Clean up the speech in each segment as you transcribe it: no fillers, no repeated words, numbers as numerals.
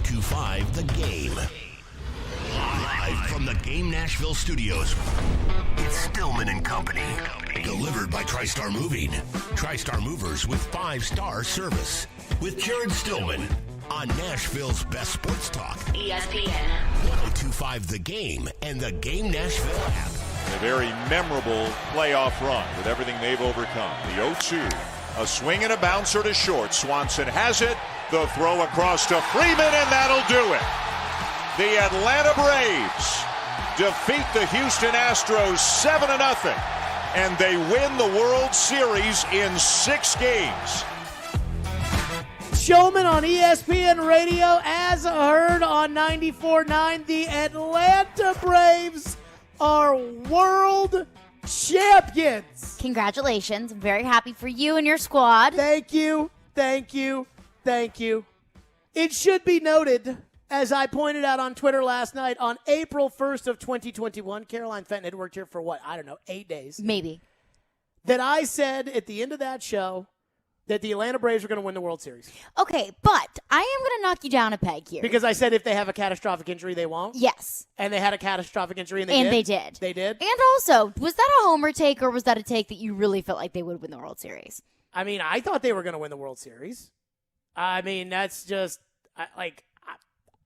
1025 The Game. Live from the Game Nashville studios, it's Stillman and Company. Delivered by TriStar Moving. TriStar Movers with 5-star service. With Jared Stillman on Nashville's best sports talk. ESPN. 1025 The Game and the Game Nashville app. A very memorable playoff run with everything they've overcome. The 0-2. A swing and a bouncer to short. Swanson has it. The throw across to Freeman, and that'll do it. The Atlanta Braves defeat the Houston Astros 7-0, and they win the World Series in 6 games. Showman on ESPN Radio, as heard on 94.9, the Atlanta Braves are world champions. Congratulations. I'm very happy for you and your squad. Thank you, thank you, thank you. It should be noted, as I pointed out on Twitter last night, on April 1st of 2021, Caroline Fenton had worked here for 8 days. Maybe. That I said at the end of that show that the Atlanta Braves were going to win the World Series. Okay, but I am going to knock you down a peg here. Because I said if they have a catastrophic injury, they won't? Yes. And they had a catastrophic injury, and they did. They did? And also, was that a homer take, or was that a take that you really felt like they would win the World Series? I mean, I thought they were going to win the World Series. I mean, that's just,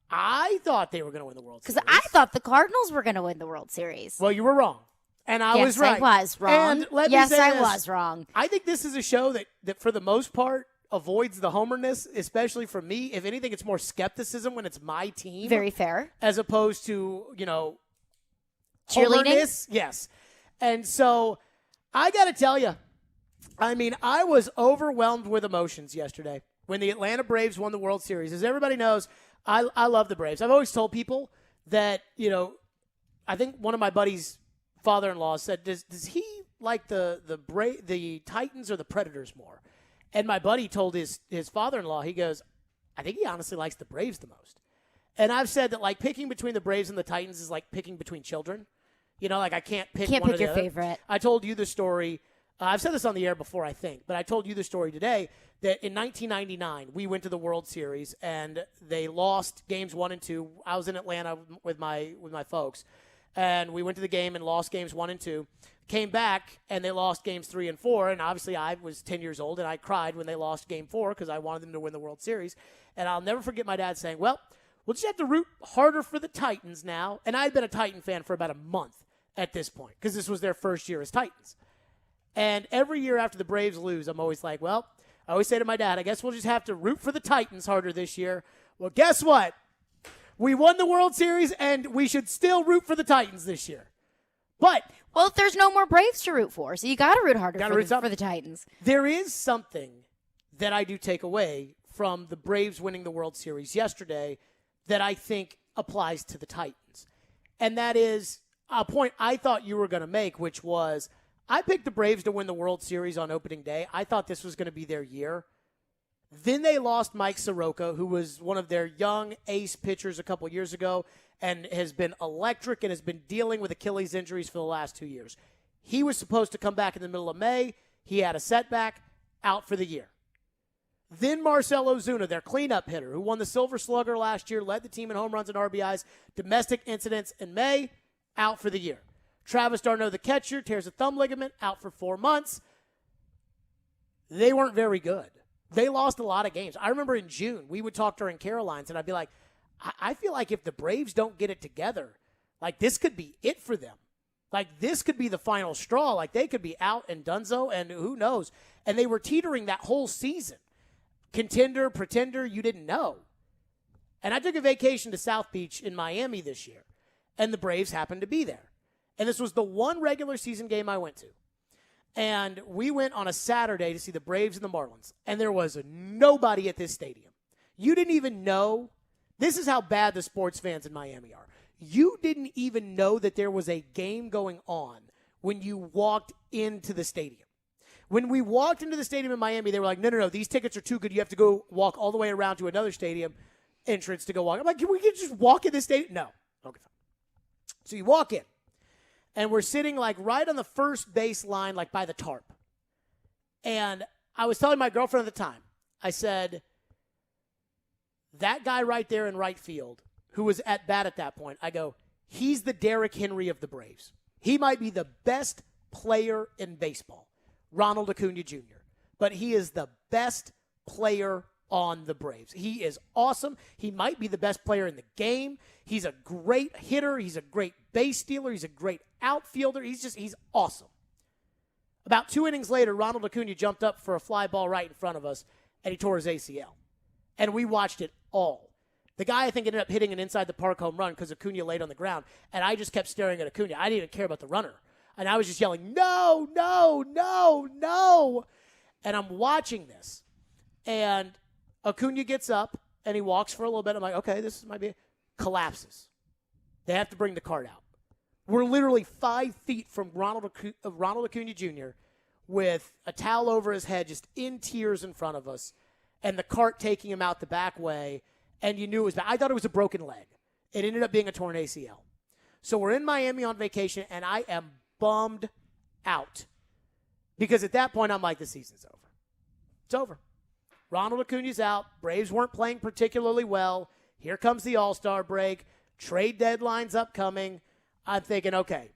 I thought they were going to win the World Series. Because I thought the Cardinals were going to win the World Series. Well, you were wrong. And I was right. Yes, I was wrong. And let me yes, say I this. was wrong. I think this is a show that for the most part, hovors the homerness, especially for me. If anything, it's more skepticism when it's my team. Very fair. As opposed to, cheerleading? homerness. Yes. And so I got to tell you, I mean, I was overwhelmed with emotions yesterday when the Atlanta Braves won the World Series. As everybody knows, I love the Braves. I've always told people that, I think one of my buddies' father-in-law said, does he like the Titans or the Predators more? And my buddy told his father-in-law, he goes, I think he honestly likes the Braves the most. And I've said that, picking between the Braves and the Titans is like picking between children. I can't pick one or the your other. favorite. I told you the story. I've said this on the air before, I think, but I told you the story today that in 1999, we went to the World Series, and they lost games 1 and 2. I was in Atlanta with my folks, and we went to the game and lost games 1 and 2. Came back, and they lost games 3 and 4, and obviously I was 10 years old, and I cried when they lost game 4 because I wanted them to win the World Series. And I'll never forget my dad saying, well, we'll just have to root harder for the Titans now. And I had been a Titan fan for about a month at this point because this was their first year as Titans. And every year after the Braves lose, I'm always like, well, I always say to my dad, I guess we'll just have to root for the Titans harder this year. Well, guess what? We won the World Series, and we should still root for the Titans this year. But well, if there's no more Braves to root for, so you got to root harder for the Titans. There is something that I do take away from the Braves winning the World Series yesterday that I think applies to the Titans. And that is a point I thought you were going to make, which was I picked the Braves to win the World Series on opening day. I thought this was going to be their year. Then they lost Mike Soroka, who was one of their young ace pitchers a couple years ago and has been electric and has been dealing with Achilles injuries for the last 2 years. He was supposed to come back in the middle of May. He had a setback, out for the year. Then Marcell Ozuna, their cleanup hitter, who won the Silver Slugger last year, led the team in home runs and RBIs, domestic incidents in May, out for the year. Travis d'Arnaud, the catcher, tears a thumb ligament, out for 4 months. They weren't very good. They lost a lot of games. I remember in June, we would talk during Caroline's, and I'd be like, I feel like if the Braves don't get it together, this could be it for them. This could be the final straw. They could be out and donezo, and who knows. And they were teetering that whole season. Contender, pretender, you didn't know. And I took a vacation to South Beach in Miami this year, and the Braves happened to be there. And this was the one regular season game I went to. And we went on a Saturday to see the Braves and the Marlins, and there was nobody at this stadium. You didn't even know. This is how bad the sports fans in Miami are. You didn't even know that there was a game going on when you walked into the stadium. When we walked into the stadium in Miami, they were like, no, these tickets are too good. You have to go walk all the way around to another stadium entrance to go walk. I'm like, can we just walk in this stadium? No. Okay, fine. So you walk in, and we're sitting right on the first base line, by the tarp. And I was telling my girlfriend at the time, I said, that guy right there in right field, who was at bat at that point, I go, he's the Derrick Henry of the Braves. He might be the best player in baseball, Ronald Acuna Jr., but he is the best player on the Braves. He is awesome. He might be the best player in the game. He's a great hitter. He's a great base stealer. He's a great outfielder. He's awesome. About 2 innings later, Ronald Acuna jumped up for a fly ball right in front of us, and he tore his ACL. And we watched it all. The guy, I think, ended up hitting an inside-the-park home run because Acuna laid on the ground, and I just kept staring at Acuna. I didn't even care about the runner. And I was just yelling, no, no, no, no. And I'm watching this, and Acuna gets up, and he walks for a little bit. I'm like, okay, this might be collapses. They have to bring the cart out. We're literally 5 feet from Ronald Acuna Jr. with a towel over his head, just in tears in front of us, and the cart taking him out the back way, and you knew it was bad. I thought it was a broken leg. It ended up being a torn ACL. So we're in Miami on vacation, and I am bummed out because at that point, I'm like, the season's over. It's over. Ronald Acuna's out. Braves weren't playing particularly well. Here comes the All-Star break. Trade deadline's upcoming. I'm thinking, okay,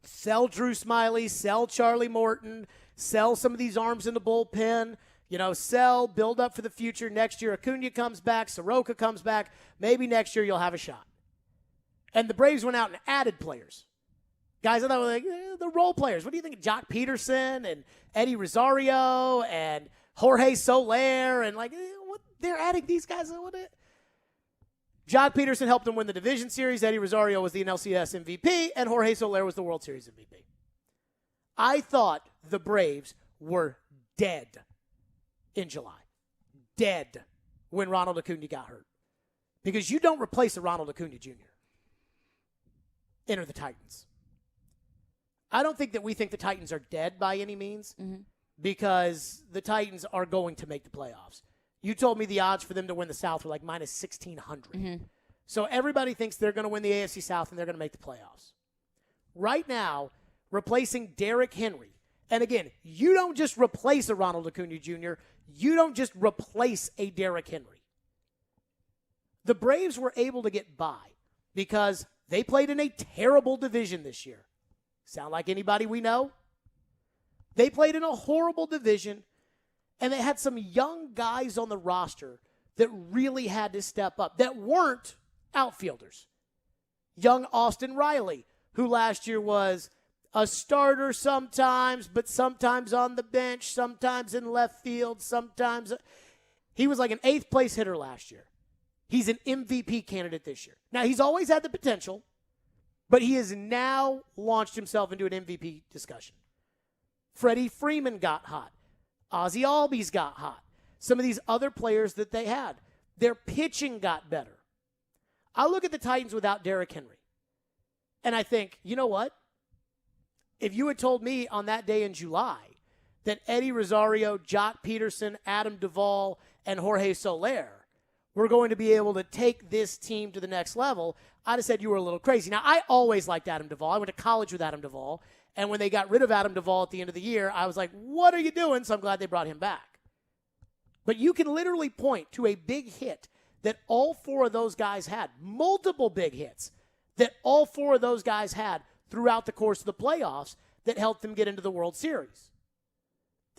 sell Drew Smyly, sell Charlie Morton, sell some of these arms in the bullpen, sell, build up for the future. Next year, Acuna comes back, Soroka comes back. Maybe next year you'll have a shot. And the Braves went out and added players. Guys, I thought were like, the role players. What do you think of Jock Peterson and Eddie Rosario and Jorge Soler? And what they're adding these guys. Jock Peterson helped them win the division series. Eddie Rosario was the NLCS MVP, and Jorge Soler was the World Series MVP. I thought the Braves were dead in July. Dead when Ronald Acuna got hurt. Because you don't replace a Ronald Acuna Jr. Enter the Titans. I don't think that we think the Titans are dead by any means because the Titans are going to make the playoffs. You told me the odds for them to win the South were like minus 1,600. So everybody thinks they're going to win the AFC South and they're going to make the playoffs. Right now, replacing Derrick Henry. And again, you don't just replace a Ronald Acuna Jr. You don't just replace a Derrick Henry. The Braves were able to get by because they played in a terrible division this year. Sound like anybody we know? They played in a horrible division. And they had some young guys on the roster that really had to step up that weren't outfielders. Young Austin Riley, who last year was a starter sometimes, but sometimes on the bench, sometimes in left field, sometimes. He was like an 8th place hitter last year. He's an MVP candidate this year. Now, he's always had the potential, but he has now launched himself into an MVP discussion. Freddie Freeman got hot. Ozzie Albies got hot. Some of these other players that they had, their pitching got better. I look at the Titans without Derrick Henry, and I think, you know what? If you had told me on that day in July that Eddie Rosario, Jock Peterson, Adam Duvall, and Jorge Soler were going to be able to take this team to the next level, I'd have said you were a little crazy. Now, I always liked Adam Duvall. I went to college with Adam Duvall. And when they got rid of Adam Duvall at the end of the year, I was like, what are you doing? So I'm glad they brought him back. But you can literally point to a big hit that all 4 of those guys had, multiple big hits that all 4 of those guys had throughout the course of the playoffs that helped them get into the World Series.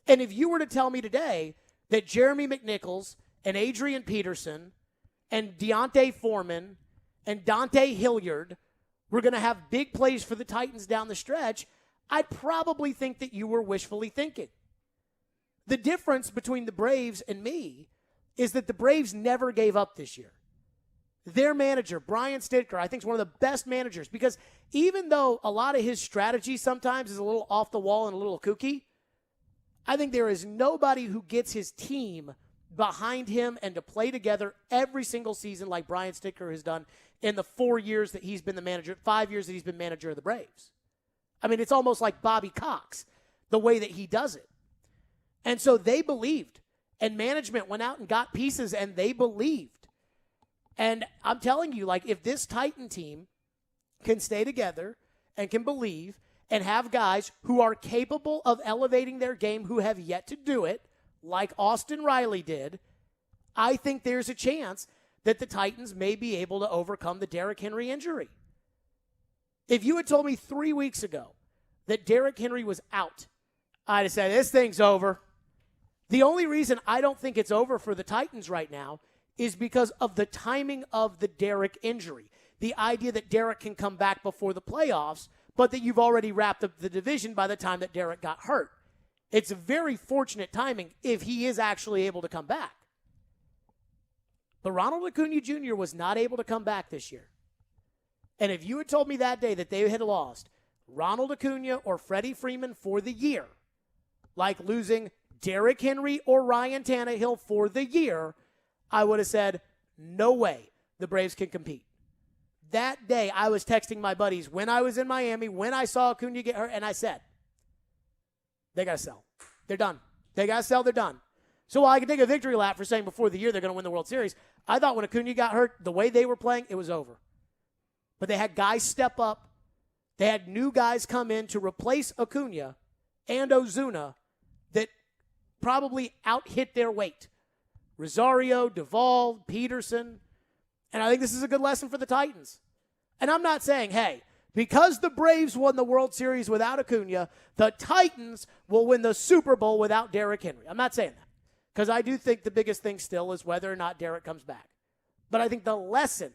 And if you were to tell me today that Jeremy McNichols and Adrian Peterson and Deontay Foreman and Dante Hilliard were going to have big plays for the Titans down the stretch, I'd probably think that you were wishfully thinking. The difference between the Braves and me is that the Braves never gave up this year. Their manager, Brian Stidker, I think is one of the best managers because even though a lot of his strategy sometimes is a little off the wall and a little kooky, I think there is nobody who gets his team behind him and to play together every single season like Brian Stidker has done in the 4 years that he's been the manager, 5 years that he's been manager of the Braves. I mean, it's almost like Bobby Cox, the way that he does it. And so they believed, and management went out and got pieces, and they believed. And I'm telling you, if this Titan team can stay together and can believe and have guys who are capable of elevating their game who have yet to do it, like Austin Riley did, I think there's a chance that the Titans may be able to overcome the Derrick Henry injury. If you had told me 3 weeks ago that Derrick Henry was out, I'd have said, this thing's over. The only reason I don't think it's over for the Titans right now is because of the timing of the Derrick injury. The idea that Derrick can come back before the playoffs, but that you've already wrapped up the division by the time that Derrick got hurt. It's very fortunate timing if he is actually able to come back. But Ronald Acuna Jr. was not able to come back this year. And if you had told me that day that they had lost Ronald Acuna or Freddie Freeman for the year, like losing Derrick Henry or Ryan Tannehill for the year, I would have said, no way the Braves can compete. That day, I was texting my buddies when I was in Miami, when I saw Acuna get hurt, and I said, they got to sell. They're done. They got to sell. They're done. So while I can take a victory lap for saying before the year they're going to win the World Series, I thought when Acuna got hurt, the way they were playing, it was over. But they had guys step up. They had new guys come in to replace Acuna and Ozuna that probably out-hit their weight. Rosario, Duvall, Peterson. And I think this is a good lesson for the Titans. And I'm not saying, hey, because the Braves won the World Series without Acuna, the Titans will win the Super Bowl without Derrick Henry. I'm not saying that. Because I do think the biggest thing still is whether or not Derrick comes back. But I think the lesson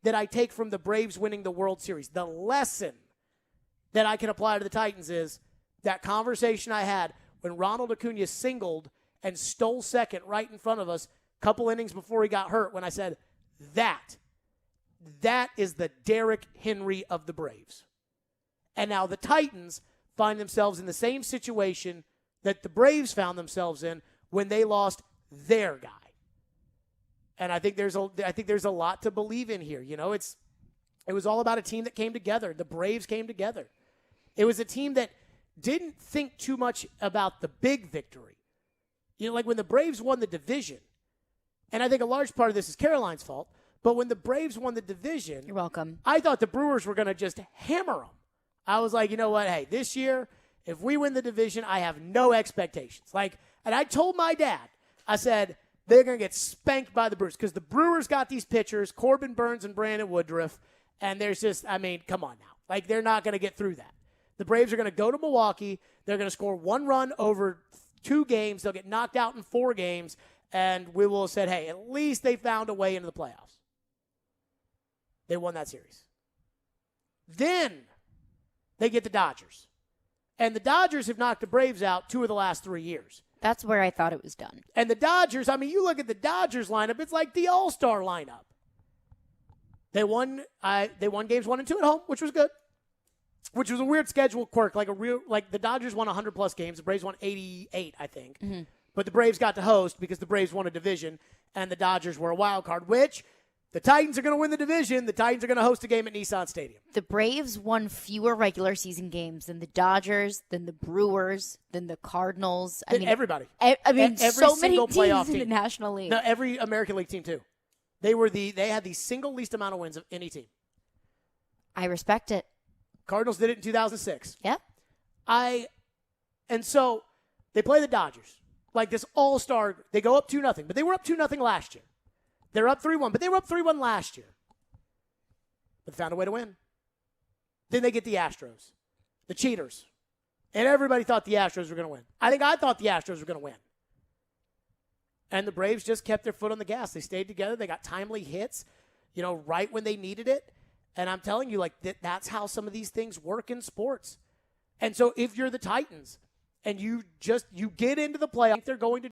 that I take from the Braves winning the World Series, the lesson that I can apply to the Titans is that conversation I had when Ronald Acuna singled and stole second right in front of us a couple innings before he got hurt when I said, that is the Derrick Henry of the Braves. And now the Titans find themselves in the same situation that the Braves found themselves in when they lost their guy. And I think there's a lot to believe in here. You know, it was all about a team that came together. The Braves came together. It was a team that didn't think too much about the big victory. You know, like when the Braves won the division, and I think a large part of this is Caroline's fault, but when the Braves won the division, you're welcome. I thought the Brewers were going to just hammer them. I was like, you know what? Hey, this year, if we win the division, I have no expectations. And I told my dad, I said, they're going to get spanked by the Brewers because the Brewers got these pitchers, Corbin Burns and Brandon Woodruff, and there's just, come on now. Like, they're not going to get through that. The Braves are going to go to Milwaukee. They're going to score one run over 2 games. They'll get knocked out in 4 games, and we will have said, hey, at least they found a way into the playoffs. They won that series. Then they get the Dodgers. And the Dodgers have knocked the Braves out 2 of the last 3 years. That's where I thought it was done. And the Dodgers, you look at the Dodgers lineup, it's like the All-Star lineup. They won games 1 and 2 at home, which was good. Which was a weird schedule quirk, the Dodgers won 100-plus games. The Braves won 88, I think. Mm-hmm. But the Braves got to host because the Braves won a division, and the Dodgers were a wild card, which the Titans are going to win the division. The Titans are going to host a game at Nissan Stadium. The Braves won fewer regular season games than the Dodgers, than the Brewers, than the Cardinals. Everybody. Every so many playoff teams in the team. National League. No, every American League team, too. They had the single least amount of wins of any team. I respect it. Cardinals did it in 2006. Yep. And so they play the Dodgers. Like this all-star, they go up 2-0. But they were up 2-0 last year. They're up 3-1, but they were up 3-1 last year. But they found a way to win. Then they get the Astros, the cheaters. And everybody thought the Astros were going to win. I thought the Astros were going to win. And the Braves just kept their foot on the gas. They stayed together. They got timely hits, right when they needed it. And I'm telling you, that's how some of these things work in sports. And so if you're the Titans and you get into the playoffs, they're going to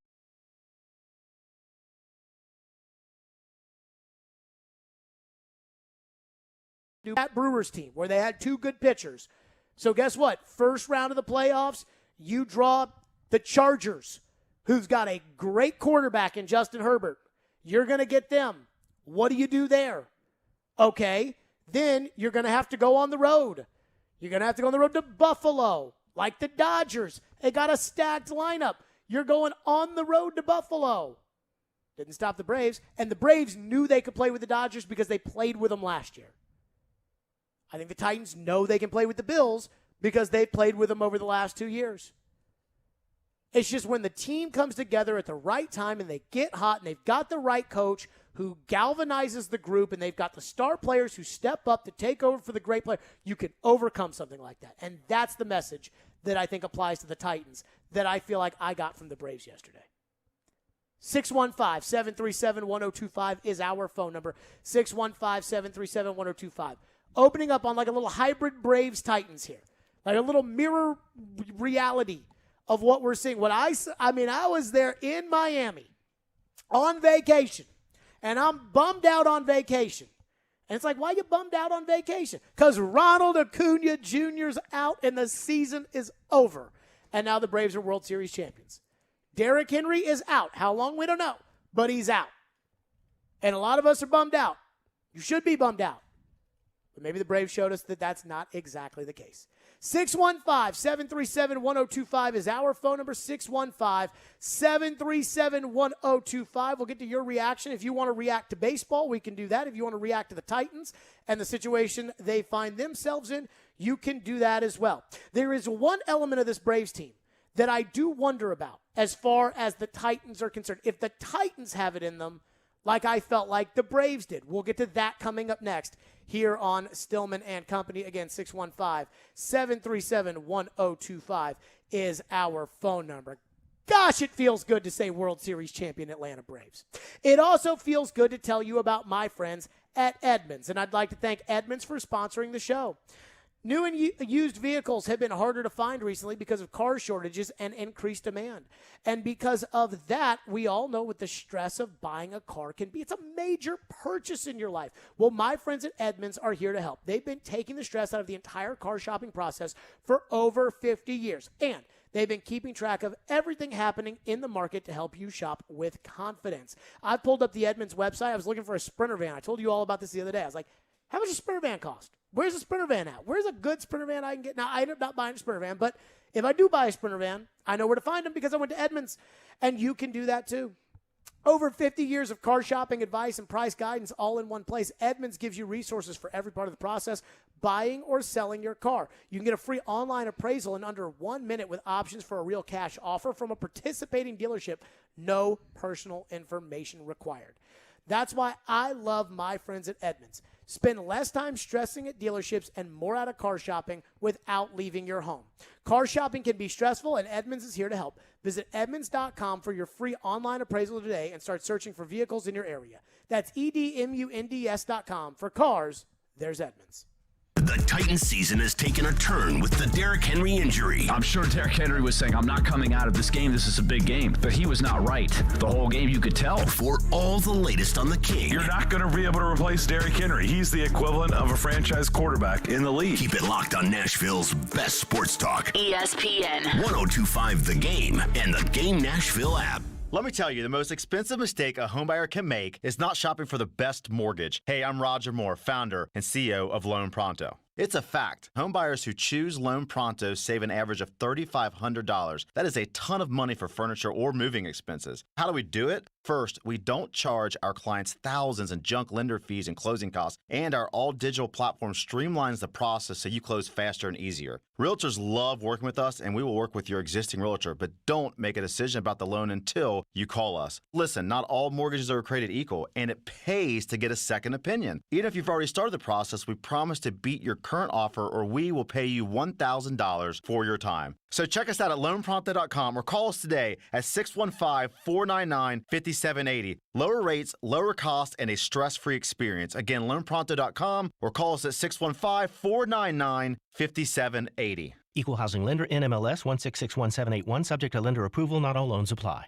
do that Brewers team where they had 2 good pitchers. So guess what? First round of the playoffs, you draw the Chargers, who's got a great quarterback in Justin Herbert. You're going to get them. What do you do there? Okay. Then you're going to have to go on the road. You're going to have to go on the road to Buffalo, like the Dodgers. They got a stacked lineup. You're going on the road to Buffalo. Didn't stop the Braves. And the Braves knew they could play with the Dodgers because they played with them last year. I think the Titans know they can play with the Bills because they played with them over the last 2 years. It's just when the team comes together at the right time and they get hot and they've got the right coach who galvanizes the group and they've got the star players who step up to take over for the great player, you can overcome something like that. And that's the message that I think applies to the Titans that I feel like I got from the Braves yesterday. 615-737-1025 is our phone number. 615-737-1025. Opening up on like a little hybrid Braves-Titans here. Like a little mirror reality of what we're seeing. I was there in Miami on vacation, and I'm bummed out on vacation. And it's like, why are you bummed out on vacation? Because Ronald Acuna Jr.'s out and the season is over. And now the Braves are World Series champions. Derrick Henry is out. How long? We don't know. But he's out. And a lot of us are bummed out. You should be bummed out. But maybe the Braves showed us that that's not exactly the case. 615-737-1025 is our phone number. 615-737-1025. We'll get to your reaction. If you want to react to baseball, we can do that. If you want to react to the Titans and the situation they find themselves in, you can do that as well. There is one element of this Braves team that I do wonder about as far as the Titans are concerned. If the Titans have it in them, like I felt like the Braves did. We'll get to that coming up next here on Stillman and Company. Again, 615-737-1025 is our phone number. Gosh, it feels good to say World Series champion Atlanta Braves. It also feels good to tell you about my friends at Edmunds, and I'd like to thank Edmunds for sponsoring the show. New and used vehicles have been harder to find recently because of car shortages and increased demand. And because of that, we all know what the stress of buying a car can be. It's a major purchase in your life. Well, my friends at Edmunds are here to help. They've been taking the stress out of the entire car shopping process for over 50 years. And they've been keeping track of everything happening in the market to help you shop with confidence. I pulled up the Edmunds website. I was looking for a Sprinter van. I told you all about this the other day. I was like, how much does a Sprinter van cost? Where's a Sprinter van at? Where's a good Sprinter van I can get? Now, I ended up not buying a Sprinter van, but if I do buy a Sprinter van, I know where to find them because I went to Edmunds, and you can do that too. Over 50 years of car shopping advice and price guidance all in one place. Edmunds gives you resources for every part of the process, buying or selling your car. You can get a free online appraisal in under 1 minute with options for a real cash offer from a participating dealership. No personal information required. That's why I love my friends at Edmunds. Spend less time stressing at dealerships and more out of car shopping without leaving your home. Car shopping can be stressful, and Edmunds is here to help. Visit Edmunds.com for your free online appraisal today and start searching for vehicles in your area. That's EDMUNDS.com. For cars, there's Edmunds. The Titans season has taken a turn with the Derrick Henry injury. I'm sure Derrick Henry was saying, I'm not coming out of this game. This is a big game. But he was not right. The whole game, you could tell. For all the latest on the King. You're not going to be able to replace Derrick Henry. He's the equivalent of a franchise quarterback in the league. Keep it locked on Nashville's best sports talk. ESPN. 1025 The Game and the Game Nashville app. Let me tell you, the most expensive mistake a homebuyer can make is not shopping for the best mortgage. Hey, I'm Roger Moore, founder and CEO of Loan Pronto. It's a fact. Homebuyers who choose Loan Pronto save an average of $3,500. That is a ton of money for furniture or moving expenses. How do we do it? First, we don't charge our clients thousands in junk lender fees and closing costs, and our all-digital platform streamlines the process so you close faster and easier. Realtors love working with us, and we will work with your existing realtor, but don't make a decision about the loan until you call us. Listen, not all mortgages are created equal, and it pays to get a second opinion. Even if you've already started the process, we promise to beat your current offer, or we will pay you $1,000 for your time. So check us out at loanpronto.com or call us today at 615-499-5780. Lower rates, lower costs, and a stress-free experience. Again, loanpronto.com or call us at 615-499-5780. Equal housing lender, NMLS 1661781, subject to lender approval. Not all loans apply.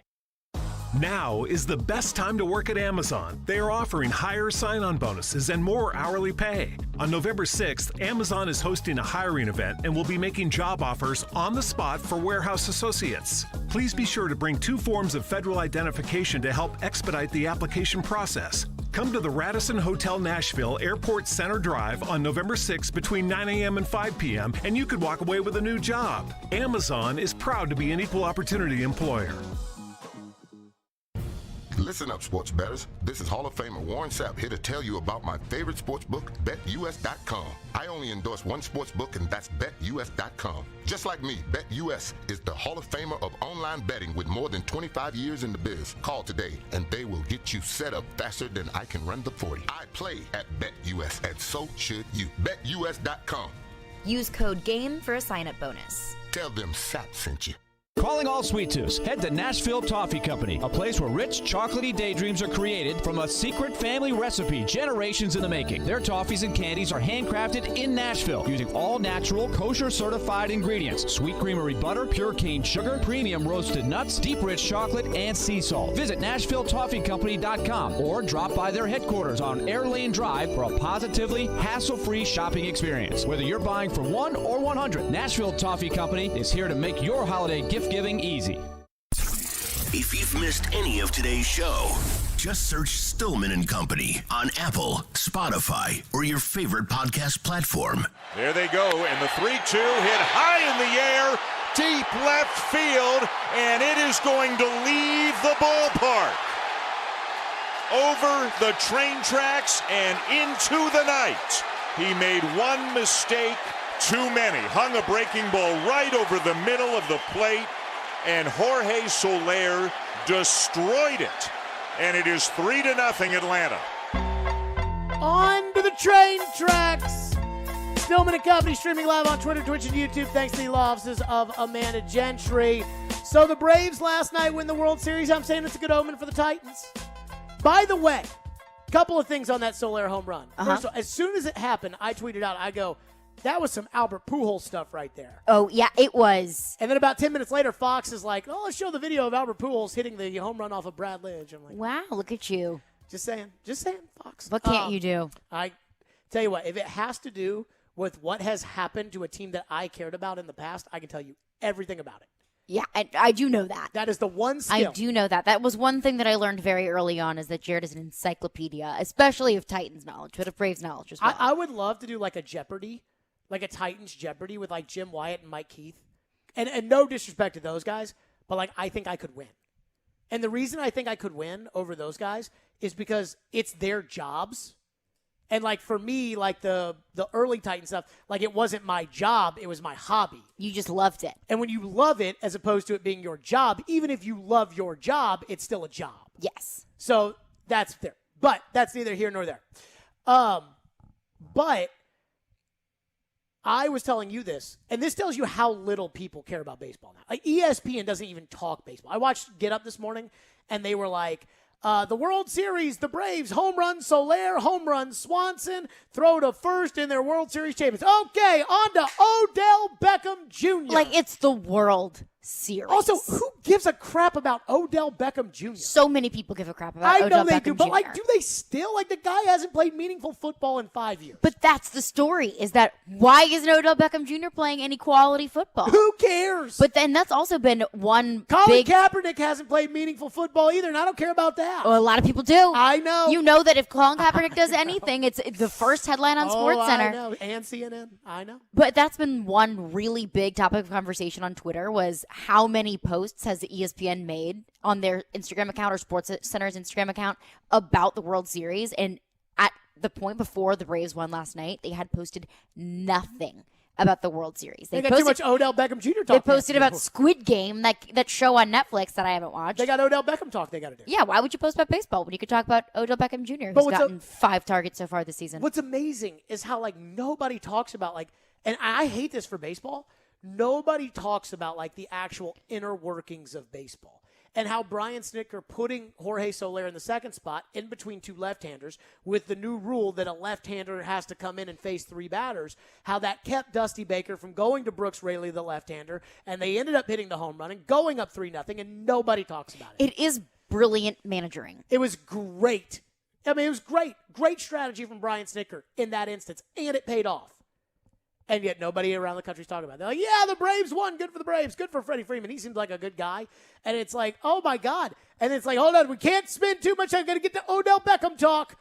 Now is the best time to work at Amazon. They are offering higher sign-on bonuses and more hourly pay. On November 6th, Amazon is hosting a hiring event and will be making job offers on the spot for warehouse associates. Please be sure to bring 2 forms of federal identification to help expedite the application process. Come to the Radisson Hotel Nashville Airport Center Drive on November 6th between 9 a.m. and 5 p.m. and you could walk away with a new job. Amazon is proud to be an equal opportunity employer. Listen up, sports bettors. This is Hall of Famer Warren Sapp here to tell you about my favorite sports book, BetUS.com. I only endorse one sports book, and that's BetUS.com. Just like me, BetUS is the Hall of Famer of online betting with more than 25 years in the biz. Call today, and they will get you set up faster than I can run the 40. I play at BetUS, and so should you. BetUS.com. Use code GAME for a sign-up bonus. Tell them Sapp sent you. Calling all sweet tooths, head to Nashville Toffee Company, a place where rich, chocolatey daydreams are created from a secret family recipe generations in the making. Their toffees and candies are handcrafted in Nashville using all natural, kosher-certified ingredients. Sweet creamery butter, pure cane sugar, premium roasted nuts, deep rich chocolate, and sea salt. Visit NashvilleToffeeCompany.com or drop by their headquarters on Air Lane Drive for a positively hassle-free shopping experience. Whether you're buying for 1 or 100, Nashville Toffee Company is here to make your holiday gift-giving easy. If you've missed any of today's show, just search Stillman and Company on Apple, Spotify, or your favorite podcast platform. There they go, and the 3-2 hit high in the air, deep left field, and it is going to leave the ballpark. Over the train tracks and into the night. He made one mistake too many. Hung a breaking ball right over the middle of the plate, and Jorge Soler destroyed it. And it is 3-0 Atlanta. On to the train tracks. Stillman and Company streaming live on Twitter, Twitch, and YouTube. Thanks to the law offices of Amanda Gentry. So the Braves last night win the World Series. I'm saying it's a good omen for the Titans. By the way, a couple of things on that Soler home run. First of all, as soon as it happened, I tweeted out, I go, that was some Albert Pujols stuff right there. Oh, yeah, it was. And then about 10 minutes later, Fox is like, oh, let's show the video of Albert Pujols hitting the home run off of Brad Lidge. I'm like, wow, look at you. Just saying, Fox. What can't you do? I tell you what, if it has to do with what has happened to a team that I cared about in the past, I can tell you everything about it. Yeah, I do know that. That is the one skill. I do know that. That was one thing that I learned very early on, is that Jared is an encyclopedia, especially of Titans knowledge, but of Braves knowledge as well. I would love to do like a Jeopardy, like a Titans Jeopardy with like Jim Wyatt and Mike Keith. And no disrespect to those guys, but like I think I could win. And the reason I think I could win over those guys is because it's their jobs. And, like, for me, like, the early Titan stuff, like, it wasn't my job. It was my hobby. You just loved it. And when you love it, as opposed to it being your job, even if you love your job, it's still a job. Yes. So that's there. But that's neither here nor there. But I was telling you this, and this tells you how little people care about baseball now. Like, ESPN doesn't even talk baseball. I watched Get Up this morning, and they were like, the World Series, the Braves, home run Soler, home run Swanson, throw to first in their World Series champions. Okay, on to Odell Beckham Jr. Like, it's the World Series. Also, who gives a crap about Odell Beckham Jr.? So many people give a crap about Odell Beckham Jr. I know they do, but like, do they still? Like, the guy hasn't played meaningful football in 5 years. But that's the story, is that why isn't Odell Beckham Jr. playing any quality football? Who cares? But then that's also been one Colin Kaepernick hasn't played meaningful football either, and I don't care about that. Well, a lot of people do. I know. You know that if Colin Kaepernick does anything, it's the first headline on SportsCenter. I know. And CNN. I know. But that's been one really big topic of conversation on Twitter, was how many posts has ESPN made on their Instagram account or SportsCenter's Instagram account about the World Series. And at the point before the Braves won last night, they had posted nothing about the World Series. They got too much Odell Beckham Jr. talk. They posted about Squid Game, that show on Netflix that I haven't watched. They got Odell Beckham talk they got to do. Yeah, why would you post about baseball when you could talk about Odell Beckham Jr., who's gotten 5 targets so far this season? What's amazing is how, like, nobody talks about, like, and I hate this for baseball, nobody talks about, like, the actual inner workings of baseball. And how Brian Snitker putting Jorge Soler in the second spot in between two left-handers with the new rule that a left-hander has to come in and face 3 batters, how that kept Dusty Baker from going to Brooks Raley, the left-hander, and they ended up hitting the home run and going up 3-0, and nobody talks about it. It is brilliant managering. It was great. I mean, it was great. Great strategy from Brian Snitker in that instance, and it paid off. And yet nobody around the country's talking about it. They're like, yeah, the Braves won. Good for the Braves. Good for Freddie Freeman. He seems like a good guy. And it's like, oh, my God. And it's like, hold on. We can't spend too much time. Got to get to Odell Beckham talk.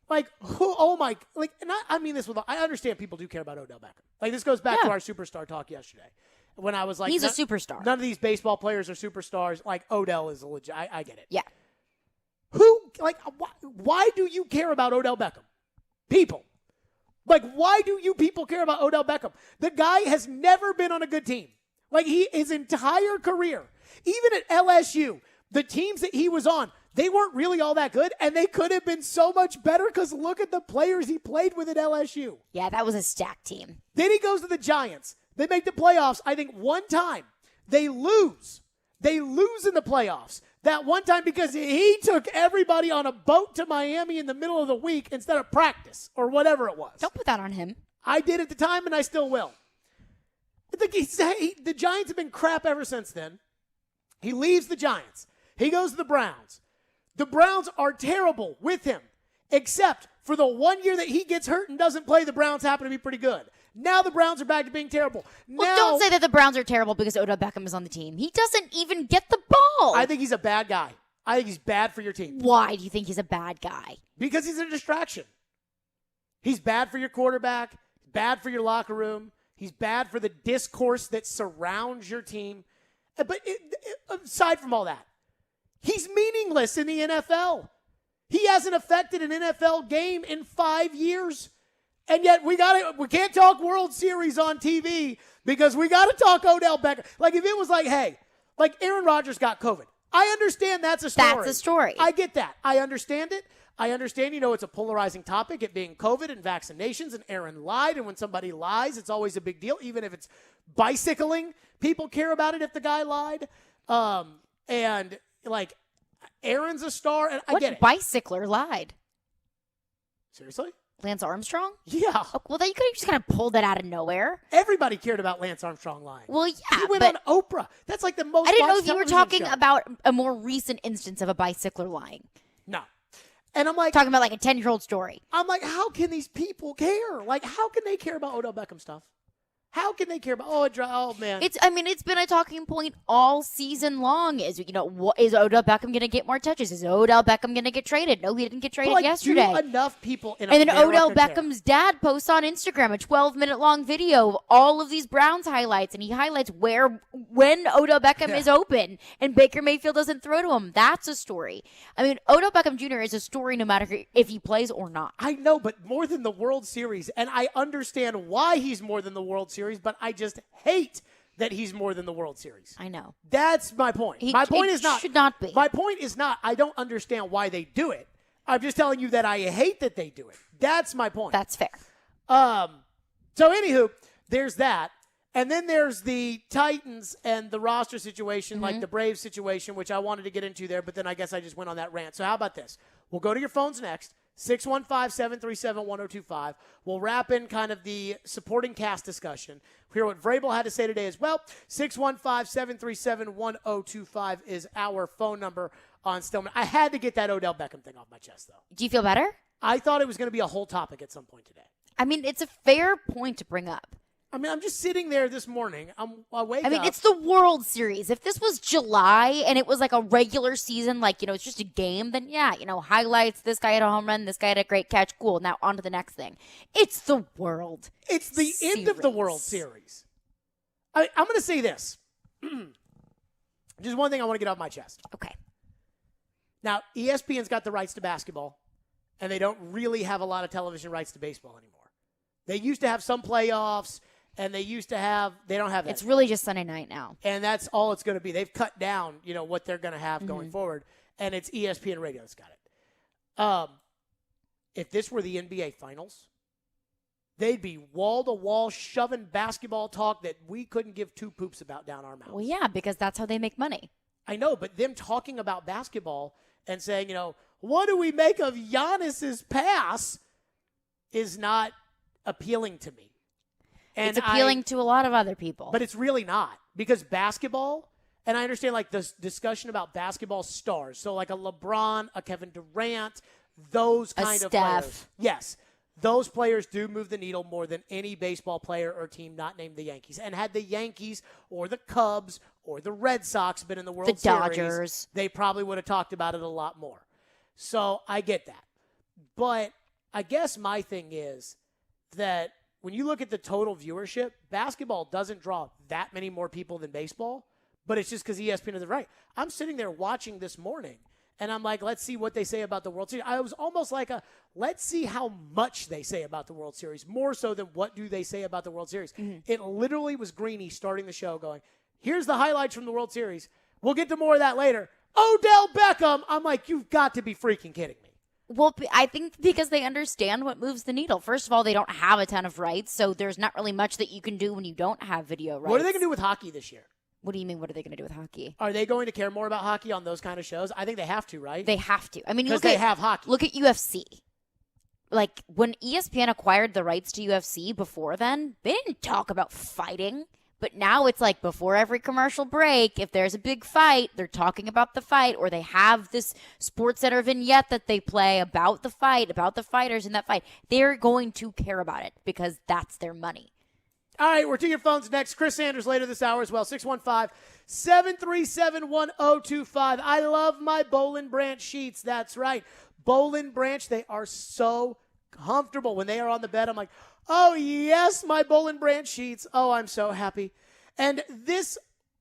Like, who? Oh, my. Like, and I mean this with, I understand people do care about Odell Beckham. Like, this goes back to our superstar talk yesterday. When I was like, he's a superstar. None of these baseball players are superstars. Like, Odell is a legit. I get it. Yeah. why do you care about Odell Beckham? People. Like, why do you people care about Odell Beckham? The guy has never been on a good team. Like, his entire career, even at LSU, the teams that he was on, they weren't really all that good, and they could have been so much better because look at the players he played with at LSU. Yeah, that was a stacked team. Then he goes to the Giants. They make the playoffs, I think, one time. They lose. They lose in the playoffs. That one time because he took everybody on a boat to Miami in the middle of the week instead of practice or whatever it was. Don't put that on him. I did at the time, and I still will. The Giants have been crap ever since then. He leaves the Giants. He goes to the Browns. The Browns are terrible with him, except for the 1 year that he gets hurt and doesn't play, the Browns happen to be pretty good. Now the Browns are back to being terrible. Well, don't say that the Browns are terrible because Odell Beckham is on the team. He doesn't even get the ball. I think he's a bad guy. I think he's bad for your team. Why do you think he's a bad guy? Because he's a distraction. He's bad for your quarterback, bad for your locker room. He's bad for the discourse that surrounds your team. But aside from all that, he's meaningless in the NFL. He hasn't affected an NFL game in 5 years. And yet we can't talk World Series on TV because we got to talk Odell Beckham. Like if it was like, hey, like Aaron Rodgers got COVID. I understand that's a story. That's a story. I get that. I understand it. I understand, it's a polarizing topic, it being COVID and vaccinations, and Aaron lied, and when somebody lies, it's always a big deal, even if it's bicycling. People care about it if the guy lied. And, like, Aaron's a star, and I get it. What bicycler lied? Seriously? Lance Armstrong? Yeah. Oh, well, you could have just kind of pulled that out of nowhere. Everybody cared about Lance Armstrong lying. Well, yeah, he went on Oprah. That's like the most I didn't know watched if you were television talking show. about a more recent instance of a bicycler lying. No. And I'm like... Talking about like a 10-year-old story. I'm like, how can these people care? Like, how can they care about Odell Beckham stuff? How can they care about, oh man. It's been a talking point all season long. Is Odell Beckham going to get more touches? Is Odell Beckham going to get traded? No, he didn't get traded yesterday. Do enough people in and then America Odell care? Beckham's dad posts on Instagram a 12-minute long video of all of these Browns highlights, and he highlights when Odell Beckham is open and Baker Mayfield doesn't throw to him. That's a story. I mean, Odell Beckham Jr. is a story no matter if he plays or not. I know, but more than the World Series, and I understand why he's more than the World Series, but I just hate that he's more than the World Series. I know. That's my point. My point is not. Should not be. My point is not. I don't understand why they do it. I'm just telling you that I hate that they do it. That's my point. That's fair. So anywho, there's that. And then there's the Titans and the roster situation, like the Braves situation, which I wanted to get into there, but then I guess I just went on that rant. So how about this? We'll go to your phones next. 615-737-1025. We'll wrap in kind of the supporting cast discussion. Hear what Vrabel had to say today as well. 615-737-1025 is our phone number on Stillman. I had to get that Odell Beckham thing off my chest, though. Do you feel better? I thought it was going to be a whole topic at some point today. I mean, it's a fair point to bring up. I mean, I'm just sitting there this morning. I wake up. It's the World Series. If this was July and it was like a regular season, like, it's just a game, then yeah, highlights, this guy had a home run, this guy had a great catch, cool. Now on to the next thing. It's the World It's the Series. end of the World Series. I'm going to say this. Just one thing I want to get off my chest. Okay. Now, ESPN's got the rights to basketball, and they don't really have a lot of television rights to baseball anymore. They used to have some playoffs. And they don't have that. It's really just Sunday night now. And that's all it's going to be. They've cut down, what they're going to have going forward. And it's ESPN Radio that's got it. If this were the NBA Finals, they'd be wall-to-wall shoving basketball talk that we couldn't give two poops about down our mouths. Well, yeah, because that's how they make money. I know, but them talking about basketball and saying, what do we make of Giannis's pass is not appealing to me. And it's appealing to a lot of other people. But it's really not. Because basketball, and I understand like this discussion about basketball stars. So like a LeBron, a Kevin Durant, those kind of players. Yes. Those players do move the needle more than any baseball player or team not named the Yankees. And had the Yankees or the Cubs or the Red Sox been in the World Series, Dodgers, they probably would have talked about it a lot more. So I get that. But I guess my thing is that when you look at the total viewership, basketball doesn't draw that many more people than baseball, but it's just because ESPN is right. I'm sitting there watching this morning, And I'm like, let's see what they say about the World Series. I was almost like let's see how much they say about the World Series, more so than what do they say about the World Series. It literally was Greeny starting the show going, here's the highlights from the World Series. We'll get to more of that later. Odell Beckham. I'm like, you've got to be freaking kidding me. Well, I think because they understand what moves the needle. First of all, they don't have a ton of rights, so there's not really much that you can do when you don't have video rights. What are they going to do with hockey this year? What do you mean, what are they going to do with hockey? Are they going to care more about hockey on those kind of shows? I think they have to, right? They have to. I mean, because they have hockey. Look at UFC. Like, when ESPN acquired the rights to UFC before then, they didn't talk about fighting. But now it's like before every commercial break, if there's a big fight, they're talking about the fight, or they have this SportsCenter vignette that they play about the fight, about the fighters in that fight. They're going to care about it because that's their money. All right, we're to your phones next. Chris Sanders later this hour as well. 615-737-1025. I love my Boll & Branch sheets. That's right. Boll & Branch, they are so comfortable. When they are on the bed, I'm like, oh, yes, my Boll & Branch sheets. Oh, I'm so happy. And this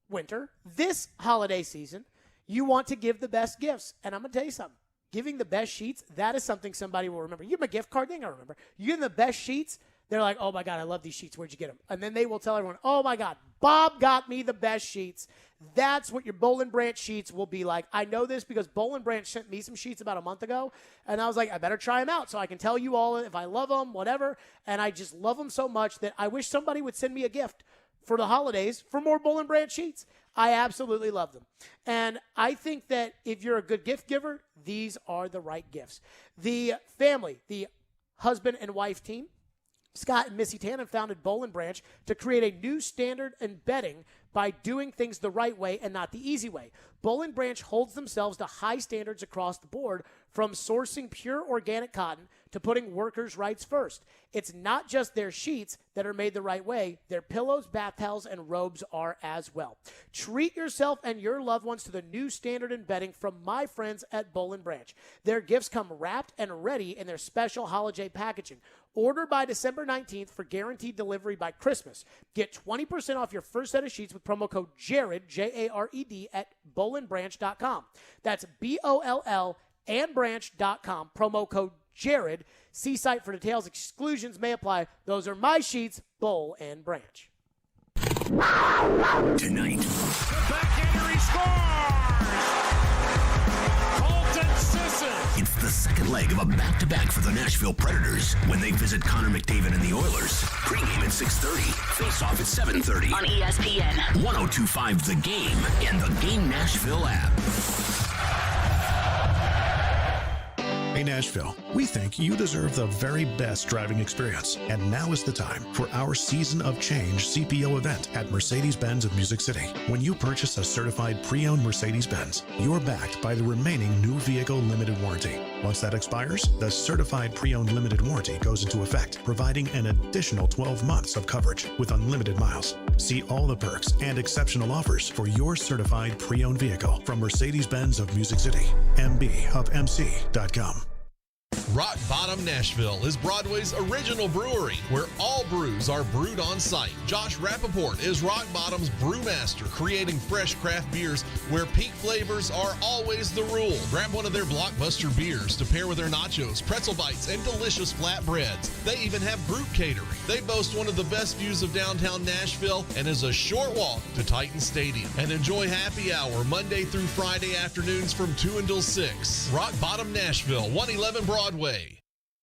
winter, this holiday season, you want to give the best gifts. And I'm going to tell you something. Giving the best sheets, that is something somebody will remember. You give them a gift card, they don't remember. You give them the best sheets, they're like, oh, my God, I love these sheets. Where'd you get them? And then they will tell everyone, oh, my God, Bob got me the best sheets. That's what your Boll & Branch sheets will be like. I know this because Boll & Branch sent me some sheets about a month ago, and I was like, I better try them out so I can tell you all if I love them, whatever. And I just love them so much that I wish somebody would send me a gift for the holidays for more Boll & Branch sheets. I absolutely love them. And I think that if you're a good gift giver, these are the right gifts. The family, the husband and wife team, Scott and Missy Tannen founded Boll & Branch to create a new standard in bedding by doing things the right way and not the easy way. Boll & Branch holds themselves to high standards across the board, from sourcing pure organic cotton to putting workers' rights first. It's not just their sheets that are made the right way. Their pillows, bath towels, and robes are as well. Treat yourself and your loved ones to the new standard in bedding from my friends at Boll & Branch. Their gifts come wrapped and ready in their special holiday packaging. Order by December 19th for guaranteed delivery by Christmas. Get 20% off your first set of sheets with promo code JARED, J-A-R-E-D, at bollandbranch.com. That's B-O-L-L and branch.com. Promo code JARED. See site for details. Exclusions may apply. Those are my sheets, Boll & Branch. Tonight. The backhander, he scores! Colton Sisson. It's the second leg of a back-to-back for the Nashville Predators when they visit Connor McDavid and the Oilers. Pre-game at 6:30. Face-off at 7:30. On ESPN. 102.5 The Game and the Game Nashville app. Hey Nashville, we think you deserve the very best driving experience, and now is the time for our Season of Change CPO event at Mercedes-Benz of Music City. When you purchase a certified pre-owned Mercedes-Benz, you're backed by the remaining new vehicle limited warranty. Once that expires, the certified pre-owned limited warranty goes into effect, providing an additional 12 months of coverage with unlimited miles. See all the perks and exceptional offers for your certified pre-owned vehicle from Mercedes-Benz of Music City, mbofmc.com. Rock Bottom Nashville is Broadway's original brewery, where all brews are brewed on site. Josh Rappaport is Rock Bottom's brewmaster, creating fresh craft beers where peak flavors are always the rule. Grab one of their blockbuster beers to pair with their nachos, pretzel bites, and delicious flatbreads. They even have group catering. They boast one of the best views of downtown Nashville and is a short walk to Titan Stadium. And enjoy happy hour Monday through Friday afternoons from 2 until 6. Rock Bottom Nashville, 111 Broadway.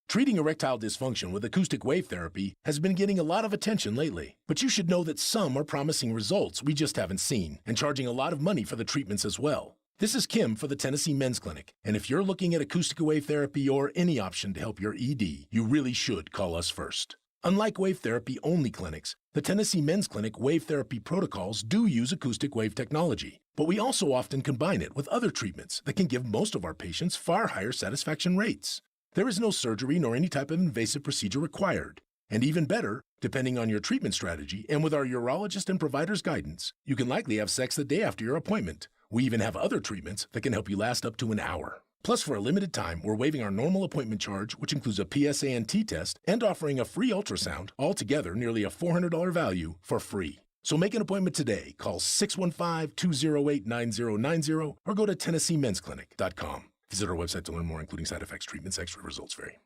Treating erectile dysfunction with acoustic wave therapy has been getting a lot of attention lately. But you should know that some are promising results we just haven't seen and charging a lot of money for the treatments as well. This is Kim for the Tennessee Men's Clinic, and if you're looking at acoustic wave therapy or any option to help your ED, you really should call us first. Unlike wave therapy only clinics, the Tennessee Men's Clinic wave therapy protocols do use acoustic wave technology, but we also often combine it with other treatments that can give most of our patients far higher satisfaction rates. There is no surgery nor any type of invasive procedure required. And even better, depending on your treatment strategy and with our urologist and provider's guidance, you can likely have sex the day after your appointment. We even have other treatments that can help you last up to an hour. Plus, for a limited time, we're waiving our normal appointment charge, which includes a PSA and T test, and offering a free ultrasound, altogether nearly a $400 value for free. So make an appointment today. Call 615-208-9090 or go to TennesseeMen'sClinic.com. Visit our website to learn more, including side effects, treatments, extra results vary.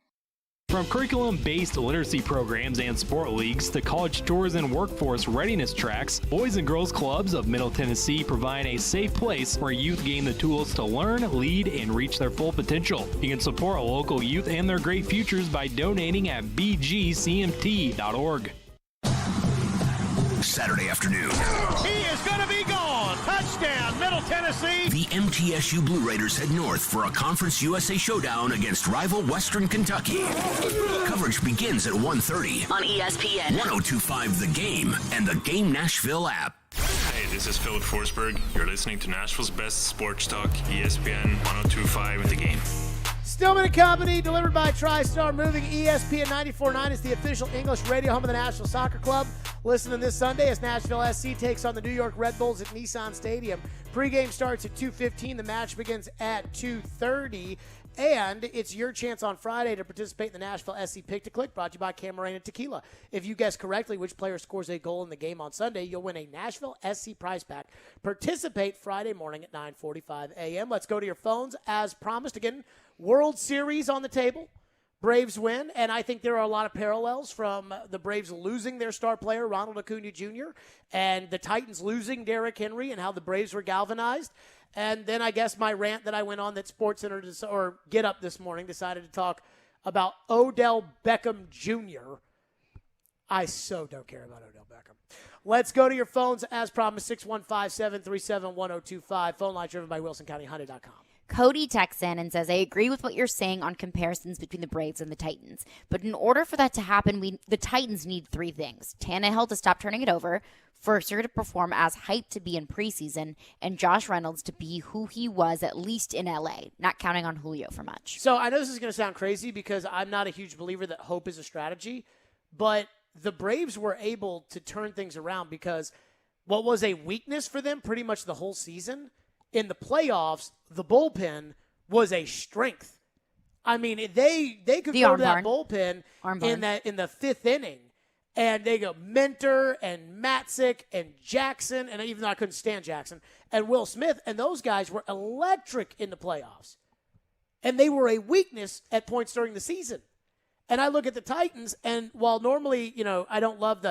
From curriculum-based literacy programs and sport leagues to college tours and workforce readiness tracks, Boys and Girls Clubs of Middle Tennessee provide a safe place where youth gain the tools to learn, lead, and reach their full potential. You can support local youth and their great futures by donating at bgcmt.org. Saturday afternoon. He is going to be gone. Touchdown, Middle Tennessee. The MTSU Blue Raiders head north for a Conference USA showdown against rival Western Kentucky. Coverage begins at 1:30 on ESPN, 102.5 The Game, and the Game Nashville app. Hey, this is Philip Forsberg. You're listening to Nashville's best sports talk, ESPN 102.5 The Game. Stillman and Company, delivered by TriStar Moving. ESPN 94.9 is the official English radio home of the Nashville Soccer Club. Listening this Sunday as Nashville SC takes on the New York Red Bulls at Nissan Stadium. Pre-game starts at 2:15. The match begins at 2:30. And it's your chance on Friday to participate in the Nashville SC Pick to Click, brought to you by Camarena Tequila. If you guess correctly which player scores a goal in the game on Sunday, you'll win a Nashville SC prize pack. Participate Friday morning at 9:45 a.m. Let's go to your phones. As promised, again, World Series on the table. Braves win, and I think there are a lot of parallels from the Braves losing their star player, Ronald Acuna Jr., and the Titans losing Derrick Henry, and how the Braves were galvanized. And then I guess my rant that I went on that SportsCenter or Get Up this morning decided to talk about Odell Beckham Jr. I so don't care about Odell Beckham. Let's go to your phones. As promised, 615-737-1025. Phone line driven by WilsonCountyHyundai.com. Cody texts in and says, I agree with what you're saying on comparisons between the Braves and the Titans. But in order for that to happen, the Titans need three things. Tannehill to stop turning it over, Firster to perform as hyped to be in preseason, and Josh Reynolds to be who he was, at least in L.A., not counting on Julio for much. So I know this is going to sound crazy because I'm not a huge believer that hope is a strategy, but the Braves were able to turn things around because what was a weakness for them pretty much the whole season, in the playoffs, the bullpen was a strength. I mean, they could go to that bullpen in the fifth inning, and they go Minter and Matzik and Jackson, and even though I couldn't stand Jackson, and Will Smith, and those guys were electric in the playoffs. And they were a weakness at points during the season. And I look at the Titans, and while normally, I don't love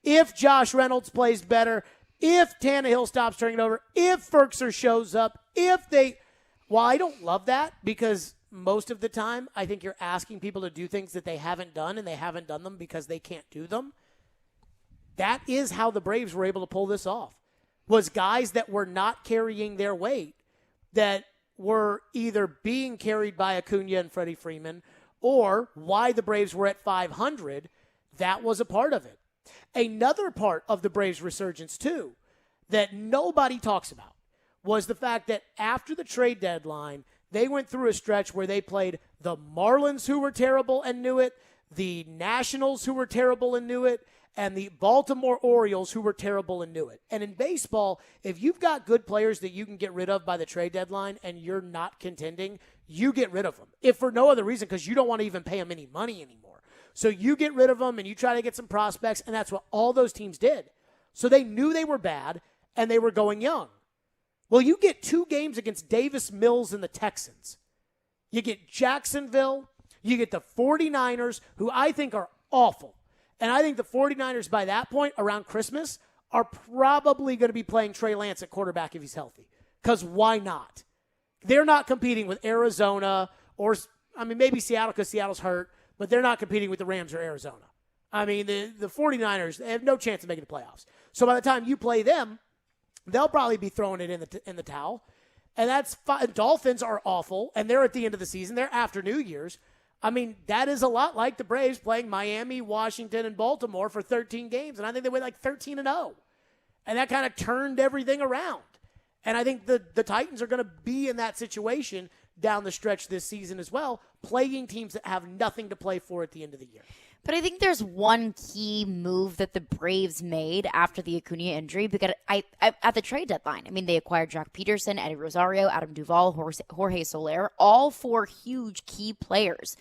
if Josh Reynolds plays better, if Tannehill stops turning it over, if Firkser shows up, well, I don't love that because most of the time I think you're asking people to do things that they haven't done, and they haven't done them because they can't do them. That is how the Braves were able to pull this off, was guys that were not carrying their weight, that were either being carried by Acuna and Freddie Freeman, or why the Braves were at 500. That was a part of it. Another part of the Braves' resurgence, too, that nobody talks about was the fact that after the trade deadline, they went through a stretch where they played the Marlins, who were terrible and knew it, the Nationals, who were terrible and knew it, and the Baltimore Orioles, who were terrible and knew it. And in baseball, if you've got good players that you can get rid of by the trade deadline and you're not contending, you get rid of them. If for no other reason, because you don't want to even pay them any money anymore. So you get rid of them and you try to get some prospects, and that's what all those teams did. So they knew they were bad, and they were going young. Well, you get 2 games against Davis Mills and the Texans. You get Jacksonville. You get the 49ers, who I think are awful. And I think the 49ers, by that point, around Christmas, are probably going to be playing Trey Lance at quarterback if he's healthy. Because why not? They're not competing with Arizona or, maybe Seattle because Seattle's hurt, but they're not competing with the Rams or Arizona. The 49ers, they have no chance of making the playoffs. So by the time you play them, they'll probably be throwing it in the towel. And that's fine. Dolphins are awful, and they're at the end of the season. They're after New Year's. That is a lot like the Braves playing Miami, Washington, and Baltimore for 13 games. And I think they went like 13-0. And that kind of turned everything around. And I think the Titans are going to be in that situation down the stretch this season as well, playing teams that have nothing to play for at the end of the year. But I think there's one key move that the Braves made after the Acuna injury, because at the trade deadline, they acquired Jock Peterson, Eddie Rosario, Adam Duvall, Jorge Soler, all 4 huge key players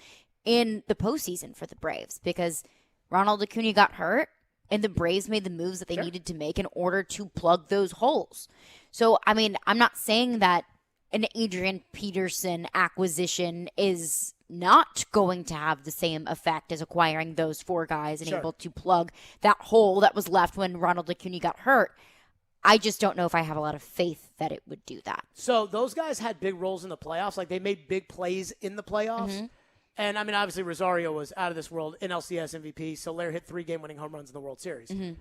in the postseason for the Braves, because Ronald Acuna got hurt, And the Braves made the moves that they needed to make in order to plug those holes. So, I mean, I'm not saying that an Adrian Peterson acquisition is not going to have the same effect as acquiring those 4 guys and able to plug that hole that was left when Ronald Acuna got hurt. I just don't know if I have a lot of faith that it would do that. So those guys had big roles in the playoffs. Like, they made big plays in the playoffs. Mm-hmm. And, I mean, obviously Rosario was out of this world, NLCS MVP. Soler hit 3 game-winning home runs in the World Series. Mm-hmm.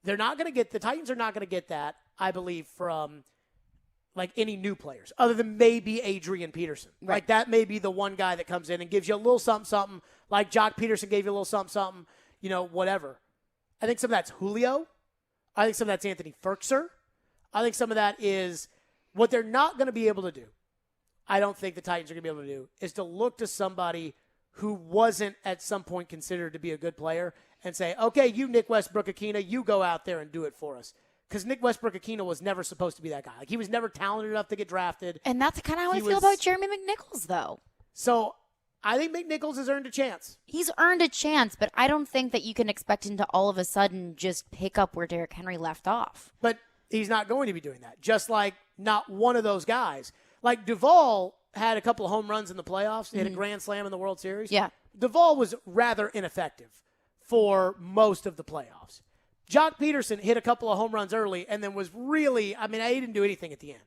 They're not going to get – the Titans are not going to get that, I believe, from – like any new players, other than maybe Adrian Peterson. Right. Like, that may be the one guy that comes in and gives you a little something, like Jock Peterson gave you a little something, whatever. I think some of that's Julio. I think some of that's Anthony Ferkser. I think some of that is what they're not going to be able to do. I don't think the Titans are going to be able to do is to look to somebody who wasn't at some point considered to be a good player and say, okay, you Nick Westbrook-Akina, you go out there and do it for us. Because Nick Westbrook-Akina was never supposed to be that guy. Like, he was never talented enough to get drafted. And that's kind of how I feel about Jeremy McNichols, though. So I think McNichols has earned a chance. He's earned a chance, but I don't think that you can expect him to all of a sudden just pick up where Derrick Henry left off. But he's not going to be doing that. Just like not one of those guys. Like, Duvall had a couple of home runs in the playoffs. He had a grand slam in the World Series. Yeah. Duvall was rather ineffective for most of the playoffs. Jock Peterson hit a couple of home runs early and then was really, he didn't do anything at the end.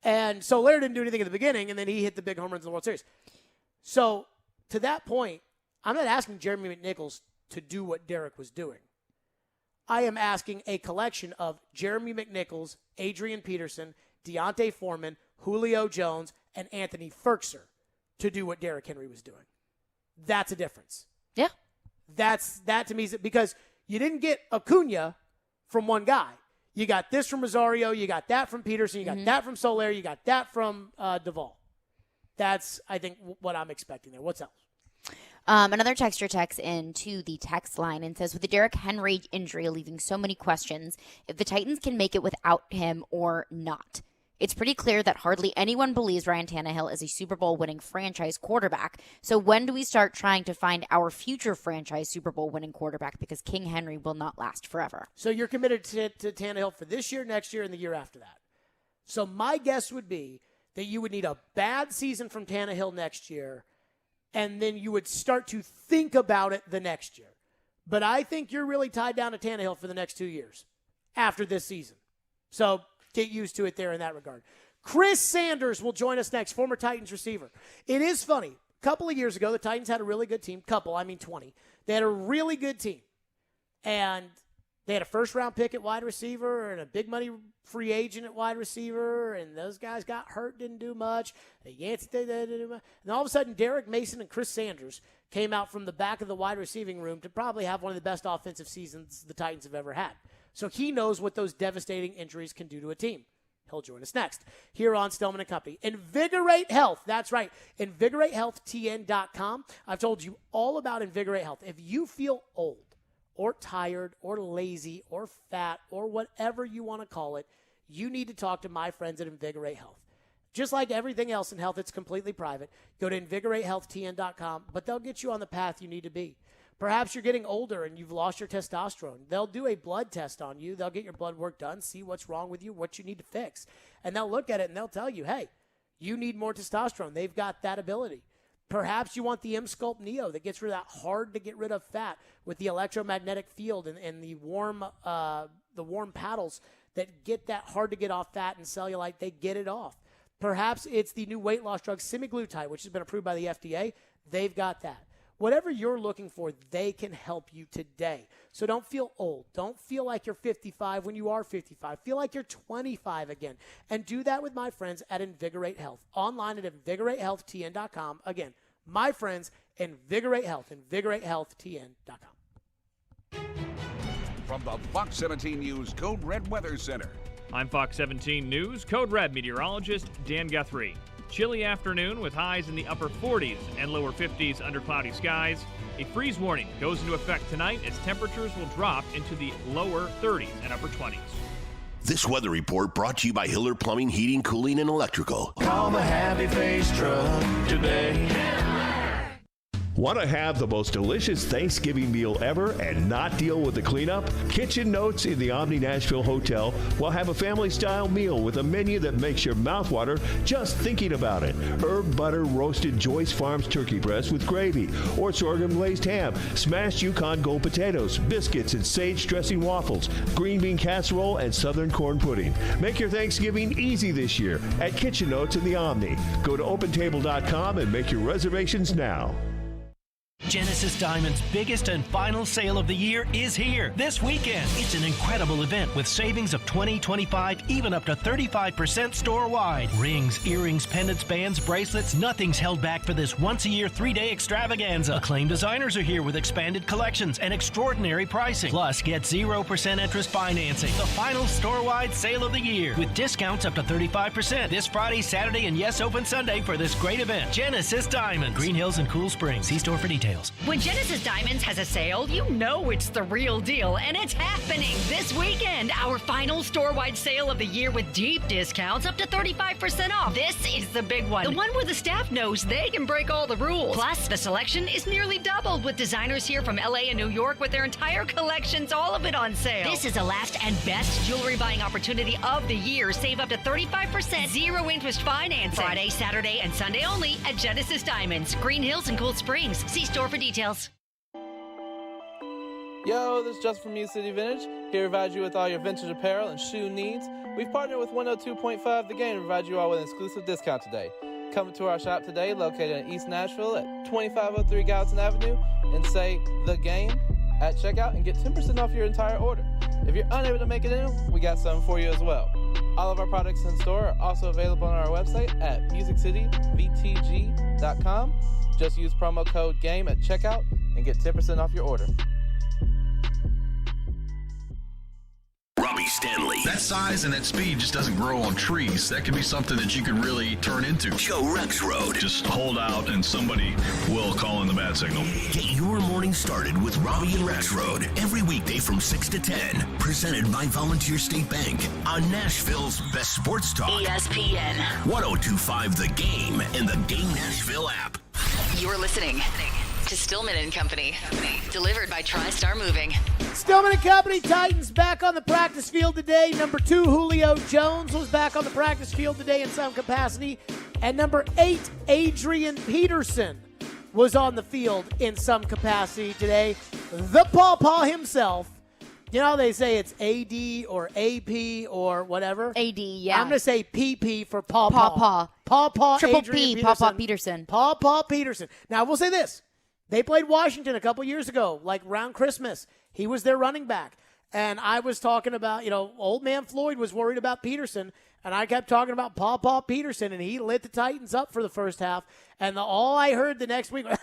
And Soler didn't do anything at the beginning, and then he hit the big home runs in the World Series. So, to that point, I'm not asking Jeremy McNichols to do what Derek was doing. I am asking a collection of Jeremy McNichols, Adrian Peterson, Deontay Foreman, Julio Jones, and Anthony Ferkser to do what Derrick Henry was doing. That's a difference. Yeah. That to me is because you didn't get Acuna from one guy. You got this from Rosario. You got that from Peterson. You got that from Soler. You got that from Duvall. That's, I think, what I'm expecting there. What's else? Another texter texts into the text line and says, with the Derrick Henry injury leaving so many questions, if the Titans can make it without him or not. It's pretty clear that hardly anyone believes Ryan Tannehill is a Super Bowl winning franchise quarterback. So when do we start trying to find our future franchise Super Bowl winning quarterback? Because King Henry will not last forever. So you're committed to Tannehill for this year, next year, and the year after that. So my guess would be that you would need a bad season from Tannehill next year, and then you would start to think about it the next year. But I think you're really tied down to Tannehill for the next 2 years after this season. So get used to it there in that regard. Chris Sanders will join us next, former Titans receiver. It is funny. A couple of years ago, the Titans had a really good team. 20. They had a really good team. And they had a first-round pick at wide receiver and a big-money free agent at wide receiver, and those guys got hurt, didn't do much. Yancey didn't do much. And all of a sudden, Derek Mason and Chris Sanders came out from the back of the wide receiving room to probably have one of the best offensive seasons the Titans have ever had. So he knows what those devastating injuries can do to a team. He'll join us next here on Stillman & Company. Invigorate Health. That's right. InvigorateHealthTN.com. I've told you all about Invigorate Health. If you feel old or tired or lazy or fat or whatever you want to call it, you need to talk to my friends at Invigorate Health. Just like everything else in health, it's completely private. Go to InvigorateHealthTN.com, but they'll get you on the path you need to be. Perhaps you're getting older and you've lost your testosterone. They'll do a blood test on you. They'll get your blood work done, see what's wrong with you, what you need to fix. And they'll look at it and they'll tell you, hey, you need more testosterone. They've got that ability. Perhaps you want the M-Sculpt Neo that gets rid of that hard to get rid of fat with the electromagnetic field and the warm paddles that get that hard to get off fat and cellulite. They get it off. Perhaps it's the new weight loss drug semaglutide, which has been approved by the FDA. They've got that. Whatever you're looking for, they can help you today. So don't feel old. Don't feel like you're 55 when you are 55. Feel like you're 25 again. And do that with my friends at Invigorate Health. Online at InvigorateHealthTN.com. Again, my friends, Invigorate Health. InvigorateHealthTN.com. From the Fox 17 News Code Red Weather Center. I'm Fox 17 News Code Red meteorologist Dan Guthrie. Chilly afternoon with highs in the upper 40s and lower 50s under cloudy skies. A freeze warning goes into effect tonight as temperatures will drop into the lower 30s and upper 20s. This weather report brought to you by Hiller Plumbing, Heating, Cooling, and Electrical. Call the Happy Face Truck today. Want to have the most delicious Thanksgiving meal ever and not deal with the cleanup? Kitchen Notes in the Omni Nashville Hotel will have a family-style meal with a menu that makes your mouth water just thinking about it. Herb butter roasted Joyce Farms turkey breast with gravy, or sorghum glazed ham, smashed Yukon Gold potatoes, biscuits and sage dressing waffles, green bean casserole, and southern corn pudding. Make your Thanksgiving easy this year at Kitchen Notes in the Omni. Go to OpenTable.com and make your reservations now. Genesis Diamond's biggest and final sale of the year is here this weekend. It's an incredible event with savings of 20, 25, even up to 35% store-wide. Rings, earrings, pendants, bands, bracelets, nothing's held back for this once-a-year 3-day extravaganza. Acclaimed designers are here with expanded collections and extraordinary pricing. Plus, get 0% interest financing. The final store-wide sale of the year with discounts up to 35% this Friday, Saturday, and yes, open Sunday for this great event. Genesis Diamonds, Green Hills and Cool Springs. See store for details. When Genesis Diamonds has a sale, you know it's the real deal, and it's happening this weekend. Our final store-wide sale of the year with deep discounts up to 35% off. This is the big one. The one where the staff knows they can break all the rules. Plus, the selection is nearly doubled with designers here from LA and New York with their entire collections, all of it on sale. This is the last and best jewelry buying opportunity of the year. Save up to 35%, zero interest financing. Friday, Saturday, and Sunday only at Genesis Diamonds, Green Hills and Cool Springs. See store for details. Yo, this is Justin from Music City Vintage, here to provide you with all your vintage apparel and shoe needs. We've partnered with 102.5 The Game to provide you all with an exclusive discount today. Come to our shop today, located in East Nashville at 2503 Gallatin Avenue, and say The Game at checkout and get 10% off your entire order. If you're unable to make it in, we got something for you as well. All of our products in store are also available on our website at musiccityvtg.com. Just use promo code GAME at checkout and get 10% off your order. Robbie Stanley. That size and that speed just doesn't grow on trees. That could be something that you could really turn into. Joe Rexrode. Just hold out and somebody will call in the bad signal. Get your morning started with Robbie and Rexrode every weekday from 6 to 10. Presented by Volunteer State Bank on Nashville's best sports talk. ESPN. 102.5 The Game and the Game Nashville app. You're listening to Stillman and Company, delivered by TriStar Moving. Stillman and Company, Titans back on the practice field today. Number 2, Julio Jones was back on the practice field today in some capacity. And number 8, Adrian Peterson was on the field in some capacity today. The Paw himself. You know how they say it's AD or AP or whatever? AD, yeah. I'm going to say PP for Paw. Triple Adrian P, Peterson. Peterson. Paw Peterson. Now, we'll say this. They played Washington a couple years ago, like around Christmas. He was their running back. And I was talking about, old man Floyd was worried about Peterson, and I kept talking about Paw Peterson, and he lit the Titans up for the first half. And all I heard the next week was,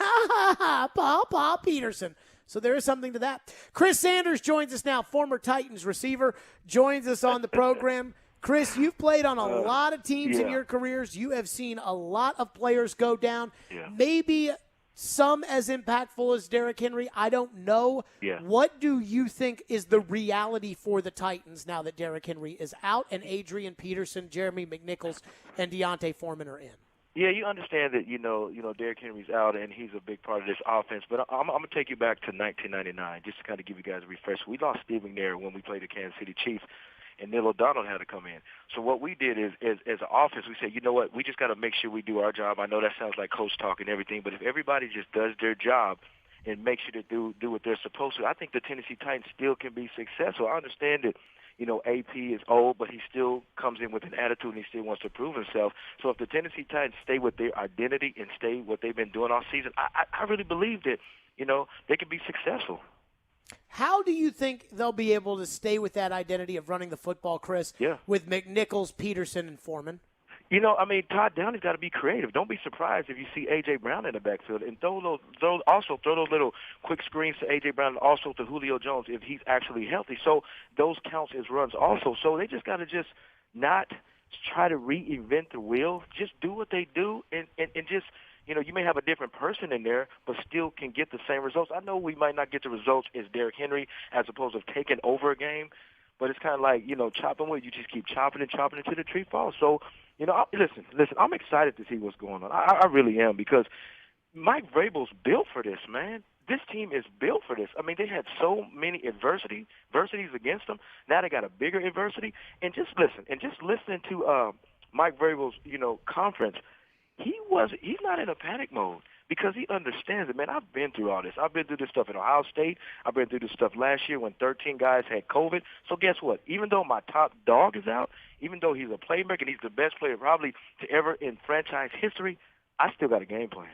Paw Peterson. So there is something to that. Chris Sanders joins us now, former Titans receiver, joins us on the program. Chris, you've played on a lot of teams in your careers. You have seen a lot of players go down. Yeah. Maybe some as impactful as Derrick Henry. I don't know. Yeah. What do you think is the reality for the Titans now that Derrick Henry is out and Adrian Peterson, Jeremy McNichols, and Deontay Foreman are in? Yeah, you understand that, Derrick Henry's out and he's a big part of this offense. But I'm going to take you back to 1999 just to kind of give you guys a refresh. We lost Steve McNair when we played the Kansas City Chiefs, and Neil O'Donnell had to come in. So what we did is, as an offense, we said, you know what, we just got to make sure we do our job. I know that sounds like coach talk and everything, but if everybody just does their job and makes sure to do what they're supposed to, I think the Tennessee Titans still can be successful. I understand that, AP is old, but he still comes in with an attitude and he still wants to prove himself. So if the Tennessee Titans stay with their identity and stay what they've been doing all season, I really believe that, they can be successful. How do you think they'll be able to stay with that identity of running the football, Chris, with McNichols, Peterson, and Foreman? Todd Downey's got to be creative. Don't be surprised if you see A.J. Brown in the backfield. And throw those little quick screens to A.J. Brown and also to Julio Jones if he's actually healthy. So those counts as runs also. So they just got to just not try to reinvent the wheel. Just do what they do and just – you may have a different person in there, but still can get the same results. I know we might not get the results as Derrick Henry as opposed to taking over a game, but it's kind of like, chopping wood. You just keep chopping and chopping until the tree falls. So, listen, I'm excited to see what's going on. I really am because Mike Vrabel's built for this, man. This team is built for this. I mean, they had so many adversities against them. Now they got a bigger adversity. And just listening to Mike Vrabel's, conference, he's not in a panic mode because he understands it. Man, I've been through all this. I've been through this stuff in Ohio State. I've been through this stuff last year when 13 guys had COVID. So guess what? Even though my top dog is out, even though he's a playmaker and he's the best player probably to ever in franchise history, I still got a game plan.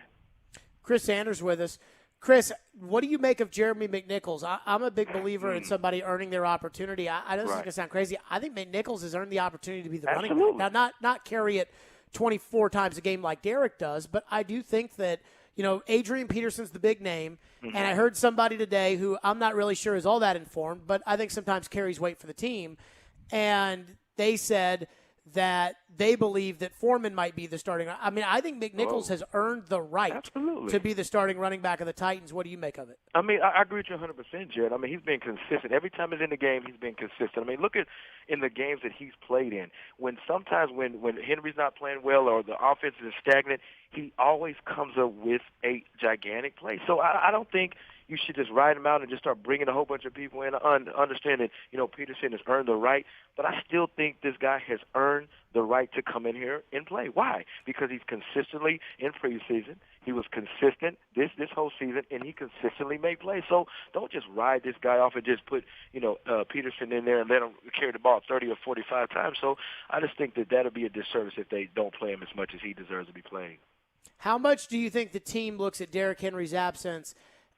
Chris Sanders with us. Chris, what do you make of Jeremy McNichols? I'm a big believer in somebody earning their opportunity. I know this is going to sound crazy. I think McNichols has earned the opportunity to be the running back. Now, not carry it 24 times a game like Derek does, but I do think that, Adrian Peterson's the big name, and I heard somebody today who I'm not really sure is all that informed, but I think sometimes carries weight for the team, and they said that they believe that Foreman might be the starting. I mean, I think McNichols has earned the right to be the starting running back of the Titans. What do you make of it? I mean, I agree with you 100%, Jared. I mean, he's been consistent. Every time he's in the game, he's been consistent. I mean, look at in the games that he's played in. When Henry's not playing well or the offense is stagnant, he always comes up with a gigantic play. So I don't think you should just ride him out and just start bringing a whole bunch of people in. Understand that, Peterson has earned the right, but I still think this guy has earned the right to come in here and play. Why? Because he's consistently in preseason. He was consistent this whole season, and he consistently made plays. So don't just ride this guy off and just put, Peterson in there and let him carry the ball 30 or 45 times. So I just think that that'll be a disservice if they don't play him as much as he deserves to be played. How much do you think the team looks at Derrick Henry's absence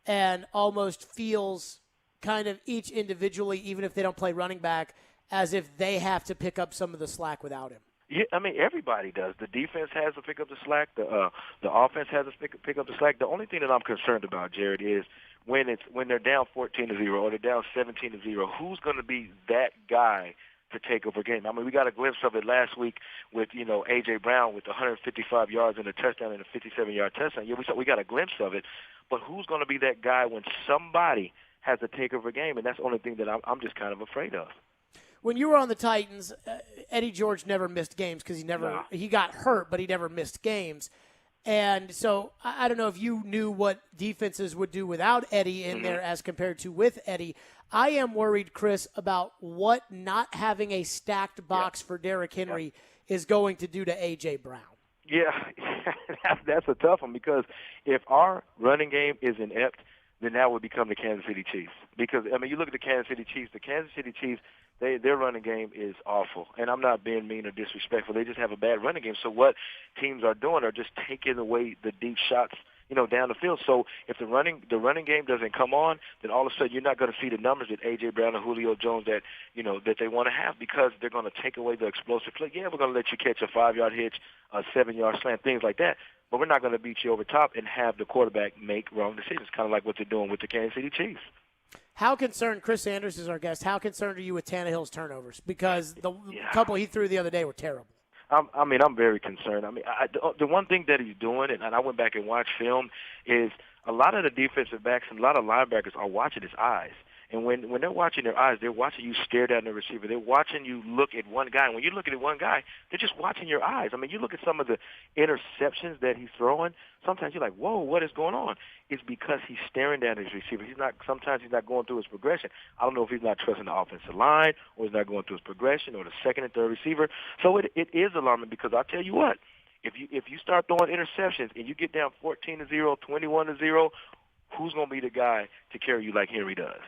and almost feels kind of each individually, even if they don't play running back, as if they have to pick up some of the slack without him? Yeah, I mean, everybody does. The defense has to pick up the slack. The offense has to pick up the slack. The only thing that I'm concerned about, Jared, is when they're down 14-0 or they're down 17-0, who's going to be that guy to take over a game? I mean, we got a glimpse of it last week with, A.J. Brown with 155 yards and a touchdown and a 57-yard touchdown. Yeah, we got a glimpse of it. But who's going to be that guy when somebody has to take over a game? And that's the only thing that I'm just kind of afraid of. When you were on the Titans, Eddie George never missed games because he got hurt, but he never missed games. And so I don't know if you knew what defenses would do without Eddie in there as compared to with Eddie. I am worried, Chris, about what not having a stacked box for Derrick Henry is going to do to A.J. Brown. Yeah, that's a tough one because if our running game is inept, then that would become the Kansas City Chiefs. Because, I mean, you look at the Kansas City Chiefs, their running game is awful. And I'm not being mean or disrespectful. They just have a bad running game. So what teams are doing are just taking away the deep shots, down the field. So if the running game doesn't come on, then all of a sudden you're not going to see the numbers that A.J. Brown and Julio Jones that they want to have because they're going to take away the explosive play. Yeah, we're going to let you catch a 5-yard hitch, a 7-yard slant, things like that. But we're not going to beat you over top and have the quarterback make wrong decisions, kind of like what they're doing with the Kansas City Chiefs. How concerned, Chris Sanders is our guest, how concerned are you with Tannehill's turnovers? Because the couple he threw the other day were terrible. I'm very concerned. I mean, the one thing that he's doing, and I went back and watched film, is a lot of the defensive backs and a lot of linebackers are watching his eyes. And when they're watching their eyes, they're watching you stare down the receiver. They're watching you look at one guy. And when you're looking at one guy, they're just watching your eyes. I mean, you look at some of the interceptions that he's throwing, sometimes you're like, whoa, what is going on? It's because he's staring down his receiver. Sometimes he's not going through his progression. I don't know if he's not trusting the offensive line or he's not going through his progression or the second and third receiver. So it is alarming because I'll tell you what, if you start throwing interceptions and you get down 14-0, 21-0, who's going to be the guy to carry you like Henry does?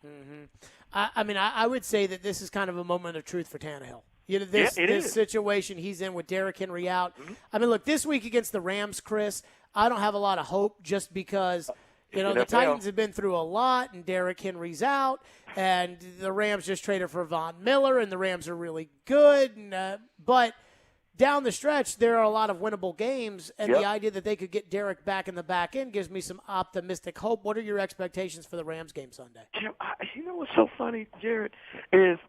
Mm-hmm. I would say that this is kind of a moment of truth for Tannehill. This situation he's in with Derrick Henry out. Mm-hmm. I mean, look, this week against the Rams, Chris, I don't have a lot of hope just because, the Titans have been through a lot and Derrick Henry's out and the Rams just traded for Von Miller and the Rams are really good. But down the stretch, there are a lot of winnable games, and the idea that they could get Derrick back in the back end gives me some optimistic hope. What are your expectations for the Rams game Sunday? You know what's so funny, Jared, is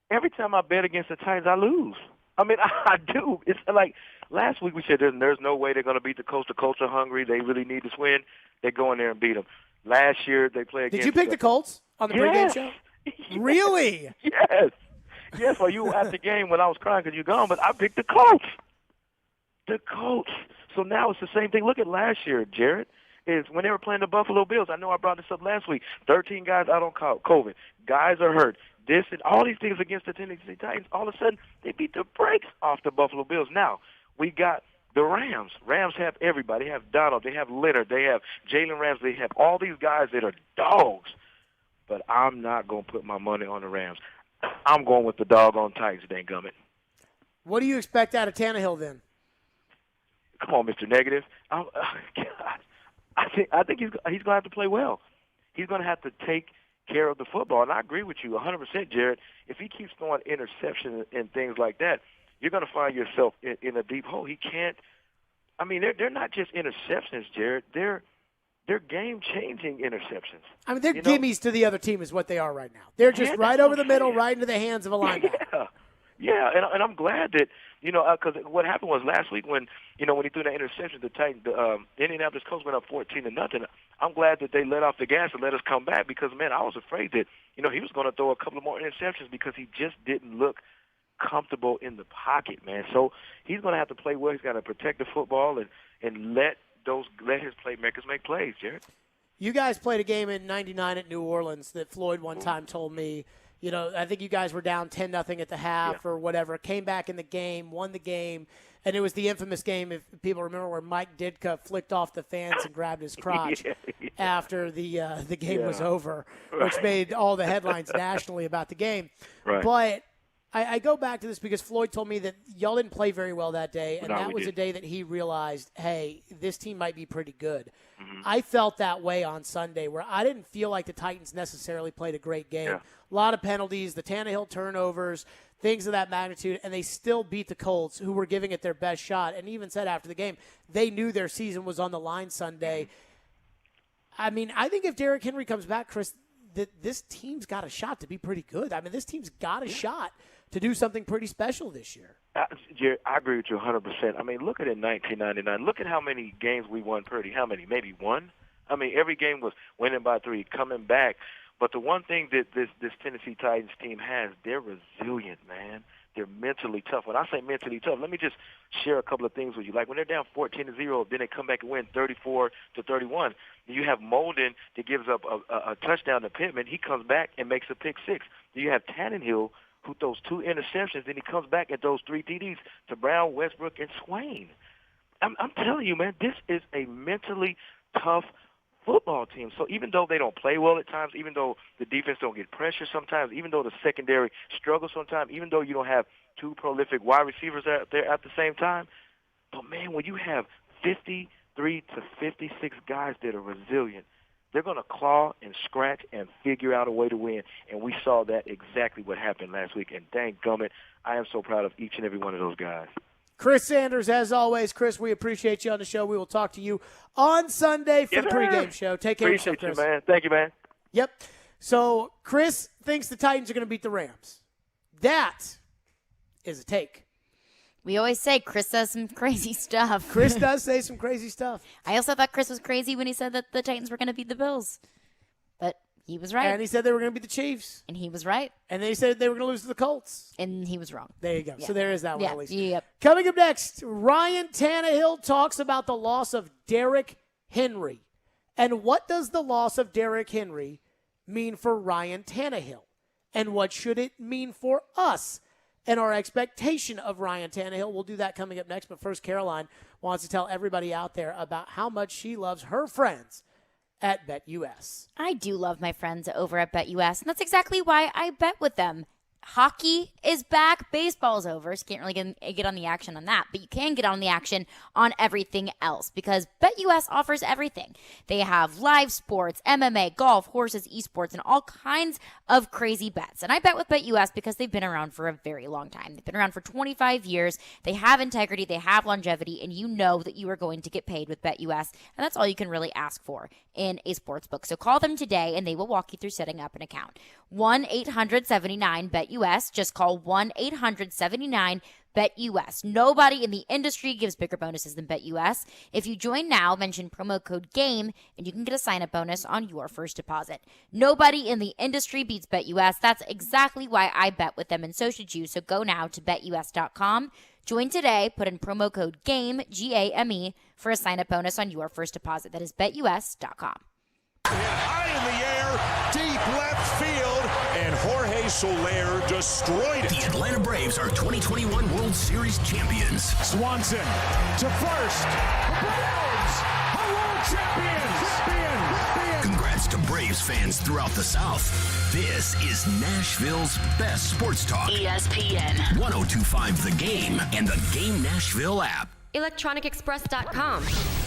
every time I bet against the Titans, I lose. I mean, I do. It's like last week we said there's no way they're going to beat the Colts. The Colts are hungry. They really need this win. They go in there and beat them. Last year they played against. Did you pick the Colts on the pregame show? Really? Yes. Yes, well, you were at the game when I was crying because you're gone, but I picked the Colts. The Colts. So now it's the same thing. Look at last year, Jared, is when they were playing the Buffalo Bills. I know I brought this up last week. 13 guys out on COVID. Guys are hurt. This and all these things against the Tennessee Titans, all of a sudden they beat the brakes off the Buffalo Bills. Now, we got the Rams. Rams have everybody. They have Donald. They have Leonard. They have Jalen Ramsey. They have all these guys that are dogs. But I'm not going to put my money on the Rams. I'm going with the doggone Titans, danggummit. What do you expect out of Tannehill then? Come on, Mr. Negative. God. I think he's going to have to play well. He's going to have to take care of the football. And I agree with you 100%, Jared. If he keeps throwing interceptions and things like that, you're going to find yourself in a deep hole. He can't. I mean, they're not just interceptions, Jared. They're game-changing interceptions. I mean, they're gimmies to the other team is what they are right now. They're just right over the middle, right into the hands of a linebacker. Yeah, and I'm glad that, because what happened was last week when he threw that interception, the Indianapolis Colts went up 14-0. I'm glad that they let off the gas and let us come back because, man, I was afraid that, he was going to throw a couple of more interceptions because he just didn't look comfortable in the pocket, man. So he's going to have to play well. He's got to protect the football and let his playmakers make plays, Jared. You guys played a game in '99 at New Orleans that Floyd one time told me, I think you guys were down 10-0 at the half or whatever, came back in the game, won the game, and it was the infamous game, if people remember, where Mike Ditka flicked off the fans and grabbed his crotch after the game was over, which made all the headlines nationally about the game. Right. But I go back to this because Floyd told me that y'all didn't play very well that day, and that was a day that he realized, hey, this team might be pretty good. Mm-hmm. I felt that way on Sunday where I didn't feel like the Titans necessarily played a great game. Yeah. A lot of penalties, the Tannehill turnovers, things of that magnitude, and they still beat the Colts, who were giving it their best shot, and even said after the game they knew their season was on the line Sunday. I mean, I think if Derrick Henry comes back, Chris, this team's got a shot to be pretty good. I mean, this team's got a shot to do something pretty special this year. Jerry, I agree with you 100%. I mean, look at it in 1999. Look at how many games we won, Purdy. How many? Maybe one? I mean, every game was winning by 3, coming back. But the one thing that this Tennessee Titans team has, they're resilient, man. They're mentally tough. When I say mentally tough, let me just share a couple of things with you. Like when they're down 14-0, then they come back and win 34-31. You have Molden that gives up a touchdown to Pittman. He comes back and makes a pick 6. You have Tannehill, who throws 2 interceptions, then he comes back and throws 3 TDs to Brown, Westbrook, and Swain. I'm telling you, man, this is a mentally tough football team. So even though they don't play well at times, even though the defense don't get pressure sometimes, even though the secondary struggles sometimes, even though you don't have 2 prolific wide receivers out there at the same time, but, man, when you have 53 to 56 guys that are resilient, they're going to claw and scratch and figure out a way to win. And we saw that exactly what happened last week. And dang gummit, I am so proud of each and every one of those guys. Chris Sanders, as always. Chris, we appreciate you on the show. We will talk to you on Sunday for the pregame show. Take care of yourself, Chris. Appreciate you, man. Thank you, man. Yep. So Chris thinks the Titans are going to beat the Rams. That is a take. We always say Chris says some crazy stuff. Chris does say some crazy stuff. I also thought Chris was crazy when he said that the Titans were going to beat the Bills. But he was right. And he said they were going to beat the Chiefs. And he was right. And then he said they were going to lose to the Colts. And he was wrong. There you go. Yeah. So there is that one at least. Yep. Coming up next, Ryan Tannehill talks about the loss of Derrick Henry. And what does the loss of Derrick Henry mean for Ryan Tannehill? And what should it mean for us and our expectation of Ryan Tannehill? We'll do that coming up next. But first, Caroline wants to tell everybody out there about how much she loves her friends at BetUS. I do love my friends over at BetUS, and that's exactly why I bet with them. Hockey is back. Baseball's over, so you can't really get on the action on that. But you can get on the action on everything else because BetUS offers everything. They have live sports, MMA, golf, horses, esports, and all kinds of crazy bets. And I bet with BetUS because they've been around for a very long time. They've been around for 25 years. They have integrity. They have longevity. And you know that you are going to get paid with BetUS. And that's all you can really ask for in a sports book. So call them today, and they will walk you through setting up an account. 1-800-79-BET-US. Just call 1-800-79 BetUS. Nobody in the industry gives bigger bonuses than BetUS. If you join now, mention promo code GAME, and you can get a sign-up bonus on your first deposit. Nobody in the industry beats BetUS. That's exactly why I bet with them, and so should you. So go now to BetUS.com. Join today, put in promo code GAME, G-A-M-E, for a sign-up bonus on your first deposit. That is BetUS.com. High in the air, deep left field, and Jorge Soler destroyed it. The Atlanta Braves are 2021 World Series champions. Swanson to first. The Braves are world champions. Congrats to Braves fans throughout the South. This is Nashville's best sports talk. ESPN 1025 The Game and the Game Nashville app. ElectronicExpress.com.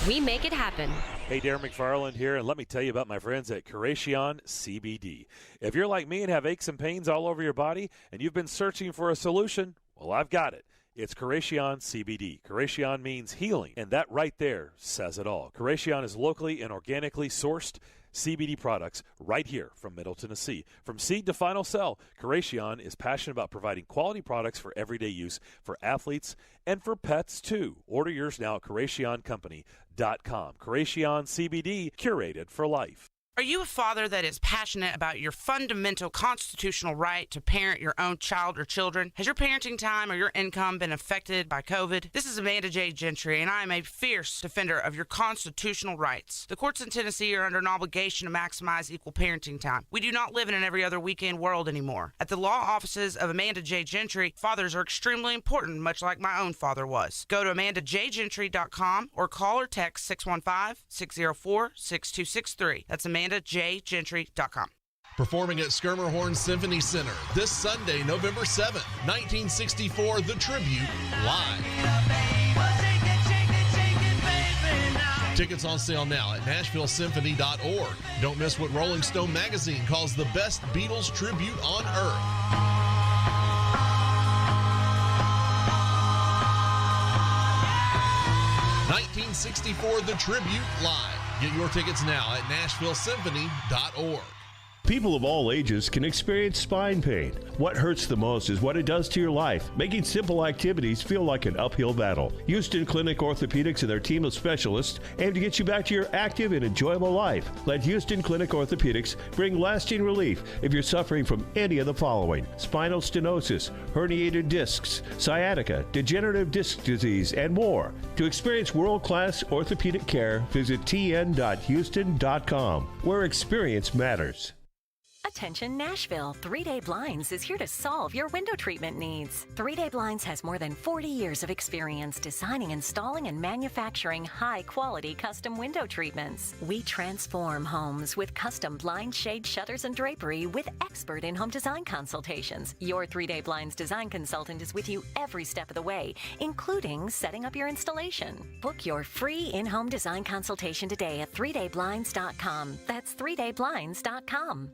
We make it happen. Hey, Darren McFarland here, and let me tell you about my friends at Curation CBD. If you're like me and have aches and pains all over your body and you've been searching for a solution, well, I've got it. It's Curation CBD. Curation means healing, and that right there says it all. Curation is locally and organically sourced CBD products right here from Middle Tennessee. From seed to final sell, Curation is passionate about providing quality products for everyday use for athletes and for pets too. Order yours now at CurationCompany.com. Curation CBD, curated for life. Are you a father that is passionate about your fundamental constitutional right to parent your own child or children? Has your parenting time or your income been affected by COVID? This is Amanda J. Gentry, and I am a fierce defender of your constitutional rights. The courts in Tennessee are under an obligation to maximize equal parenting time. We do not live in an every other weekend world anymore. At the law offices of Amanda J. Gentry, fathers are extremely important, much like my own father was. Go to AmandaJGentry.com or call or text 615-604-6263. That's AmandaJGentry.com. Performing at Skirmerhorn Symphony Center this Sunday, November 7th, 1964, The Tribute, live. Tickets on sale now at NashvilleSymphony.org. Don't miss what Rolling Stone magazine calls the best Beatles tribute on earth. '64, The Tribute, live. Get your tickets now at NashvilleSymphony.org. People of all ages can experience spine pain. What hurts the most is what it does to your life, making simple activities feel like an uphill battle. Houston Clinic Orthopedics and their team of specialists aim to get you back to your active and enjoyable life. Let Houston Clinic Orthopedics bring lasting relief if you're suffering from any of the following: spinal stenosis, herniated discs, sciatica, degenerative disc disease, and more. To experience world-class orthopedic care, visit tn.houston.com, where experience matters. Attention Nashville, 3-Day Blinds is here to solve your window treatment needs. 3-Day Blinds has more than 40 years of experience designing, installing, and manufacturing high-quality custom window treatments. We transform homes with custom blind shade shutters and drapery with expert in-home design consultations. Your 3-Day Blinds design consultant is with you every step of the way, including setting up your installation. Book your free in-home design consultation today at 3dayblinds.com. That's 3dayblinds.com.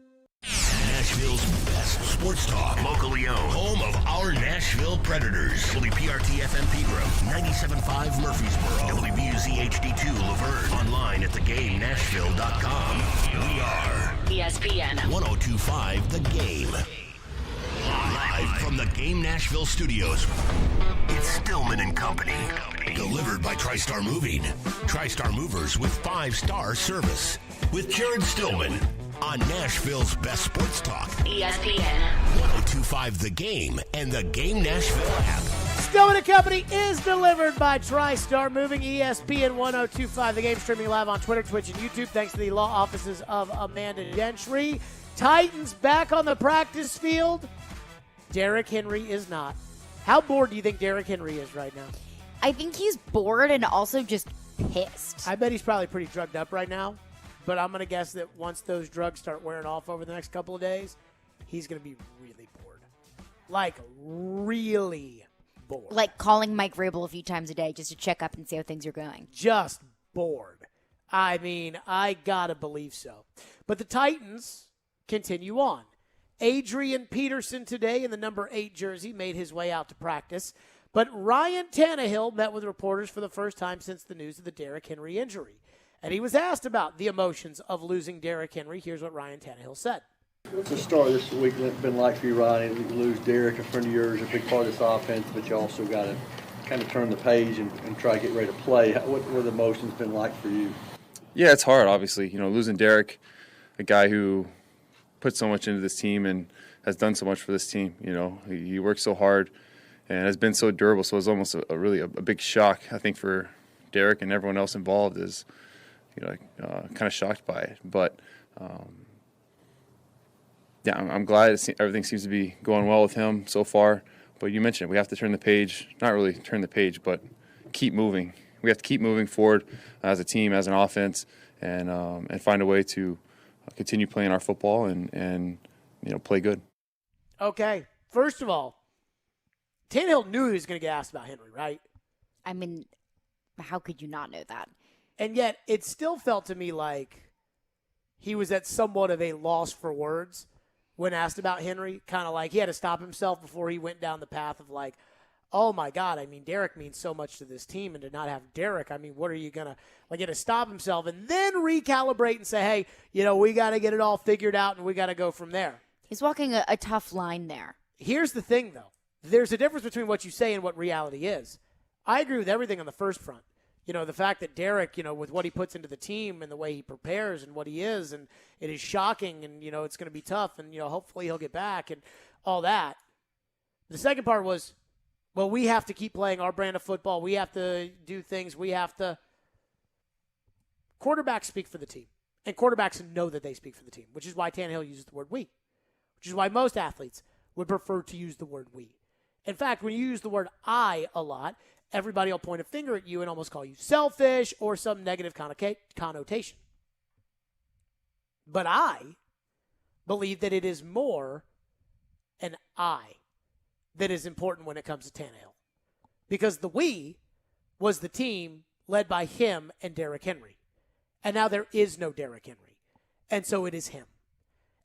Nashville's best sports talk, locally owned, home of our Nashville Predators. WPRT-FM Pegram, 97.5 Murfreesboro, WBUZ HD2 Laverne, online at thegamenashville.com. We are ESPN 1025 The Game. Live from the Game Nashville studios, it's Stillman and Company. Delivered by TriStar Moving. TriStar Movers with 5-star service. With Jared Stillman on Nashville's best sports talk. ESPN 1025 The Game and the Game Nashville app. Stillman and Company is delivered by TriStar Moving. ESPN 1025 The Game, streaming live on Twitter, Twitch, and YouTube. Thanks to the law offices of Amanda Gentry. Titans back on the practice field. Derrick Henry is not. How bored do you think Derrick Henry is right now? I think he's bored and also just pissed. I bet he's probably pretty drugged up right now. But I'm going to guess that once those drugs start wearing off over the next couple of days, he's going to be really bored. Like, really bored. Like calling Mike Vrabel a few times a day just to check up and see how things are going. Just bored. I mean, I got to believe so. But the Titans continue on. Adrian Peterson today in the number 8 jersey made his way out to practice. But Ryan Tannehill met with reporters for the first time since the news of the Derrick Henry injury. And he was asked about the emotions of losing Derrick Henry. Here's what Ryan Tannehill said. What's the start of this week been like for you, Ryan? You lose Derek, a friend of yours, a big part of this offense, but you also got to kind of turn the page and try to get ready to play. What were the emotions been like for you? Yeah, it's hard, obviously. Losing Derek, a guy who put so much into this team and has done so much for this team. He worked so hard and has been so durable, so it was almost a really big shock, I think, for Derek and everyone else involved is, kind of shocked by it. But, yeah, I'm glad everything seems to be going well with him so far. But you mentioned it, we have to turn the page, not really turn the page, but keep moving. We have to keep moving forward as a team, as an offense, and find a way to continue playing our football and play good. Okay, first of all, Tannehill knew he was going to get asked about Henry, right? I mean, how could you not know that? And yet, it still felt to me like he was at somewhat of a loss for words when asked about Henry, kind of like he had to stop himself before he went down the path of like, oh my God, I mean, Derek means so much to this team, and to not have Derek, I mean, what are you going to, like, he had to stop himself and then recalibrate and say, hey, we got to get it all figured out and we got to go from there. He's walking a tough line there. Here's the thing, though. There's a difference between what you say and what reality is. I agree with everything on the first front. The fact that Derek, with what he puts into the team and the way he prepares and what he is, and it is shocking, and, it's going to be tough, and, hopefully he'll get back and all that. The second part was, well, we have to keep playing our brand of football. We have to do things. We have to. Quarterbacks speak for the team, and quarterbacks know that they speak for the team, which is why Tannehill uses the word we, which is why most athletes would prefer to use the word we. In fact, when you use the word I a lot, everybody will point a finger at you and almost call you selfish or some negative connotation. But I believe that it is more an I that is important when it comes to Tannehill. Because the we was the team led by him and Derrick Henry. And now there is no Derrick Henry. And so it is him.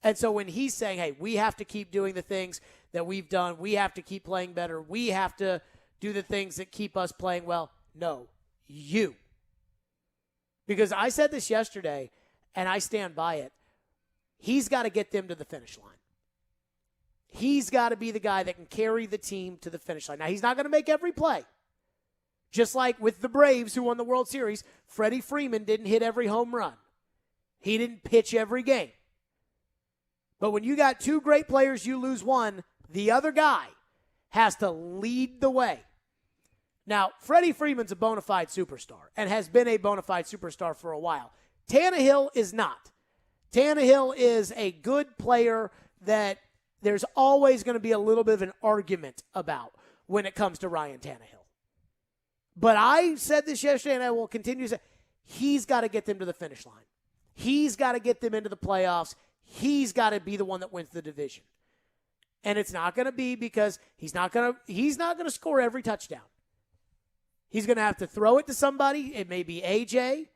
And so when he's saying, hey, we have to keep doing the things that we've done, we have to keep playing better, we have to do the things that keep us playing well. No, you. Because I said this yesterday, and I stand by it. He's got to get them to the finish line. He's got to be the guy that can carry the team to the finish line. Now, he's not going to make every play. Just like with the Braves who won the World Series, Freddie Freeman didn't hit every home run. He didn't pitch every game. But when you got two great players, you lose one, the other guy has to lead the way. Now, Freddie Freeman's a bona fide superstar and has been a bona fide superstar for a while. Tannehill is not. Tannehill is a good player that there's always going to be a little bit of an argument about when it comes to Ryan Tannehill. But I said this yesterday, and I will continue to say, he's got to get them to the finish line. He's got to get them into the playoffs. He's got to be the one that wins the division. And it's not going to be because he's not going to score every touchdown. He's going to have to throw it to somebody. It may be AJ.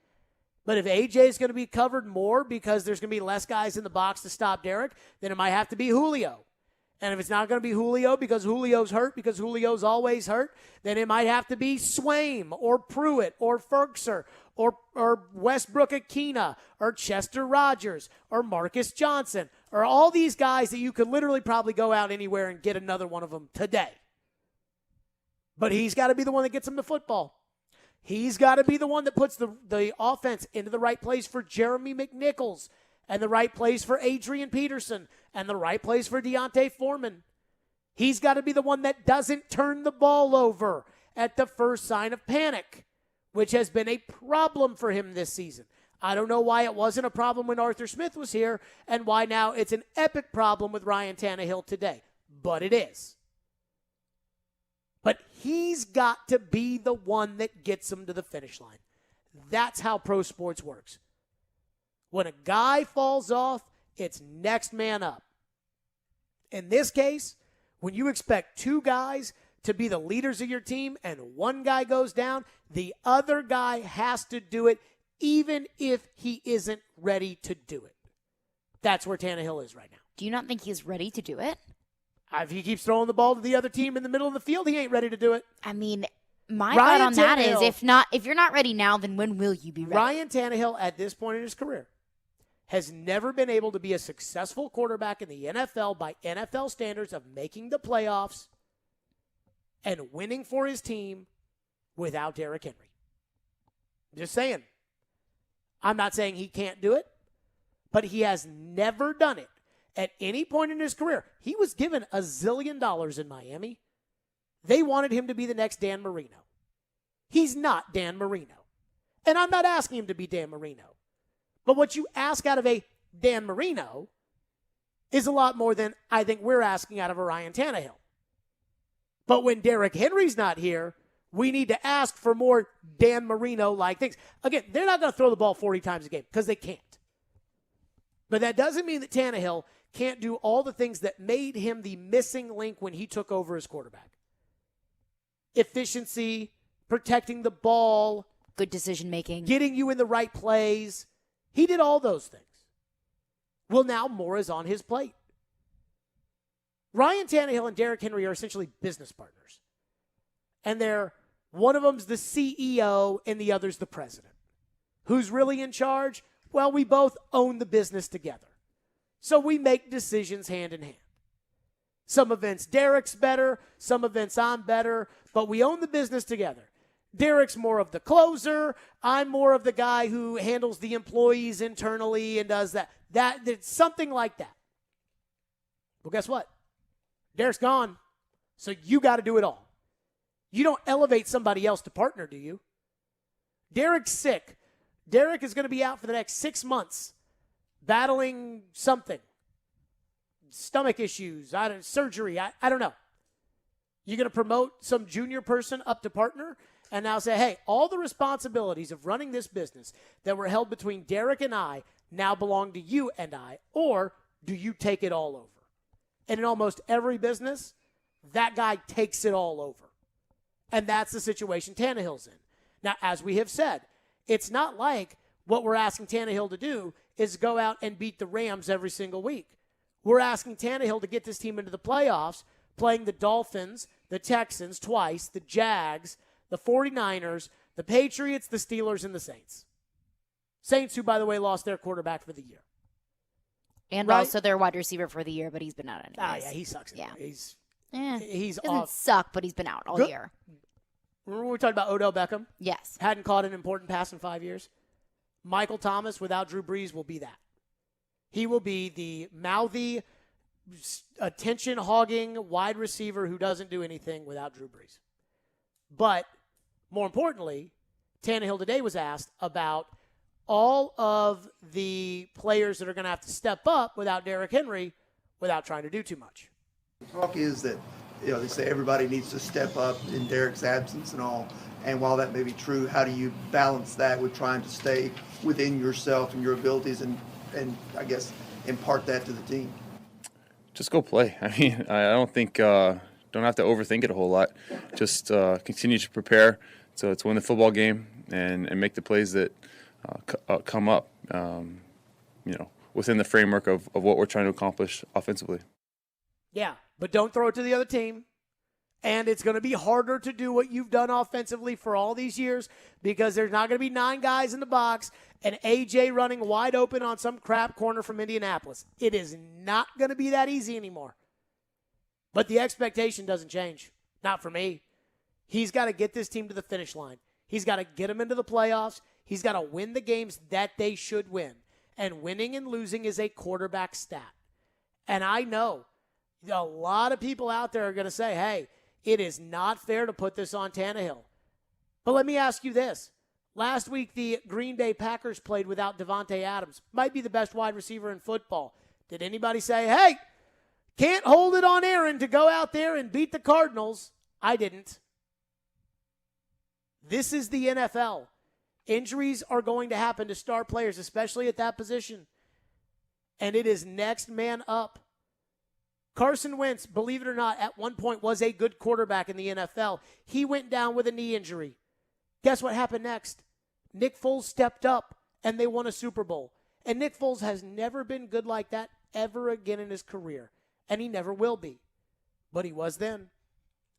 But if AJ is going to be covered more because there's going to be less guys in the box to stop Derek, then it might have to be Julio. And if it's not going to be Julio because Julio's hurt, because Julio's always hurt, then it might have to be Swaim or Pruitt or Ferkser or Westbrook Akina or Chester Rogers or Marcus Johnson or all these guys that you could literally probably go out anywhere and get another one of them today. But he's got to be the one that gets them the football. He's got to be the one that puts the offense into the right place for Jeremy McNichols and the right place for Adrian Peterson and the right place for Deontay Foreman. He's got to be the one that doesn't turn the ball over at the first sign of panic, which has been a problem for him this season. I don't know why it wasn't a problem when Arthur Smith was here and why now it's an epic problem with Ryan Tannehill today. But it is. But he's got to be the one that gets him to the finish line. That's how pro sports works. When a guy falls off, it's next man up. In this case, when you expect two guys to be the leaders of your team and one guy goes down, the other guy has to do it even if he isn't ready to do it. That's where Tannehill is right now. Do you not think he's ready to do it? If he keeps throwing the ball to the other team in the middle of the field, he ain't ready to do it. I mean, my thought on that is if you're not ready now, then when will you be ready? Ryan Tannehill at this point in his career has never been able to be a successful quarterback in the NFL by NFL standards of making the playoffs and winning for his team without Derrick Henry. Just saying. I'm not saying he can't do it, but he has never done it at any point in his career. He was given $1 zillion in Miami. They wanted him to be the next Dan Marino. He's not Dan Marino. And I'm not asking him to be Dan Marino. But what you ask out of a Dan Marino is a lot more than I think we're asking out of a Ryan Tannehill. But when Derrick Henry's not here, we need to ask for more Dan Marino-like things. Again, they're not going to throw the ball 40 times a game because they can't. But that doesn't mean that Tannehill can't do all the things that made him the missing link when he took over as quarterback. Efficiency, protecting the ball. Good decision-making. Getting you in the right plays. He did all those things. Well, now more is on his plate. Ryan Tannehill and Derrick Henry are essentially business partners. And one of them's the CEO and the other's the president. Who's really in charge? Well, we both own the business together. So we make decisions hand in hand. Some events Derrick's better, some events I'm better, but we own the business together. Derrick's more of the closer. I'm more of the guy who handles the employees internally and does that. It's something like that. Well, guess what? Derrick's gone, so you got to do it all. You don't elevate somebody else to partner, do you? Derrick's sick. Derrick is going to be out for the next 6 months battling something. Stomach issues, surgery, I don't know. You're going to promote some junior person up to partner and now say, hey, all the responsibilities of running this business that were held between Derrick and I now belong to you and I, or do you take it all over? And in almost every business, that guy takes it all over. And that's the situation Tannehill's in. Now, as we have said, it's not like what we're asking Tannehill to do is go out and beat the Rams every single week. We're asking Tannehill to get this team into the playoffs, playing the Dolphins, the Texans twice, the Jags, the 49ers, the Patriots, the Steelers, and the Saints. Saints, who, by the way, lost their quarterback for the year. And also their wide receiver for the year, but he's been out anyways. Oh, yeah, he sucks. Yeah. He's doesn't off. suck, but he's been out all year. Remember we were talking about Odell Beckham? Yes. Hadn't caught an important pass in 5 years. Michael Thomas without Drew Brees will be that. He will be the mouthy, attention-hogging wide receiver who doesn't do anything without Drew Brees. But more importantly, Tannehill today was asked about all of the players that are going to have to step up without Derrick Henry without trying to do too much. Talk is that, they say everybody needs to step up in Derrick's absence and all. And while that may be true, how do you balance that with trying to stay within yourself and your abilities and I guess, impart that to the team? Just go play. I mean, I don't think, don't have to overthink it a whole lot. Just continue to prepare to win the football game and make the plays that come up, within the framework of what we're trying to accomplish offensively. Yeah, but don't throw it to the other team. And it's going to be harder to do what you've done offensively for all these years because there's not going to be 9 guys in the box and A.J. running wide open on some crap corner from Indianapolis. It is not going to be that easy anymore. But the expectation doesn't change. Not for me. He's got to get this team to the finish line. He's got to get them into the playoffs. He's got to win the games that they should win. And winning and losing is a quarterback stat. And I know a lot of people out there are going to say, hey, it is not fair to put this on Tannehill. But let me ask you this. Last week, the Green Bay Packers played without Devontae Adams. Might be the best wide receiver in football. Did anybody say, hey, can't hold it on Aaron to go out there and beat the Cardinals? I didn't. This is the NFL. Injuries are going to happen to star players, especially at that position. And it is next man up. Carson Wentz, believe it or not, at one point was a good quarterback in the NFL. He went down with a knee injury. Guess what happened next? Nick Foles stepped up, and they won a Super Bowl. And Nick Foles has never been good like that ever again in his career. And he never will be. But he was then.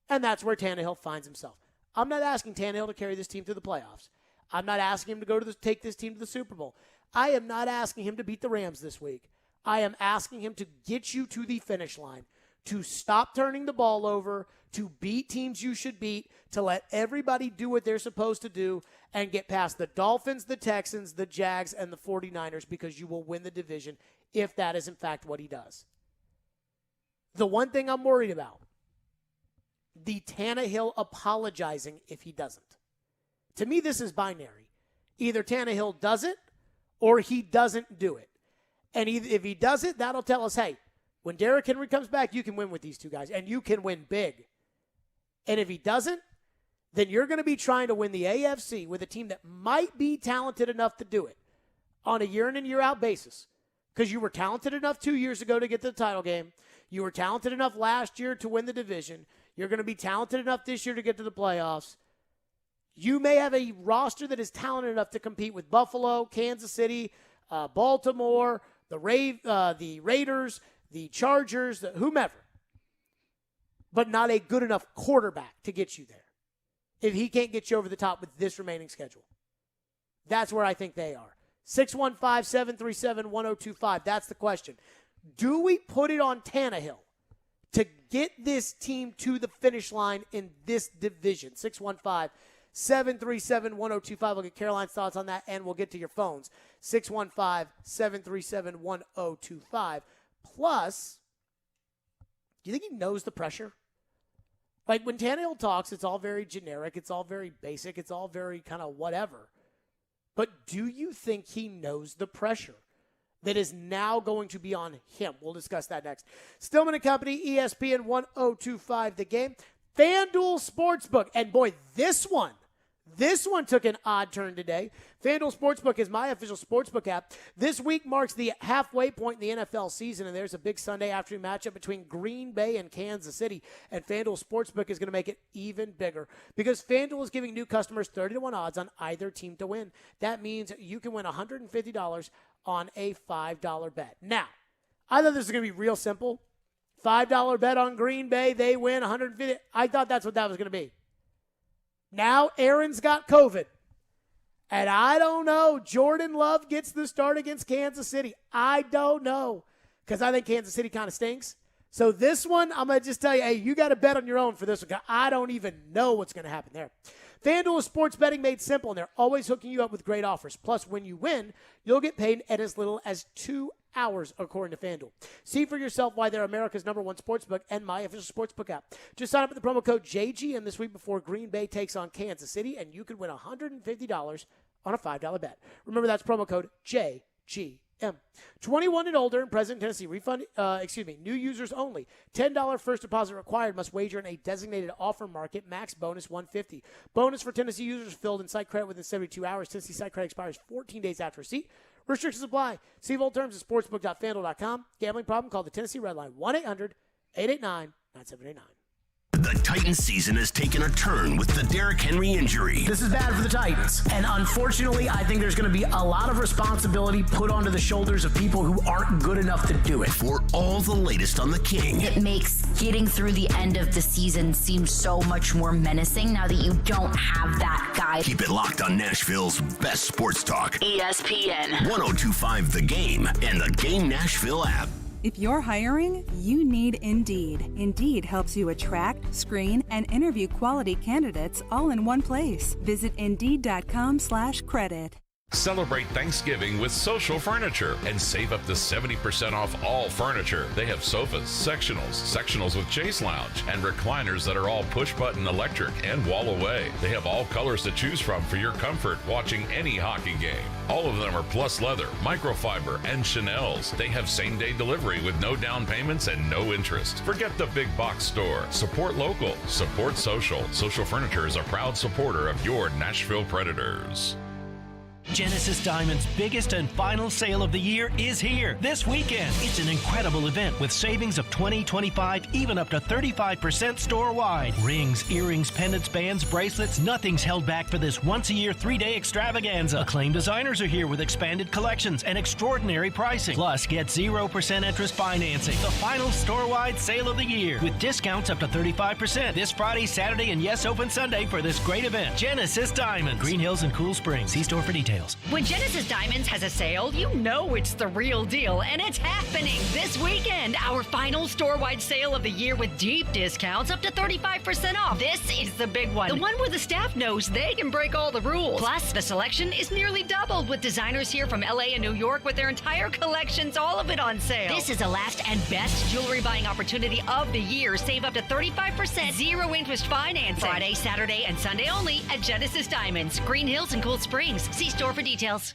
And that's where Tannehill finds himself. I'm not asking Tannehill to carry this team to the playoffs. I'm not asking him to take this team to the Super Bowl. I am not asking him to beat the Rams this week. I am asking him to get you to the finish line, to stop turning the ball over, to beat teams you should beat, to let everybody do what they're supposed to do, and get past the Dolphins, the Texans, the Jags, and the 49ers, because you will win the division if that is in fact what he does. The one thing I'm worried about, the Tannehill apologizing if he doesn't. To me, this is binary. Either Tannehill does it or he doesn't do it. And if he does it, that'll tell us, hey, when Derrick Henry comes back, you can win with these two guys, and you can win big. And if he doesn't, then you're going to be trying to win the AFC with a team that might be talented enough to do it on a year in and year out basis. Because you were talented enough 2 years ago to get to the title game. You were talented enough last year to win the division. You're going to be talented enough this year to get to the playoffs. You may have a roster that is talented enough to compete with Buffalo, Kansas City, Baltimore, the Raiders, the Chargers, whomever. But not a good enough quarterback to get you there if he can't get you over the top with this remaining schedule. That's where I think they are. 615-737-1025. That's the question. Do we put it on Tannehill to get this team to the finish line in this division? 615-737-1025. We'll get Caroline's thoughts on that, and we'll get to your phones. 615-737-1025. Plus, do you think he knows the pressure? Like, when Tannehill talks, it's all very generic. It's all very basic. It's all very kind of whatever. But do you think he knows the pressure that is now going to be on him? We'll discuss that next. Stillman and Company, ESPN 1025 The Game. FanDuel Sportsbook. And boy, this one took an odd turn today. FanDuel Sportsbook is my official sportsbook app. This week marks the halfway point in the NFL season, and there's a big Sunday afternoon matchup between Green Bay and Kansas City, and FanDuel Sportsbook is going to make it even bigger because FanDuel is giving new customers 30-1 odds on either team to win. That means you can win $150 on a $5 bet. Now, I thought this was going to be real simple. $5 bet on Green Bay, they win $150. I thought that's what that was going to be. Now Aaron's got COVID. And I don't know. Jordan Love gets the start against Kansas City. I don't know. Because I think Kansas City kind of stinks. So this one, I'm going to just tell you, hey, you got to bet on your own for this one. I don't even know what's going to happen there. FanDuel is sports betting made simple, and they're always hooking you up with great offers. Plus, when you win, you'll get paid in as little as 2 hours, according to FanDuel. See for yourself why they're America's #1 sportsbook and my official sportsbook app. Just sign up with the promo code JGM this week before Green Bay takes on Kansas City, and you can win $150 on a $5 bet. Remember, that's promo code JGM. 21 and older and present in Tennessee. New users only. $10 first deposit required. Must wager in a designated offer market. Max bonus $150. Bonus for Tennessee users filled in site credit within 72 hours. Tennessee site credit expires 14 days after receipt. Restrictions apply. See full terms at sportsbook.fanduel.com. Gambling problem? Call the Tennessee Red Line 1-800-889-9789. The Titans season has taken a turn with the Derrick Henry injury. This is bad for the Titans. And unfortunately, I think there's going to be a lot of responsibility put onto the shoulders of people who aren't good enough to do it. For all the latest on the King. It makes getting through the end of the season seem so much more menacing now that you don't have that guy. Keep it locked on Nashville's best sports talk. ESPN 1025 The Game and the Game Nashville app. If you're hiring, you need Indeed. Indeed helps you attract, screen, and interview quality candidates all in one place. Visit Indeed.com/credit. Celebrate Thanksgiving with Social Furniture and save up to 70% off all furniture. They have sofas, sectionals with chase lounge, and recliners that are all push-button electric and wall away. They have all colors to choose from for your comfort watching any hockey game. All of them are plus leather, microfiber, and Chanels. They have same-day delivery with no down payments and no interest. Forget the big box store. Support local. Support social. Social Furniture is a proud supporter of your Nashville Predators. Genesis Diamond's biggest and final sale of the year is here this weekend. It's an incredible event with savings of 20, 25, even up to 35% store-wide. Rings, earrings, pendants, bands, bracelets, nothing's held back for this once-a-year 3-day extravaganza. Acclaimed designers are here with expanded collections and extraordinary pricing. Plus, get 0% interest financing. The final store-wide sale of the year with discounts up to 35% this Friday, Saturday, and yes, open Sunday for this great event. Genesis Diamond, Green Hills and Cool Springs. See store for details. details. When Genesis Diamonds has a sale, you know it's the real deal, and it's happening this weekend. Our final store-wide sale of the year with deep discounts up to 35% off. This is the big one. The one where the staff knows they can break all the rules. Plus, the selection is nearly doubled with designers here from LA and New York with their entire collections, all of it on sale. This is the last and best jewelry buying opportunity of the year. Save up to 35%, zero interest financing. Friday, Saturday, and Sunday only at Genesis Diamonds, Green Hills and Cool Springs. See store for details.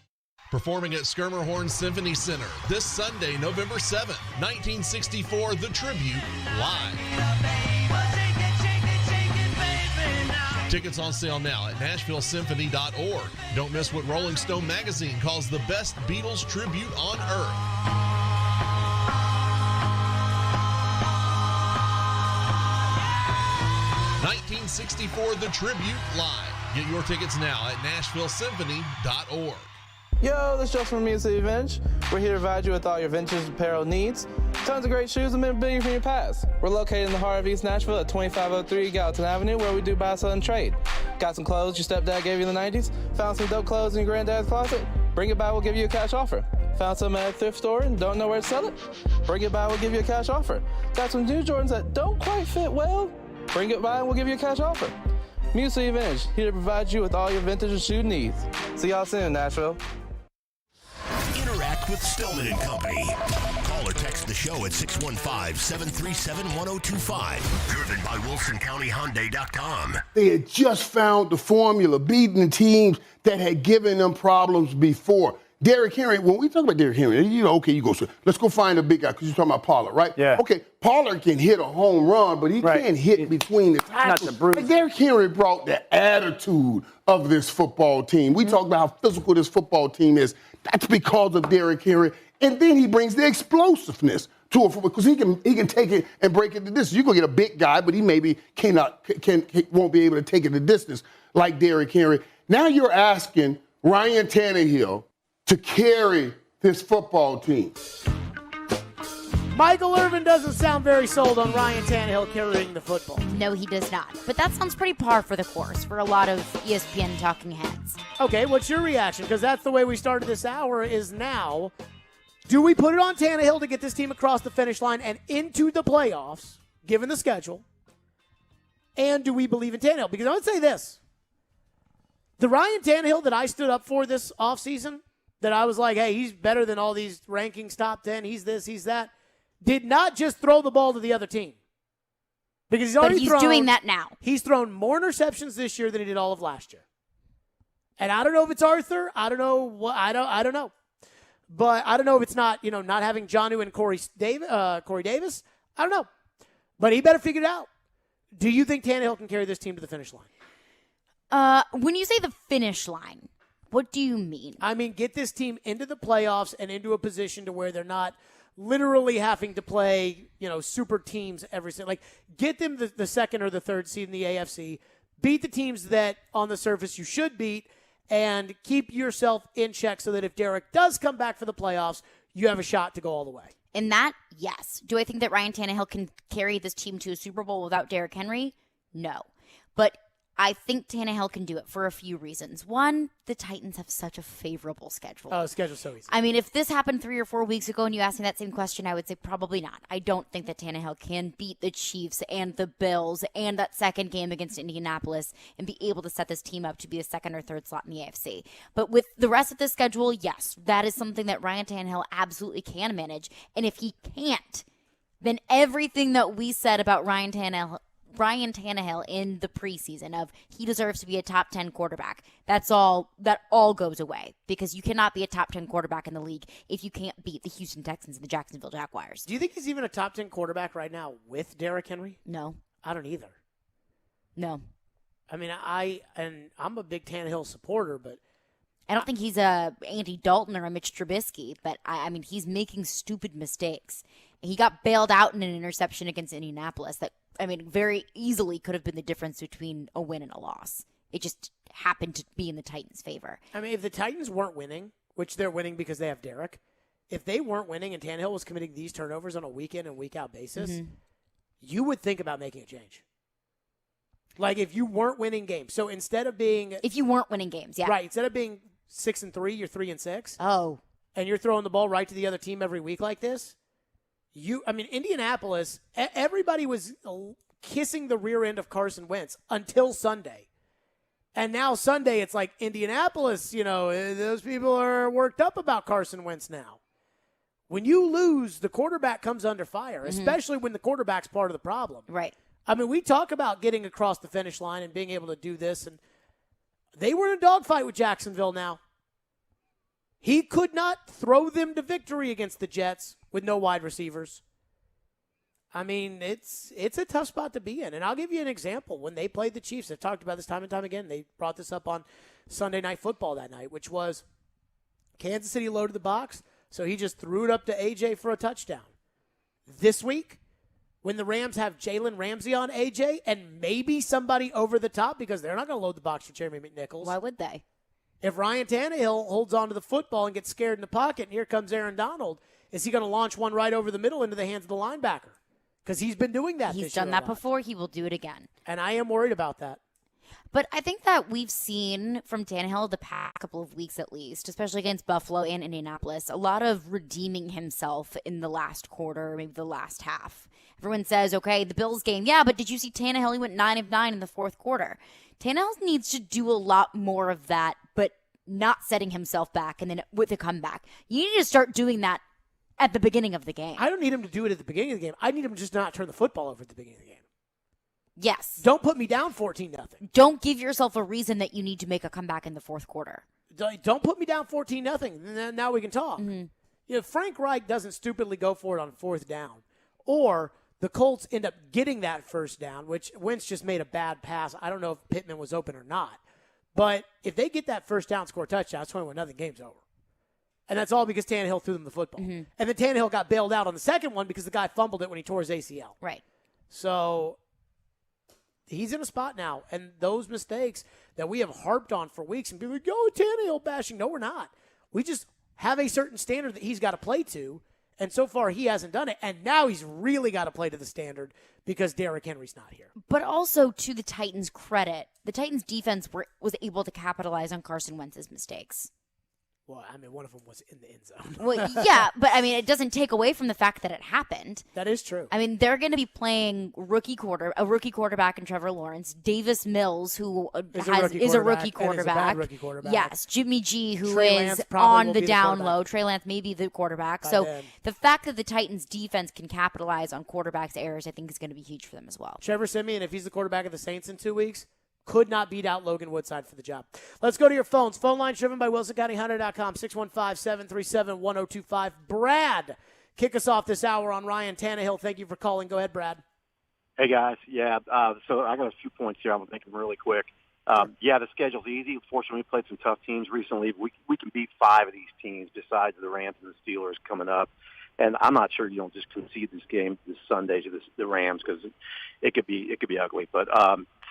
Performing at Skirmerhorn Symphony Center this Sunday, November 7th, 1964, The Tribute, live. Tickets on sale now at NashvilleSymphony.org. Don't miss what Rolling Stone magazine calls the best Beatles tribute on earth. 1964 The Tribute Live. Get your tickets now at NashvilleSymphony.org. Yo, this is Justin from Music Vintage. We're here to provide you with all your vintage apparel needs. Tons of great shoes and memorabilia from your past. We're located in the heart of East Nashville at 2503 Gallatin Avenue, where we do buy, sell, and trade. Got some clothes your stepdad gave you in the 90s? Found some dope clothes in your granddad's closet? Bring it by, we'll give you a cash offer. Found some at a thrift store and don't know where to sell it? Bring it by, we'll give you a cash offer. Got some new Jordans that don't quite fit well? Bring it by and we'll give you a cash offer. Music Vintage, here to provide you with all your vintage and shoe needs. See y'all soon, Nashville. Interact with Stillman and Company. Call or text the show at 615-737-1025. Driven by WilsonCountyHyundai.com. They had just found the formula, beating the teams that had given them problems before. Derrick Henry, when we talk about Derrick Henry, okay, you go, so let's go find a big guy, because you're talking about Pollard, right? Yeah. Okay, Pollard can hit a home run, but he can't hit between the tackles. Not the bruise. Like Derrick Henry brought the attitude of this football team. We talk about how physical this football team is. That's because of Derrick Henry. And then he brings the explosiveness to it, because he can take it and break it to distance. You can get a big guy, but he maybe won't be able to take it to distance like Derrick Henry. Now you're asking Ryan Tannehill to carry this football team. Michael Irvin doesn't sound very sold on Ryan Tannehill carrying the football. No, he does not. But that sounds pretty par for the course for a lot of ESPN talking heads. Okay, what's your reaction? Because that's the way we started this hour is now. Do we put it on Tannehill to get this team across the finish line and into the playoffs, given the schedule? And do we believe in Tannehill? Because I would say this. The Ryan Tannehill that I stood up for this offseason, that I was like, hey, he's better than all these rankings, top 10, he's this, he's that, did not just throw the ball to the other team. Because he's doing that now. He's thrown more interceptions this year than he did all of last year. And I don't know if it's Arthur. I don't know what I don't know. But I don't know if it's not having Jonnu and Corey Davis. I don't know. But he better figure it out. Do you think Tannehill can carry this team to the finish line? When you say the finish line, what do you mean? I mean, get this team into the playoffs and into a position to where they're not literally having to play, super teams every single. Like, get them the second or the third seed in the AFC, beat the teams that on the surface you should beat, and keep yourself in check so that if Derek does come back for the playoffs, you have a shot to go all the way. In that, yes. Do I think that Ryan Tannehill can carry this team to a Super Bowl without Derrick Henry? No. But I think Tannehill can do it for a few reasons. One, the Titans have such a favorable schedule. Oh, the schedule's so easy. I mean, if this happened 3 or 4 weeks ago and you asked me that same question, I would say probably not. I don't think that Tannehill can beat the Chiefs and the Bills and that second game against Indianapolis and be able to set this team up to be a second or third slot in the AFC. But with the rest of the schedule, yes, that is something that Ryan Tannehill absolutely can manage. And if he can't, then everything that we said about Ryan Tannehill in the preseason of he deserves to be a top 10 quarterback. That all goes away because you cannot be a top 10 quarterback in the league if you can't beat the Houston Texans and the Jacksonville Jaguars. Do you think he's even a top 10 quarterback right now with Derrick Henry? No. I don't either. No. I mean, I'm a big Tannehill supporter, but I don't think he's a Andy Dalton or a Mitch Trubisky, but I mean, he's making stupid mistakes. He got bailed out in an interception against Indianapolis that, very easily could have been the difference between a win and a loss. It just happened to be in the Titans' favor. I mean, if the Titans weren't winning, which they're winning because they have Derrick, if they weren't winning and Tannehill was committing these turnovers on a week-in and week-out basis, you would think about making a change. Like, if you weren't winning games. So instead of being... If you weren't winning games, yeah. Right. Instead of being 6-3, you're 3-6. Oh. And you're throwing the ball right to the other team every week like this. Indianapolis, everybody was kissing the rear end of Carson Wentz until Sunday. And now Sunday, it's like Indianapolis, those people are worked up about Carson Wentz now. When you lose, the quarterback comes under fire, especially when the quarterback's part of the problem. Right. We talk about getting across the finish line and being able to do this, and they were in a dogfight with Jacksonville now. He could not throw them to victory against the Jets with no wide receivers. It's a tough spot to be in. And I'll give you an example. When they played the Chiefs, I've talked about this time and time again. They brought this up on Sunday Night Football that night, which was Kansas City loaded the box, so he just threw it up to A.J. for a touchdown. This week, when the Rams have Jalen Ramsey on A.J. and maybe somebody over the top, because they're not going to load the box for Jeremy McNichols. Why would they? If Ryan Tannehill holds on to the football and gets scared in the pocket, and here comes Aaron Donald, is he going to launch one right over the middle into the hands of the linebacker? Because he's been doing that this year. He's done that before. He will do it again. And I am worried about that. But I think that we've seen from Tannehill the past couple of weeks at least, especially against Buffalo and Indianapolis, a lot of redeeming himself in the last quarter, maybe the last half. Everyone says, okay, the Bills game, yeah, but did you see Tannehill? He went 9 of 9 in the fourth quarter. Tannehill needs to do a lot more of that, but not setting himself back and then with a comeback. You need to start doing that at the beginning of the game. I don't need him to do it at the beginning of the game. I need him to just not turn the football over at the beginning of the game. Yes. Don't put me down 14-0. Don't give yourself a reason that you need to make a comeback in the fourth quarter. Don't put me down 14-0. Now we can talk. Mm-hmm. Frank Reich doesn't stupidly go for it on fourth down. Or the Colts end up getting that first down, which Wentz just made a bad pass. I don't know if Pittman was open or not. But if they get that first down, score a touchdown, it's 21-0, game's over. And that's all because Tannehill threw them the football. Mm-hmm. And then Tannehill got bailed out on the second one because the guy fumbled it when he tore his ACL. Right. So he's in a spot now. And those mistakes that we have harped on for weeks and be like, oh, Tannehill bashing. No, we're not. We just have a certain standard that he's got to play to. And so far, he hasn't done it. And now he's really got to play to the standard because Derrick Henry's not here. But also, to the Titans' credit, the Titans' defense was able to capitalize on Carson Wentz's mistakes. Well, one of them was in the end zone. Well, yeah, but, it doesn't take away from the fact that it happened. That is true. They're going to be playing a rookie quarterback in Trevor Lawrence, Davis Mills, who is a rookie quarterback. A bad rookie quarterback. Yes, Jimmy G, who Trey is Lance on the down low. Trey Lance may be the quarterback. By so then. The fact that the Titans' defense can capitalize on quarterbacks' errors, I think, is going to be huge for them as well. Trevor Siemian, if he's the quarterback of the Saints in 2 weeks, could not beat out Logan Woodside for the job. Let's go to your phones. Phone line driven by WilsonCountyHunter.com, 615-737-1025. Brad, kick us off this hour on Ryan Tannehill. Thank you for calling. Go ahead, Brad. Hey, guys. Yeah, so I got a few points here. I'm going to make them really quick. The schedule's easy. Fortunately, we played some tough teams recently. We can beat 5 of these teams besides the Rams and the Steelers coming up. And I'm not sure you don't just concede this game this Sunday to the Rams because it could be ugly. But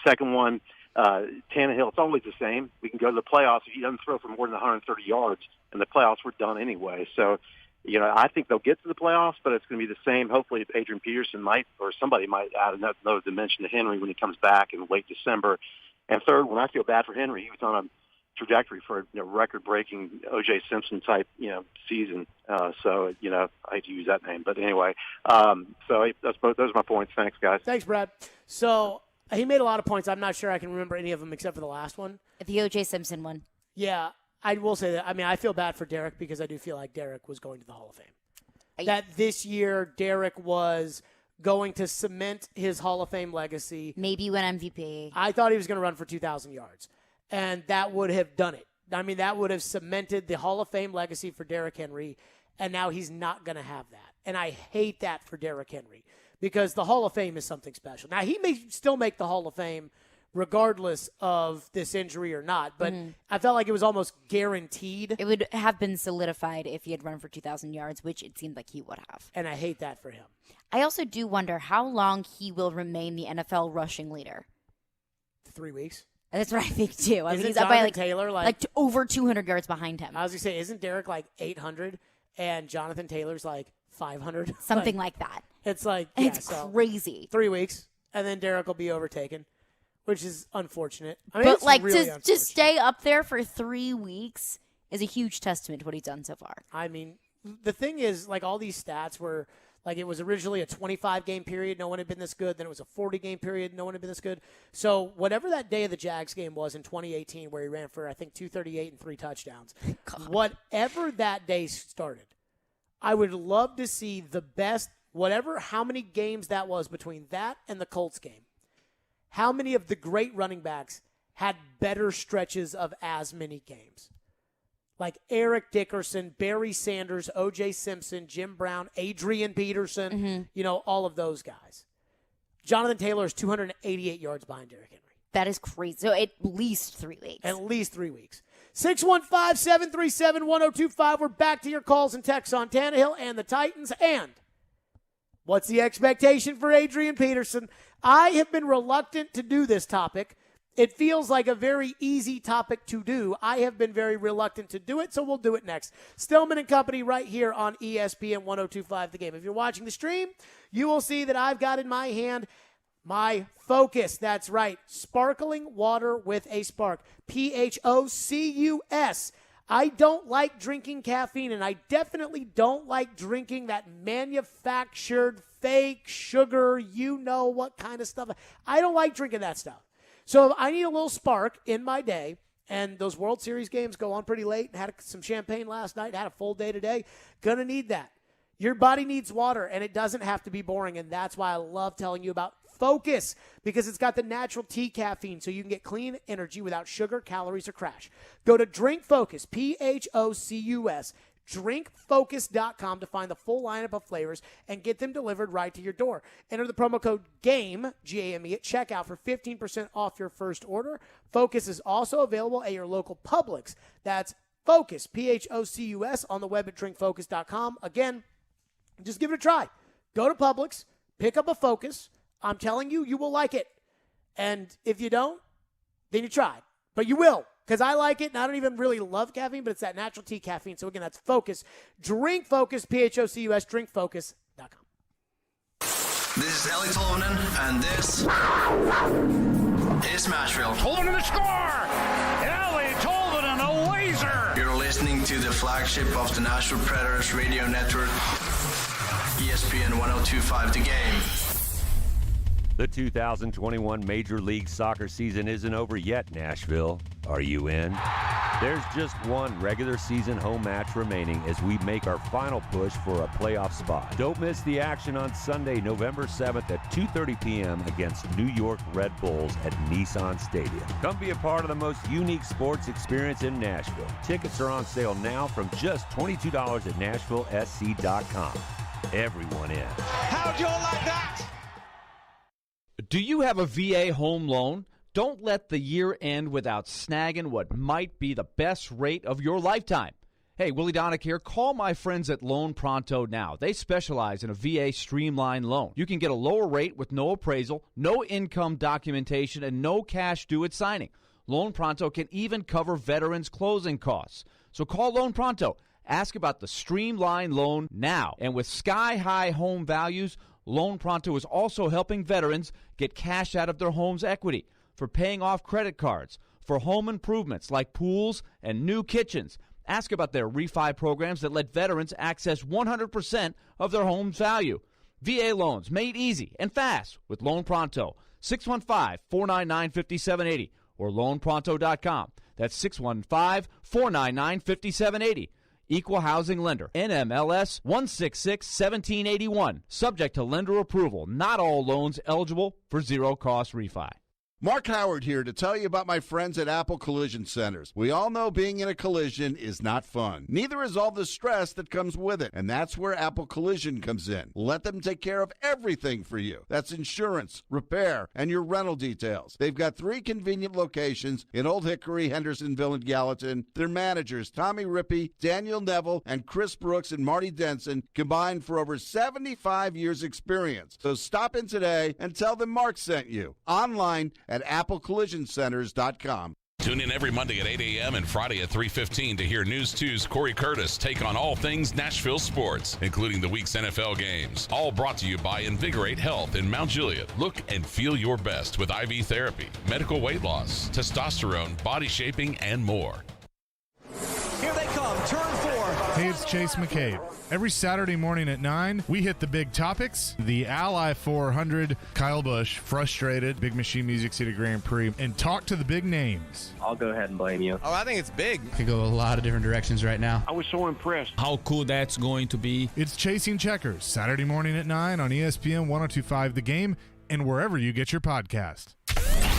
second one, Tannehill, it's always the same. We can go to the playoffs if he doesn't throw for more than 130 yards, and the playoffs were done anyway. So, I think they'll get to the playoffs, but it's going to be the same. Hopefully, if Adrian Peterson somebody might add another dimension to Henry when he comes back in late December. And third one, I feel bad for Henry. He was on a trajectory for a record-breaking O.J. Simpson type, season. So, I hate to use that name, but anyway. Those are my points. Thanks, guys. Thanks, Brad. So he made a lot of points. I'm not sure I can remember any of them except for the last one. The O.J. Simpson one. Yeah, I will say that. I feel bad for Derek because I do feel like Derek was going to the Hall of Fame. That this year, Derek was going to cement his Hall of Fame legacy. Maybe win MVP. I thought he was going to run for 2,000 yards, and that would have done it. That would have cemented the Hall of Fame legacy for Derrick Henry, and now he's not going to have that. And I hate that for Derrick Henry because the Hall of Fame is something special. Now, he may still make the Hall of Fame regardless of this injury or not, but I felt like it was almost guaranteed. It would have been solidified if he had run for 2,000 yards, which it seemed like he would have. And I hate that for him. I also do wonder how long he will remain the NFL rushing leader. 3 weeks. That's what I think, too. He's up by Taylor over 200 yards behind him. I was going to say, isn't Derek 800 and Jonathan Taylor's 500? Something like that. It's it's crazy. 3 weeks, and then Derek will be overtaken, which is unfortunate. But really to stay up there for 3 weeks is a huge testament to what he's done so far. I mean, the thing is, like, all these stats were, like, it was originally a 25-game period. No one had been this good. Then it was a 40-game period. No one had been this good. So whatever that day of the Jags game was in 2018 where he ran for, I think, 238 and 3 touchdowns, whatever that day started, I would love to see the best, how many games that was between that and the Colts game. How many of the great running backs had better stretches of as many games? Like Eric Dickerson, Barry Sanders, O.J. Simpson, Jim Brown, Adrian Peterson, all of those guys. Jonathan Taylor is 288 yards behind Derrick Henry. That is crazy. So at least 3 weeks. At least 3 weeks. 615-737-1025. We're back to your calls and texts on Tannehill and the Titans. And what's the expectation for Adrian Peterson? I have been reluctant to do this topic. It feels like a very easy topic to do. I have been very reluctant to do it, so we'll do it next. Stillman and Company right here on ESPN 102.5 The Game. If you're watching the stream, you will see that I've got in my hand my Focus. That's right. Sparkling water with a spark. PHOCUS. I don't like drinking caffeine, and I definitely don't like drinking that manufactured fake sugar, what kind of stuff. I don't like drinking that stuff. So I need a little spark in my day, and those World Series games go on pretty late. Had some champagne last night, had a full day today. Gonna need that. Your body needs water, and it doesn't have to be boring, and that's why I love telling you about Focus, because it's got the natural tea caffeine, so you can get clean energy without sugar, calories, or crash. Go to Drink Focus, PHOCUS, drinkfocus.com to find the full lineup of flavors and get them delivered right to your door. Enter the promo code GAME, G-A-M-E, at checkout for 15% off your first order. Focus is also available at your local Publix. That's Focus, PHOCUS, on the web at drinkfocus.com. Again, just give it a try. Go to Publix, pick up a Focus. I'm telling you, you will like it. And if you don't, then you try. But you will, because I like it, and I don't even really love caffeine, but it's that natural tea caffeine. So, again, that's Focus. Drink Focus, PHOCUS, drinkfocus.com. This is Ellie Tolvanen, and this is Nashville. Tolvanen to score! Ellie Tolvanen, a laser! You're listening to the flagship of the Nashville Predators radio network, ESPN 102.5 The Game. The 2021 Major League Soccer season isn't over yet, Nashville. Are you in? There's just one regular season home match remaining as we make our final push for a playoff spot. Don't miss the action on Sunday, November 7th at 2:30 p.m. against New York Red Bulls at Nissan Stadium. Come be a part of the most unique sports experience in Nashville. Tickets are on sale now from just $22 at NashvilleSC.com. Everyone in. How'd you like that? Do you have a VA home loan? Don't let the year end without snagging what might be the best rate of your lifetime. Hey, Willie Donick here. Call my friends at Loan Pronto now. They specialize in a VA streamlined loan. You can get a lower rate with no appraisal, no income documentation, and no cash due at signing. Loan Pronto can even cover veterans' closing costs. So call Loan Pronto. Ask about the streamlined loan now. And with sky-high home values, Loan Pronto is also helping veterans get cash out of their home's equity for paying off credit cards, for home improvements like pools and new kitchens. Ask about their refi programs that let veterans access 100% of their home's value. VA loans made easy and fast with Loan Pronto. 615-499-5780 or loanpronto.com. That's 615-499-5780. Equal housing lender. NMLS 166-1781. Subject to lender approval. Not all loans eligible for zero-cost refi. Mark Howard here to tell you about my friends at Apple Collision Centers. We all know being in a collision is not fun. Neither is all the stress that comes with it. And that's where Apple Collision comes in. Let them take care of everything for you. That's insurance, repair, and your rental details. They've got 3 convenient locations in Old Hickory, Hendersonville, and Gallatin. Their managers, Tommy Rippey, Daniel Neville, and Chris Brooks and Marty Denson, combined for over 75 years experience. So stop in today and tell them Mark sent you. Online at applecollisioncenters.com. Tune in every Monday at 8 a.m. and Friday at 3:15 to hear News 2's Corey Curtis take on all things Nashville sports, including the week's NFL games. All brought to you by Invigorate Health in Mount Juliet. Look and feel your best with IV therapy, medical weight loss, testosterone, body shaping, and more. Here they Hey, it's Chase McCabe. Every Saturday morning at 9, we hit the big topics. The Ally 400, Kyle Busch, frustrated, Big Machine Music City Grand Prix, and talk to the big names. I'll go ahead and blame you. Oh, I think it's big. Could go a lot of different directions right now. I was so impressed. How cool that's going to be. It's Chasing Checkers, Saturday morning at 9 on ESPN 1025 The Game and wherever you get your podcast.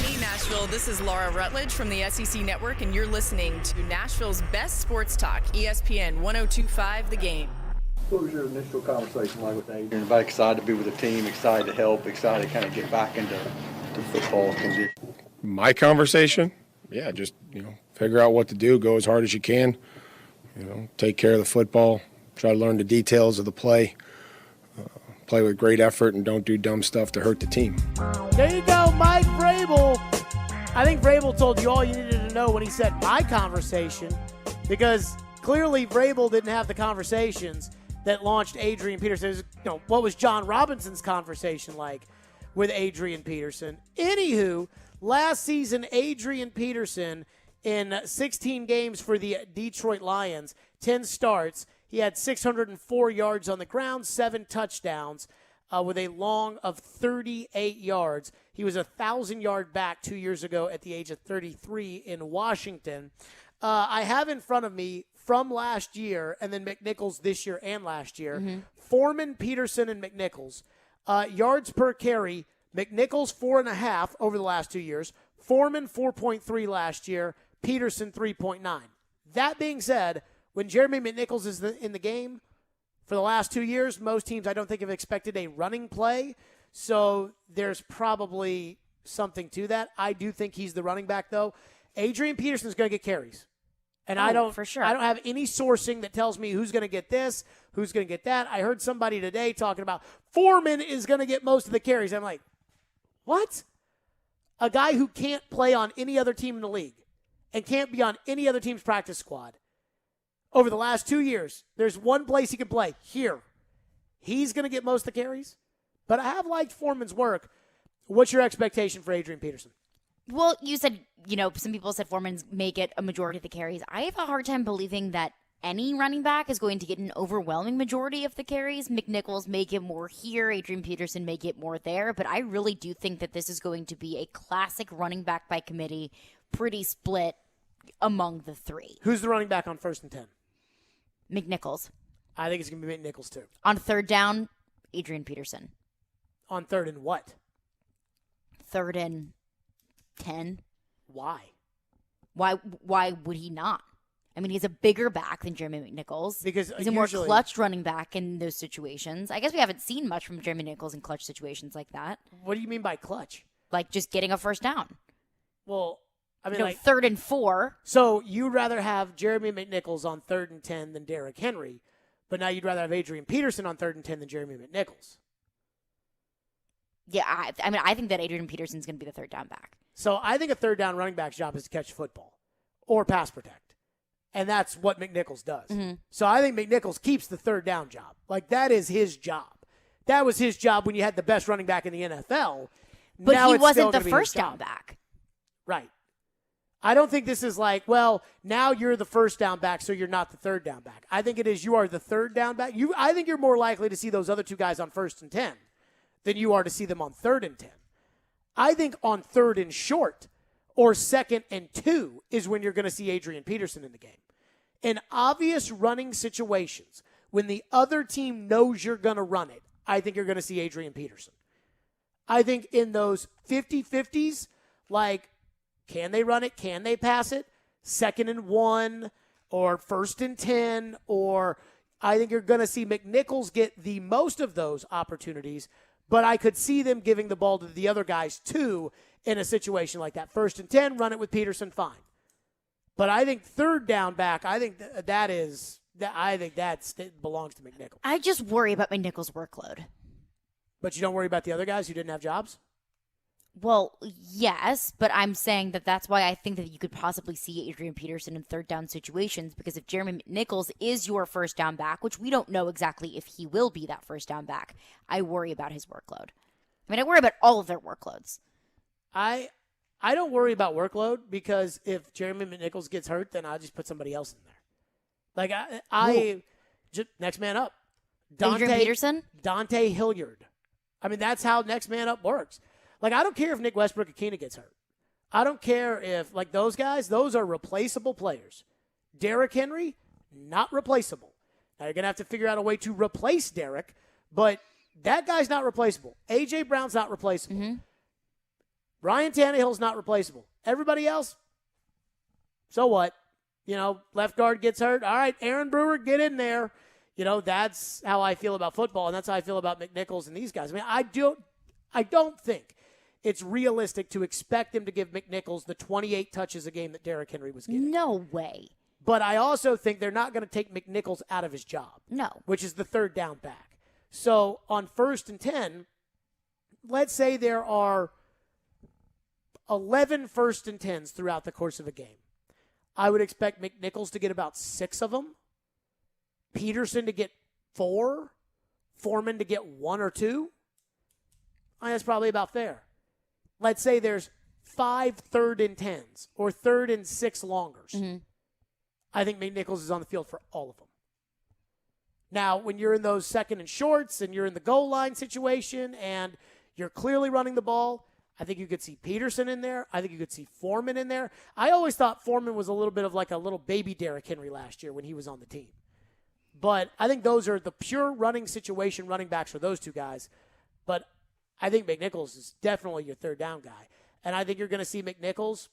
Hey, Nashville, this is Laura Rutledge from the SEC Network, and you're listening to Nashville's best sports talk, ESPN 1025 The Game. What was your initial conversation like with Adrian? Very excited to be with the team, excited to help, excited to kind of get back into football condition. My conversation? Yeah, just, figure out what to do, go as hard as you can, take care of the football, try to learn the details of the play, play with great effort, and don't do dumb stuff to hurt the team. There you go, Mike Vrabel. I think Vrabel told you all you needed to know when he said my conversation, because clearly Vrabel didn't have the conversations that launched Adrian Peterson. What was John Robinson's conversation like with Adrian Peterson? Anywho, last season, Adrian Peterson in 16 games for the Detroit Lions, 10 starts, he had 604 yards on the ground, 7 touchdowns, with a long of 38 yards. He was a 1,000-yard back 2 years ago at the age of 33 in Washington. I have in front of me from last year, and then McNichols this year and last year, Foreman, Peterson, and McNichols. Yards per carry, McNichols 4.5 over the last 2 years, Foreman 4.3 last year, Peterson 3.9. That being said, when Jeremy McNichols is in the game for the last 2 years, most teams I don't think have expected a running play, so there's probably something to that. I do think he's the running back, though. Adrian Peterson's going to get carries. And I don't have any sourcing that tells me who's going to get this, who's going to get that. I heard somebody today talking about Foreman is going to get most of the carries. I'm like, what? A guy who can't play on any other team in the league and can't be on any other team's practice squad. Over the last 2 years, there's one place he can play, here. He's going to get most of the carries. But I have liked Foreman's work. What's your expectation for Adrian Peterson? Well, you said, some people said Foreman's may get a majority of the carries. I have a hard time believing that any running back is going to get an overwhelming majority of the carries. McNichols may get more here. Adrian Peterson may get more there. But I really do think that this is going to be a classic running back by committee, pretty split among the three. Who's the running back on 1st and 10? McNichols. I think it's going to be McNichols, too. On 3rd down, Adrian Peterson. On 3rd and what? 3rd and 10. Why? Why would he not? I mean, he's a bigger back than Jeremy McNichols. Because he's a more clutch running back in those situations. I guess we haven't seen much from Jeremy McNichols in clutch situations like that. What do you mean by clutch? Like just getting a first down. Well, I mean, 3rd and 4. So you'd rather have Jeremy McNichols on 3rd and 10 than Derrick Henry, but now you'd rather have Adrian Peterson on 3rd and 10 than Jeremy McNichols. Yeah, I think that Adrian Peterson's going to be the 3rd down back. So I think a 3rd down running back's job is to catch football or pass protect, and that's what McNichols does. Mm-hmm. So I think McNichols keeps the 3rd down job. Like, that is his job. That was his job when you had the best running back in the NFL. But now he it's wasn't still the gonna be first his down job. back. Right. I don't think this is like, well, now you're the 1st down back, so you're not the 3rd down back. I think it is you are the 3rd down back. I think you're more likely to see those other two guys on 1st and 10 than you are to see them on 3rd and 10. I think on 3rd and short or 2nd and 2 is when you're going to see Adrian Peterson in the game. In obvious running situations, when the other team knows you're going to run it, I think you're going to see Adrian Peterson. I think in those 50-50s, like, can they run it? Can they pass it? 2nd and 1 or 1st and 10, or I think you're going to see McNichols get the most of those opportunities, but I could see them giving the ball to the other guys too in a situation like that. 1st and 10, run it with Peterson, fine. But I think 3rd down back, I think that belongs to McNichols. I just worry about McNichols' workload. But you don't worry about the other guys who didn't have jobs? Well, yes, but I'm saying that's why I think that you could possibly see Adrian Peterson in 3rd down situations, because if Jeremy McNichols is your 1st down back, which we don't know exactly if he will be that 1st down back, I worry about his workload. I mean, I worry about all of their workloads. I don't worry about workload, because if Jeremy McNichols gets hurt, then I'll just put somebody else in there. Like, next man up. Adrian Peterson? Dante Hilliard. I mean, that's how next man up works. Like, I don't care if Nick Westbrook-Akina gets hurt. I don't care if, like, those guys, those are replaceable players. Derrick Henry, not replaceable. Now, you're going to have to figure out a way to replace Derrick, but that guy's not replaceable. A.J. Brown's not replaceable. Mm-hmm. Ryan Tannehill's not replaceable. Everybody else, so what? You know, left guard gets hurt. All right, Aaron Brewer, get in there. You know, that's how I feel about football, and that's how I feel about McNichols and these guys. I mean, I don't think it's realistic to expect him to give McNichols the 28 touches a game that Derrick Henry was getting. No way. But I also think they're not going to take McNichols out of his job. No. Which is the third down back. So on 1st and 10, let's say there are 11 1st and 10s throughout the course of a game. I would expect McNichols to get about 6 of them, Peterson to get 4, Foreman to get 1 or 2. I think that's probably about fair. Let's say there's 5 3rd and 10s or 3rd and 6 longers. Mm-hmm. I think McNichols is on the field for all of them. Now, when you're in those 2nd and shorts and you're in the goal line situation and you're clearly running the ball, I think you could see Peterson in there. I think you could see Foreman in there. I always thought Foreman was a little bit of like a little baby Derrick Henry last year when he was on the team. But I think those are the pure running situation running backs for those two guys. But I think McNichols is definitely your third down guy. And I think you're going to see McNichols.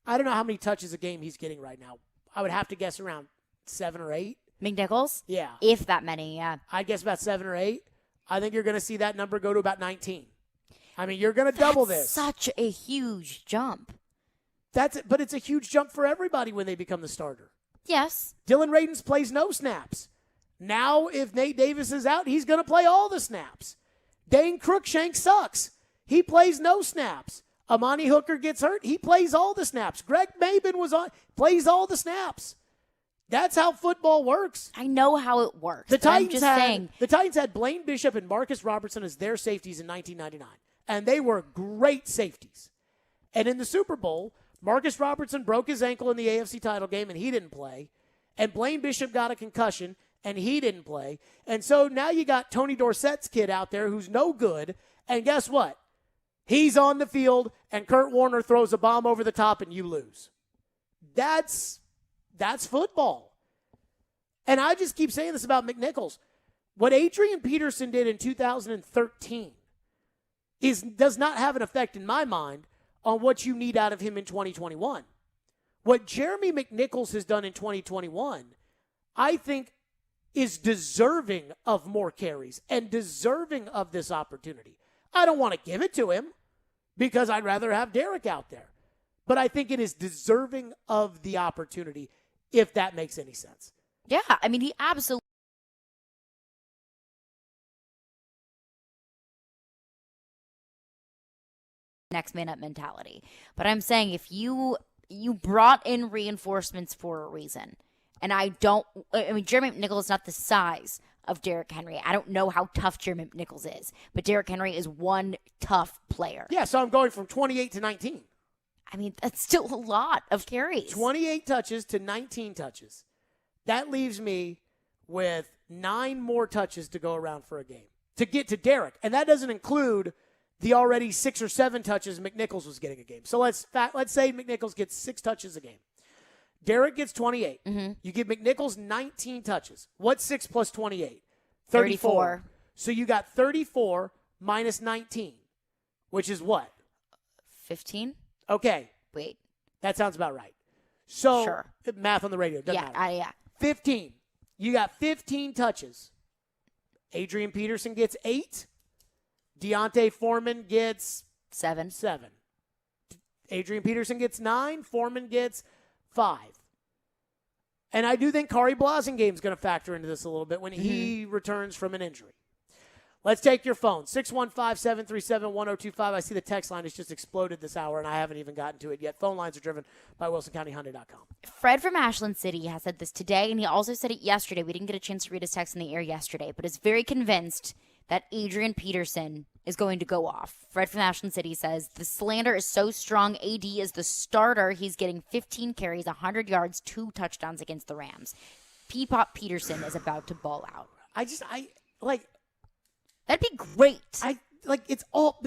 I don't know how many touches a game he's getting right now. I would have to guess around 7 or 8. McNichols? Yeah. If that many, yeah. I'd guess about 7 or 8. I think you're going to see that number go to about 19. I mean, you're going to double this. Such a huge jump. But it's a huge jump for everybody when they become the starter. Yes. Dylan Radins plays no snaps. Now, if Nate Davis is out, he's going to play all the snaps. Dane Cruikshank sucks. He plays no snaps. Amani Hooker gets hurt. He plays all the snaps. Greg Maben plays all the snaps. That's how football works. I know how it works. The Titans had Blaine Bishop and Marcus Robertson as their safeties in 1999, and they were great safeties. And in the Super Bowl, Marcus Robertson broke his ankle in the AFC title game, and he didn't play. And Blaine Bishop got a concussion, and he didn't play. And so now you got Tony Dorsett's kid out there who's no good, and guess what? He's on the field, and Kurt Warner throws a bomb over the top, and you lose. That's football. And I just keep saying this about McNichols. What Adrian Peterson did in 2013 does not have an effect in my mind on what you need out of him in 2021. What Jeremy McNichols has done in 2021, I think, is deserving of more carries and deserving of this opportunity. I don't want to give it to him because I'd rather have Derrick out there. But I think it is deserving of the opportunity, if that makes any sense. Yeah, I mean, he absolutely. Next man up mentality. But I'm saying if you brought in reinforcements for a reason, and I mean, Jeremy McNichols is not the size of Derrick Henry. I don't know how tough Jeremy McNichols is, but Derrick Henry is one tough player. Yeah, so I'm going from 28 to 19. I mean, that's still a lot of carries. 28 touches to 19 touches. That leaves me with 9 more touches to go around for a game to get to Derrick. And that doesn't include the already 6 or 7 touches McNichols was getting a game. So let's say McNichols gets 6 touches a game. Derrick gets 28. Mm-hmm. You give McNichols 19 touches. What's 6 plus 28? 34. So you got 34 minus 19, which is what? 15? Okay. Wait. That sounds about right. So, sure. Math on the radio. Doesn't matter. Yeah. 15. You got 15 touches. Adrian Peterson gets 8. Deontay Foreman gets 7. Adrian Peterson gets 9. Foreman gets 5. And I do think Kari Blasingame is going to factor into this a little bit when he returns from an injury. Let's take your phone. 615-737-1025. I see the text line has just exploded this hour, and I haven't even gotten to it yet. Phone lines are driven by WilsonCountyHyundai.com. Fred from Ashland City has said this today, and he also said it yesterday. We didn't get a chance to read his text in the air yesterday, but is very convinced that Adrian Peterson is going to go off. Fred from Ashland City says, the slander is so strong. AD is the starter. He's getting 15 carries, 100 yards, 2 touchdowns against the Rams. Peapot Peterson is about to ball out. That'd be great. It's all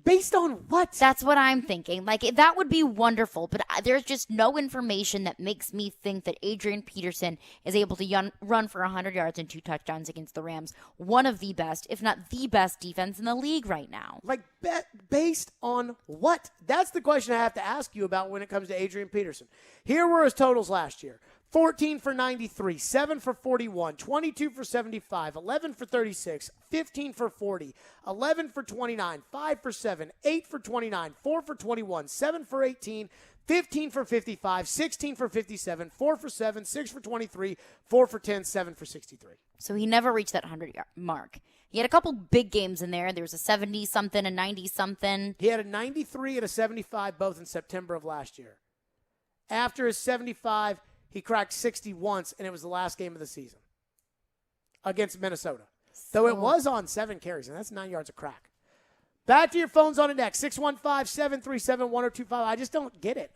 based on what? That's what I'm thinking. That would be wonderful, but there's just no information that makes me think that Adrian Peterson is able to run for 100 yards and 2 touchdowns against the Rams. One of the best, if not the best defense in the league right now. Based on what? That's the question I have to ask you about when it comes to Adrian Peterson. Here were his totals last year. 14 for 93, 7 for 41, 22 for 75, 11 for 36, 15 for 40, 11 for 29, 5 for 7, 8 for 29, 4 for 21, 7 for 18, 15 for 55, 16 for 57, 4 for 7, 6 for 23, 4 for 10, 7 for 63. So he never reached that 100-yard mark. He had a couple big games in there. There was a 70-something, a 90-something. He had a 93 and a 75 both in September of last year. After his 75, he cracked 60 once, and it was the last game of the season against Minnesota. Though it was on 7 carries, and that's 9 yards a crack. Back to your phones on the next. 615-737-1025. I just don't get it.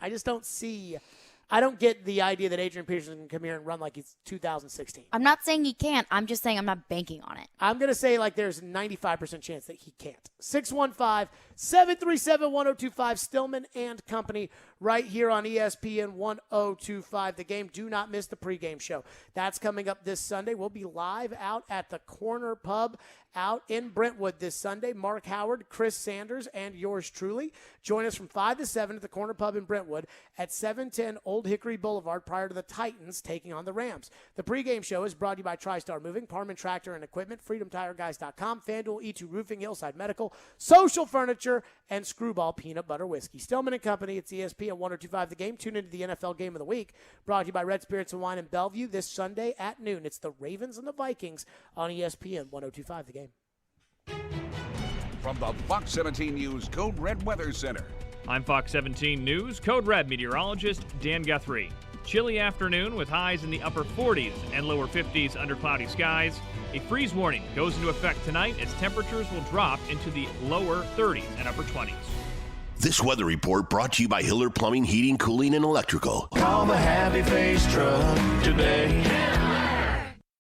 I don't get the idea that Adrian Peterson can come here and run like it's 2016. I'm not saying he can't. I'm just saying I'm not banking on it. I'm going to say there's a 95% chance that he can't. 615-737-1025. Stillman and Company right here on ESPN 1025. The Game. Do not miss the pregame show. That's coming up this Sunday. We'll be live out at the Corner Pub out in Brentwood this Sunday. Mark Howard, Chris Sanders, and yours truly. Join us from 5 to 7 at the Corner Pub in Brentwood at 710 Old Hickory Boulevard prior to the Titans taking on the Rams. The pregame show is brought to you by TriStar Moving, Parman Tractor and Equipment, FreedomTireGuys.com, FanDuel, E2 Roofing, Hillside Medical, Social Furniture, and Screwball Peanut Butter Whiskey. Stillman and Company, it's ESPN 1025 The Game. Tune into the NFL Game of the Week, brought to you by Red Spirits and Wine in Bellevue this Sunday at noon. It's the Ravens and the Vikings on ESPN 1025 The Game. From the Fox 17 News Code Red Weather Center. I'm Fox 17 News Code Red meteorologist Dan Guthrie. Chilly afternoon with highs in the upper 40s and lower 50s under cloudy skies. A freeze warning goes into effect tonight as temperatures will drop into the lower 30s and upper 20s. This weather report brought to you by Hiller Plumbing, Heating, Cooling, and Electrical. Call the Happy Face Truck today.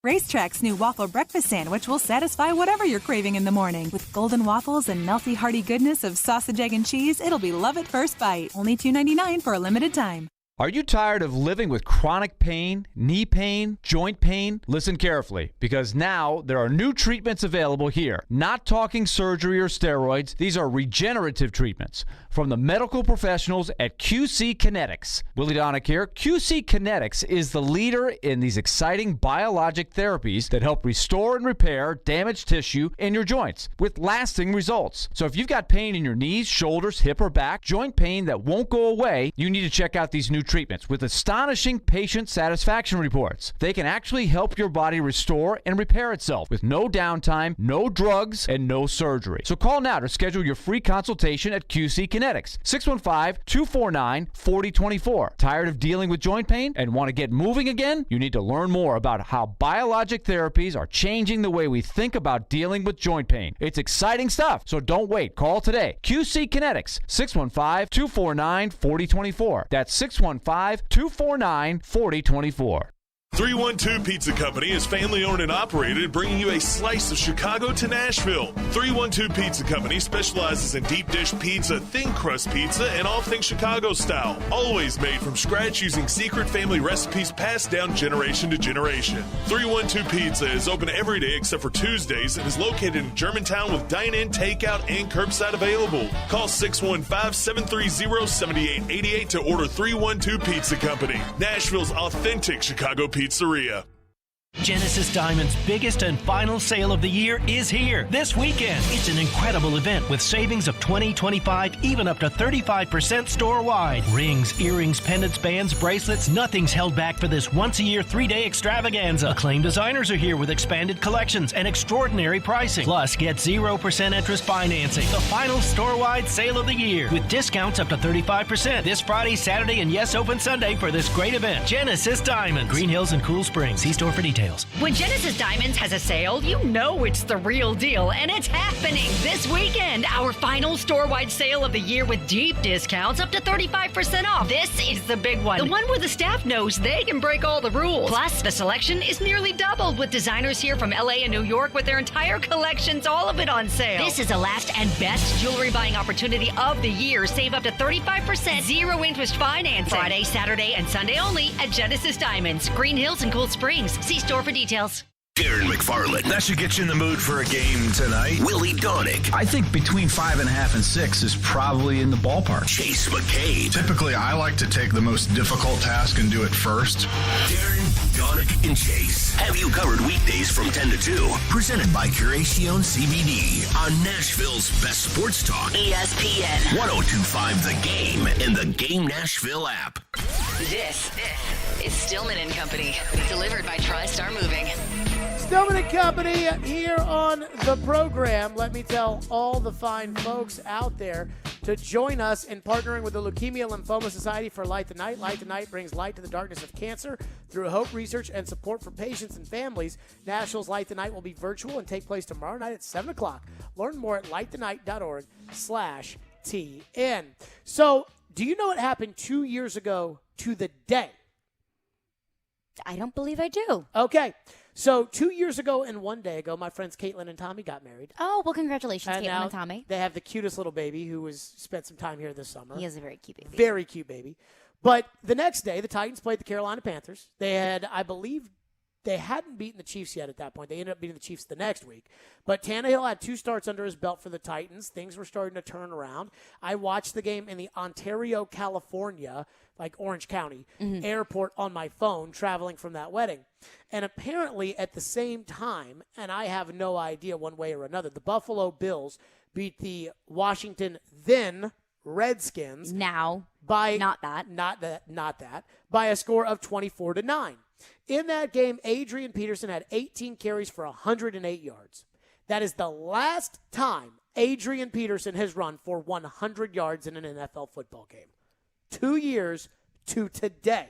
Racetrack's new waffle breakfast sandwich will satisfy whatever you're craving in the morning. With golden waffles and melty, hearty goodness of sausage, egg, and cheese, it'll be love at first bite. Only $2.99 for a limited time. Are you tired of living with chronic pain, knee pain, joint pain? Listen carefully, because now there are new treatments available here. Not talking surgery or steroids. These are regenerative treatments from the medical professionals at QC Kinetics. Willie Donick here. QC Kinetics is the leader in these exciting biologic therapies that help restore and repair damaged tissue in your joints with lasting results. So if you've got pain in your knees, shoulders, hip, or back, joint pain that won't go away, you need to check out these new treatments with astonishing patient satisfaction reports. They can actually help your body restore and repair itself with no downtime, no drugs, and no surgery. So call now to schedule your free consultation at QC Kinetics. 615-249-4024. Tired of dealing with joint pain and want to get moving again? You need to learn more about how biologic therapies are changing the way we think about dealing with joint pain. It's exciting stuff, so don't wait. Call today. QC Kinetics, 615-249-4024. That's 615-249-4024. 312 Pizza Company is family-owned and operated, bringing you a slice of Chicago to Nashville. 312 Pizza Company specializes in deep dish pizza, thin crust pizza, and all things Chicago style. Always made from scratch using secret family recipes passed down generation to generation. 312 Pizza is open every day except for Tuesdays and is located in Germantown with dine-in, takeout, and curbside available. Call 615-730-7888 to order 312 Pizza Company, Nashville's authentic Chicago pizzeria. Genesis Diamond's biggest and final sale of the year is here this weekend. It's an incredible event with savings of 20, 25, even up to 35% store-wide. Rings, earrings, pendants, bands, bracelets, nothing's held back for this once-a-year, 3-day extravaganza. Acclaimed designers are here with expanded collections and extraordinary pricing. Plus, get 0% interest financing. The final store-wide sale of the year with discounts up to 35% this Friday, Saturday, and yes, open Sunday for this great event. Genesis Diamond, Green Hills and Cool Springs. See store for details. details. When Genesis Diamonds has a sale, you know it's the real deal, and it's happening this weekend. Our final store-wide sale of the year with deep discounts up to 35% off. This is the big one. The one where the staff knows they can break all the rules. Plus, the selection is nearly doubled with designers here from LA and New York with their entire collections, all of it on sale. This is the last and best jewelry buying opportunity of the year. Save up to 35%, zero interest financing. Friday, Saturday, and Sunday only at Genesis Diamonds, Green Hills and Cool Springs. See store for details. Darren McFarland. That should get you in the mood for a game tonight. Willie Donick. I think between 5.5 and 6 is probably in the ballpark. Chase McCabe. Typically, I like to take the most difficult task and do it first. Darren, Donick, and Chase have you covered weekdays from 10 to 2. Presented by Curacion CBD on Nashville's best sports talk. ESPN 1025 The Game and the Game Nashville app. This is Stillman and Company, delivered by TriStar Moving. Stillman and Company here on the program. Let me tell all the fine folks out there to join us in partnering with the Leukemia Lymphoma Society for Light the Night. Light the Night brings light to the darkness of cancer through hope, research, and support for patients and families. Nashville's Light the Night will be virtual and take place tomorrow night at 7 o'clock. Learn more at lightthenight.org/TN. So, do you know what happened 2 years ago to the day? I don't believe I do. Okay. So 2 years ago and 1 day ago, my friends Caitlin and Tommy got married. Oh, well, congratulations, And Caitlin now and Tommy. They have the cutest little baby who spent some time here this summer. He is a very cute baby. Very cute baby. But the next day, the Titans played the Carolina Panthers. They had, I believe, they hadn't beaten the Chiefs yet at that point. They ended up beating the Chiefs the next week. But Tannehill had 2 starts under his belt for the Titans. Things were starting to turn around. I watched the game in the Ontario, California, like Orange County, airport on my phone traveling from that wedding. And apparently at the same time, and I have no idea one way or another, the Buffalo Bills beat the Washington then Redskins. Now, by not that, by a score of 24-9. In that game, Adrian Peterson had 18 carries for 108 yards. That is the last time Adrian Peterson has run for 100 yards in an NFL football game. 2 years to today.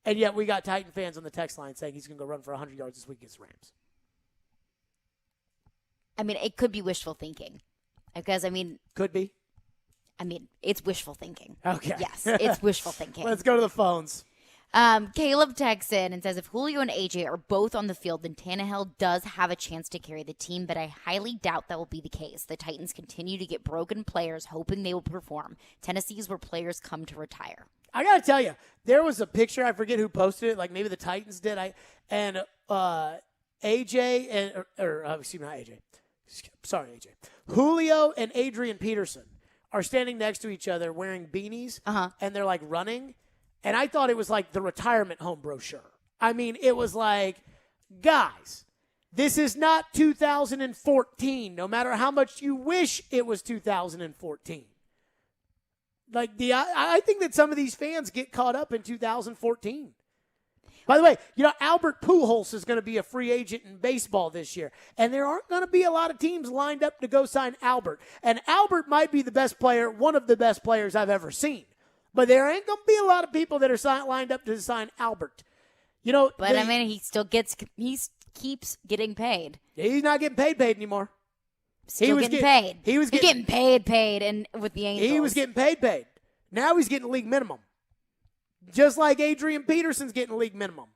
And yet we got Titan fans on the text line saying he's going to go run for 100 yards this week against the Rams. I mean, it could be wishful thinking. Because, I mean... Could be. I mean, it's wishful thinking. Okay. Yes, it's wishful thinking. Let's go to the phones. Caleb texts in and says, if Julio and AJ are both on the field, then Tannehill does have a chance to carry the team, but I highly doubt that will be the case. The Titans continue to get broken players, hoping they will perform. Tennessee is where players come to retire. I got to tell you, there was a picture, I forget who posted it, like maybe the Titans did, AJ, excuse me, not AJ. Sorry, AJ. Julio and Adrian Peterson are standing next to each other wearing beanies, and they're like running. And I thought it was like the retirement home brochure. I mean, it was like, guys, this is not 2014, no matter how much you wish it was 2014. Like, I think that some of these fans get caught up in 2014. By the way, you know, Albert Pujols is going to be a free agent in baseball this year. And there aren't going to be a lot of teams lined up to go sign Albert. And Albert might be the best player, one of the best players I've ever seen. But there ain't going to be a lot of people that are lined up to sign Albert. You know, but I mean, he keeps getting paid. He's not getting paid anymore. Still getting paid. He was getting paid, and with the Angels. He was getting paid. Now he's getting league minimum. Just like Adrian Peterson's getting league minimum.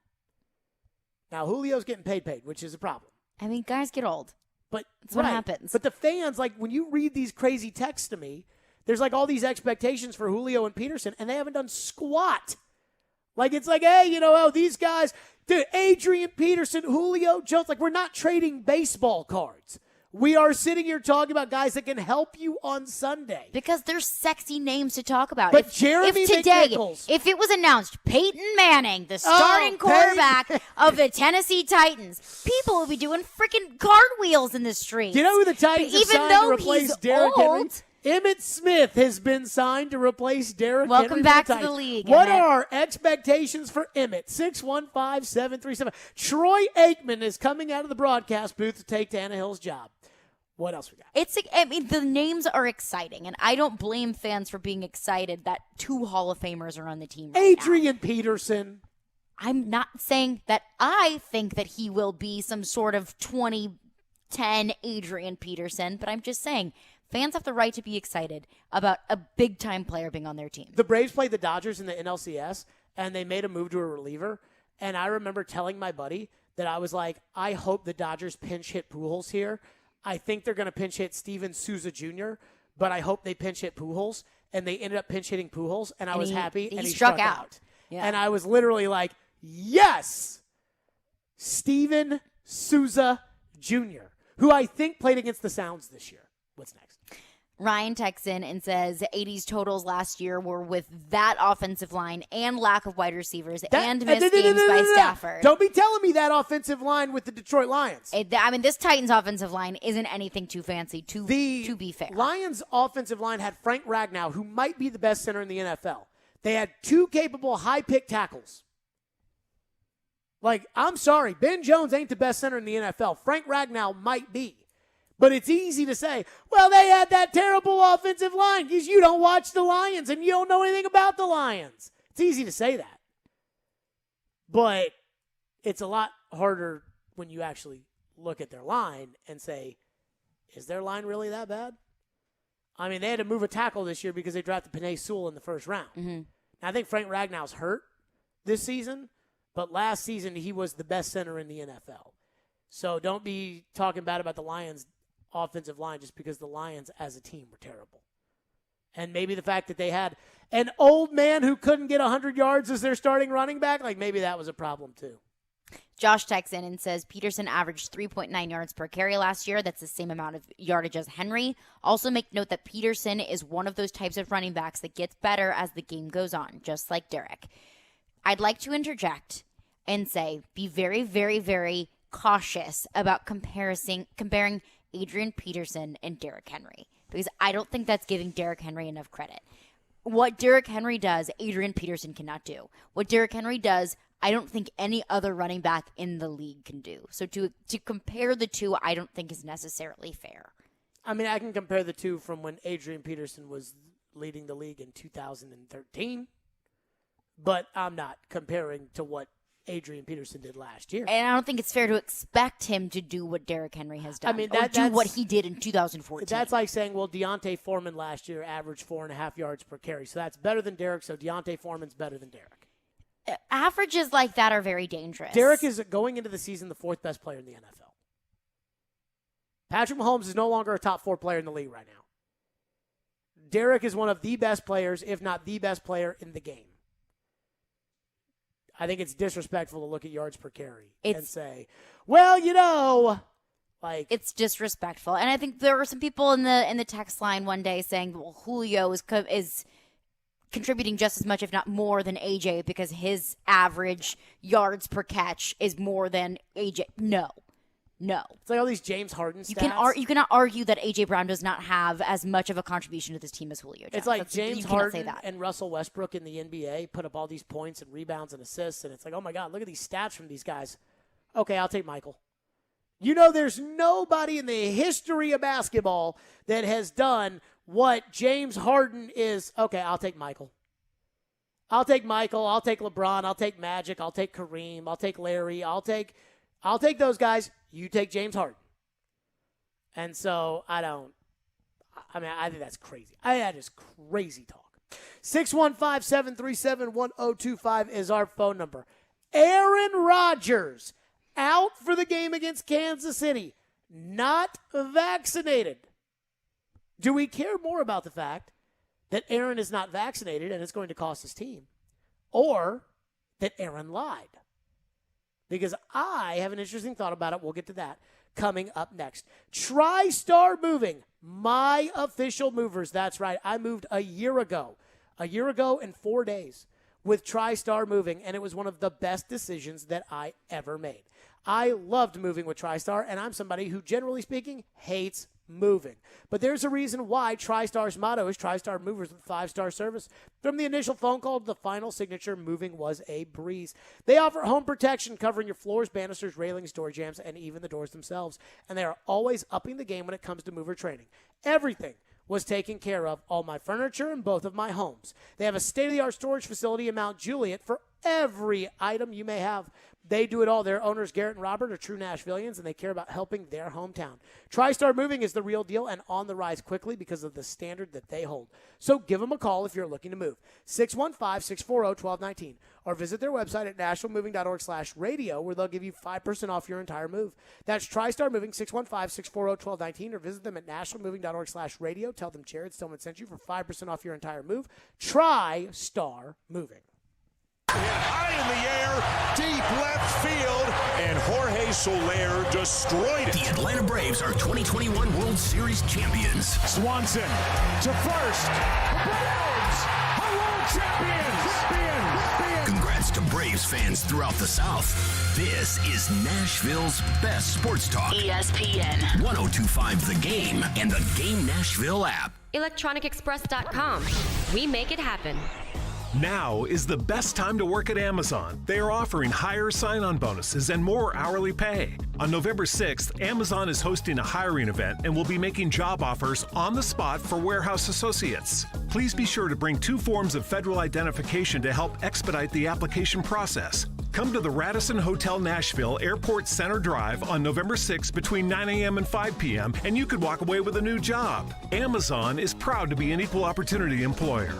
Now Julio's getting paid, which is a problem. I mean, guys get old. But that's what happens. But the fans, like, when you read these crazy texts to me, there's like all these expectations for Julio and Peterson, and they haven't done squat. Like, it's like, hey, you know, these guys, dude, Adrian Peterson, Julio Jones, like, we're not trading baseball cards. We are sitting here talking about guys that can help you on Sunday. Because they're sexy names to talk about. But Jeremy McNichols. If it was announced Peyton Manning, the starting quarterback of the Tennessee Titans, people would be doing freaking cartwheels in the street. Do you know who the Titans have signed to replace Derrick Henry? Emmitt Smith has been signed to replace Derrick Henry. Welcome back to the league, What Emmett. are our expectations for Emmitt? 615-737. Troy Aikman is coming out of the broadcast booth to take Tannehill's job. What else we got? I mean, the names are exciting, and I don't blame fans for being excited that 2 Hall of Famers are on the team right Adrian Peterson. I'm not saying that I think that he will be some sort of 2010 Adrian Peterson, but I'm just saying fans have the right to be excited about a big-time player being on their team. The Braves played the Dodgers in the NLCS, and they made a move to a reliever. And I remember telling my buddy that I was like, I hope the Dodgers pinch hit Pujols here. I think they're going to pinch hit Steven Souza Jr., but I hope they pinch hit Pujols. And they ended up pinch hitting Pujols, and I was happy. And he struck out. Yeah. And I was literally like, yes, Steven Souza Jr., who I think played against the Sounds this year. What's next? Ryan texts in and says 80s totals last year were with that offensive line and lack of wide receivers and missed games by Stafford. Don't be telling me that offensive line with the Detroit Lions. This Titans offensive line isn't anything too fancy, to be fair. Lions offensive line had Frank Ragnow, who might be the best center in the NFL. They had 2 capable high-pick tackles. Like, I'm sorry, Ben Jones ain't the best center in the NFL. Frank Ragnow might be. But it's easy to say, well, they had that terrible offensive line because you don't watch the Lions and you don't know anything about the Lions. It's easy to say that. But it's a lot harder when you actually look at their line and say, is their line really that bad? I mean, they had to move a tackle this year because they drafted Penei Sewell in the first round. Mm-hmm. Now, I think Frank Ragnow's hurt this season, but last season he was the best center in the NFL. So don't be talking bad about the Lions' offensive line just because the Lions as a team were terrible. And maybe the fact that they had an old man who couldn't get 100 yards as their starting running back, like maybe that was a problem too. Josh texts in and says Peterson averaged 3.9 yards per carry last year. That's the same amount of yardage as Henry. Also make note that Peterson is one of those types of running backs that gets better as the game goes on, just like Derek. I'd like to interject and say be very, very, very cautious about comparing Adrian Peterson and Derrick Henry, because I don't think that's giving Derrick Henry enough credit. What Derrick Henry does, Adrian Peterson cannot do. What Derrick Henry does, I don't think any other running back in the league can do. So to compare the two, I don't think is necessarily fair. I mean, I can compare the two from when Adrian Peterson was leading the league in 2013, but I'm not comparing to what Adrian Peterson did last year. And I don't think it's fair to expect him to do what Derrick Henry has done. I mean, do what he did in 2014. That's like saying, well, Deontay Foreman last year averaged 4.5 yards per carry. So that's better than Derrick, so Deontay Foreman's better than Derrick. Averages like that are very dangerous. Derrick is, going into the season, the 4th best player in the NFL. Patrick Mahomes is no longer a top 4 player in the league right now. Derrick is one of the best players, if not the best player in the game. I think it's disrespectful to look at yards per carry and say, well, like it's disrespectful. And I think there were some people in the text line one day saying, well, Julio is contributing just as much, if not more, than AJ because his average yards per catch is more than AJ. No. It's like all these James Harden stats. You cannot argue that AJ Brown does not have as much of a contribution to this team as Julio Jones. It's like James Harden and Russell Westbrook in the NBA put up all these points and rebounds and assists, and it's like, oh my God, look at these stats from these guys. Okay, I'll take Michael. There's nobody in the history of basketball that has done what James Harden is. Okay, I'll take Michael. I'll take LeBron, I'll take Magic, I'll take Kareem, I'll take Larry, I'll take those guys. You take James Harden. And so I think that's crazy. That is crazy talk. 615-737-1025 is our phone number. Aaron Rodgers out for the game against Kansas City. Not vaccinated. Do we care more about the fact that Aaron is not vaccinated and it's going to cost his team? Or that Aaron lied? Because I have an interesting thought about it. We'll get to that coming up next. TriStar Moving, my official movers. That's right. I moved a year ago in 4 days with TriStar Moving, and it was one of the best decisions that I ever made. I loved moving with TriStar, and I'm somebody who, generally speaking, hates moving. But there's a reason why TriStar's motto is TriStar Movers with 5-star service. From the initial phone call to the final signature, moving was a breeze. They offer home protection covering your floors, banisters, railings, door jambs, and even the doors themselves. And they are always upping the game when it comes to mover training. Everything was taken care of, all my furniture in both of my homes. They have a state-of-the-art storage facility in Mount Juliet for every item you may have. They do it all. Their owners, Garrett and Robert, are true Nashvillians, and they care about helping their hometown. TriStar Moving is the real deal and on the rise quickly because of the standard that they hold. So give them a call if you're looking to move. 615-640-1219. Or visit their website at nationalmoving.org/radio, where they'll give you 5% off your entire move. That's TriStar Moving, 615-640-1219, or visit them at nationalmoving.org/radio. Tell them Jared Stillman sent you for 5% off your entire move. TriStar Moving. High in the air, deep left field, and Jorge Soler destroyed it. The Atlanta Braves are 2021 World Series champions. Swanson to first. The Braves are world champions. Congrats to Braves fans throughout the South. This is Nashville's best sports talk. ESPN 102.5 The Game and the Game Nashville app. ElectronicExpress.com. We make it happen. Now is the best time to work at Amazon. They are offering higher sign-on bonuses and more hourly pay. On November 6th, Amazon is hosting a hiring event and will be making job offers on the spot for warehouse associates. Please be sure to bring 2 forms of federal identification to help expedite the application process. Come to the Radisson Hotel Nashville Airport Center Drive on November 6th between 9 a.m. and 5 p.m. and you could walk away with a new job. Amazon is proud to be an equal opportunity employer.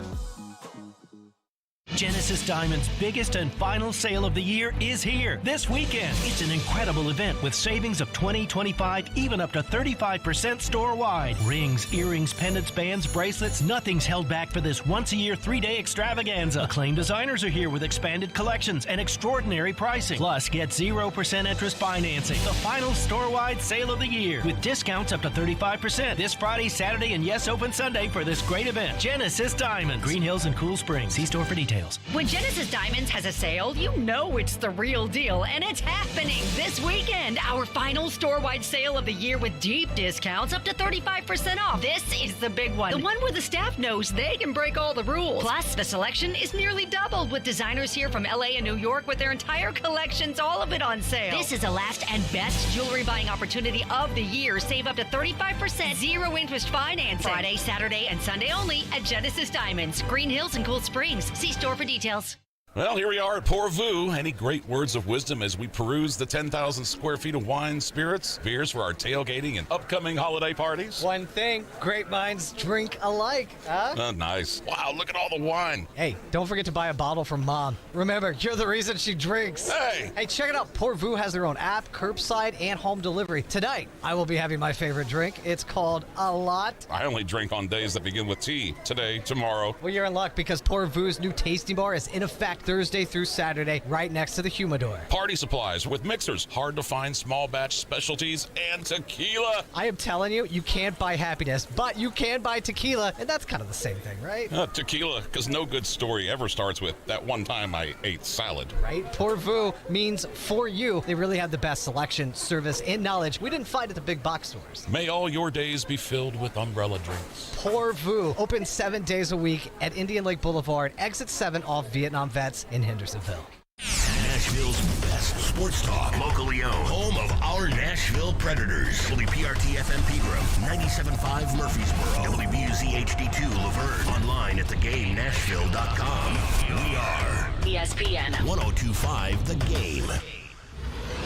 Genesis Diamond's biggest and final sale of the year is here this weekend. It's an incredible event with savings of 20, 25, even up to 35% store-wide. Rings, earrings, pendants, bands, bracelets, nothing's held back for this once-a-year 3-day extravaganza. Acclaimed designers are here with expanded collections and extraordinary pricing. Plus, get 0% interest financing. The final store-wide sale of the year with discounts up to 35% this Friday, Saturday, and yes, open Sunday for this great event. Genesis Diamonds, Green Hills and Cool Springs. See store for details. When Genesis Diamonds has a sale, you know it's the real deal, and it's happening this weekend. Our final store-wide sale of the year with deep discounts up to 35% off. This is the big one. The one where the staff knows they can break all the rules. Plus, the selection is nearly doubled with designers here from LA and New York with their entire collections, all of it on sale. This is the last and best jewelry buying opportunity of the year. Save up to 35%, 0 interest financing. Friday, Saturday, and Sunday only at Genesis Diamonds, Green Hills and Cool Springs. See store for details. Well, here we are at Pourvu. Any great words of wisdom as we peruse the 10,000 square feet of wine, spirits, beers for our tailgating and upcoming holiday parties? One thing, great minds drink alike, huh? Oh, nice. Wow, look at all the wine. Hey, don't forget to buy a bottle from Mom. Remember, you're the reason she drinks. Hey! Hey, check it out. Pourvu has their own app, curbside, and home delivery. Tonight, I will be having my favorite drink. It's called A Lot. I only drink on days that begin with T. Today, tomorrow. Well, you're in luck because Pourvu's new tasting bar is in effect Thursday through Saturday, right next to the humidor. Party supplies with mixers, hard to find small batch specialties, and tequila. I am telling you, you can't buy happiness, but you can buy tequila, and that's kind of the same thing, right? Tequila, because no good story ever starts with that one time I ate salad. Right? Pourvu means for you. They really have the best selection, service, and knowledge we didn't find at the big box stores. May all your days be filled with umbrella drinks. Pourvu, open 7 days a week at Indian Lake Boulevard, exit 7 off Vietnam Vets in Hendersonville. Nashville's best sports talk, locally owned, home of our Nashville Predators. WPRT-FM Pegram, 97.5 Murfreesboro, WBUZ HD2 Laverne, online at thegamenashville.com. We are ESPN 102.5 The Game.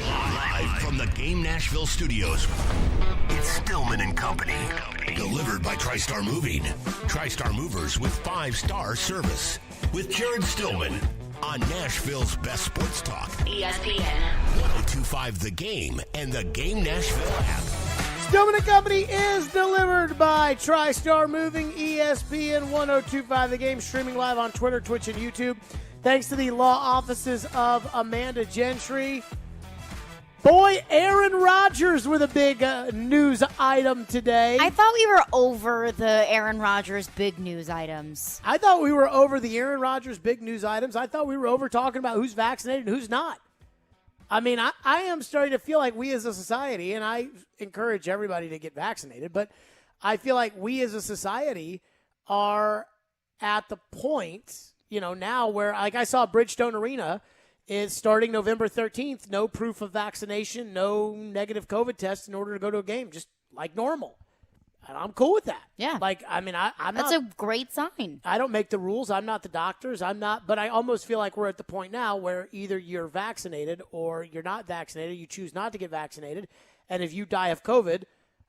Live from the Game Nashville studios, it's Stillman and Company. Delivered by TriStar Moving. TriStar Movers with 5-star service. With Jared Stillman on Nashville's best sports talk. ESPN 102.5 The Game and the Game Nashville app. Stillman and Company is delivered by TriStar Moving, ESPN 102.5 The Game, streaming live on Twitter, Twitch, and YouTube. Thanks to the law offices of Amanda Gentry. Boy, Aaron Rodgers with a big news item today. I thought we were over the Aaron Rodgers big news items. I thought we were over the Aaron Rodgers big news items. I thought we were over talking about who's vaccinated and who's not. I mean, I am starting to feel like we as a society, and I encourage everybody to get vaccinated, but I feel like we as a society are at the point, now where, like I saw Bridgestone Arena is starting November 13th, no proof of vaccination, no negative COVID test in order to go to a game, just like normal. And I'm cool with that. Yeah. Like, I mean, I'm That's not, a great sign. I don't make the rules. I'm not the doctors. I'm not. But I almost feel like we're at the point now where either you're vaccinated or you're not vaccinated. You choose not to get vaccinated. And if you die of COVID,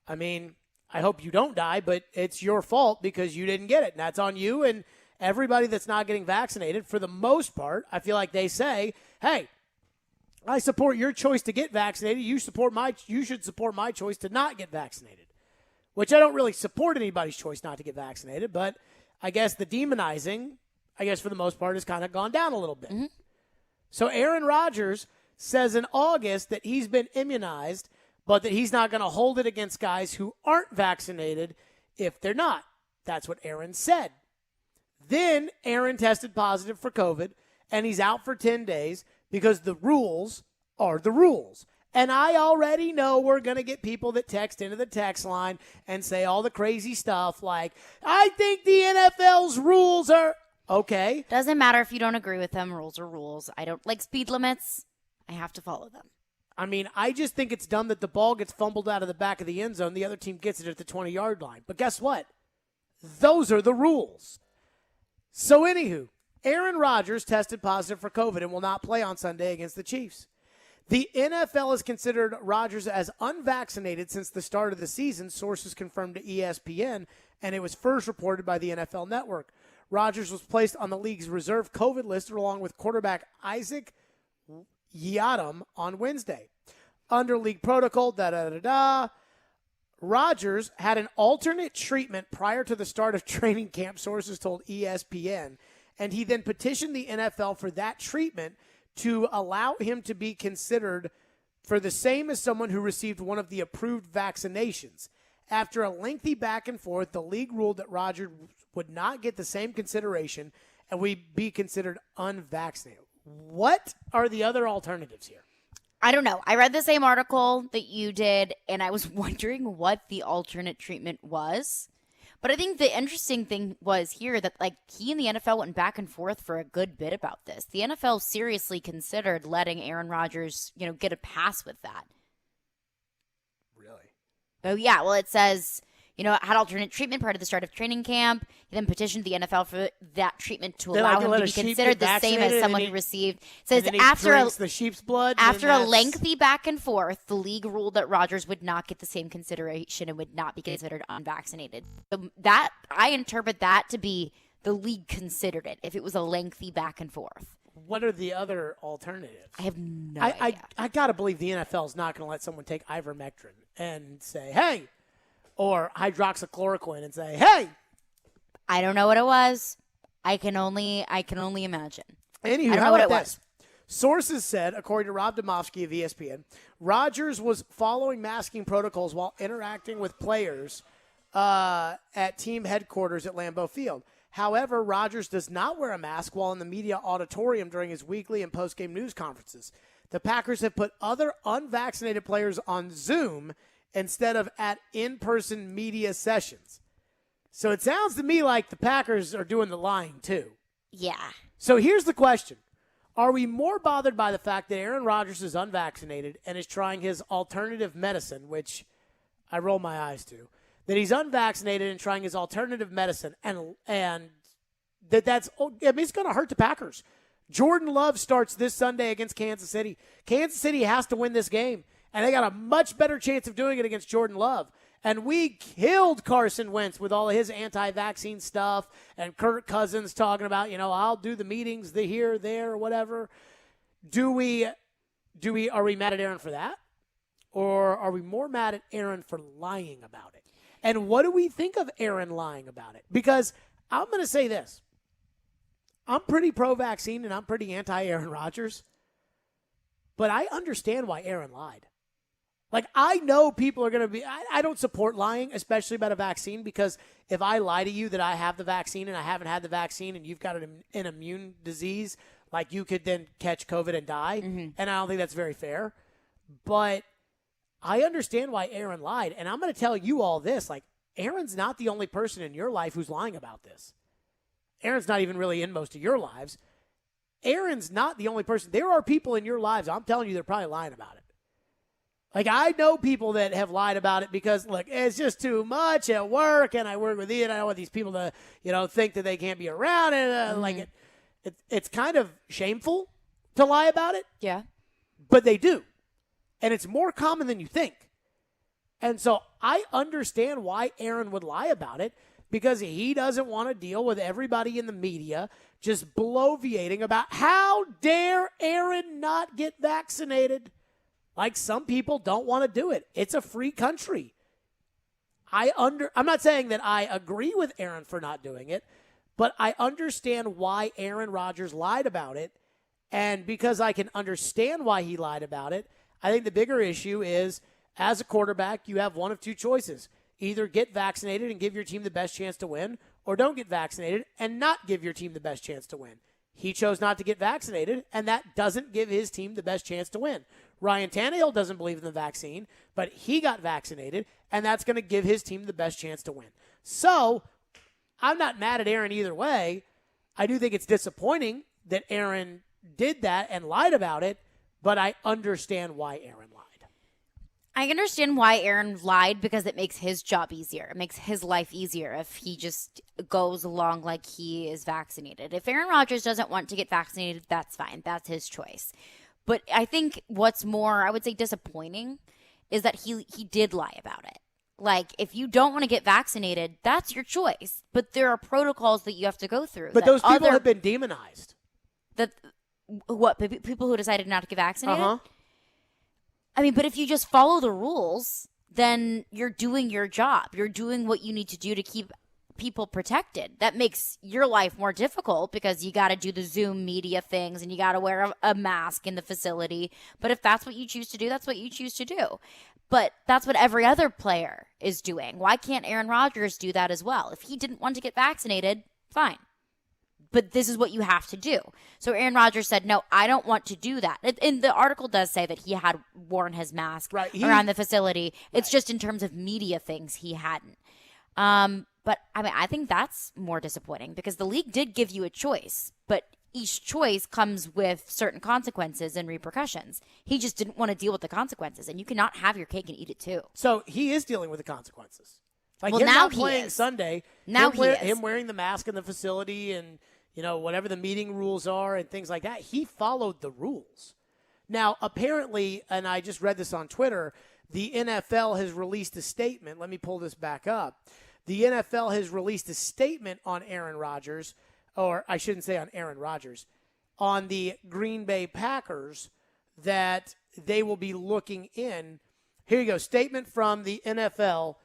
I mean, I hope you don't die, but it's your fault because you didn't get it. And that's on you. And everybody that's not getting vaccinated, for the most part, I feel like they say, hey, I support your choice to get vaccinated. You should support my choice to not get vaccinated. Which I don't really support anybody's choice not to get vaccinated, but I guess the demonizing, for the most part, has kind of gone down a little bit. Mm-hmm. So Aaron Rodgers says in August that he's been immunized, but that he's not going to hold it against guys who aren't vaccinated if they're not. That's what Aaron said. Then Aaron tested positive for COVID, and he's out for 10 days because the rules are the rules. And I already know we're going to get people that text into the text line and say all the crazy stuff like, I think the NFL's rules are okay. Doesn't matter if you don't agree with them. Rules are rules. I don't like speed limits. I have to follow them. I mean, I just think it's dumb that the ball gets fumbled out of the back of the end zone. The other team gets it at the 20-yard line. But guess what? Those are the rules. So anywho, Aaron Rodgers tested positive for COVID and will not play on Sunday against the Chiefs. The NFL has considered Rodgers as unvaccinated since the start of the season, sources confirmed to ESPN, and it was first reported by the NFL Network. Rodgers was placed on the league's reserve COVID list along with quarterback Isaac Yiadom on Wednesday. Under league protocol, Rodgers had an alternate treatment prior to the start of training camp, sources told ESPN, and he then petitioned the NFL for that treatment to allow him to be considered for the same as someone who received one of the approved vaccinations. After a lengthy back and forth, the league ruled that Rodgers would not get the same consideration and would be considered unvaccinated. What are the other alternatives here? I don't know. I read the same article that you did, and I was wondering what the alternate treatment was. But I think the interesting thing was here that, like, he and the NFL went back and forth for a good bit about this. The NFL seriously considered letting Aaron Rodgers, get a pass with that. Really? Oh, yeah. Well, it says, had alternate treatment prior to the start of training camp. He then petitioned the NFL for that treatment to allow him to be considered the same as someone who received. It says the sheep's blood. After a lengthy back and forth, the league ruled that Rodgers would not get the same consideration and would not be considered unvaccinated. So that I interpret that to be the league considered it if it was a lengthy back and forth. What are the other alternatives? I have no idea. I got to believe the NFL is not going to let someone take ivermectin and say, hey, or hydroxychloroquine and say, hey. I don't know what it was. I can only imagine. Anywho, I don't know what it was. Sources said, according to Rob Demovsky of ESPN, Rodgers was following masking protocols while interacting with players at team headquarters at Lambeau Field. However, Rodgers does not wear a mask while in the media auditorium during his weekly and postgame news conferences. The Packers have put other unvaccinated players on Zoom instead of at in-person media sessions. So it sounds to me like the Packers are doing the lying too. Yeah. So here's the question. Are we more bothered by the fact that Aaron Rodgers is unvaccinated and is trying his alternative medicine, which I roll my eyes to, that he's unvaccinated and trying his alternative medicine, and it's going to hurt the Packers. Jordan Love starts this Sunday against Kansas City. Kansas City has to win this game, and they got a much better chance of doing it against Jordan Love. And we killed Carson Wentz with all of his anti-vaccine stuff and Kirk Cousins talking about, I'll do the meetings, the here, there, whatever. Are we mad at Aaron for that? Or are we more mad at Aaron for lying about it? And what do we think of Aaron lying about it? Because I'm going to say this. I'm pretty pro-vaccine and I'm pretty anti-Aaron Rodgers. But I understand why Aaron lied. Like, I know people are going to be, I don't support lying, especially about a vaccine, because if I lie to you that I have the vaccine and I haven't had the vaccine and you've got an immune disease, like, you could then catch COVID and die. Mm-hmm. And I don't think that's very fair. But I understand why Aaron lied. And I'm going to tell you all this. Like, Aaron's not the only person in your life who's lying about this. Aaron's not even really in most of your lives. Aaron's not the only person. There are people in your lives, I'm telling you, they're probably lying about it. Like, I know people that have lied about it because, look, it's just too much at work, and I work with you, and I don't want these people to, think that they can't be around it. Like, it's kind of shameful to lie about it. Yeah. But they do. And it's more common than you think. And so I understand why Aaron would lie about it, because he doesn't want to deal with everybody in the media just bloviating about how dare Aaron not get vaccinated. Like, some people don't want to do it. It's a free country. I'm not saying that I agree with Aaron for not doing it, but I understand why Aaron Rodgers lied about it. And because I can understand why he lied about it, I think the bigger issue is, as a quarterback, you have one of two choices. Either get vaccinated and give your team the best chance to win, or don't get vaccinated and not give your team the best chance to win. He chose not to get vaccinated, and that doesn't give his team the best chance to win. Ryan Tannehill doesn't believe in the vaccine, but he got vaccinated, and that's going to give his team the best chance to win. So I'm not mad at Aaron either way. I do think it's disappointing that Aaron did that and lied about it, but I understand why Aaron lied. I understand why Aaron lied, because it makes his job easier. It makes his life easier if he just goes along like he is vaccinated. If Aaron Rodgers doesn't want to get vaccinated, that's fine. That's his choice. But I think what's more, I would say, disappointing is that he did lie about it. Like, if you don't want to get vaccinated, that's your choice. But there are protocols that you have to go through. But those people have been demonized. What, people who decided not to get vaccinated? Uh-huh. I mean, but if you just follow the rules, then you're doing your job. You're doing what you need to do to keep people protected. That makes your life more difficult because you got to do the Zoom media things and you got to wear a mask in the facility. But if that's what you choose to do, that's what you choose to do. But that's what every other player is doing. Why can't Aaron Rodgers do that as well? If he didn't want to get vaccinated, fine. But this is what you have to do. So Aaron Rodgers said, no, I don't want to do that. And the article does say that he had worn his mask around the facility. It's just in terms of media things he hadn't. But I mean, I think that's more disappointing because the league did give you a choice, but each choice comes with certain consequences and repercussions. He just didn't want to deal with the consequences, and you cannot have your cake and eat it too. So he is dealing with the consequences. Like, well, him now not playing Sunday, him wearing the mask in the facility and, whatever the meeting rules are and things like that, he followed the rules. Now, apparently, and I just read this on Twitter, the NFL has released a statement. Let me pull this back up. The NFL has released a statement on Aaron Rodgers, or I shouldn't say on Aaron Rodgers, on the Green Bay Packers, that they will be looking in. Here you go. Statement from the NFL.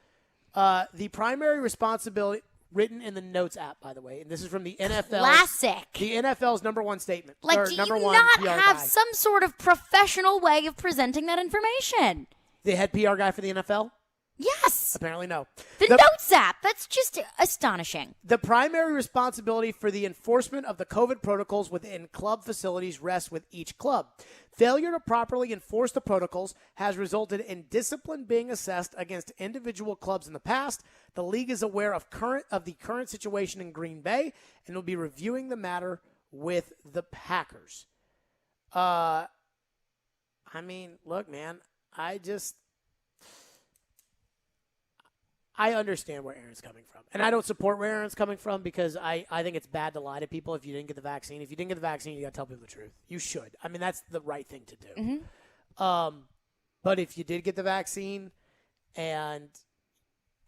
The primary responsibility, written in the Notes app, by the way, and this is from the NFL. Classic. The NFL's number one statement. Like, do you not have some sort of professional way of presenting that information? The head PR guy for the NFL? Yes. Apparently no. The Notes app. That's just astonishing. The primary responsibility for the enforcement of the COVID protocols within club facilities rests with each club. Failure to properly enforce the protocols has resulted in discipline being assessed against individual clubs in the past. The league is aware of the current situation in Green Bay and will be reviewing the matter with the Packers. I mean, look, man, I understand where Aaron's coming from. And I don't support where Aaron's coming from because I think it's bad to lie to people if you didn't get the vaccine. If you didn't get the vaccine, you got to tell people the truth. You should. I mean, that's the right thing to do. Mm-hmm. But if you did get the vaccine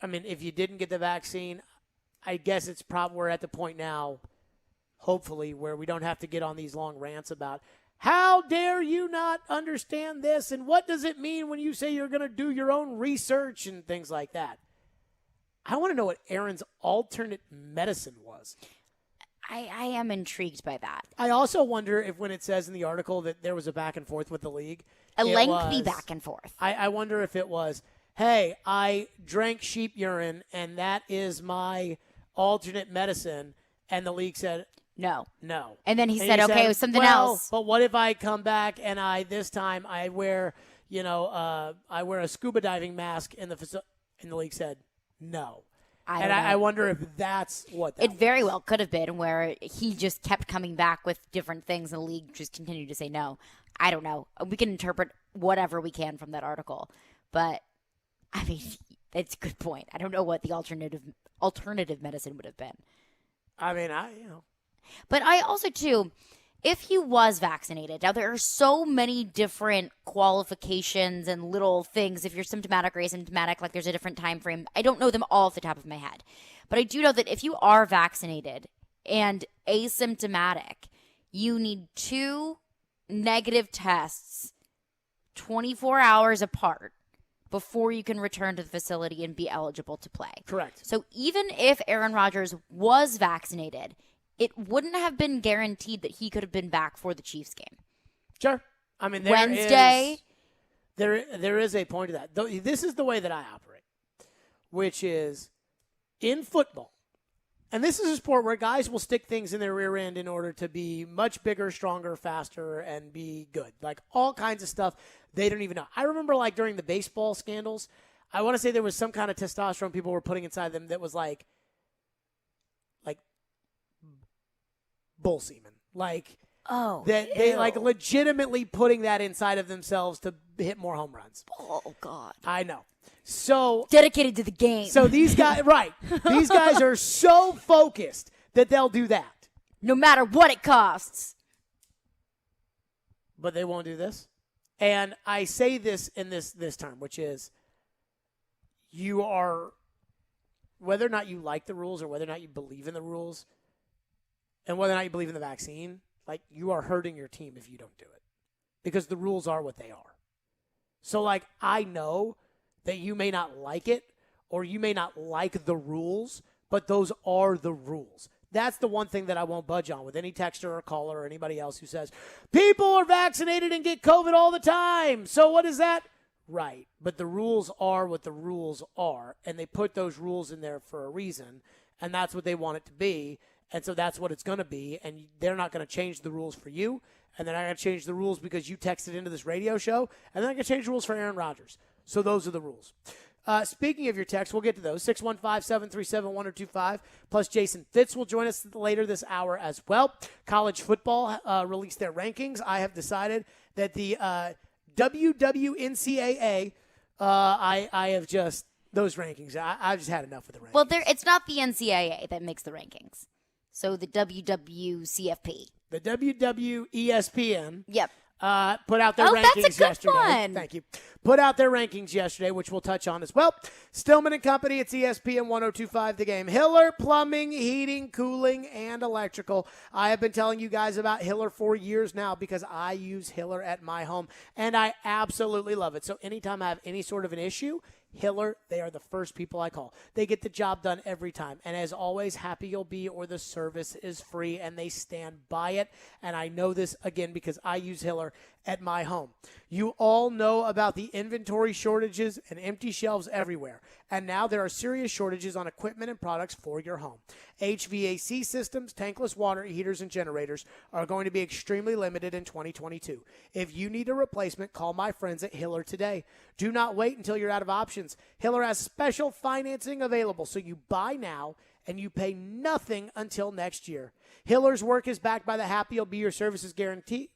if you didn't get the vaccine, I guess it's probably we're at the point now, hopefully, where we don't have to get on these long rants about how dare you not understand this and what does it mean when you say you're going to do your own research and things like that. I want to know what Aaron's alternate medicine was. I am intrigued by that. I also wonder if when it says in the article that there was a back and forth with the league. A lengthy back and forth. I wonder if it was, hey, I drank sheep urine and that is my alternate medicine. And the league said, no. And then he said, okay, it was something else. But what if I come back and this time I wear, I wear a scuba diving mask in the facility? And the league said, no. I wonder if that's what that It very well could have been, where he just kept coming back with different things and the league just continued to say no. I don't know. We can interpret whatever we can from that article. But, I mean, it's a good point. I don't know what the alternative medicine would have been. I mean, But I also, too, if he was vaccinated, now there are so many different qualifications and little things. If you're symptomatic or asymptomatic, like there's a different time frame. I don't know them all off the top of my head. But I do know that if you are vaccinated and asymptomatic, you need 2 negative tests 24 hours apart before you can return to the facility and be eligible to play. Correct. So even if Aaron Rodgers was vaccinated, it wouldn't have been guaranteed that he could have been back for the Chiefs game. Sure. I mean, Wednesday. There is a point to that. This is the way that I operate, which is in football. And this is a sport where guys will stick things in their rear end in order to be much bigger, stronger, faster, and be good. Like all kinds of stuff they don't even know. I remember like during the baseball scandals, I want to say there was some kind of testosterone people were putting inside them that was like bull semen. Like they like legitimately putting that inside of themselves to hit more home runs. Oh God. I know. So dedicated to the game. So these guys, right. These guys are so focused that they'll do that. No matter what it costs. But they won't do this. And I say this in this term, which is you are, whether or not you like the rules or whether or not you believe in the rules and whether or not you believe in the vaccine, like you are hurting your team if you don't do it. Because the rules are what they are. So like I know that you may not like it or you may not like the rules, but those are the rules. That's the one thing that I won't budge on with any texter or caller or anybody else who says, people are vaccinated and get COVID all the time. So what is that? Right. But the rules are what the rules are, and they put those rules in there for a reason, and that's what they want it to be, and so that's what it's going to be, and they're not going to change the rules for you, and they're not going to change the rules because you texted into this radio show, and they're not going to change the rules for Aaron Rodgers. So those are the rules. Speaking of your text, we'll get to those. 615-737-1025. Plus, Jason Fitz will join us later this hour as well. College football released their rankings. I have decided that the WWNCAA, I have just, those rankings, I've just had enough of the rankings. Well, it's not the NCAA that makes the rankings. So the WWCFP. The WWESPN. Yep. Put out their rankings that's a good yesterday. one. Thank you. Put out their rankings yesterday, which we'll touch on as well. Stillman and Company, it's ESPN 1025 The Game. Hiller Plumbing, Heating, Cooling, and Electrical. I have been telling you guys about Hiller for years now because I use Hiller at my home, and I absolutely love it. So anytime I have any sort of an issue, Hiller, they are the first people I call. They get the job done every time. And as always, happy you'll be or the service is free, and they stand by it. And I know this, again, because I use Hiller at my home. You all know about the inventory shortages and empty shelves everywhere. And now there are serious shortages on equipment and products for your home. HVAC systems, tankless water heaters, and generators are going to be extremely limited in 2022. If you need a replacement, call my friends at Hiller today. Do not wait until you're out of options. Hiller has special financing available, so you buy now and you pay nothing until next year. Hiller's work is backed by the Happy You'll Be Your Services guaranteed,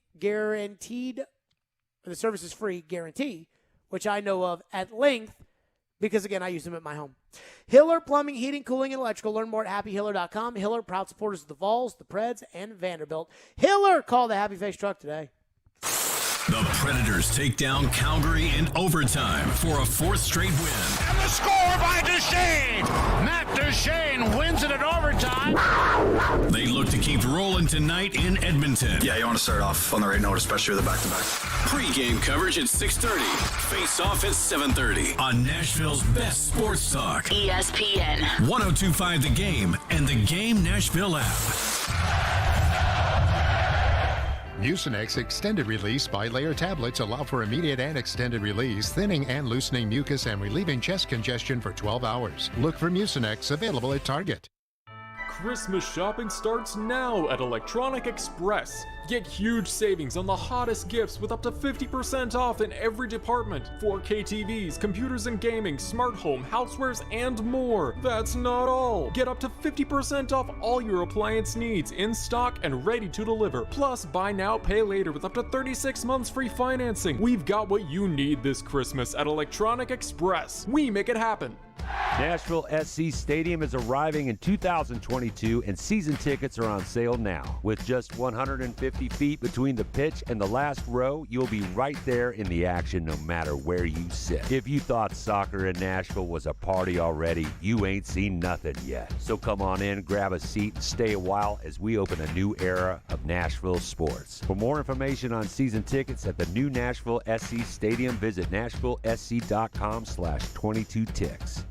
the service is free guarantee, which I know of at length because, again, I use them at my home. Hiller Plumbing, Heating, Cooling, and Electrical. Learn more at happyhiller.com. Hiller, proud supporters of the Vols, the Preds, and Vanderbilt. Hiller, call the Happy Face truck today. The Predators take down Calgary in overtime for a 4th straight win. And the score by Duchesne. Matt Duchesne wins it in overtime. They look to keep rolling tonight in Edmonton. Yeah, you want to start off on the right note, especially with the back-to-back. Pre-game coverage at 6:30. Face-off at 7:30 on Nashville's best sports talk. ESPN 1025 The Game and the Game Nashville app. Mucinex extended release bilayer tablets allow for immediate and extended release, thinning and loosening mucus and relieving chest congestion for 12 hours. Look for Mucinex, available at Target. Christmas shopping starts now at Electronic Express. Get huge savings on the hottest gifts with up to 50% off in every department. 4K TVs, computers and gaming, smart home, housewares, and more. That's not all. Get up to 50% off all your appliance needs in stock and ready to deliver. Plus, buy now, pay later with up to 36 months free financing. We've got what you need this Christmas at Electronic Express. We make it happen. Nashville SC Stadium is arriving in 2022 and season tickets are on sale now. With just 150 feet between the pitch and the last row, you'll be right there in the action no matter where you sit. If you thought soccer in Nashville was a party already, you ain't seen nothing yet. So come on in, grab a seat, and stay a while as we open a new era of Nashville sports. For more information on season tickets at the new Nashville SC Stadium, visit nashvillesc.com/22ticks.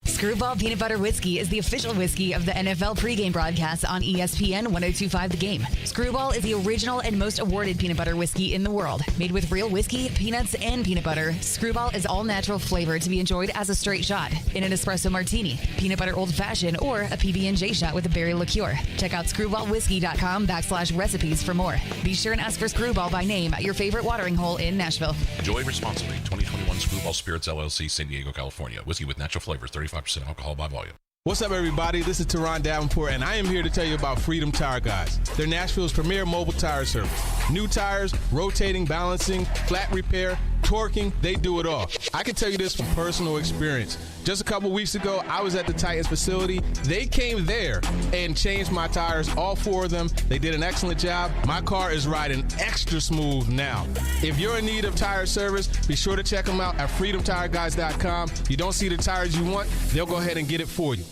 Screwball Peanut Butter Whiskey is the official whiskey of the NFL pregame broadcast on ESPN 1025 The Game. Screwball is the original and most awarded peanut butter whiskey in the world. Made with real whiskey, peanuts, and peanut butter, Screwball is all natural flavor to be enjoyed as a straight shot, in an espresso martini, peanut butter old fashioned, or a PB&J shot with a berry liqueur. Check out screwballwhiskey.com/recipes for more. Be sure and ask for Screwball by name at your favorite watering hole in Nashville. Enjoy responsibly. 2021 Screwball Spirits LLC, San Diego, California. Whiskey with natural flavors, 35% alcohol by volume. What's up, everybody? This is Teron Davenport, and I am here to tell you about Freedom Tire Guys. They're Nashville's premier mobile tire service. New tires, rotating, balancing, flat repair, torquing, they do it all. I can tell you this from personal experience. Just a couple weeks ago, I was at the Titans facility. They came there and changed my tires, all 4 of them. They did an excellent job. My car is riding extra smooth now. If you're in need of tire service, be sure to check them out at freedomtireguys.com. If you don't see the tires you want, they'll go ahead and get it for you.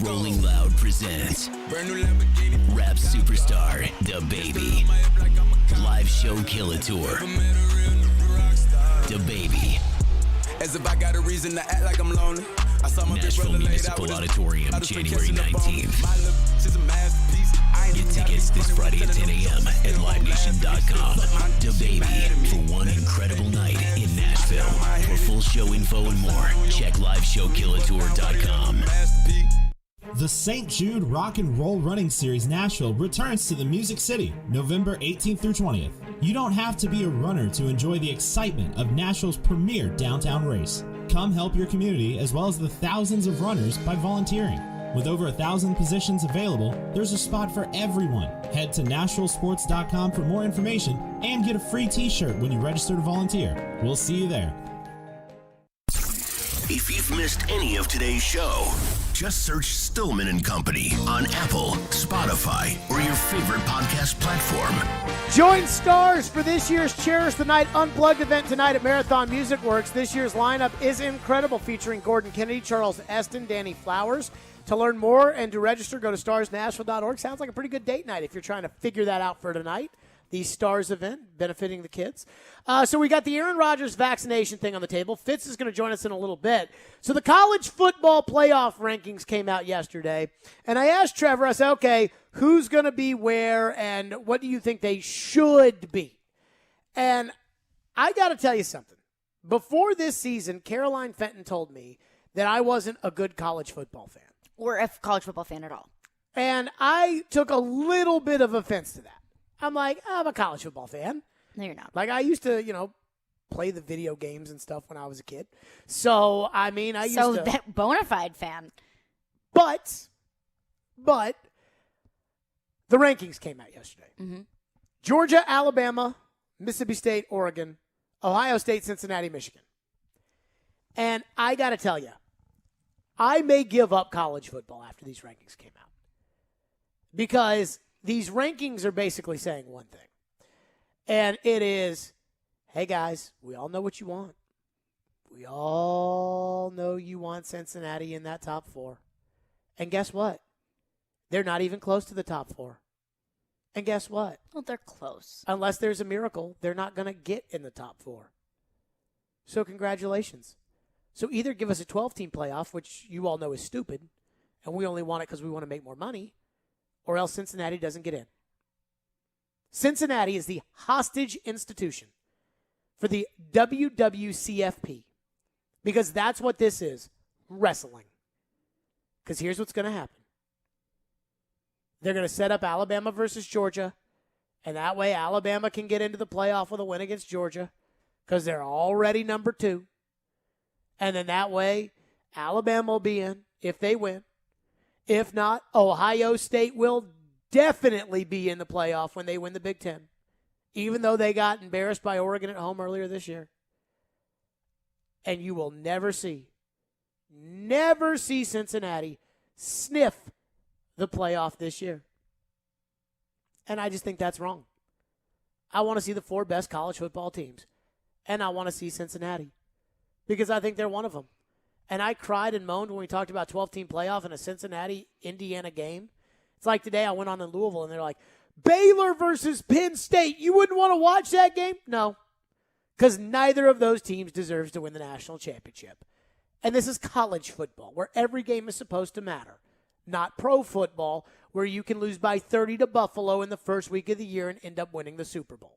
Rolling Loud presents rap superstar DaBaby live show Killer Tour. DaBaby. As if I got a reason to act like I'm lonely. Nashville Municipal Auditorium, January 19th. Get tickets this Friday at 10 a.m. at livenation.com. DaBaby for one incredible night in Nashville. For full show info and more, check liveshowkillertour.com. The St. Jude Rock and Roll Running Series Nashville returns to the Music City, November 18th through 20th. You don't have to be a runner to enjoy the excitement of Nashville's premier downtown race. Come help your community as well as the thousands of runners by volunteering. With over 1,000 positions available, there's a spot for everyone. Head to NashvilleSports.com for more information and get a free t-shirt when you register to volunteer. We'll see you there. If you've missed any of today's show, just search Stillman and Company on Apple, Spotify, or your favorite podcast platform. Join stars for this year's Cherish the Night Unplugged event tonight at Marathon Music Works. This year's lineup is incredible, featuring Gordon Kennedy, Charles Eston, Danny Flowers. To learn more and to register, go to starsnashville.org. Sounds like a pretty good date night if you're trying to figure that out for tonight. The Stars event benefiting the kids. So we got the Aaron Rodgers vaccination thing on the table. Fitz is going to join us in a little bit. So the college football playoff rankings came out yesterday. And I asked Trevor, I said, okay, who's going to be where and what do you think they should be? And I got to tell you something. Before this season, Caroline Fenton told me that I wasn't a good college football fan. Or a college football fan at all. And I took a little bit of offense to that. I'm like, I'm a college football fan. No, you're not. Like, I used to, play the video games and stuff when I was a kid. So, I mean, I used to. So, that bona fide fan. But, the rankings came out yesterday. Mm-hmm. Georgia, Alabama, Mississippi State, Oregon, Ohio State, Cincinnati, Michigan. And I got to tell you, I may give up college football after these rankings came out. Because these rankings are basically saying one thing. And it is, hey guys, we all know what you want. We all know you want Cincinnati in that top 4. And guess what? They're not even close to the top 4. And guess what? Well, they're close. Unless there's a miracle, they're not going to get in the top 4. So congratulations. So either give us a 12-team playoff, which you all know is stupid, and we only want it because we want to make more money, or else Cincinnati doesn't get in. Cincinnati is the hostage institution for the WWCFP, because that's what this is, wrestling. Because here's what's going to happen. They're going to set up Alabama versus Georgia, and that way Alabama can get into the playoff with a win against Georgia because they're already number 2. And then that way Alabama will be in if they win. If not, Ohio State will definitely be in the playoff when they win the Big Ten, even though they got embarrassed by Oregon at home earlier this year. And you will never see Cincinnati sniff the playoff this year. And I just think that's wrong. I want to see the 4 best college football teams, and I want to see Cincinnati because I think they're one of them. And I cried and moaned when we talked about 12-team playoff in a Cincinnati-Indiana game. It's like today I went on in Louisville, and they're like, Baylor versus Penn State. You wouldn't want to watch that game? No, because neither of those teams deserves to win the national championship. And this is college football, where every game is supposed to matter, not pro football, where you can lose by 30 to Buffalo in the first week of the year and end up winning the Super Bowl.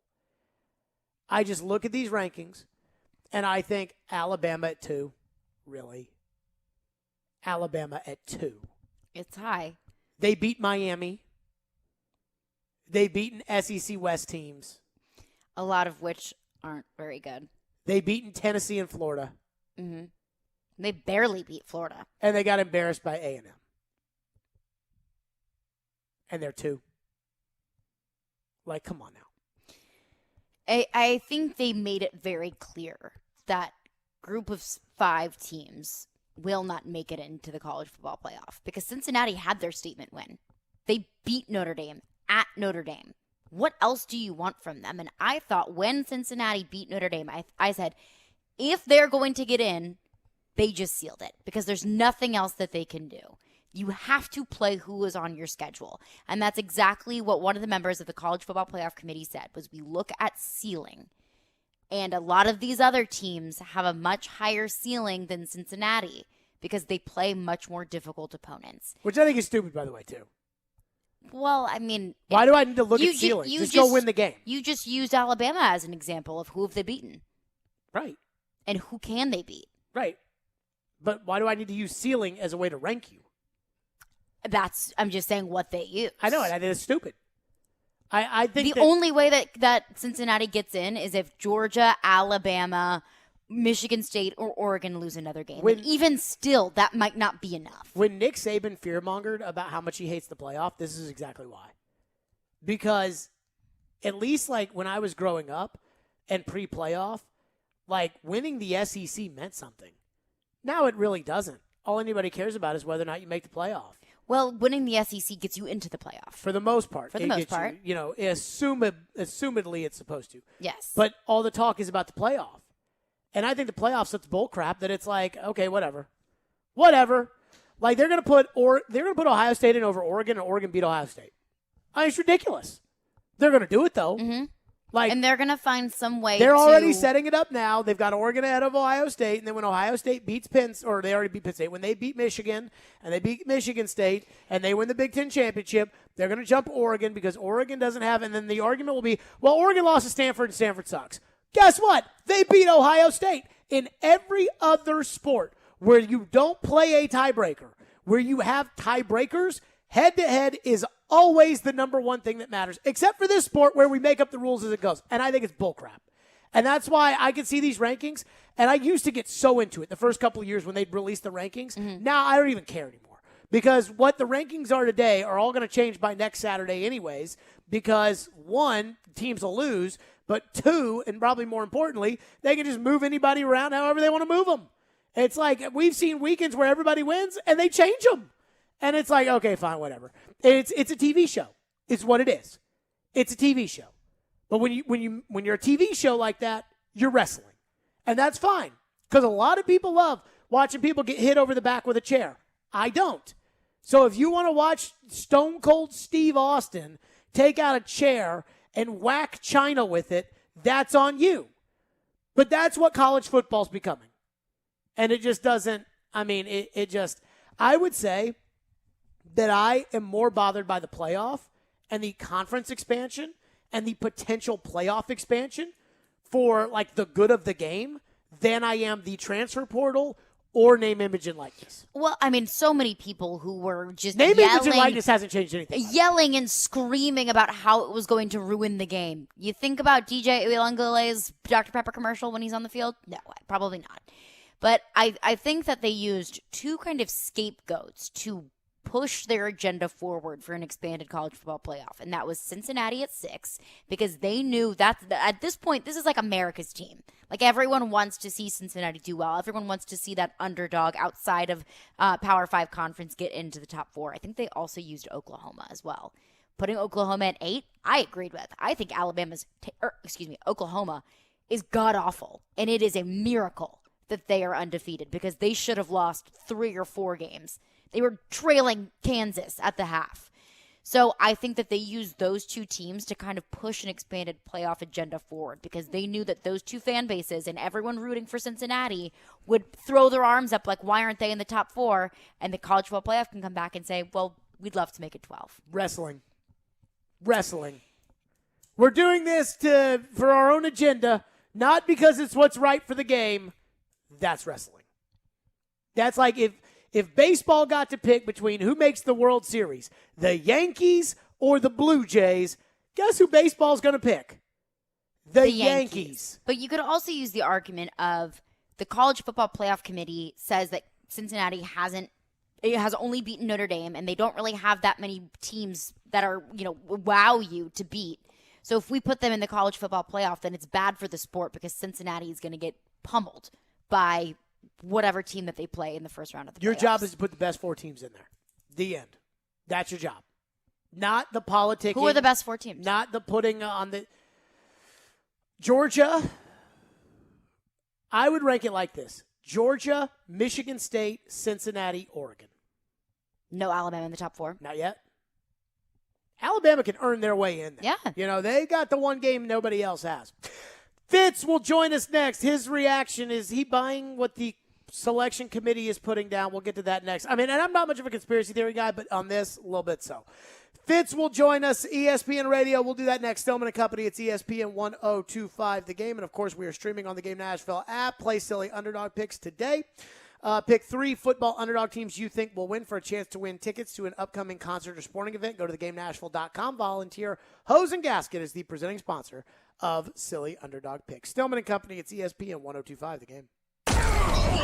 I just look at these rankings, and I think Alabama at 2. Really? Alabama at 2. It's high. They beat Miami. They beaten SEC West teams. A lot of which aren't very good. They beaten Tennessee and Florida. Mm-hmm. They barely beat Florida. And they got embarrassed by A&M. And they're 2. Like, come on now. I think they made it very clear that group of 5 teams will not make it into the college football playoff because Cincinnati had their statement win. They beat Notre Dame at Notre Dame. What else do you want from them? And I thought when Cincinnati beat Notre Dame, I said, if they're going to get in, they just sealed it because there's nothing else that they can do. You have to play who is on your schedule. And that's exactly what one of the members of the College Football Playoff Committee said, was we look at ceiling. And a lot of these other teams have a much higher ceiling than Cincinnati because they play much more difficult opponents. Which I think is stupid, by the way, too. Well, I mean... Why do I need to look at ceiling? Just go win the game. You just used Alabama as an example of who have they beaten. Right. And who can they beat. Right. But why do I need to use ceiling as a way to rank you? I'm just saying what they use. I know it. I think it's stupid. I think the only way that Cincinnati gets in is if Georgia, Alabama, Michigan State, or Oregon lose another game. And even still, that might not be enough. When Nick Saban fearmongered about how much he hates the playoff, this is exactly why. Because at least like when I was growing up and pre-playoff, like winning the SEC meant something. Now it really doesn't. All anybody cares about is whether or not you make the playoff. Well, winning the SEC gets you into the playoff. For the most part. For the most part. You know, assumedly it's supposed to. Yes. But all the talk is about the playoff. And I think the playoff's such bull crap that it's like, okay, whatever. Whatever. Like they're gonna put Ohio State in over Oregon, and Oregon beat Ohio State. I mean, it's ridiculous. They're gonna do it though. Mm-hmm. Like, and they're going to find some way They're already setting it up now. They've got Oregon ahead of Ohio State, and then when Ohio State beats they already beat Penn State. When they beat Michigan, and they beat Michigan State, and they win the Big Ten championship, they're going to jump Oregon because Oregon doesn't have, and then the argument will be, well, Oregon lost to Stanford, and Stanford sucks. Guess what? They beat Ohio State. In every other sport where you don't play a tiebreaker, where you have tiebreakers, head-to-head is always the number one thing that matters, except for this sport where we make up the rules as it goes. And I think it's bullcrap. And that's why I can see these rankings, and I used to get so into it the first couple of years when they'd release the rankings. Mm-hmm. Now I don't even care anymore because what the rankings are today are all going to change by next Saturday anyways because, one, teams will lose, but two, and probably more importantly, they can just move anybody around however they want to move them. It's like we've seen weekends where everybody wins, and they change them. And it's like, okay, fine, whatever. It's a TV show. It's what it is. It's a TV show. But when you're a TV show like that, you're wrestling. And that's fine. Because a lot of people love watching people get hit over the back with a chair. I don't. So if you want to watch Stone Cold Steve Austin take out a chair and whack China with it, that's on you. But that's what college football's becoming. And it just doesn't, I would say that I am more bothered by the playoff and the conference expansion and the potential playoff expansion for like the good of the game than I am the transfer portal or name, image, and likeness. Well, I mean, so many people who were just Name, yelling, image, and likeness hasn't changed anything. Yelling and screaming about how it was going to ruin the game. You think about DJ Uiagalelei's Dr. Pepper commercial when he's on the field? No, probably not. But I think that they used two kind of scapegoats to push their agenda forward for an expanded college football playoff. And that was Cincinnati at 6, because they knew that at this point, this is like America's team. Like, everyone wants to see Cincinnati do well. Everyone wants to see that underdog outside of Power 5 conference get into the top 4. I think they also used Oklahoma as well. Putting Oklahoma at 8, I agreed with. I think Oklahoma is god-awful. And it is a miracle that they are undefeated, because they should have lost 3 or 4 games. They were trailing Kansas at the half. So I think that they used those two teams to kind of push an expanded playoff agenda forward, because they knew that those two fan bases and everyone rooting for Cincinnati would throw their arms up like, why aren't they in the top 4? And the college football playoff can come back and say, well, we'd love to make it 12. Wrestling. We're doing this for our own agenda, not because it's what's right for the game. That's wrestling. That's like if baseball got to pick between who makes the World Series, the Yankees or the Blue Jays, guess who baseball's going to pick? The Yankees. But you could also use the argument of the College Football Playoff Committee says that Cincinnati has only beaten Notre Dame, and they don't really have that many teams that are, wow you to beat. So if we put them in the College Football Playoff, then it's bad for the sport, because Cincinnati is going to get pummeled by whatever team that they play in the first round of the playoffs. Your job is to put the best 4 teams in there. The end. That's your job. Not the politicking. Who are the best 4 teams? Not the putting on the Georgia. I would rank it like this: Georgia, Michigan State, Cincinnati, Oregon. No Alabama in the top 4? Not yet. Alabama can earn their way in there. Yeah. They got the one game nobody else has. Fitz will join us next. His reaction, is he buying what the selection committee is putting down? We'll get to that next. I mean, and I'm not much of a conspiracy theory guy, but on this, a little bit so. Fitz will join us, ESPN Radio. We'll do that next. Stillman & Company. It's ESPN 1025 The Game. And, of course, we are streaming on the Game Nashville app. Play silly underdog picks today. Pick 3 football underdog teams you think will win for a chance to win tickets to an upcoming concert or sporting event. Go to thegamenashville.com. Volunteer. Hose and Gasket is the presenting sponsor of Silly Underdog Picks. Stillman & Company, it's ESPN 1025 The Game.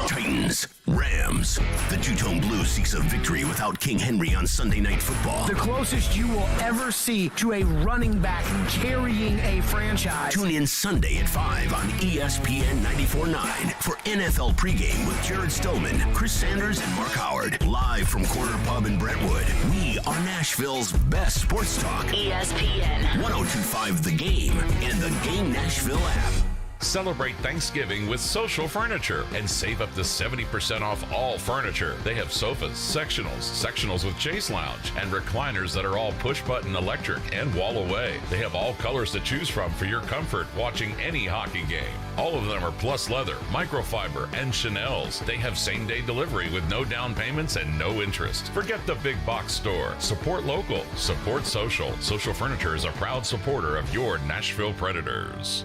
Titans, Rams. The two-tone blue seeks a victory without King Henry on Sunday Night Football. The closest you will ever see to a running back carrying a franchise. Tune in Sunday at 5 on ESPN 94.9 for NFL pregame with Jared Stillman, Chris Sanders, and Mark Howard. Live from Corner Pub in Brentwood. We are Nashville's best sports talk. ESPN 1025 The Game and the Game Nashville app. Celebrate Thanksgiving with Social Furniture and save up to 70% off all furniture. They have sofas, sectionals with chase lounge, and recliners that are all push-button electric and wall away. They have all colors to choose from for your comfort watching any hockey game. All of them are plus leather, microfiber, and Chanels. They have same-day delivery with no down payments and no interest. Forget the big box store. Support local. Support social. Social Furniture is a proud supporter of your Nashville Predators.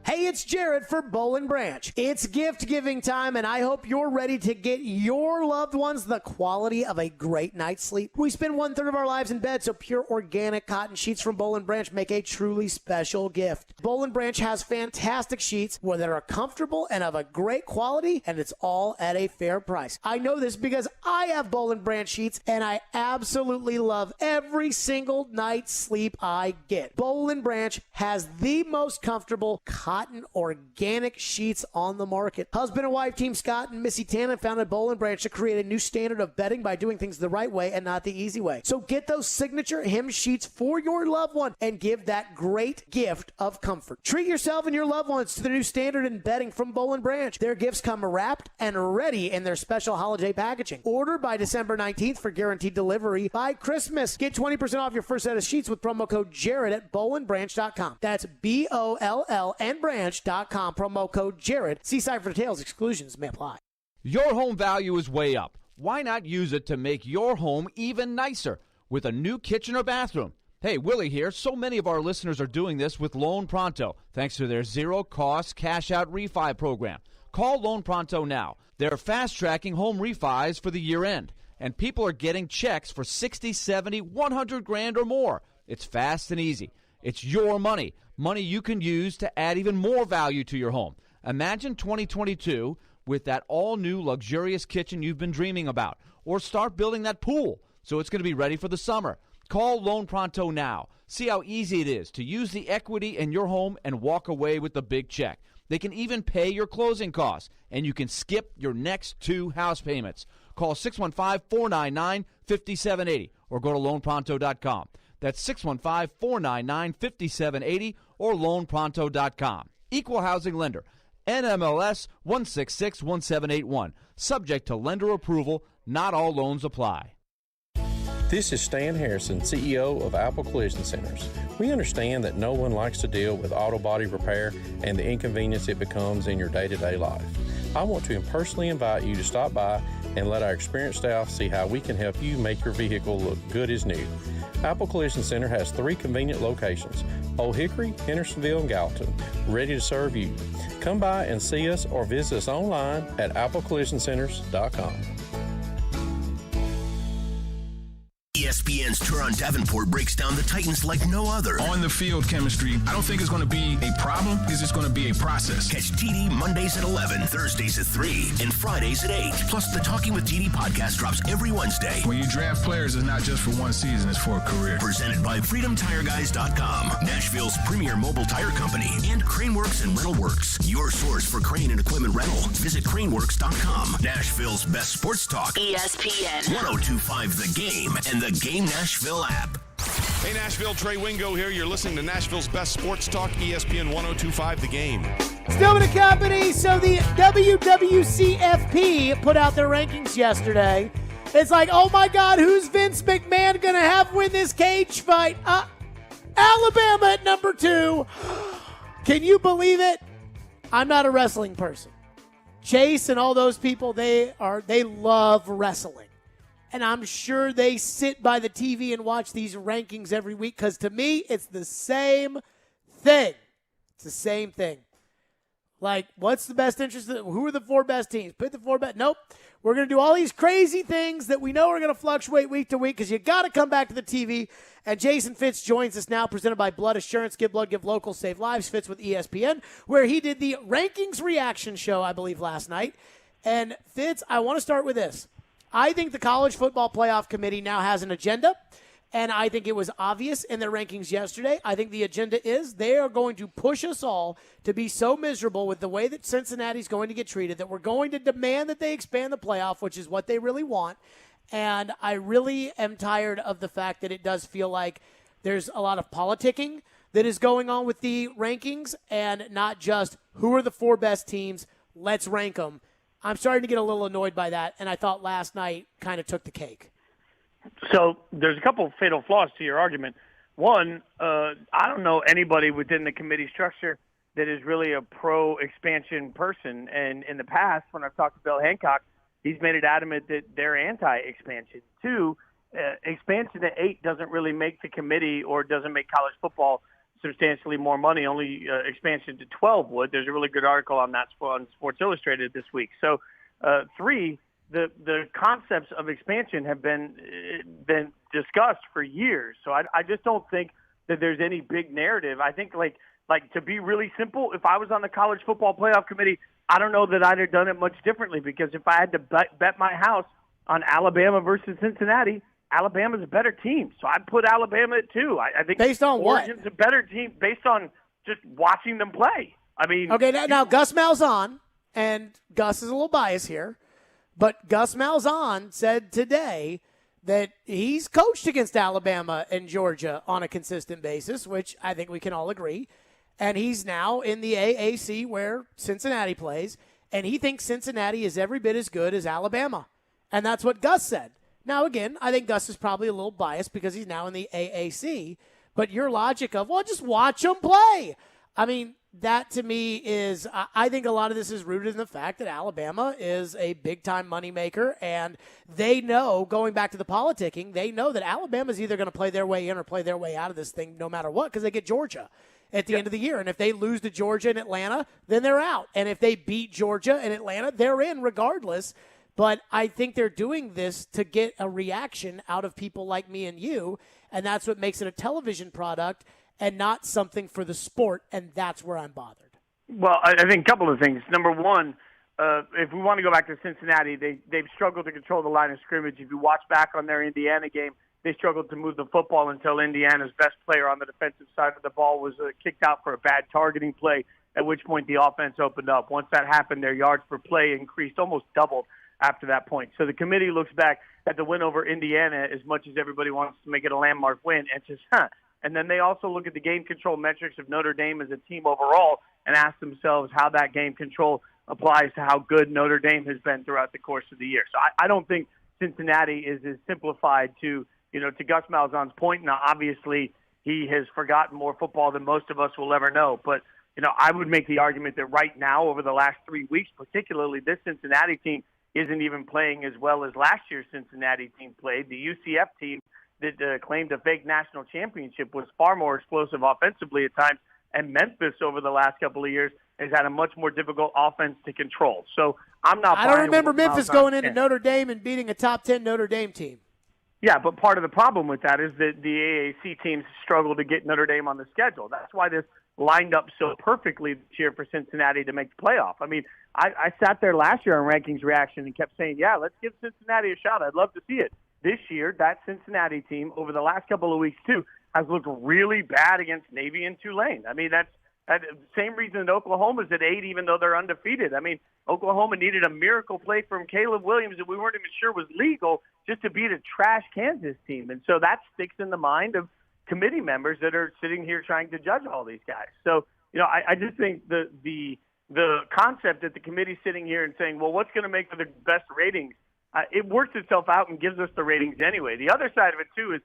Hey, it's Jared for Boll & Branch. It's gift-giving time, and I hope you're ready to get your loved ones the quality of a great night's sleep. We spend 1/3 of our lives in bed, so pure organic cotton sheets from Boll & Branch make a truly special gift. Boll & Branch has fantastic sheets that are comfortable and of a great quality, and it's all at a fair price. I know this because I have Boll & Branch sheets, and I absolutely love every single night's sleep I get. Boll & Branch has the most comfortable cotton organic sheets on the market. Husband and wife team Scott and Missy Tannen founded Boll & Branch to create a new standard of bedding by doing things the right way and not the easy way. So get those signature hem sheets for your loved one and give that great gift of comfort. Treat yourself and your loved ones to the new standard in bedding from Boll & Branch. Their gifts come wrapped and ready in their special holiday packaging. Order by December 19th for guaranteed delivery by Christmas. Get 20% off your first set of sheets with promo code Jared at bollandbranch.com. That's BOLL and branch.com, promo code Jared. See site for details. Exclusions may apply. Your home value is way up. Why not use it to make your home even nicer with a new kitchen or bathroom? Hey, Willie here. So many of our listeners are doing this with Loan Pronto, thanks to their zero-cost cash-out refi program. Call Loan Pronto now. They're fast-tracking home refis for the year end, and people are getting checks for 60, 70, 100 grand or more. It's fast and easy. It's your money, money you can use to add even more value to your home. Imagine 2022 with that all-new luxurious kitchen you've been dreaming about, or start building that pool so it's going to be ready for the summer. Call Loan Pronto now. See how easy it is to use the equity in your home and walk away with the big check. They can even pay your closing costs, and you can skip your next 2 house payments. Call 615-499-5780 or go to loanpronto.com. That's 615-499-5780 or loanpronto.com. Equal housing lender. NMLS 1661781. Subject to lender approval. Not all loans apply. This is Stan Harrison, CEO of Apple Collision Centers. We understand that no one likes to deal with auto body repair and the inconvenience it becomes in your day-to-day life. I want to personally invite you to stop by and let our experienced staff see how we can help you make your vehicle look good as new. Apple Collision Center has 3 convenient locations, Old Hickory, Hendersonville, and Gallatin, ready to serve you. Come by and see us or visit us online at applecollisioncenters.com. ESPN's Teron Davenport breaks down the Titans like no other. On the field chemistry, I don't think it's going to be a problem. It's just going to be a process. Catch TD Mondays at 11, Thursdays at 3, and Fridays at 8. Plus, the Talking with TD podcast drops every Wednesday. When you draft players, it's not just for one season, it's for a career. Presented by FreedomTireGuys.com, Nashville's premier mobile tire company, and Craneworks and Rental Works, your source for crane and equipment rental. Visit Craneworks.com. Nashville's best sports talk. ESPN 1025 The Game and the Game Nashville app. Hey Nashville, Trey Wingo here. You're listening to Nashville's best sports talk, ESPN 1025 The Game. Stillman and Company. So the WWCFP put out their rankings yesterday. It's like, oh my God, who's Vince McMahon going to have win this cage fight? Alabama at number 2. Can you believe it? I'm not a wrestling person. Chase and all those people, they love wrestling. And I'm sure they sit by the TV and watch these rankings every week because to me, it's the same thing. It's the same thing. Like, what's the best interest? Who are the 4 best teams? Pick the 4 best. Nope. We're going to do all these crazy things that we know are going to fluctuate week to week because you got to come back to the TV. And Jason Fitz joins us now, presented by Blood Assurance. Give blood, give local, save lives. Fitz with ESPN, where he did the rankings reaction show, I believe, last night. And Fitz, I want to start with this. I think the College Football Playoff Committee now has an agenda, and I think it was obvious in their rankings yesterday. I think the agenda is they are going to push us all to be so miserable with the way that Cincinnati's going to get treated that we're going to demand that they expand the playoff, which is what they really want. And I really am tired of the fact that it does feel like there's a lot of politicking that is going on with the rankings and not just who are the 4 best teams, let's rank them. I'm starting to get a little annoyed by that, and I thought last night kind of took the cake. So there's a couple of fatal flaws to your argument. One, I don't know anybody within the committee structure that is really a pro-expansion person. And in the past, when I've talked to Bill Hancock, he's made it adamant that they're anti-expansion. 2, expansion to 8 doesn't really make the committee or doesn't make college football substantially more money. Only expansion to 12 would. There's a really good article on that on Sports Illustrated this week. So 3, the concepts of expansion have been discussed for years. So I just don't think that there's any big narrative. I think like to be really simple, if I was on the College Football Playoff Committee, I don't know that I'd have done it much differently because if I had to bet my house on Alabama versus Cincinnati, Alabama's a better team, so I'd put Alabama at 2. I think based on Oregon's a better team based on just watching them play. I mean, okay, now Gus Malzahn, and Gus is a little biased here, but Gus Malzahn said today that he's coached against Alabama and Georgia on a consistent basis, which I think we can all agree, and he's now in the AAC where Cincinnati plays, and he thinks Cincinnati is every bit as good as Alabama, and that's what Gus said. Now, again, I think Gus is probably a little biased because he's now in the AAC, but your logic of, well, just watch them play. I mean, that to me is, I think a lot of this is rooted in the fact that Alabama is a big-time moneymaker, and they know, going back to the politicking, they know that Alabama's either going to play their way in or play their way out of this thing no matter what because they get Georgia. at the end of the year. And if they lose to Georgia and Atlanta, then they're out. And if they beat Georgia and Atlanta, they're in regardless. But I think they're doing this to get a reaction out of people like me and you, and that's what makes it a television product and not something for the sport, and that's where I'm bothered. Well, I think a couple of things. Number one, if we want to go back to Cincinnati, they've struggled to control the line of scrimmage. If you watch back on their Indiana game, they struggled to move the football until Indiana's best player on the defensive side of the ball was kicked out for a bad targeting play, at which point the offense opened up. Once that happened, their yards per play increased, almost doubled after that point. So the committee looks back at the win over Indiana as much as everybody wants to make it a landmark win and says, And then they also look at the game control metrics of Notre Dame as a team overall and ask themselves how that game control applies to how good Notre Dame has been throughout the course of the year. So I don't think Cincinnati is as simplified to Gus Malzahn's point. Now, obviously, he has forgotten more football than most of us will ever know. But, I would make the argument that right now, over the last 3 weeks, particularly this Cincinnati team isn't even playing as well as last year's Cincinnati team played. The UCF team that claimed a fake national championship was far more explosive offensively at times, and Memphis over the last couple of years has had a much more difficult offense to control. So I'm not. I don't remember Memphis going into Notre Dame and beating a top 10 Notre Dame team. Yeah, but part of the problem with that is that the AAC teams struggle to get Notre Dame on the schedule. That's why this lined up so perfectly this year for Cincinnati to make the playoff. I mean, I sat there last year on Rankings Reaction and kept saying, yeah, let's give Cincinnati a shot. I'd love to see it. This year, that Cincinnati team, over the last couple of weeks, too, has looked really bad against Navy and Tulane. I mean, that's the same reason that Oklahoma's at 8, even though they're undefeated. I mean, Oklahoma needed a miracle play from Caleb Williams that we weren't even sure was legal just to beat a trash Kansas team. And so that sticks in the mind of committee members that are sitting here trying to judge all these guys. So, I just think the concept that the committee's sitting here and saying, well, what's going to make for the best ratings, it works itself out and gives us the ratings anyway. The other side of it, too, is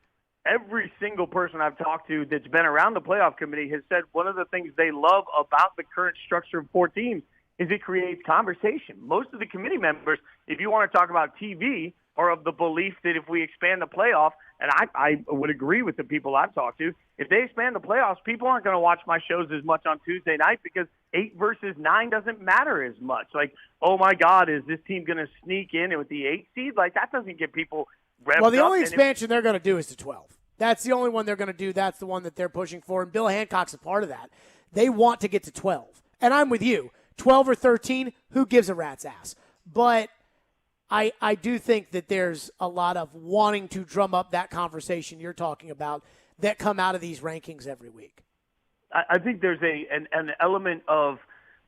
every single person I've talked to that's been around the playoff committee has said one of the things they love about the current structure of 4 teams is it creates conversation. Most of the committee members, if you want to talk about TV, are of the belief that if we expand the playoff, and I would agree with the people I've talked to, if they expand the playoffs, people aren't going to watch my shows as much on Tuesday night because 8 versus 9 doesn't matter as much. Like, oh, my God, is this team going to sneak in with the 8 seed? Like, that doesn't get people revved up. Well, the only expansion they're going to do is to 12. That's the only one they're going to do. That's the one that they're pushing for, and Bill Hancock's a part of that. They want to get to 12. And I'm with you. 12 or 13, who gives a rat's ass? But I do think that there's a lot of wanting to drum up that conversation you're talking about that come out of these rankings every week. I think there's an element of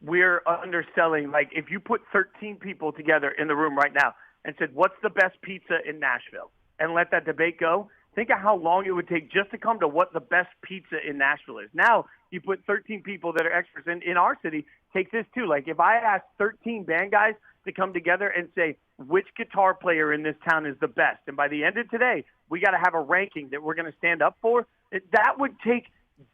we're underselling. Like, if you put 13 people together in the room right now and said, what's the best pizza in Nashville? And let that debate go, think of how long it would take just to come to what the best pizza in Nashville is. Now, you put 13 people that are experts in our city. Take this, too. Like, if I ask 13 band guys to come together and say, which guitar player in this town is the best? And by the end of today, we got to have a ranking that we're going to stand up for. That would take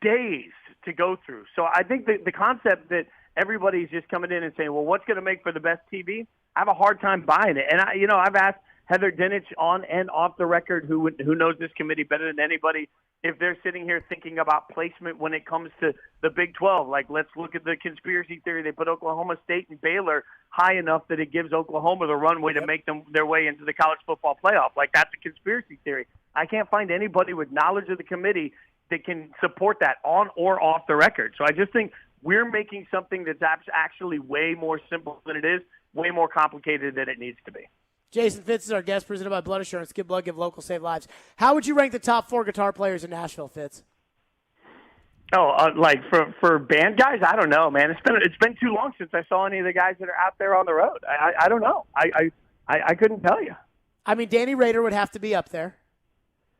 days to go through. So I think the concept that everybody's just coming in and saying, well, what's going to make for the best TV? I have a hard time buying it. And I've asked Heather Dinich on and off the record, who knows this committee better than anybody, if they're sitting here thinking about placement when it comes to the Big 12. Like, let's look at the conspiracy theory. They put Oklahoma State and Baylor high enough that it gives Oklahoma the runway to make them their way into the college football playoff. Like, that's a conspiracy theory. I can't find anybody with knowledge of the committee that can support that on or off the record. So I just think we're making something that's actually way more simple than it is, way more complicated than it needs to be. Jason Fitz is our guest, presented by Blood Assurance. Give blood, give local, save lives. How would you rank the top 4 guitar players in Nashville, Fitz? Like for band guys, I don't know, man. It's been too long since I saw any of the guys that are out there on the road. I don't know. I couldn't tell you. I mean, Danny Rader would have to be up there.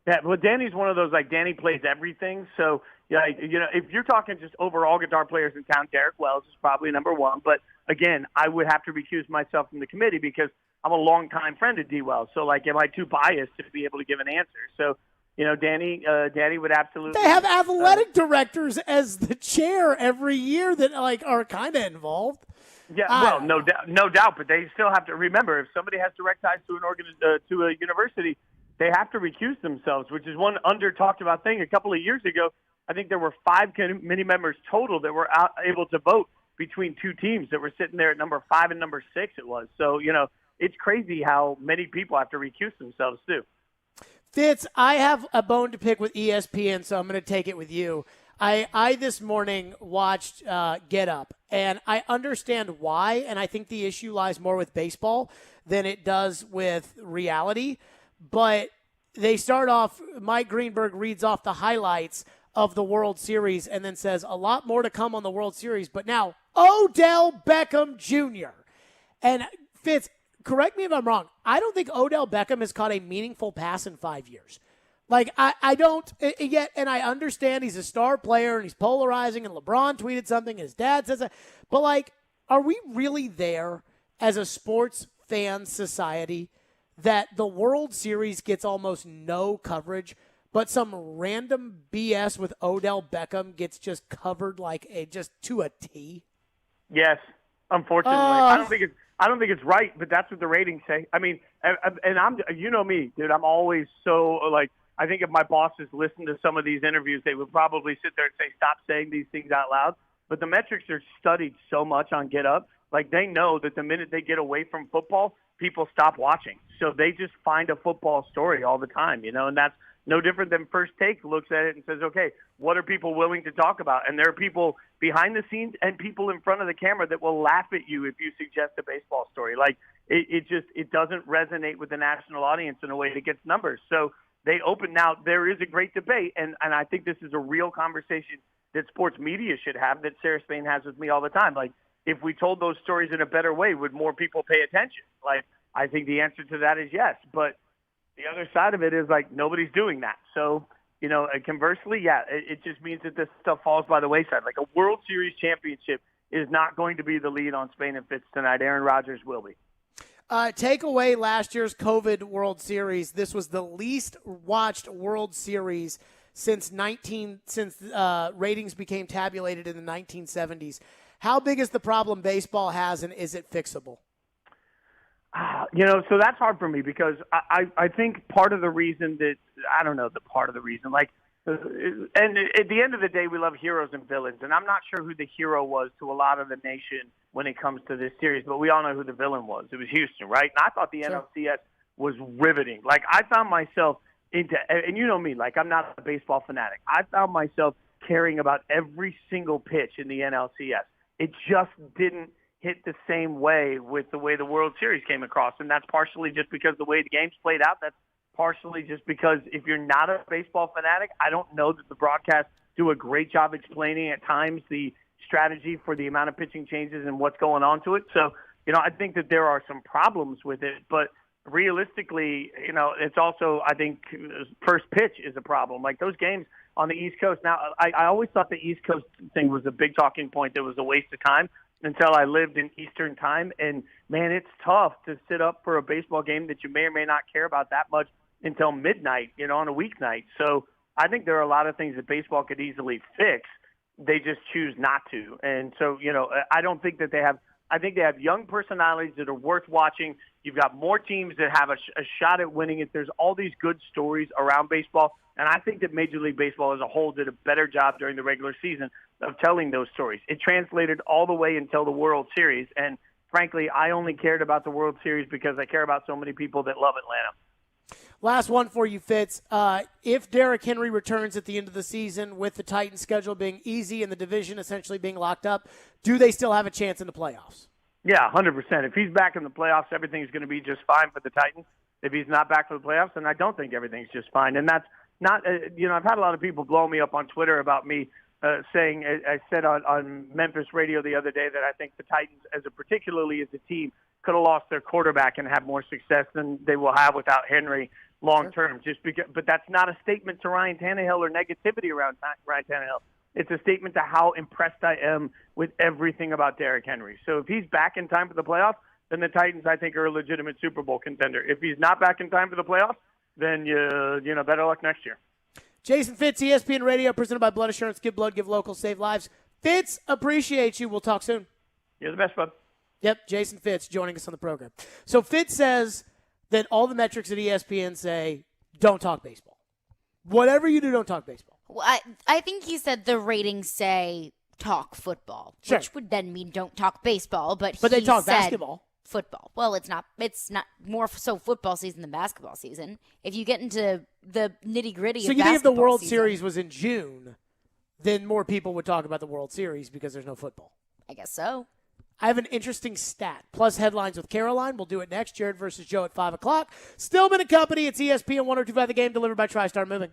Yeah, well, Danny's one of those, like, Danny plays everything. So, yeah, if you're talking just overall guitar players in town, Derek Wells is probably number 1. But, again, I would have to recuse myself from the committee because I'm a longtime friend of D. Wells. So, like, am I too biased to be able to give an answer? So, Danny would absolutely. They have athletic directors as the chair every year that, like, are kind of involved. Yeah, well, no doubt. But they still have to remember, if somebody has direct ties to an to a university, they have to recuse themselves, which is one under-talked about thing. A couple of years ago, I think there were 5 committee members total that were able to vote between 2 teams that were sitting there at number 5 and number 6 it was. So, it's crazy how many people have to recuse themselves too. Fitz, I have a bone to pick with ESPN, so I'm going to take it with you. I this morning watched Get Up, and I understand why, and I think the issue lies more with baseball than it does with reality. But they start off, Mike Greenberg reads off the highlights of the World Series and then says, a lot more to come on the World Series, but now Odell Beckham Jr. And Fitz, correct me if I'm wrong, I don't think Odell Beckham has caught a meaningful pass in 5 years. Like, I don't yet, and I understand he's a star player and he's polarizing, and LeBron tweeted something, his dad says that. But, like, are we really there as a sports fan society that the World Series gets almost no coverage, but some random BS with Odell Beckham gets just covered like just to a T? Yes, unfortunately. I don't think it's right, but that's what the ratings say. I mean, and I'm, me, dude, I'm always so, like, I think if my bosses listened to some of these interviews, they would probably sit there and say, stop saying these things out loud. But the metrics are studied so much on Get Up. Like, they know that the minute they get away from football, people stop watching. So they just find a football story all the time, and that's no different than First Take looks at it and says, okay, what are people willing to talk about? And there are people behind the scenes and people in front of the camera that will laugh at you if you suggest a baseball story. Like, it doesn't resonate with the national audience in a way that gets numbers. So they open. Now, there is a great debate, and I think this is a real conversation that sports media should have, that Sarah Spain has with me all the time. Like, if we told those stories in a better way, would more people pay attention? Like, I think the answer to that is yes. But the other side of it is, like, nobody's doing that. So, conversely, yeah, it just means that this stuff falls by the wayside. Like, a World Series championship is not going to be the lead on Spain and Fitz tonight. Aaron Rodgers will be. Take away last year's COVID World Series. This was the least watched World Series since ratings became tabulated in the 1970s. How big is the problem baseball has, and is it fixable? So that's hard for me because I think part of the reason that like, and at the end of the day, we love heroes and villains, and I'm not sure who the hero was to a lot of the nation when it comes to this series, but we all know who the villain was. It was Houston, right? And I thought the NLCS was riveting. Like, I found myself into, and you know me, like, I'm not a baseball fanatic. I found myself caring about every single pitch in the NLCS. It just didn't hit the same way with the way the World Series came across, and that's partially just because the way the games played out. That's partially just because if you're not a baseball fanatic, I don't know that the broadcasts do a great job explaining at times the strategy for the amount of pitching changes and what's going on to it. So, I think that there are some problems with it, but realistically, it's also, I think, first pitch is a problem. Like, those games on the East Coast. Now, I always thought the East Coast thing was a big talking point that was a waste of time until I lived in Eastern time. And, man, it's tough to sit up for a baseball game that you may or may not care about that much until midnight, on a weeknight. So I think there are a lot of things that baseball could easily fix. They just choose not to. And so, I don't think that they have – I think they have young personalities that are worth watching. You've got more teams that have a shot at winning it. There's all these good stories around baseball. And I think that Major League Baseball as a whole did a better job during the regular season of telling those stories. It translated all the way until the World Series. And, frankly, I only cared about the World Series because I care about so many people that love Atlanta. Last one for you, Fitz. If Derrick Henry returns at the end of the season with the Titans' schedule being easy and the division essentially being locked up, do they still have a chance in the playoffs? Yeah, 100%. If he's back in the playoffs, everything's going to be just fine for the Titans. If he's not back for the playoffs, then I don't think everything's just fine. And that's not, I've had a lot of people blow me up on Twitter about me saying, I said on Memphis radio the other day that I think the Titans, particularly as a team, could have lost their quarterback and have more success than they will have without Henry long term. But that's not a statement to Ryan Tannehill or negativity around Ryan Tannehill. It's a statement to how impressed I am with everything about Derrick Henry. So if he's back in time for the playoffs, then the Titans, I think, are a legitimate Super Bowl contender. If he's not back in time for the playoffs, then better luck next year. Jason Fitz, ESPN Radio, presented by Blood Assurance. Give blood, give local, save lives. Fitz, appreciate you. We'll talk soon. You're the best, bud. Yep, Jason Fitz joining us on the program. So Fitz says that all the metrics at ESPN say don't talk baseball. Whatever you do, don't talk baseball. Well, I think he said the ratings say talk football, Sure. which would then mean don't talk baseball. But they he talk said basketball. Football. Well, it's not more so football season than basketball season. If you get into the nitty gritty, So of you think if the basketball World season, Series was in June, then more people would talk about the World Series because there's no football? I guess so. I have an interesting stat. Plus headlines with Caroline. We'll do it next. Jared versus Joe at 5 o'clock. Stillman and Company. It's ESPN 102.5 The Game, delivered by TriStar Moving.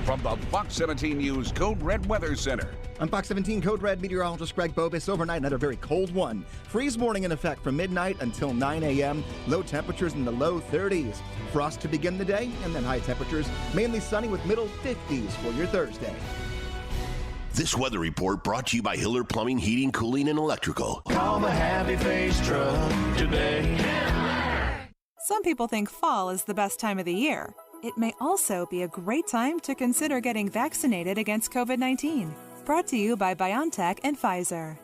From the Fox 17 News Code Red Weather Center. I'm Fox 17 Code Red meteorologist Greg Bobis. Overnight, another very cold one. Freeze warning in effect from midnight until 9 a.m. Low temperatures in the low 30s. Frost to begin the day, and then high temperatures. Mainly sunny with middle 50s for your Thursday. This weather report brought to you by Hiller Plumbing, Heating, Cooling, and Electrical. Call the Happy Face Truck today. Some people think fall is the best time of the year. It may also be a great time to consider getting vaccinated against COVID-19. Brought to you by BioNTech and Pfizer.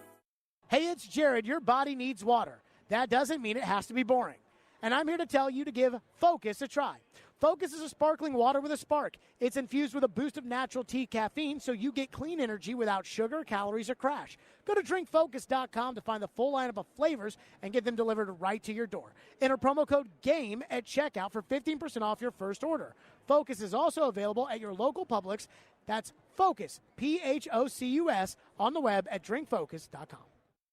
Hey, it's Jared. Your body needs water. That doesn't mean it has to be boring. And I'm here to tell you to give Focus a try. Focus is a sparkling water with a spark. It's infused with a boost of natural tea caffeine, so you get clean energy without sugar, calories, or crash. Go to drinkfocus.com to find the full lineup of flavors and get them delivered right to your door. Enter promo code GAME at checkout for 15% off your first order. Focus is also available at your local Publix. That's Focus, P-H-O-C-U-S, on the web at drinkfocus.com.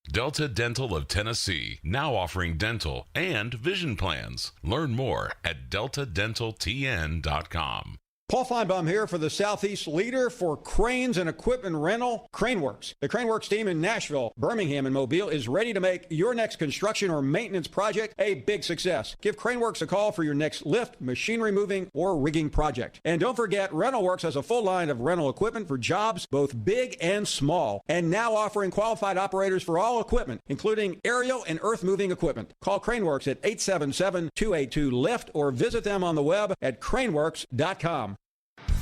Delta Dental of Tennessee, now offering dental and vision plans. Learn more at deltadentaltn.com. Paul Feinbaum here for the Southeast leader for cranes and equipment rental, Craneworks. The Craneworks team in Nashville, Birmingham, and Mobile is ready to make your next construction or maintenance project a big success. Give Craneworks a call for your next lift, machinery moving, or rigging project. And don't forget, RentalWorks has a full line of rental equipment for jobs both big and small, and now offering qualified operators for all equipment, including aerial and earth-moving equipment. Call Craneworks at 877-282-LIFT or visit them on the web at craneworks.com.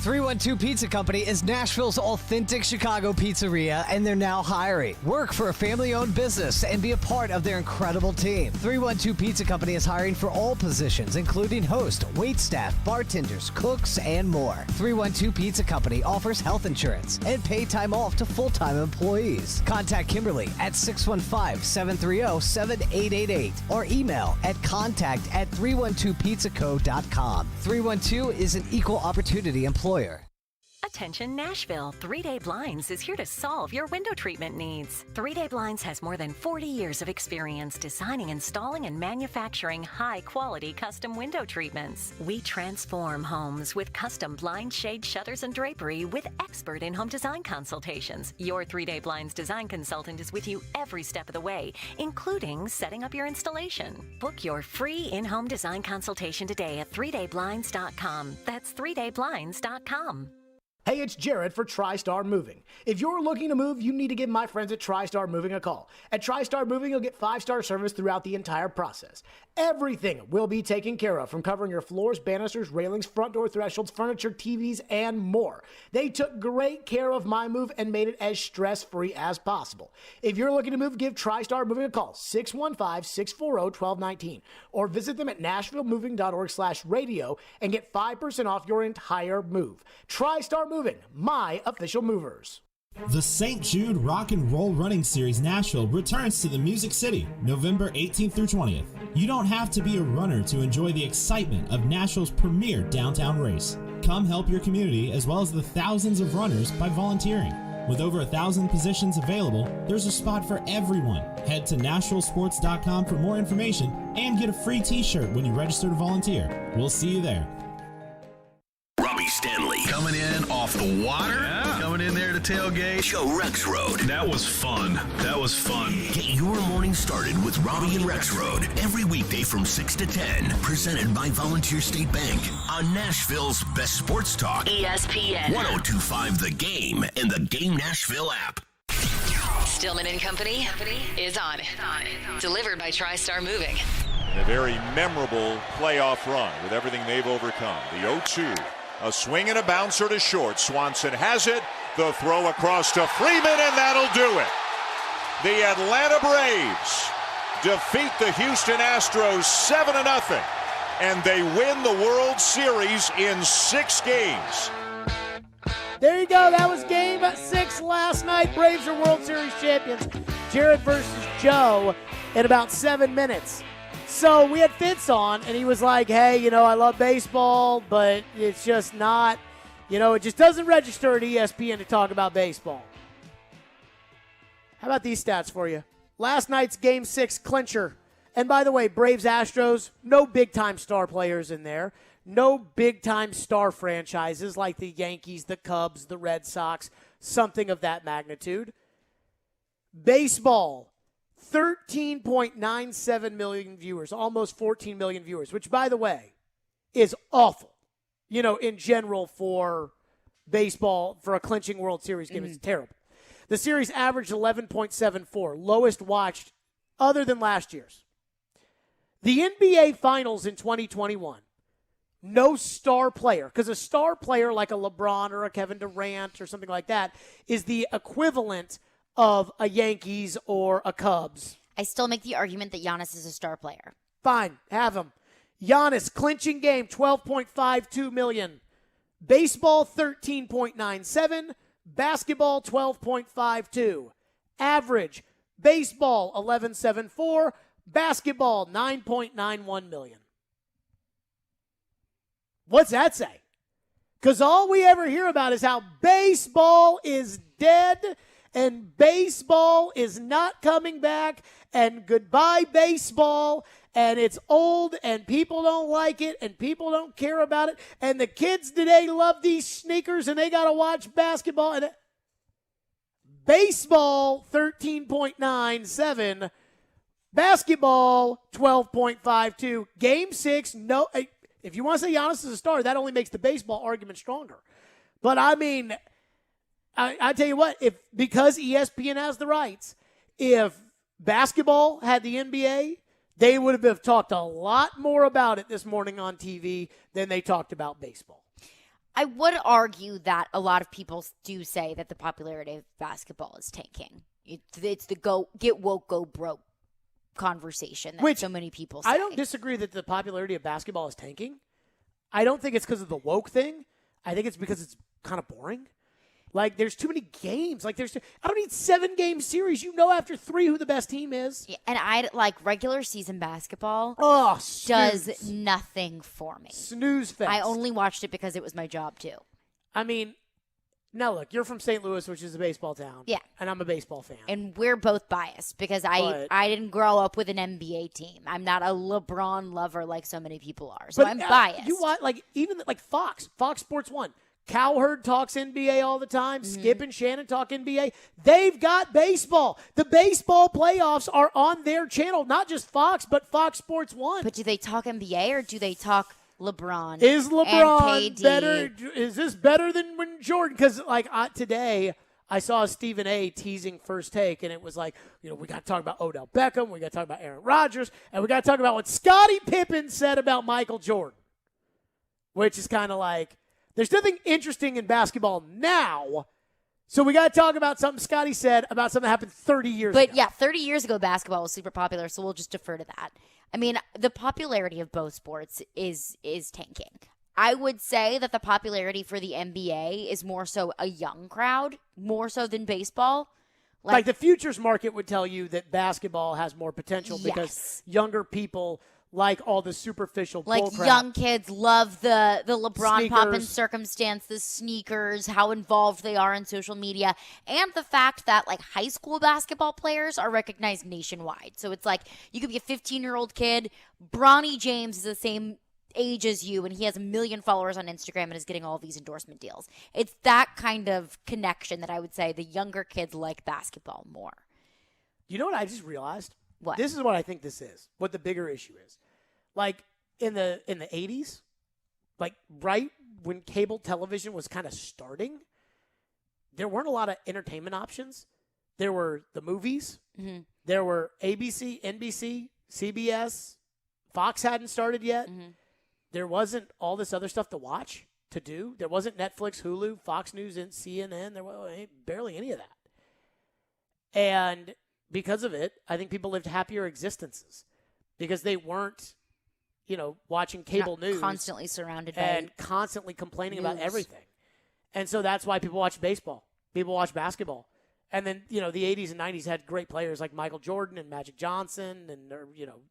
312 Pizza Company is Nashville's authentic Chicago pizzeria, and they're now hiring. Work for a family-owned business and be a part of their incredible team. 312 Pizza Company is hiring for all positions, including host, waitstaff, bartenders, cooks, and more. 312 Pizza Company offers health insurance and paid time off to full-time employees. Contact Kimberly at 615-730-7888 or email at contact@312pizzaco.com. 312 is an equal opportunity employer. Attention Nashville, 3-Day Blinds is here to solve your window treatment needs. 3-Day Blinds has more than 40 years of experience designing, installing, and manufacturing high-quality custom window treatments. We transform homes with custom blind shade shutters and drapery with expert in-home design consultations. Your 3-Day Blinds design consultant is with you every step of the way, including setting up your installation. Book your free in-home design consultation today at 3dayblinds.com. That's 3dayblinds.com. Hey, it's Jared for TriStar Moving. If you're looking to move, you need to give my friends at TriStar Moving a call. At TriStar Moving, you'll get 5-star service throughout the entire process. Everything will be taken care of, from covering your floors, banisters, railings, front door thresholds, furniture, TVs, and more. They took great care of my move and made it as stress-free as possible. If you're looking to move, give TriStar Moving a call, 615-640-1219, or visit them at nashvillemoving.org/radio and get 5% off your entire move. TriStar Moving, my official movers. The St. Jude Rock and Roll Running Series Nashville returns to the Music City, November 18th through 20th. You don't have to be a runner to enjoy the excitement of Nashville's premier downtown race. Come help your community as well as the thousands of runners by volunteering. With over 1,000 positions available, there's a spot for everyone. Head to NashvilleSports.com for more information and get a free t-shirt when you register to volunteer. We'll see you there. Robbie Stanley. Coming in off the water. Yeah. Coming in there to tailgate. Joe Rexrode. That was fun. Get your morning started with Robbie and Rexrode every weekday from 6 to 10. Presented by Volunteer State Bank on Nashville's best sports talk. ESPN 102.5 The Game and the Game Nashville app. Stillman and Company is on. Delivered by TriStar Moving. A very memorable playoff run with everything they've overcome. The 0-2. A swing and a bouncer to short. Swanson has it. The throw across to Freeman, and that'll do it. The Atlanta Braves defeat the Houston Astros 7-0 and they win the World Series in 6 games. There you go. That was game 6 last night. Braves are World Series champions. Jared versus Joe in about 7 minutes. So we had Fitz on, and he was like, hey, I love baseball, but it's just not, it just doesn't register at ESPN to talk about baseball. How about these stats for you? Last night's Game 6 clincher. And by the way, Braves-Astros, no big-time star players in there. No big-time star franchises like the Yankees, the Cubs, the Red Sox, something of that magnitude. Baseball, 13.97 million viewers, almost 14 million viewers, which, by the way, is awful, in general for baseball, for a clinching World Series game. It's terrible. The series averaged 11.74, lowest watched other than last year's. The NBA Finals in 2021, no star player, because a star player like a LeBron or a Kevin Durant or something like that is the equivalent of a Yankees or a Cubs. I still make the argument that Giannis is a star player. Fine, have him. Giannis, clinching game, 12.52 million. Baseball, 13.97. Basketball, 12.52. Average, baseball, 11.74. Basketball, 9.91 million. What's that say? Because all we ever hear about is how baseball is dead and baseball is not coming back and goodbye baseball and it's old and people don't like it and people don't care about it and the kids today love these sneakers and they got to watch basketball. And baseball, 13.97. Basketball, 12.52. Game 6, no. If you want to say Giannis is a star, that only makes the baseball argument stronger. But, I mean, I tell you what, because ESPN has the rights, if basketball had the NBA, they would have talked a lot more about it this morning on TV than they talked about baseball. I would argue that a lot of people do say that the popularity of basketball is tanking. It's the get woke, go broke conversation that so many people say. I don't disagree that the popularity of basketball is tanking. I don't think it's because of the woke thing. I think it's because it's kind of boring. Like, there's too many games. Like, I don't need 7-game series. After 3 who the best team is. Yeah, and I like regular season basketball. Oh, does nothing for me. Snooze fest. I only watched it because it was my job too. I mean, now look, you're from St. Louis, which is a baseball town. Yeah. And I'm a baseball fan. And we're both biased because I didn't grow up with an NBA team. I'm not a LeBron lover like so many people are. So I'm biased. You want, even Fox Sports 1. Cowherd talks NBA all the time. Mm-hmm. Skip and Shannon talk NBA. They've got baseball. The baseball playoffs are on their channel, not just Fox, but Fox Sports 1. But do they talk NBA or do they talk LeBron? Is LeBron and KD better? Is this better than when Jordan? Because today I saw Stephen A. teasing First Take, and it was like, we got to talk about Odell Beckham, we got to talk about Aaron Rodgers, and we got to talk about what Scottie Pippen said about Michael Jordan, which is kind of like, there's nothing interesting in basketball now, so we got to talk about something Scottie said about something that happened 30 years ago. But yeah, 30 years ago, basketball was super popular, so we'll just defer to that. I mean, the popularity of both sports is tanking. I would say that the popularity for the NBA is more so a young crowd, more so than baseball. Like the futures market would tell you that basketball has more potential because younger people like all the superficial bullcrap. Young kids love the LeBron Sneakers. pop and circumstance, the sneakers, how involved they are in social media, and the fact that high school basketball players are recognized nationwide. So it's like you could be a 15-year-old kid. Bronny James is the same age as you, and he has 1 million followers on Instagram and is getting all these endorsement deals. It's that kind of connection that I would say the younger kids like basketball more. You know what I just realized? What? This is what I think this is. What the bigger issue is. In the 80s, right when cable television was kind of starting, there weren't a lot of entertainment options. There were the movies. Mm-hmm. There were ABC, NBC, CBS. Fox hadn't started yet. Mm-hmm. There wasn't all this other stuff to watch, to do. There wasn't Netflix, Hulu, Fox News, and CNN. There was barely any of that. And because of it, I think people lived happier existences because they weren't, watching cable news. Constantly surrounded by and constantly complaining about news. everything. And so that's why people watch baseball. People watch basketball. And then, the 80s and 90s had great players like Michael Jordan and Magic Johnson and,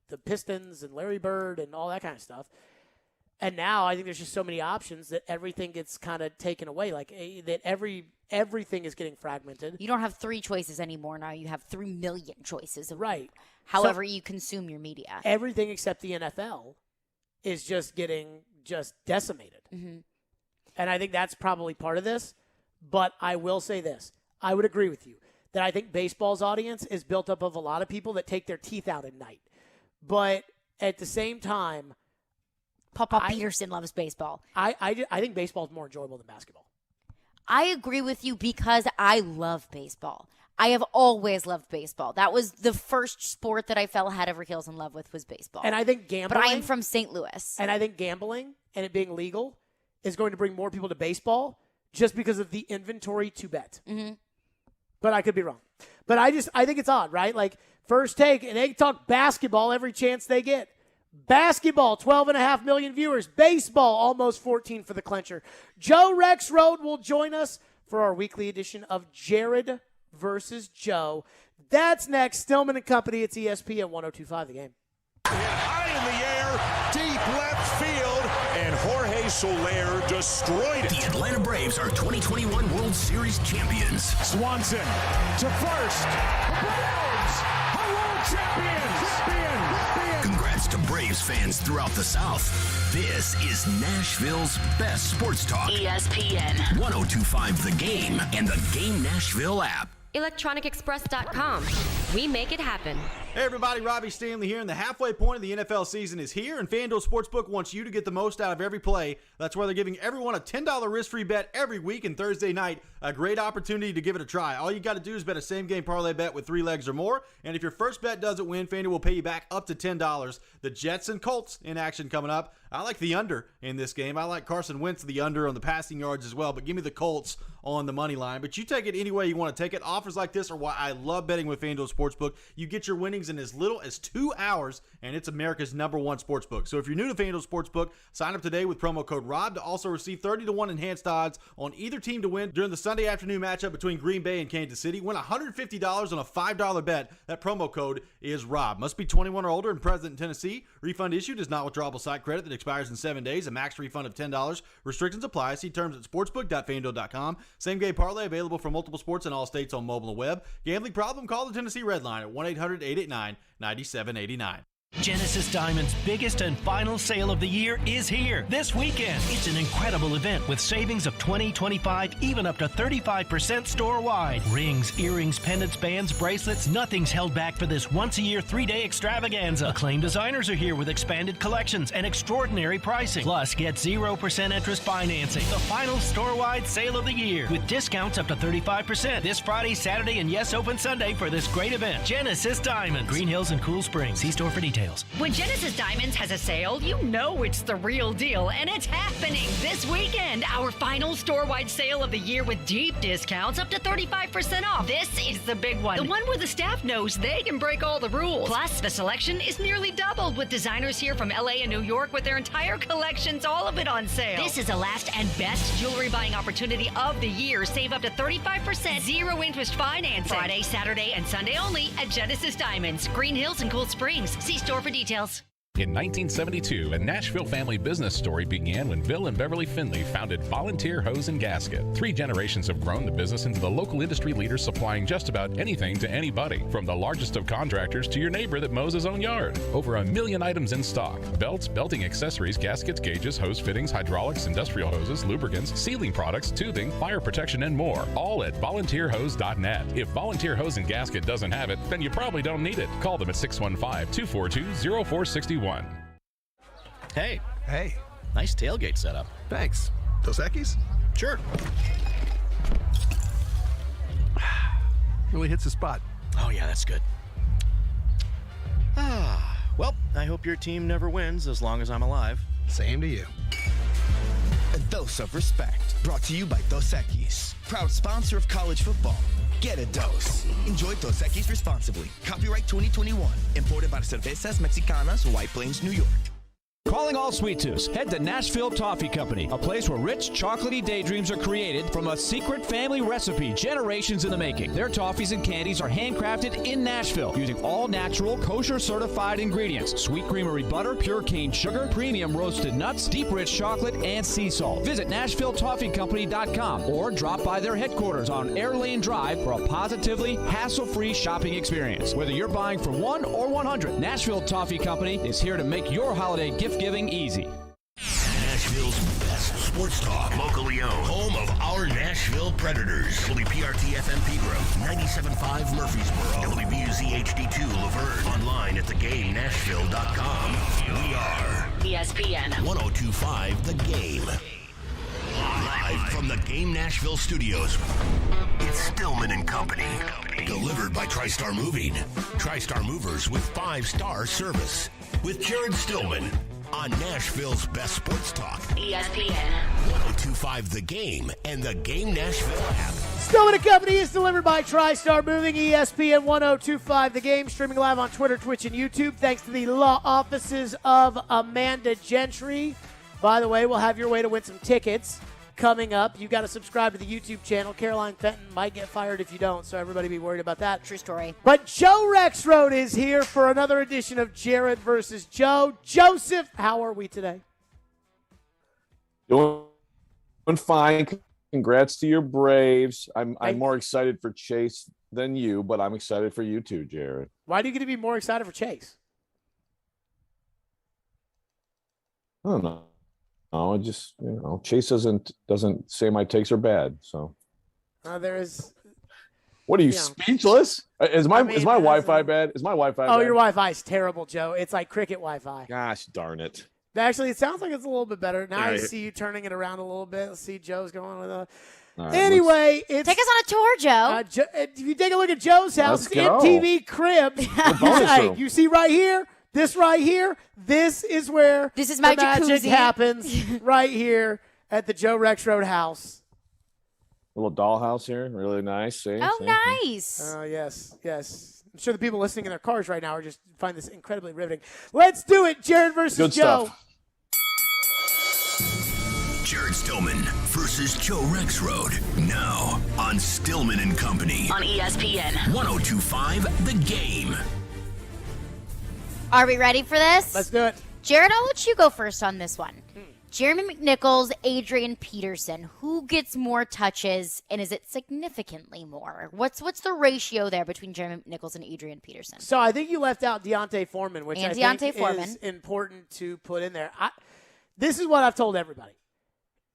the Pistons and Larry Bird and all that kind of stuff. And now I think there's just so many options that everything gets kind of taken away. Like that everything is getting fragmented. You don't have 3 choices anymore now. You have 3 million choices. Right. However you consume your media. Everything except the NFL is just getting decimated. Mm-hmm. And I think that's probably part of this. But I will say this. I would agree with you that I think baseball's audience is built up of a lot of people that take their teeth out at night. But at the same time, Papa Peterson loves baseball. I think baseball is more enjoyable than basketball. I agree with you because I love baseball. I have always loved baseball. That was the first sport that I fell head over heels in love with was baseball. And I think gambling. But I am from St. Louis. And I think gambling and it being legal is going to bring more people to baseball just because of the inventory to bet. Mm-hmm. But I could be wrong. But I think it's odd, right? Like, First Take, and they talk basketball every chance they get. Basketball, 12.5 million viewers. Baseball, almost 14 for the clincher. Joe Rexrode will join us for our weekly edition of Jared versus Joe. That's next. Stillman and Company. It's ESPN 102.5 The Game. High in the air, deep left field, and Jorge Soler destroyed it. The Atlanta Braves are 2021 World Series champions. Swanson to first. The Braves are world champions. Congrats to Braves fans throughout the South. This is Nashville's best sports talk. ESPN 102.5 The Game and the Game Nashville app. ElectronicExpress.com. We make it happen. Hey everybody, Robbie Stanley here, and the halfway point of the NFL season is here, and FanDuel Sportsbook wants you to get the most out of every play. That's why they're giving everyone a $10 risk-free bet every week, and Thursday night, a great opportunity to give it a try. All you got to do is bet a same-game parlay bet with 3 legs or more, and if your first bet doesn't win, FanDuel will pay you back up to $10. The Jets and Colts in action coming up. I like the under in this game. I like Carson Wentz the under on the passing yards as well, but give me the Colts on the money line. But you take it any way you want to take it. Offers like this are why I love betting with FanDuel Sportsbook. You get your winnings in as little as 2 hours, and it's America's #1 sportsbook. So if you're new to FanDuel Sportsbook, sign up today with promo code ROB to also receive 30-1 enhanced odds on either team to win during the Sunday afternoon matchup between Green Bay and Kansas City. Win $150 on a $5 bet. That promo code is ROB. Must be 21 or older and present in Tennessee. Refund issued is not withdrawable site credit that expires in 7 days. A max refund of $10. Restrictions apply. See terms at sportsbook.fanduel.com. Same game parlay available for multiple sports in all states on mobile and web. Gambling problem? Call the Tennessee Red Line at 1-800-889-9789. Genesis Diamond's biggest and final sale of the year is here this weekend. It's an incredible event with savings of 20, 25, even up to 35% store-wide. Rings, earrings, pendants, bands, bracelets, nothing's held back for this once-a-year 3-day extravaganza. Acclaimed designers are here with expanded collections and extraordinary pricing. Plus, get 0% interest financing. The final store-wide sale of the year with discounts up to 35% this Friday, Saturday, and yes, open Sunday for this great event. Genesis Diamonds, Green Hills and Cool Springs. See store for details. When Genesis Diamonds has a sale, you know it's the real deal, and it's happening this weekend. Our final store-wide sale of the year with deep discounts up to 35% off. This is the big one. The one where the staff knows they can break all the rules. Plus, the selection is nearly doubled with designers here from LA and New York with their entire collections, all of it on sale. This is the last and best jewelry buying opportunity of the year. Save up to 35%, 0 interest financing. Friday, Saturday, and Sunday only at Genesis Diamonds, Green Hills and Cool Springs. See store for details. In 1972, a Nashville family business story began when Bill and Beverly Finley founded Volunteer Hose and Gasket. 3 generations have grown the business into the local industry leader supplying just about anything to anybody, from the largest of contractors to your neighbor that mows his own yard. Over 1 million items in stock: belts, belting accessories, gaskets, gauges, hose fittings, hydraulics, industrial hoses, lubricants, sealing products, tubing, fire protection, and more. All at volunteerhose.net. If Volunteer Hose and Gasket doesn't have it, then you probably don't need it. Call them at 615-242-0461. Hey. Nice tailgate setup. Thanks. Dos Equis? Sure. Really hits the spot. Oh, yeah, that's good. Well, I hope your team never wins as long as I'm alive. Same to you. A dose of respect. Brought to you by Dos Equis, proud sponsor of college football. Get a dose. Enjoy Dos Equis responsibly. Copyright 2021. Imported by Cervezas Mexicanas, White Plains, New York. Calling all sweet tooths. Head to Nashville Toffee Company, a place where rich, chocolatey daydreams are created from a secret family recipe generations in the making. Their toffees and candies are handcrafted in Nashville using all natural, kosher-certified ingredients. Sweet creamery butter, pure cane sugar, premium roasted nuts, deep rich chocolate, and sea salt. Visit NashvilleToffeeCompany.com or drop by their headquarters on Air Lane Drive for a positively hassle-free shopping experience. Whether you're buying for 1 or 100, Nashville Toffee Company is here to make your holiday gift-giving easy. Nashville's best sports talk, locally owned, home of our Nashville Predators. WPRT-FM Pegram, 97.5 Murfreesboro, WBUZ HD2 Laverne, online at thegamenashville.com. We are ESPN 102.5 The Game. Live from the Game Nashville studios, it's Stillman and Company. Delivered by TriStar Moving. TriStar Movers with 5-star service. With Jared Stillman on Nashville's best sports talk. ESPN 102.5 The Game and the Game Nashville app. Stillman and Company is delivered by TriStar Moving, ESPN 102.5 The Game, streaming live on Twitter, Twitch, and YouTube. Thanks to the law offices of Amanda Gentry. By the way, we'll have your way to win some tickets coming up. You got to subscribe to the YouTube channel. Caroline Fenton might get fired if you don't, so everybody be worried about that. True story. But Joe Rexroad is here for another edition of Jared versus Joe. Joseph, how are we today? Doing fine. Congrats to your Braves. I'm more excited for Chase than you, but I'm excited for you too, Jared. Why do you get to be more excited for Chase? I don't know. No, it just, Chase doesn't say my takes are bad. So there is. What are you, speechless? Is my Wi-Fi bad? Is my Wi-Fi bad? Oh, your Wi-Fi is terrible, Joe. It's like cricket Wi-Fi. Gosh darn it. Actually, it sounds like it's a little bit better. Now I see you turning it around a little bit. Let's see Joe's going with a. Right, anyway, take us on a tour, Joe. If you take a look at Joe's house, it's MTV Crib. You see right here. This right here, this is where my magic jacuzzi happens, right here at the Joe Rexroad house. Little dollhouse here, really nice. See? Nice. Oh, yes. I'm sure the people listening in their cars right now are just find this incredibly riveting. Let's do it, Jared versus Good Joe. Stuff. Jared Stillman versus Joe Rexroad. Now on Stillman and Company. on ESPN 102.5 The Game. Are we ready for this? Let's do it. Jared, I'll let you go first on this one. Jeremy McNichols, Adrian Peterson. Who gets more touches, and is it significantly more? What's the ratio there between Jeremy McNichols and Adrian Peterson? So I think you left out Deontay Foreman, which I think is important to put in there. This is what I've told everybody.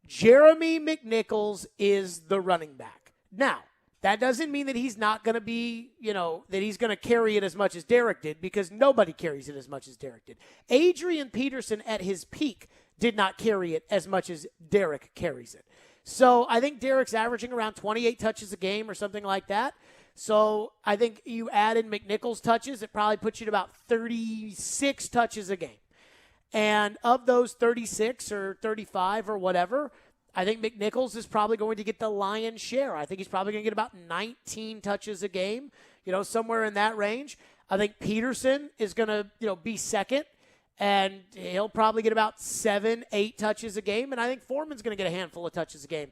Jeremy McNichols is the running back. Now, that doesn't mean that he's not going to be, that he's going to carry it as much as Derek did, because nobody carries it as much as Derek did. Adrian Peterson at his peak did not carry it as much as Derek carries it. So I think Derek's averaging around 28 touches a game or something like that. So I think you add in McNichols' touches, it probably puts you at about 36 touches a game. And of those 36 or 35 or whatever, I think McNichols is probably going to get the lion's share. I think he's probably going to get about 19 touches a game, somewhere in that range. I think Peterson is going to, be second, and he'll probably get about 7-8 touches a game. And I think Foreman's going to get a handful of touches a game.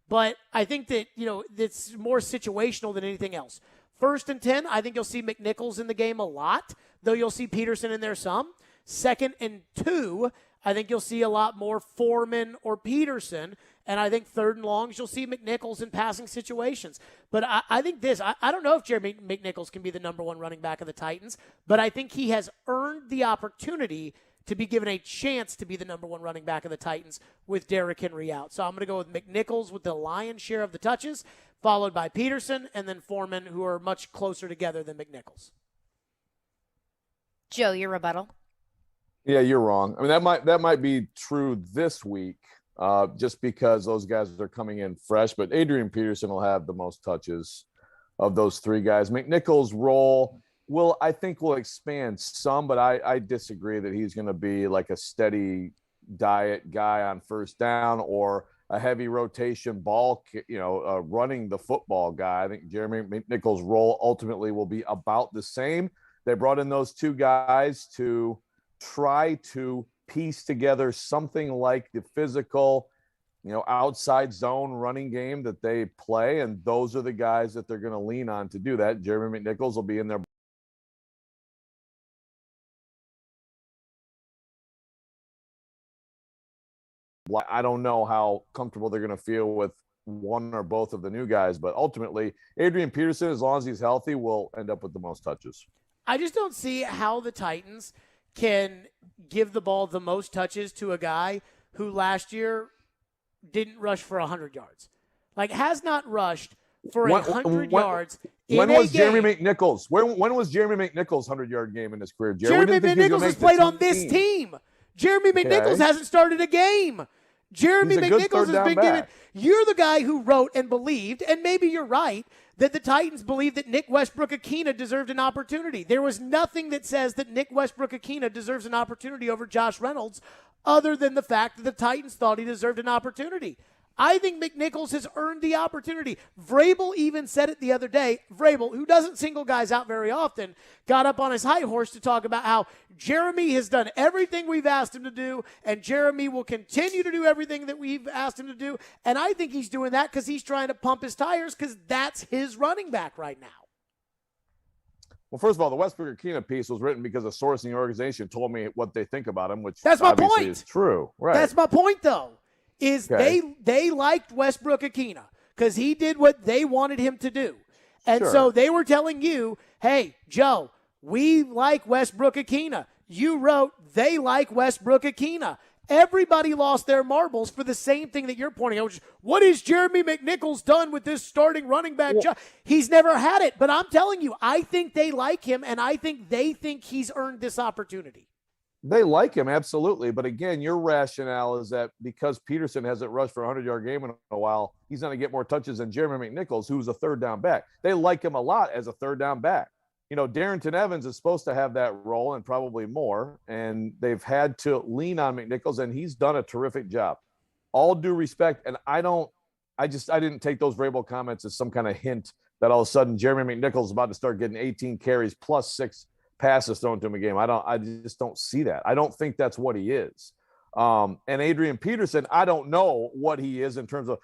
But I think that, it's more situational than anything else. 1st and 10, I think you'll see McNichols in the game a lot, though you'll see Peterson in there some. 2nd and 2, I think you'll see a lot more Foreman or Peterson. And I think 3rd and longs, you'll see McNichols in passing situations. But I think I don't know if Jeremy McNichols can be the number one running back of the Titans, but I think he has earned the opportunity to be given a chance to be the number one running back of the Titans with Derrick Henry out. So I'm going to go with McNichols with the lion's share of the touches, followed by Peterson, and then Foreman, who are much closer together than McNichols. Joe, your rebuttal? Yeah, you're wrong. I mean, that might be true this week, just because those guys are coming in fresh. But Adrian Peterson will have the most touches of those three guys. McNichols' role will expand some, but I disagree that he's going to be like a steady diet guy on 1st down or a heavy rotation ball, running the football guy. I think Jeremy McNichols' role ultimately will be about the same. They brought in those two guys to try to piece together something like the physical, outside zone running game that they play, and those are the guys that they're going to lean on to do that. Jeremy McNichols will be in there. I don't know how comfortable they're going to feel with one or both of the new guys, but ultimately, Adrian Peterson, as long as he's healthy, will end up with the most touches. I just don't see how the Titans can give the ball the most touches to a guy who last year didn't rush for 100 yards. Has not rushed for 100 yards in a game. When was Jeremy McNichols? When was Jeremy McNichols' 100-yard game in his career? Jeremy McNichols has played on this team. Jeremy McNichols hasn't started a game. Jeremy McNichols has been given. You're the guy who wrote and believed, and maybe you're right, that the Titans believed that Nick Westbrook-Akina deserved an opportunity. There was nothing that says that Nick Westbrook-Akina deserves an opportunity over Josh Reynolds other than the fact that the Titans thought he deserved an opportunity. I think McNichols has earned the opportunity. Vrabel even said it the other day. Vrabel, who doesn't single guys out very often, got up on his high horse to talk about how Jeremy has done everything we've asked him to do, and Jeremy will continue to do everything that we've asked him to do. And I think he's doing that because he's trying to pump his tires because that's his running back right now. Well, first of all, the Westbrook-Akina piece was written because a source in the organization told me what they think about him, which that's my obviously point. Is true. Right. That's my point, though. They liked Westbrook-Akina because he did what they wanted him to do. And so they were telling you, hey, Joe, we like Westbrook-Akina. You wrote they like Westbrook-Akina. Everybody lost their marbles for the same thing that you're pointing out, which is, what has Jeremy McNichols done with this starting running back job? He's never had it. But I'm telling you, I think they like him, and I think they think he's earned this opportunity. They like him, absolutely. But again, your rationale is that because Peterson hasn't rushed for a 100-yard game in a while, he's going to get more touches than Jeremy McNichols, who's a third down back. They like him a lot as a third down back. Darrington Evans is supposed to have that role and probably more, and they've had to lean on McNichols, and he's done a terrific job. All due respect, and I didn't take those Vrabel comments as some kind of hint that all of a sudden Jeremy McNichols is about to start getting 18 carries plus 6 passes thrown to him a game. I just don't see that. I don't think that's what he is. And Adrian Peterson, I don't know what he is in terms of,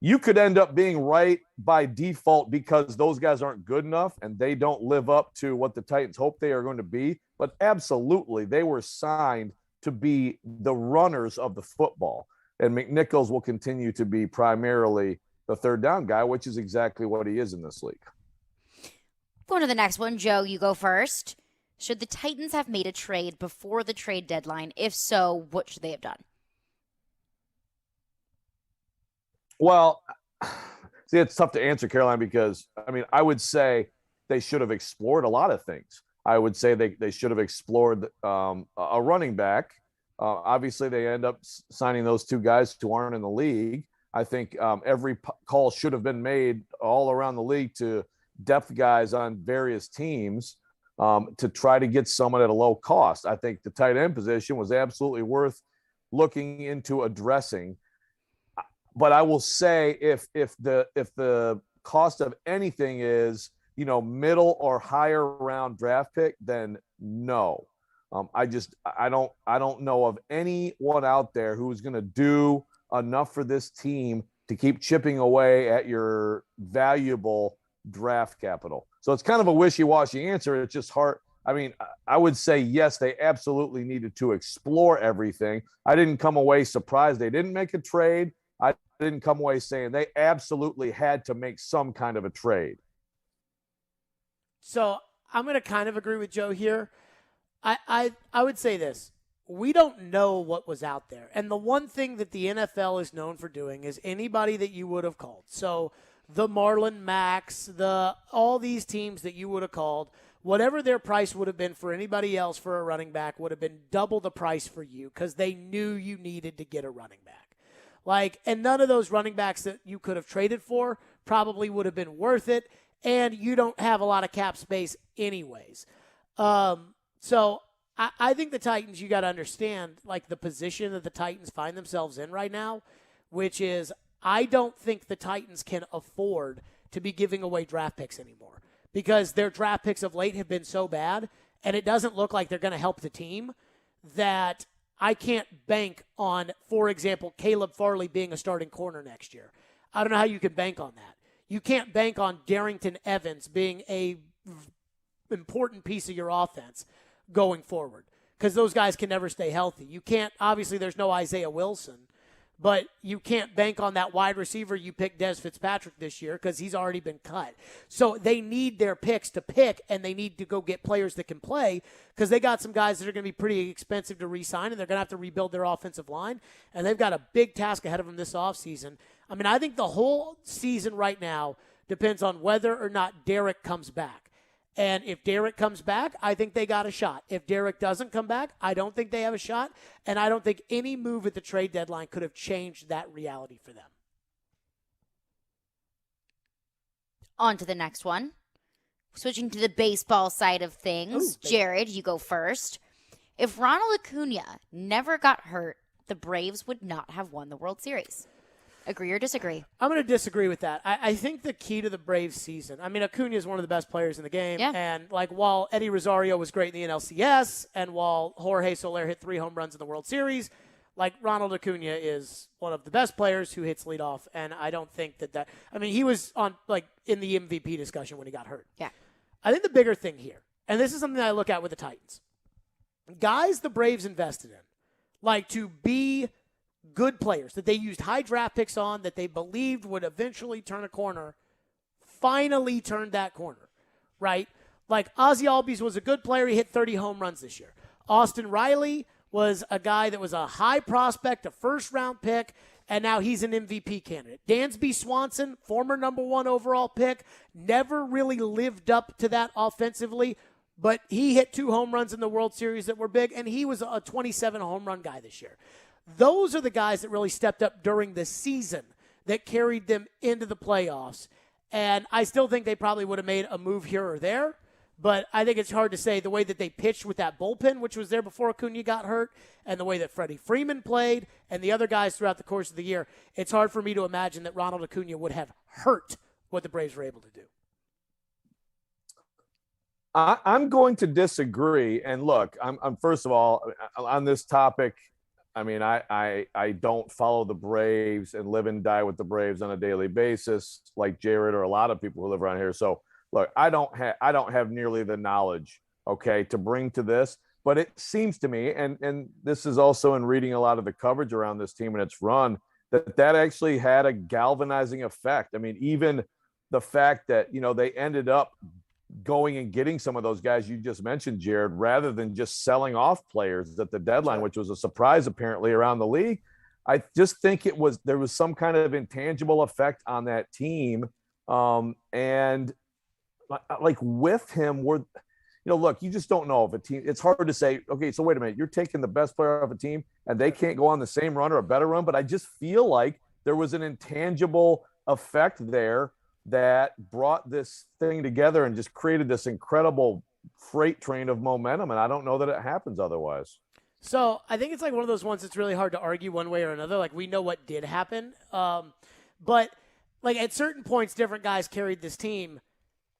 you could end up being right by default because those guys aren't good enough and they don't live up to what the Titans hope they are going to be. But absolutely, they were signed to be the runners of the football. And McNichols will continue to be primarily the third down guy, which is exactly what he is in this league. Going to the next one, Joe, you go first. Should the Titans have made a trade before the trade deadline? If so, what should they have done? Well, see, it's tough to answer, Caroline, because, I would say they should have explored a lot of things. I would say they should have explored a running back. Obviously, they end up signing those two guys who aren't in the league. I think every call should have been made all around the league to depth guys on various teams to try to get someone at a low cost. I think the tight end position was absolutely worth looking into addressing. But I will say if the cost of anything is, middle or higher round draft pick, then no. I don't know of anyone out there who's going to do enough for this team to keep chipping away at your valuable draft capital. So it's kind of a wishy-washy answer. It's just hard. I would say, yes, they absolutely needed to explore everything. I didn't come away surprised they didn't make a trade. I didn't come away saying they absolutely had to make some kind of a trade. So I'm going to kind of agree with Joe here. I would say this. We don't know what was out there. And the one thing that the NFL is known for doing is anybody that you would have called. So the Marlon Macks, all these teams that you would have called, whatever their price would have been for anybody else for a running back would have been double the price for you because they knew you needed to get a running back. And none of those running backs that you could have traded for probably would have been worth it, and you don't have a lot of cap space anyways. So I think the Titans, you got to understand, the position that the Titans find themselves in right now, which is I don't think the Titans can afford to be giving away draft picks anymore because their draft picks of late have been so bad, and it doesn't look like they're going to help the team, that I can't bank on, for example, Caleb Farley being a starting corner next year. I don't know how you can bank on that. You can't bank on Darrington Evans being a important piece of your offense going forward because those guys can never stay healthy. You can't, obviously there's no Isaiah Wilson, but you can't bank on that wide receiver you picked Des Fitzpatrick this year because he's already been cut. So they need their picks to pick, and they need to go get players that can play because they got some guys that are going to be pretty expensive to re-sign, and they're going to have to rebuild their offensive line, and they've got a big task ahead of them this offseason. I mean, I think the whole season right now depends on whether or not Derek comes back. And if Derek comes back, I think they got a shot. If Derek doesn't come back, I don't think they have a shot. And I don't think any move at the trade deadline could have changed that reality for them. On to the next one. Switching to the baseball side of things. Jared, you go first. If Ronald Acuna never got hurt, the Braves would not have won the World Series. Agree or disagree? I'm going to disagree with that. I think the key to the Braves season, I mean, Acuna is one of the best players in the game. Yeah. And, while Eddie Rosario was great in the NLCS and while Jorge Soler hit 3 home runs in the World Series, Ronald Acuna is one of the best players who hits leadoff. And I don't think that – I mean, he was on, in the MVP discussion when he got hurt. Yeah. I think the bigger thing here, and this is something I look at with the Titans, guys the Braves invested in, to be – good players that they used high draft picks on that they believed would eventually turn a corner, finally turned that corner, right? Ozzie Albies was a good player. He hit 30 home runs this year. Austin Riley was a guy that was a high prospect, a first-round pick, and now he's an MVP candidate. Dansby Swanson, former number 1 overall pick, never really lived up to that offensively, but he hit 2 home runs in the World Series that were big, and he was a 27 home run guy this year. Those are the guys that really stepped up during the season that carried them into the playoffs. And I still think they probably would have made a move here or there. But I think it's hard to say the way that they pitched with that bullpen, which was there before Acuna got hurt, and the way that Freddie Freeman played and the other guys throughout the course of the year, it's hard for me to imagine that Ronald Acuna would have hurt what the Braves were able to do. I'm going to disagree. And look, I'm first of all, on this topic, I mean, I don't follow the Braves and live and die with the Braves on a daily basis like Jared or a lot of people who live around here. So, look, I don't have nearly the knowledge, okay, to bring to this. But it seems to me, and this is also in reading a lot of the coverage around this team and its run, that actually had a galvanizing effect. I mean, even the fact that, they ended up going and getting some of those guys you just mentioned, Jared, rather than just selling off players at the deadline, which was a surprise apparently around the league. I just think there was some kind of intangible effect on that team. And with him, look, you just don't know if a team, it's hard to say, okay, so wait a minute, you're taking the best player of a team and they can't go on the same run or a better run. But I just feel like there was an intangible effect there that brought this thing together and just created this incredible freight train of momentum. And I don't know that it happens otherwise. So I think it's one of those ones that's really hard to argue one way or another. We know what did happen. But at certain points, different guys carried this team.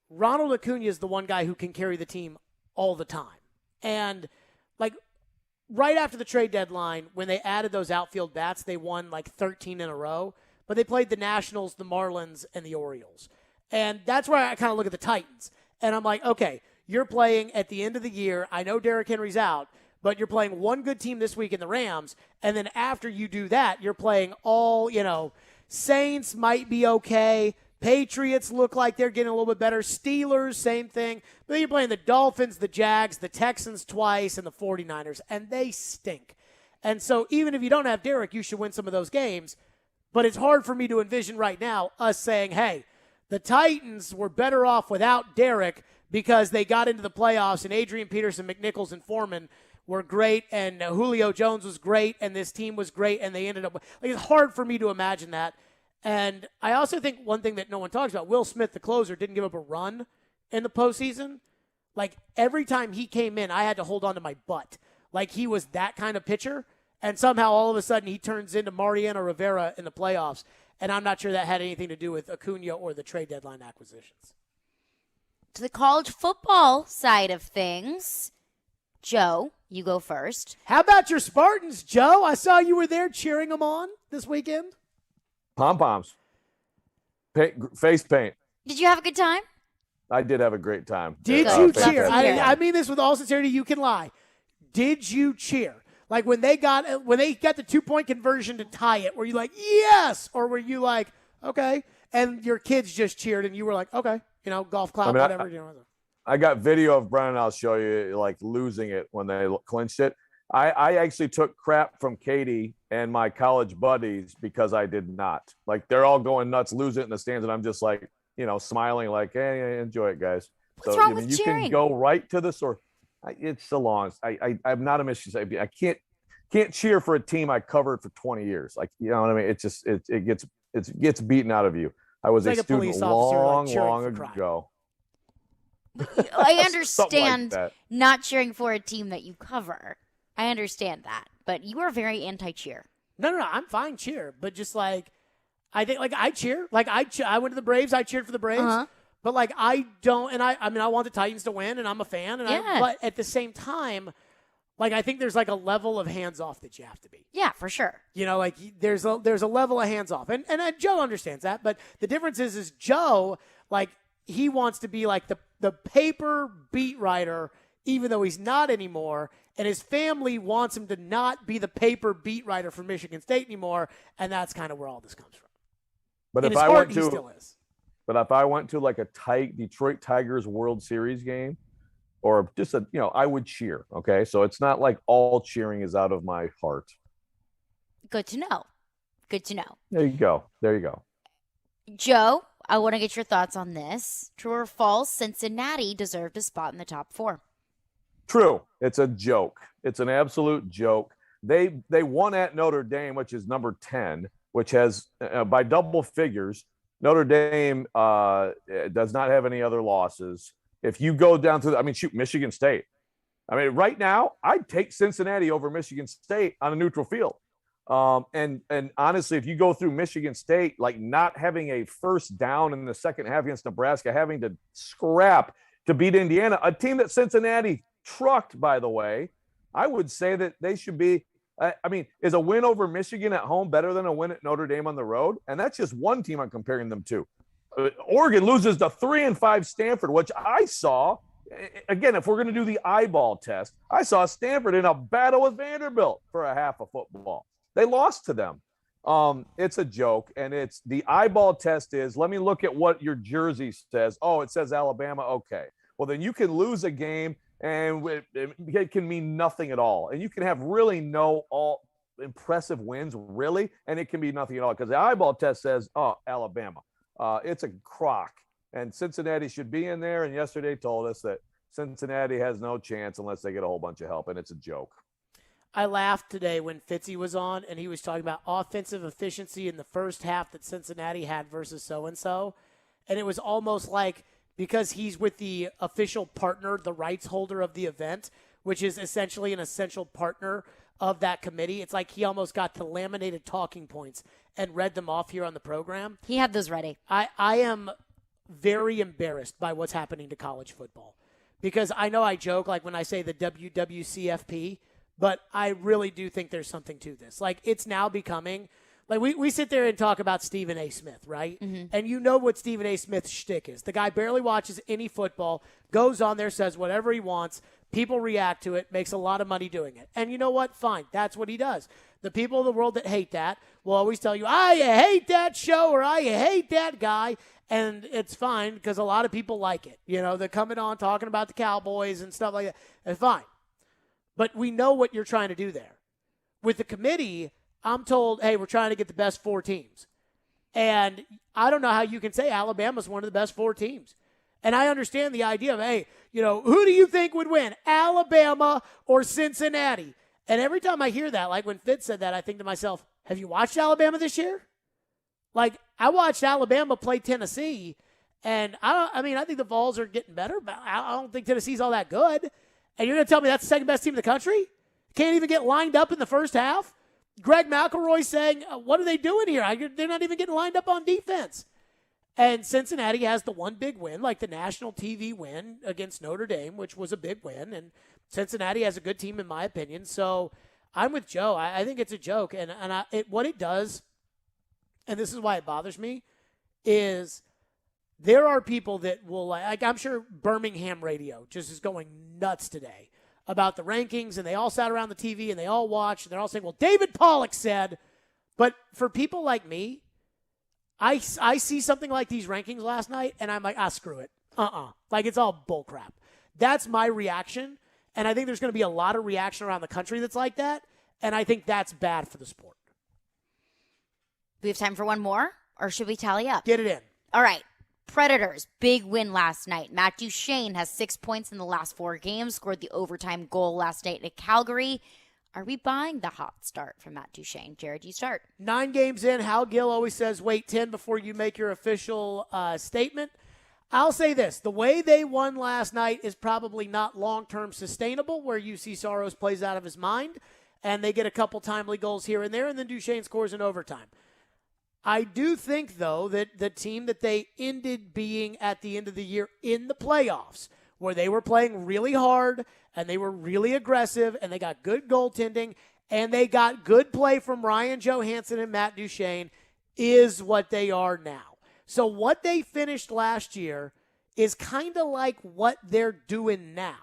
Ronald Acuna is the one guy who can carry the team all the time. And right after the trade deadline, when they added those outfield bats, they won 13 in a row. But they played the Nationals, the Marlins, and the Orioles. And that's where I kind of look at the Titans. And I'm like, okay, you're playing at the end of the year. I know Derrick Henry's out, but you're playing one good team this week in the Rams. And then after you do that, you're playing all, Saints might be okay. Patriots look like they're getting a little bit better. Steelers, same thing. But then you're playing the Dolphins, the Jags, the Texans twice, and the 49ers. And they stink. And so even if you don't have Derrick, you should win some of those games. But it's hard for me to envision right now us saying, hey, the Titans were better off without Derrick because they got into the playoffs and Adrian Peterson, McNichols, and Foreman were great and Julio Jones was great and this team was great and they ended up – it's hard for me to imagine that. And I also think one thing that no one talks about, Will Smith, the closer, didn't give up a run in the postseason. Every time he came in, I had to hold on to my butt. He was that kind of pitcher. And somehow, all of a sudden, he turns into Mariano Rivera in the playoffs. And I'm not sure that had anything to do with Acuna or the trade deadline acquisitions. To the college football side of things, Joe, You go first. How about your Spartans, Joe? I saw you were there cheering them on this weekend. Pom-poms. Face paint. Did you have a good time? I did have a great time. Did you cheer? I mean this with all sincerity. You can lie. Did you cheer? Like when they got the 2-point conversion to tie it, were you like, yes? Or were you like, okay? And your kids just cheered and you were like, okay, golf clap, whatever. I got video of Brennan. I'll show you, like losing it when they clinched it. I actually took crap from Katie and my college buddies because I did not. Like they're all going nuts, lose it in the stands, and I'm just like, smiling like, hey, enjoy it, guys. What's wrong with cheering? You can go right to the source. It's so long. I'm not a Michigan. I can't cheer for a team I covered for 20 years. Like, you know what I mean? It's just it gets beaten out of you. I was a student long ago. I understand not cheering for a team that you cover. I understand that, but you are very anti-cheer. No, I'm fine cheer, but just like I think like I cheer. Like I went to the Braves, I cheered for the Braves. But like I don't, and I mean I want the Titans to win, and I'm a fan, but at the same time, like I think there's like a level of hands off that you have to be. Yeah, for sure. Like there's a level of hands off, and Joe understands that. But the difference is Joe, like he wants to be like the paper beat writer, even though he's not anymore, and his family wants him to not be the paper beat writer for Michigan State anymore, and that's kind of where all this comes from. But in if his I heart, went to, he still is. But if I went to like a tight Detroit Tigers World Series game, or just I would cheer. Okay, so it's not like all cheering is out of my heart. Good to know. There you go. Joe, I want to get your thoughts on this. True or false? Cincinnati deserved a spot in the top 4. True. It's a joke. It's an absolute joke. They won at Notre Dame, which is number 10, which has by double figures. Notre Dame does not have any other losses. If you go down to Michigan State. I mean, right now, I'd take Cincinnati over Michigan State on a neutral field. And honestly, if you go through Michigan State, like not having a first down in the second half against Nebraska, having to scrap to beat Indiana, a team that Cincinnati trucked, by the way, I would say that they should be. Is a win over Michigan at home better than a win at Notre Dame on the road? And that's just one team I'm comparing them to. Oregon loses to 3-5 Stanford, which I saw. Again, if we're going to do the eyeball test, I saw Stanford in a battle with Vanderbilt for a half of football. They lost to them. It's a joke, and it's the eyeball test is, let me look at what your jersey says. Oh, it says Alabama. Okay. Well, then you can lose a game, and it can mean nothing at all. And you can have really no all impressive wins, really, and it can be nothing at all because the eyeball test says, oh, Alabama. It's a crock, and Cincinnati should be in there, and yesterday told us that Cincinnati has no chance unless they get a whole bunch of help, and it's a joke. I laughed today when Fitzy was on, and he was talking about offensive efficiency in the first half that Cincinnati had versus so-and-so, and it was almost like because he's with the official partner, the rights holder of the event, which is essentially an essential partner of that committee. It's like he almost got the laminated talking points and read them off here on the program. He had those ready. I am very embarrassed by what's happening to college football because I know I joke like when I say the WWCFP, but I really do think there's something to this. Like it's now becoming like we sit there and talk about Stephen A. Smith, right? Mm-hmm. And you know what Stephen A. Smith's shtick is. The guy barely watches any football, goes on there, says whatever he wants. People react to it, makes a lot of money doing it. And you know what? Fine. That's what he does. The people in the world that hate that will always tell you, I hate that show or I hate that guy. And it's fine because a lot of people like it. They're coming on talking about the Cowboys and stuff like that. It's fine. But we know what you're trying to do there. With the committee, I'm told, hey, we're trying to get the best 4 teams. And I don't know how you can say Alabama's one of the best 4 teams. And I understand the idea of, hey, who do you think would win, Alabama or Cincinnati? And every time I hear that, like when Fitz said that, I think to myself, have you watched Alabama this year? Like, I watched Alabama play Tennessee, and I think the Vols are getting better, but I don't think Tennessee's all that good. And you're going to tell me that's the second best team in the country? Can't even get lined up in the first half? Greg McElroy saying, what are they doing here? They're not even getting lined up on defense. And Cincinnati has the one big win, like the national TV win against Notre Dame, which was a big win. And Cincinnati has a good team, in my opinion. So I'm with Joe. I think it's a joke. And what it does, and this is why it bothers me, is there are people that will, like I'm sure Birmingham radio just is going nuts today about the rankings, and they all sat around the TV and they all watched, and they're all saying, well, David Pollack said. But for people like me, I see something like these rankings last night, and I'm like, screw it. Like, it's all bullcrap. That's my reaction, and I think there's going to be a lot of reaction around the country that's like that, and I think that's bad for the sport. We have time for one more, or should we tally up? Get it in. All right. Predators, big win last night. Matt Duchene has 6 points in the last 4 games, scored the overtime goal last night at Calgary. Are we buying the hot start from Matt Duchene? Jared, you start. 9 games in. Hal Gill always says wait 10 before you make your official statement. I'll say this. The way they won last night is probably not long-term sustainable, where UC Saros plays out of his mind, and they get a couple timely goals here and there, and then Duchene scores in overtime. I do think, though, that the team that they ended being at the end of the year in the playoffs, where they were playing really hard and they were really aggressive and they got good goaltending and they got good play from Ryan Johansson and Matt Duchene, is what they are now. So what they finished last year is kind of like what they're doing now.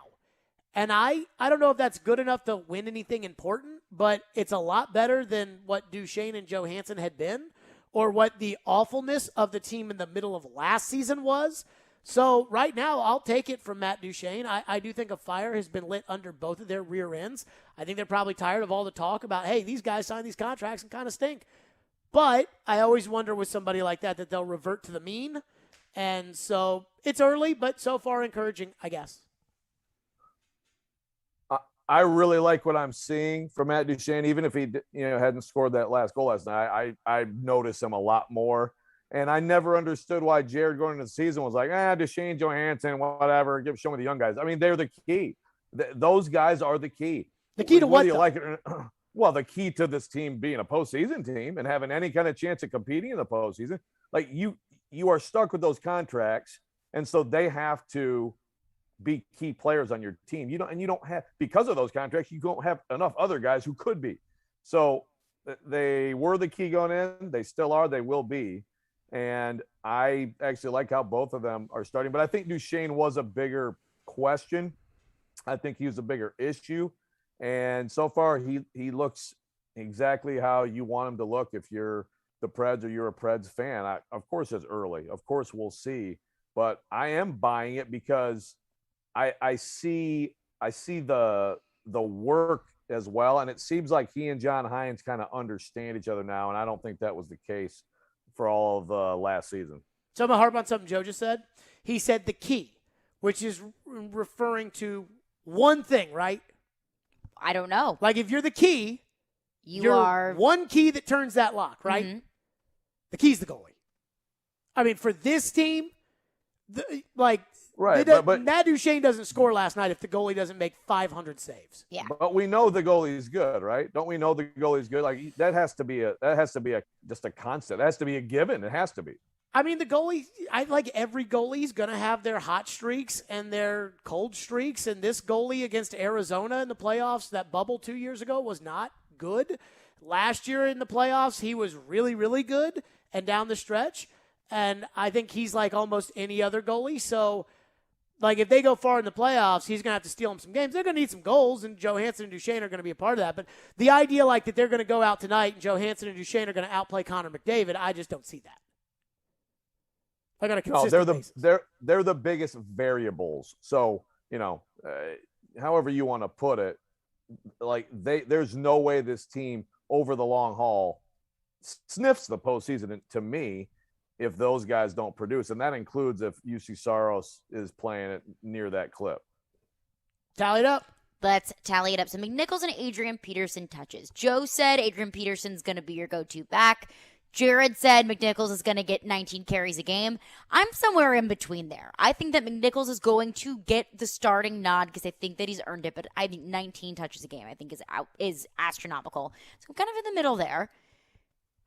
And I don't know if that's good enough to win anything important, but it's a lot better than what Duchene and Johansson had been, or what the awfulness of the team in the middle of last season was. So right now, I'll take it from Matt Duchene. I do think a fire has been lit under both of their rear ends. I think they're probably tired of all the talk about, hey, these guys signed these contracts and kind of stink. But I always wonder with somebody like that they'll revert to the mean. And so it's early, but so far encouraging, I guess. I really like what I'm seeing from Matt Duchene, even if he hadn't scored that last goal last night. I notice him a lot more, and I never understood why Jared going into the season was like, Duchene, Johansson, whatever, show me the young guys. I mean, they're the key. Those guys are the key. The key to what? Do you like it? Well, the key to this team being a postseason team and having any kind of chance of competing in the postseason, like you are stuck with those contracts, and so they have to be key players on your team. You don't have, because of those contracts, you don't have enough other guys who could be. So they were the key going in. They still are. They will be. And I actually like how both of them are starting. But I think Duchene was a bigger question. I think he was a bigger issue. And so far, he looks exactly how you want him to look if you're the Preds or you're a Preds fan. Of course, it's early. Of course, we'll see. But I am buying it because I see the work as well, and it seems like he and John Hines kind of understand each other now, and I don't think that was the case for all of last season. So I'm going to harp on something Joe just said. He said the key, which is referring to one thing, right? I don't know. Like if you're the key, you're are one key that turns that lock, right? Mm-hmm. The key's the goalie. I mean, for this team, right, but Matt Duchene doesn't score last night if the goalie doesn't make 500 saves. Yeah, but we know the goalie's good, right? Don't we know the goalie's good? Like that has to be just a constant. That has to be a given. It has to be. I mean, the goalie. I like every goalie's going to have their hot streaks and their cold streaks. And this goalie against Arizona in the playoffs, that bubble 2 years ago, was not good. Last year in the playoffs, he was really, really good and down the stretch. And I think he's like almost any other goalie. So, like, if they go far in the playoffs, he's going to have to steal them some games. They're going to need some goals, and Johansson and Duchene are going to be a part of that. But the idea, like, that they're going to go out tonight and Johansson and Duchene are going to outplay Connor McDavid, I just don't see that. Like on a consistent basis. They're the biggest variables. So, however you want to put it, like, there's no way this team over the long haul sniffs the postseason to me if those guys don't produce. And that includes if UC Saros is playing it near that clip. Tally it up. Let's tally it up. So McNichols and Adrian Peterson touches. Joe said Adrian Peterson's going to be your go-to back. Jared said McNichols is going to get 19 carries a game. I'm somewhere in between there. I think that McNichols is going to get the starting nod because I think that he's earned it, but I think 19 touches a game I think is astronomical. So I'm kind of in the middle there.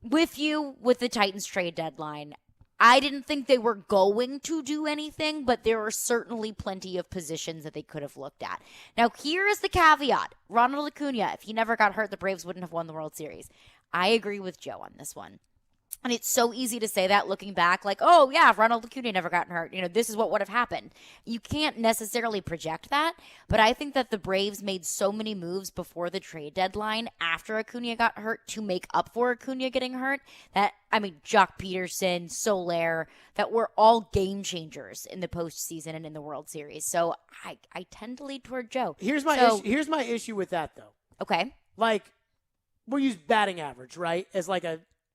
With you with the Titans trade deadline, I didn't think they were going to do anything, but there were certainly plenty of positions that they could have looked at. Now, here is the caveat. Ronald Acuna, if he never got hurt, the Braves wouldn't have won the World Series. I agree with Joe on this one. And it's so easy to say that looking back, like, oh, yeah, if Ronald Acuna never gotten hurt, this is what would have happened. You can't necessarily project that, but I think that the Braves made so many moves before the trade deadline after Acuna got hurt to make up for Acuna getting hurt that, Jock Peterson, Soler, that were all game changers in the postseason and in the World Series. So I tend to lead toward Joe. Here's my issue with that, though. Okay. We'll use batting average, right, as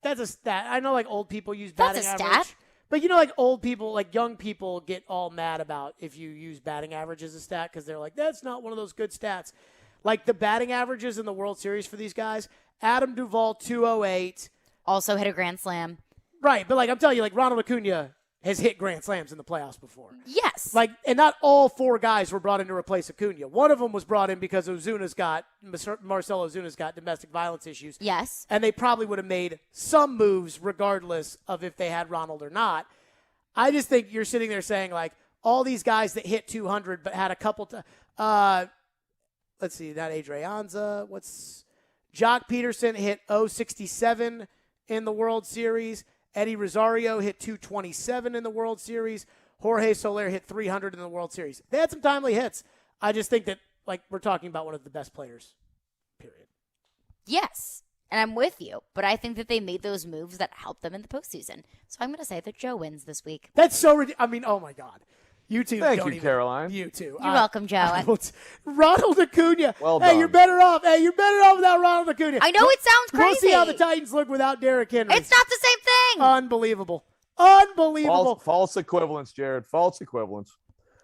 that's a stat. I know, old people use batting average. That's a stat. But, old people, young people get all mad about if you use batting average as a stat because they're like, that's not one of those good stats. The batting averages in the World Series for these guys, Adam Duvall, 208. Also hit a grand slam. Right, but, I'm telling you, Ronald Acuna has hit grand slams in the playoffs before. Yes. And not all four guys were brought in to replace Acuna. One of them was brought in because Marcell Ozuna's got domestic violence issues. Yes. And they probably would have made some moves regardless of if they had Ronald or not. I just think you're sitting there saying, all these guys that hit 200 but had a couple let's see, not Adrianza. Jock Peterson hit 067 in the World Series. Eddie Rosario hit 227 in the World Series. Jorge Soler hit 300 in the World Series. They had some timely hits. I just think that, we're talking about one of the best players, period. Yes, and I'm with you. But I think that they made those moves that helped them in the postseason. So I'm going to say that Joe wins this week. That's so ridiculous. Oh, my God. You two. Thank you, Caroline. You too. You're welcome, Joe. Ronald Acuna. Well done. You're better off. You're better off without Ronald Acuna. I know it sounds crazy. We'll see how the Titans look without Derrick Henry. It's not the same thing. Unbelievable. False equivalence, Jared. False equivalence.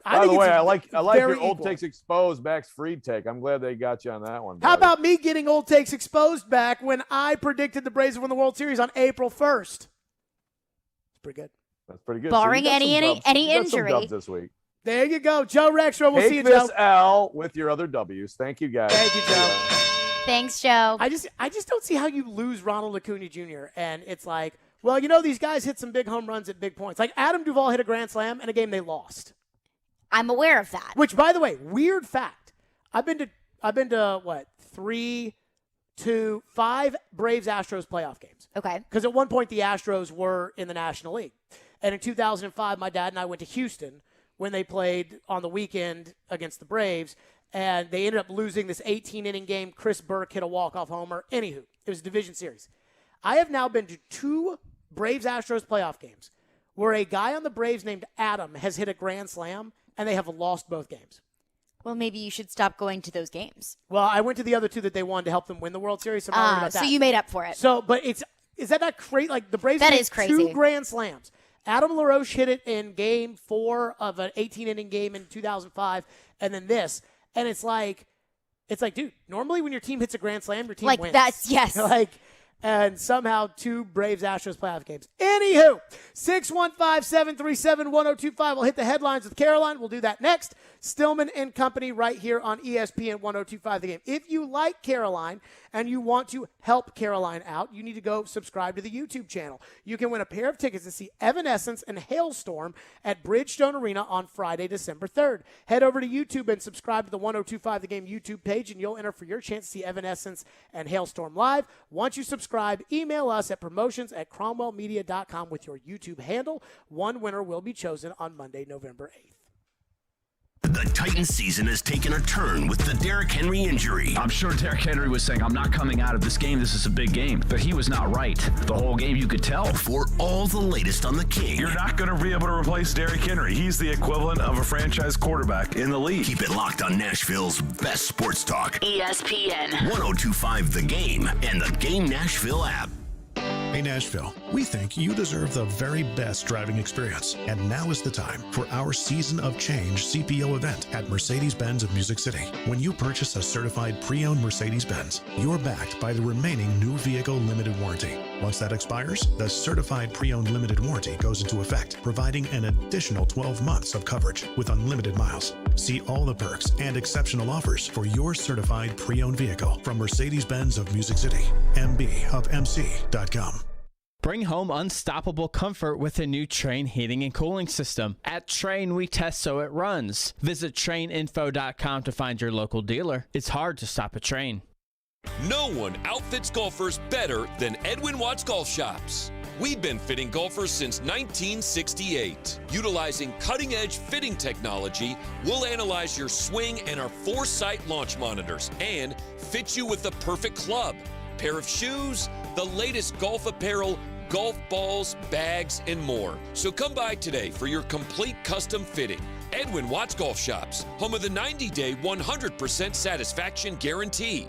By the way, I like your equal. old takes exposed, Max Fried take. I'm glad they got you on that one. How about me getting old takes exposed back when I predicted the Braves would win the World Series on April 1st? It's pretty good. That's pretty good. Barring any injury. Some dubs this week. There you go. Joe Rexroth. We'll see you, Joe. Take this L with your other W's. Thank you, guys. Thank you, Joe. Thanks, Joe. I just don't see how you lose Ronald Acuna Jr. And it's these guys hit some big home runs at big points. Adam Duvall hit a grand slam in a game they lost. I'm aware of that. Which, by the way, weird fact. I've been to 5 Braves-Astros playoff games. Okay. Because at one point the Astros were in the National League. And in 2005, my dad and I went to Houston when they played on the weekend against the Braves, and they ended up losing this 18-inning game. Chris Burke hit a walk-off homer. Anywho, it was a division series. I have now been to 2 Braves-Astros playoff games where a guy on the Braves named Adam has hit a grand slam, and they have lost both games. Well, maybe you should stop going to those games. Well, I went to the other 2 that they won to help them win the World Series, so I'm not worried about that. So you made up for it. So, but is that not crazy? The Braves that hit is crazy. 2 grand slams. Adam LaRoche hit it in game 4 of an 18-inning game in 2005, and then this. And it's like, dude, normally when your team hits a grand slam, your team wins. Yes. And somehow 2 Braves-Astros playoff games. Anywho, 615-737-1025. We'll hit the headlines with Caroline. We'll do that next. Stillman and Company right here on ESPN 1025 The Game. If you like Caroline and you want to help Caroline out, you need to go subscribe to the YouTube channel. You can win a pair of tickets to see Evanescence and Hailstorm at Bridgestone Arena on Friday, December 3rd. Head over to YouTube and subscribe to the 1025 The Game YouTube page, and you'll enter for your chance to see Evanescence and Hailstorm live. Once you subscribe, email us at promotions@cromwellmedia.com with your YouTube handle. One winner will be chosen on Monday, November 8th. The Titans season has taken a turn with the Derrick Henry injury. I'm sure Derrick Henry was saying, I'm not coming out of this game. This is a big game. But he was not right. The whole game, you could tell. For all the latest on the King. You're not going to be able to replace Derrick Henry. He's the equivalent of a franchise quarterback in the league. Keep it locked on Nashville's best sports talk. ESPN 1025 The Game and the Game Nashville app. Hey Nashville, we think you deserve the very best driving experience, and now is the time for our Season of Change CPO event at Mercedes-Benz of Music City. When you purchase a certified pre-owned Mercedes-Benz, you're backed by the remaining new vehicle limited warranty. Once that expires, the certified pre-owned limited warranty goes into effect, providing an additional 12 months of coverage with unlimited miles. See all the perks and exceptional offers for your certified pre-owned vehicle from Mercedes-Benz of Music City, mbofmc.com. Bring home unstoppable comfort with a new Train heating and cooling system. At Train, we test so it runs. Visit traininfo.com to find your local dealer. It's hard to stop a Train. No one outfits golfers better than Edwin Watts Golf Shops. We've been fitting golfers since 1968. Utilizing cutting-edge fitting technology, we'll analyze your swing and our Foresight launch monitors and fit you with the perfect club, pair of shoes, the latest golf apparel, golf balls, bags, and more. So come by today for your complete custom fitting. Edwin Watts Golf Shops, home of the 90-day 100% satisfaction guarantee.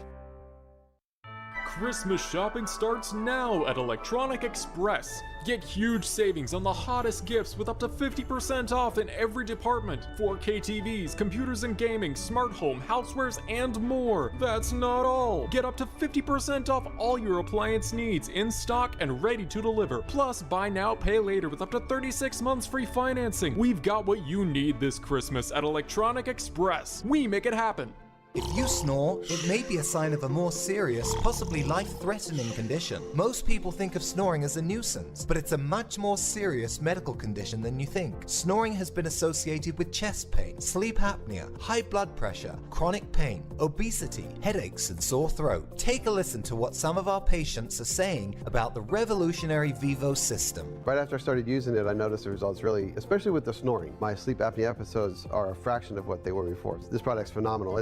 Christmas shopping starts now at Electronic Express. Get huge savings on the hottest gifts with up to 50% off in every department. 4K TVs, computers and gaming, smart home, housewares, and more. That's not all. Get up to 50% off all your appliance needs in stock and ready to deliver. Plus, buy now, pay later with up to 36 months free financing. We've got what you need this Christmas at Electronic Express. We make it happen. If you snore, it may be a sign of a more serious, possibly life-threatening condition. Most people think of snoring as a nuisance, but it's a much more serious medical condition than you think. Snoring has been associated with chest pain, sleep apnea, high blood pressure, chronic pain, obesity, headaches, and sore throat. Take a listen to what some of our patients are saying about the revolutionary Vivo system. Right after I started using it, I noticed the results really, especially with the snoring. My sleep apnea episodes are a fraction of what they were before. This product's phenomenal.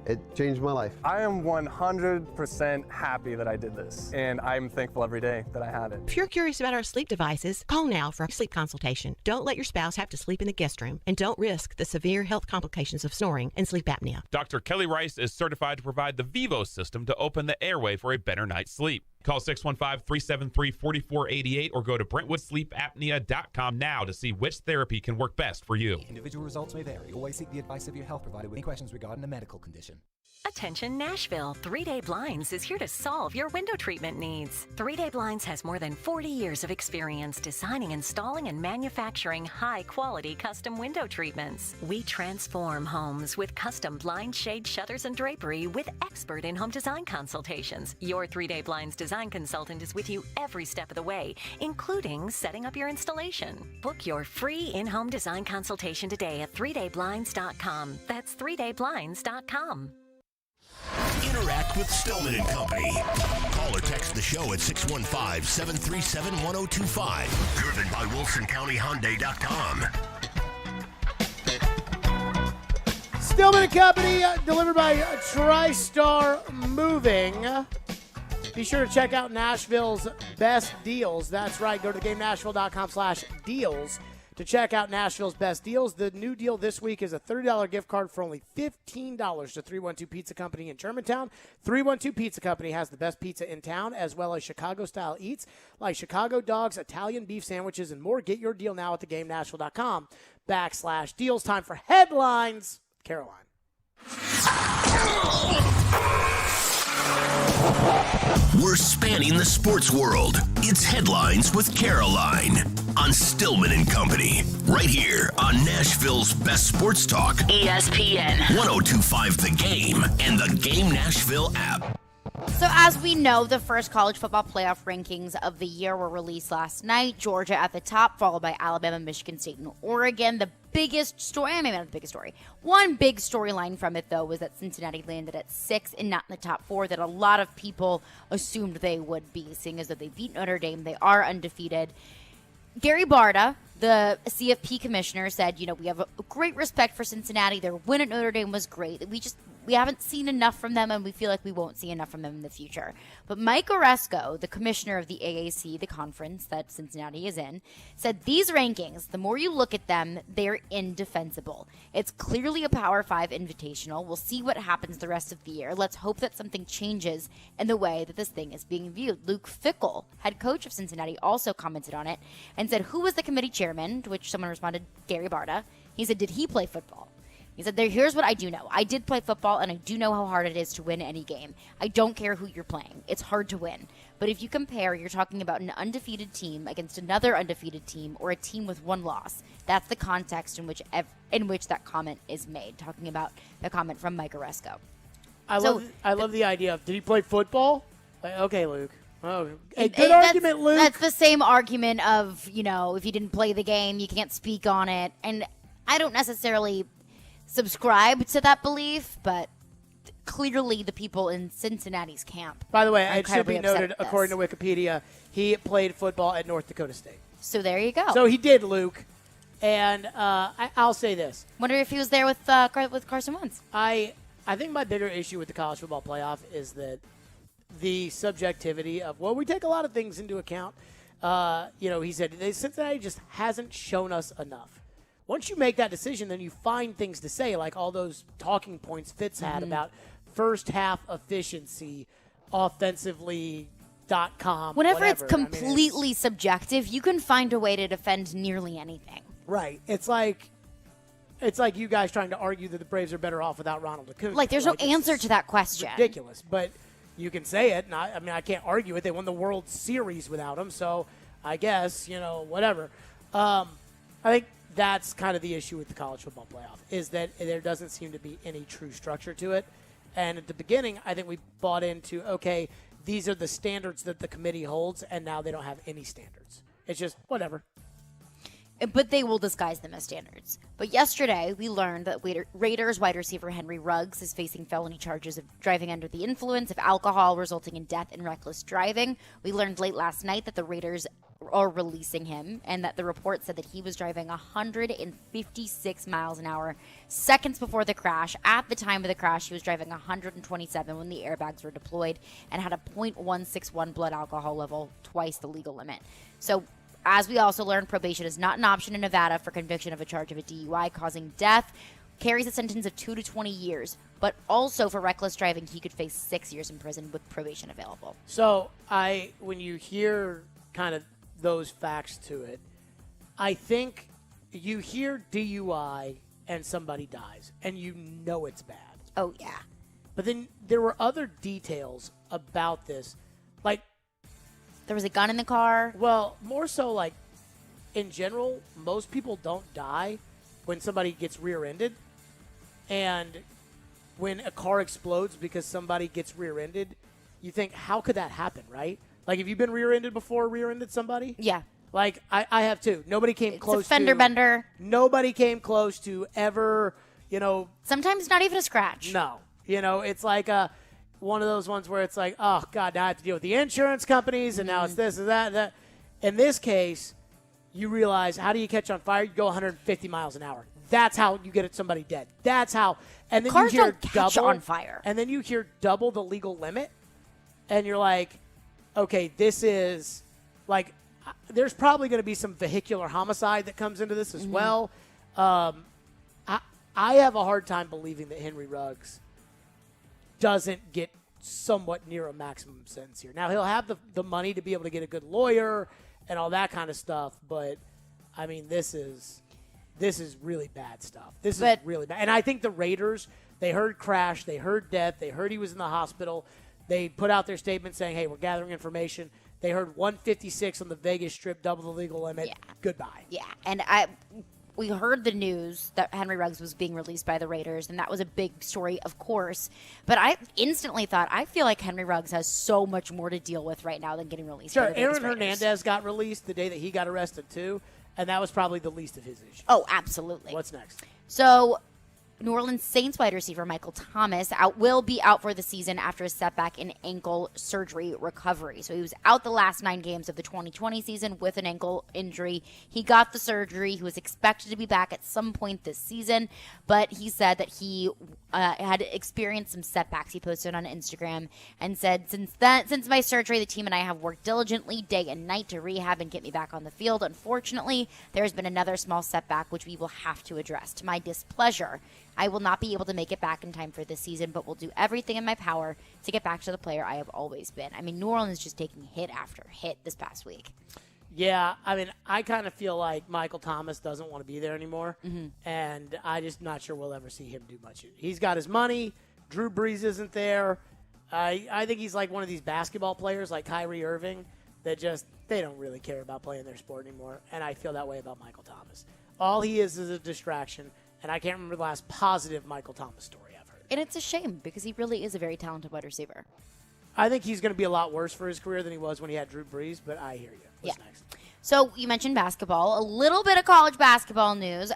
It changed my life. I am 100% happy that I did this, and I'm thankful every day that I have it. If you're curious about our sleep devices, call now for a sleep consultation. Don't let your spouse have to sleep in the guest room, and don't risk the severe health complications of snoring and sleep apnea. Dr. Kelly Rice is certified to provide the Vivo system to open the airway for a better night's sleep. Call 615-373-4488 or go to BrentwoodSleepApnea.com now to see which therapy can work best for you. Individual results may vary. Always seek the advice of your health provider with any questions regarding a medical condition. Attention Nashville, 3-Day Blinds is here to solve your window treatment needs. 3-Day Blinds has more than 40 years of experience designing, installing, and manufacturing high-quality custom window treatments. We transform homes with custom blind shade shutters and drapery with expert in-home design consultations. Your 3-Day Blinds design consultant is with you every step of the way, including setting up your installation. Book your free in-home design consultation today at 3dayblinds.com. That's 3dayblinds.com. Interact with Stillman and Company. Call or text the show at 615-737-1025. Driven by WilsonCountyHyundai.com. Stillman and Company, delivered by TriStar Moving. Be sure to check out Nashville's best deals. That's right. Go to GameNashville.com/deals to check out Nashville's best deals. The new deal this week is a $30 gift card for only $15 to 312 Pizza Company in Germantown. 312 Pizza Company has the best pizza in town, as well as Chicago-style eats like Chicago dogs, Italian beef sandwiches, and more. Get your deal now at theGameNashville.com/deals. Time for headlines. Caroline. We're spanning the sports world. It's Headlines with Caroline on Stillman and Company, right here on Nashville's best sports talk, ESPN 102.5 The Game and the Game Nashville app. So as we know, the first college football playoff rankings of the year were released last night. Georgia at the top, followed by Alabama, Michigan State, and Oregon. The biggest story, maybe not the biggest story. One big storyline from it, though, was that Cincinnati landed at 6 and not in the top 4 that a lot of people assumed they would be, seeing as though they beat Notre Dame. They are undefeated. Gary Barta, the CFP commissioner, said, we have a great respect for Cincinnati. Their win at Notre Dame was great. We haven't seen enough from them, and we feel like we won't see enough from them in the future. But Mike Oresco, the commissioner of the AAC, the conference that Cincinnati is in, said these rankings, the more you look at them, they're indefensible. It's clearly a Power 5 invitational. We'll see what happens the rest of the year. Let's hope that something changes in the way that this thing is being viewed. Luke Fickell, head coach of Cincinnati, also commented on it and said, who was the committee chairman? To which someone responded, Gary Barta. He said, did he play football? He said, here's what I do know. I did play football, and I do know how hard it is to win any game. I don't care who you're playing. It's hard to win. But if you compare, you're talking about an undefeated team against another undefeated team or a team with one loss. That's the context in which that comment is made, talking about the comment from Mike Oresco. I love the idea of, did he play football? Okay, Luke. Oh, a good argument, Luke. That's the same argument of, if you didn't play the game, you can't speak on it. And I don't necessarily subscribe to that belief, but clearly the people in Cincinnati's camp. By the way, it should be noted, according to Wikipedia, he played football at North Dakota State. So there you go. So he did, Luke. And I'll say this. Wonder if he was there with Carson Wentz. I think my bigger issue with the college football playoff is that the subjectivity of, we take a lot of things into account. He said, Cincinnati just hasn't shown us enough. Once you make that decision, then you find things to say, like all those talking points Fitz had about first half efficiency, offensively.com. Whenever it's completely subjective, you can find a way to defend nearly anything. Right. It's like you guys trying to argue that the Braves are better off without Ronald Acuna. Like, there's no answer to that question. Ridiculous. But you can say it, and I can't argue it. They won the World Series without him, so I guess, whatever. I think that's kind of the issue with the college football playoff, is that there doesn't seem to be any true structure to it. And at the beginning, I think we bought into, okay, these are the standards that the committee holds, and now they don't have any standards. It's just whatever. But they will disguise them as standards. But yesterday, we learned that Raiders wide receiver Henry Ruggs is facing felony charges of driving under the influence of alcohol, resulting in death and reckless driving. We learned late last night that the Raiders are releasing him, and that the report said that he was driving 156 miles an hour seconds before the crash. At the time of the crash, he was driving 127 when the airbags were deployed and had a .161 blood alcohol level, twice the legal limit. So, as we also learned, probation is not an option in Nevada for conviction of a charge of a DUI causing death. Carries a sentence of 2 to 20 years, but also for reckless driving, he could face 6 years in prison with probation available. So, when you hear kind of those facts to it, I think you hear DUI and somebody dies, and you know it's bad. Oh, yeah. But then there were other details about this, like, there was a gun in the car. Well, more so like, in general, most people don't die when somebody gets rear-ended. And when a car explodes because somebody gets rear-ended, you think, how could that happen, right? Like, have you been rear-ended before, rear-ended somebody? Yeah. Like, I have too. Nobody came close to. It's a fender bender. Nobody came close to ever, Sometimes not even a scratch. No. It's like one of those ones where it's like, oh, God, now I have to deal with the insurance companies, and now it's this and that. In this case, you realize, how do you catch on fire? You go 150 miles an hour. That's how you get somebody dead. That's how. And then Cars you hear don't catch on fire. And then you hear double the legal limit, and you're like, okay, this is like, there's probably going to be some vehicular homicide that comes into this as well. I have a hard time believing that Henry Ruggs doesn't get somewhat near a maximum sentence here. Now, he'll have the money to be able to get a good lawyer and all that kind of stuff, but, I mean, this is really bad stuff. This is really bad. And I think the Raiders, they heard crash, they heard death, they heard he was in the hospital. They put out their statement saying, hey, we're gathering information. They heard 156 on the Vegas Strip, double the legal limit. Yeah. Goodbye. Yeah, and we heard the news that Henry Ruggs was being released by the Raiders, and that was a big story, of course. But I instantly thought, I feel like Henry Ruggs has so much more to deal with right now than getting released by the Vegas Aaron Raiders. Hernandez got released the day that he got arrested, too, and that was probably the least of his issues. Oh, absolutely. What's next? So, New Orleans Saints wide receiver Michael Thomas will be out for the season after a setback in ankle surgery recovery. So he was out the last 9 games of the 2020 season with an ankle injury. He got the surgery. He was expected to be back at some point this season, but he said that he had experienced some setbacks. He posted on Instagram and said, since my surgery, the team and I have worked diligently day and night to rehab and get me back on the field. Unfortunately, there has been another small setback which we will have to address. To my displeasure, I will not be able to make it back in time for this season, but will do everything in my power to get back to the player I have always been. I mean, New Orleans is just taking hit after hit this past week. Yeah, I mean, I kind of feel like Michael Thomas doesn't want to be there anymore, and I'm just not sure we'll ever see him do much. He's got his money. Drew Brees isn't there. I think he's like one of these basketball players like Kyrie Irving that just, they don't really care about playing their sport anymore, and I feel that way about Michael Thomas. All he is a distraction. And I can't remember the last positive Michael Thomas story I've heard. And it's a shame because he really is a very talented wide receiver. I think he's going to be a lot worse for his career than he was when he had Drew Brees, but I hear you. What's next? So you mentioned basketball. A little bit of college basketball news.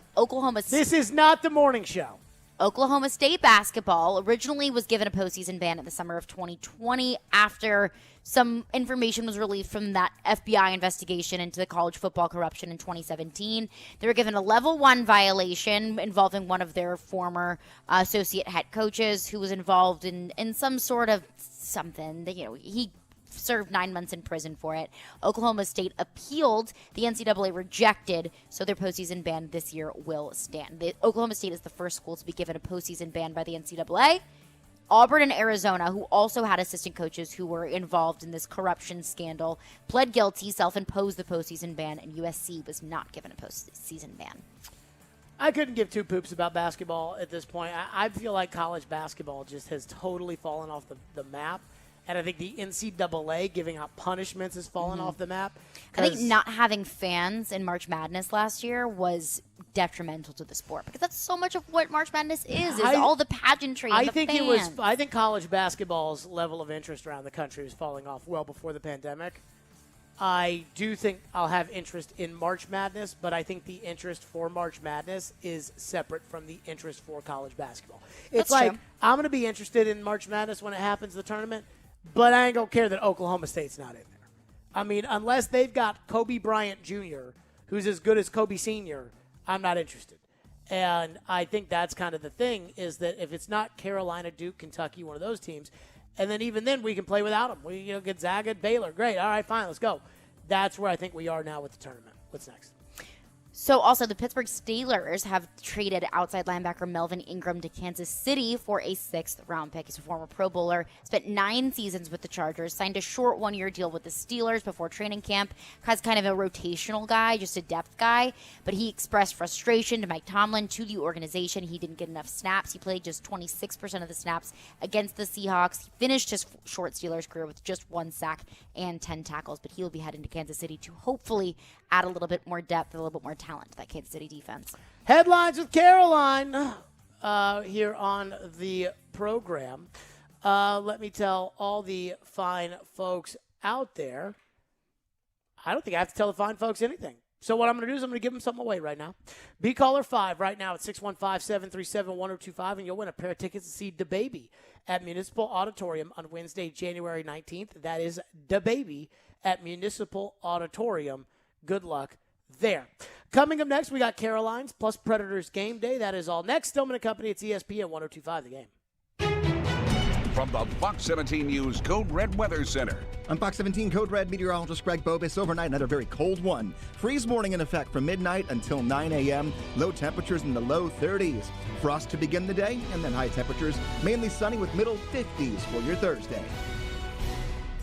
This is not the morning show. Oklahoma State basketball originally was given a postseason ban in the summer of 2020 after some information was released from that FBI investigation into the college football corruption in 2017. They were given a level 1 violation involving one of their former associate head coaches who was involved in some sort of something. He served 9 months in prison for it. Oklahoma State appealed. The NCAA rejected, so their postseason ban this year will stand. Oklahoma State is the first school to be given a postseason ban by the NCAA. Auburn and Arizona, who also had assistant coaches who were involved in this corruption scandal, pled guilty, self-imposed the postseason ban, and USC was not given a postseason ban. I couldn't give two poops about basketball at this point. I feel like college basketball just has totally fallen off the map. And I think the NCAA giving out punishments has fallen off the map. I think not having fans in March Madness last year was detrimental to the sport because that's so much of what March Madness is all the pageantry and the fans. I think college basketball's level of interest around the country was falling off well before the pandemic. I do think I'll have interest in March Madness, but I think the interest for March Madness is separate from the interest for college basketball. It's That's true. I'm going to be interested in March Madness when it happens, the tournament, but I ain't going to care that Oklahoma State's not in there. I mean, unless they've got Kobe Bryant Jr., who's as good as Kobe Sr., I'm not interested. And I think that's kind of the thing, is that if it's not Carolina, Duke, Kentucky, one of those teams, and then even then we can play without them. We get Zaga, Baylor. Great. All right, fine, let's go. That's where I think we are now with the tournament. What's next? So also the Pittsburgh Steelers have traded outside linebacker Melvin Ingram to Kansas City for a 6th-round pick. He's a former Pro Bowler, spent 9 seasons with the Chargers, signed a short 1-year deal with the Steelers before training camp. Has kind of a rotational guy, just a depth guy, but he expressed frustration to Mike Tomlin, to the organization. He didn't get enough snaps. He played just 26% of the snaps against the Seahawks. He finished his short Steelers career with just 1 sack and 10 tackles, but he'll be heading to Kansas City to hopefully add a little bit more depth, a little bit more talent to that Kansas City defense. Headlines with Caroline here on the program. Let me tell all the fine folks out there, I don't think I have to tell the fine folks anything. So what I'm going to do is I'm going to give them something away right now. Be caller 5 right now at 615-737-1025, and you'll win a pair of tickets to see DaBaby at Municipal Auditorium on Wednesday, January 19th. That is DaBaby at Municipal Auditorium. Good luck there. Coming up next, we got Caroline's plus Predators game day. That is all next. Stillman & Company, it's ESPN 102.5 The Game. From the Fox 17 News Code Red Weather Center. I'm Fox 17 Code Red meteorologist Greg Bobis. Overnight, another very cold one. Freeze warning in effect from midnight until 9 a.m. Low temperatures in the low 30s. Frost to begin the day, and then high temperatures, mainly sunny with middle 50s for your Thursday.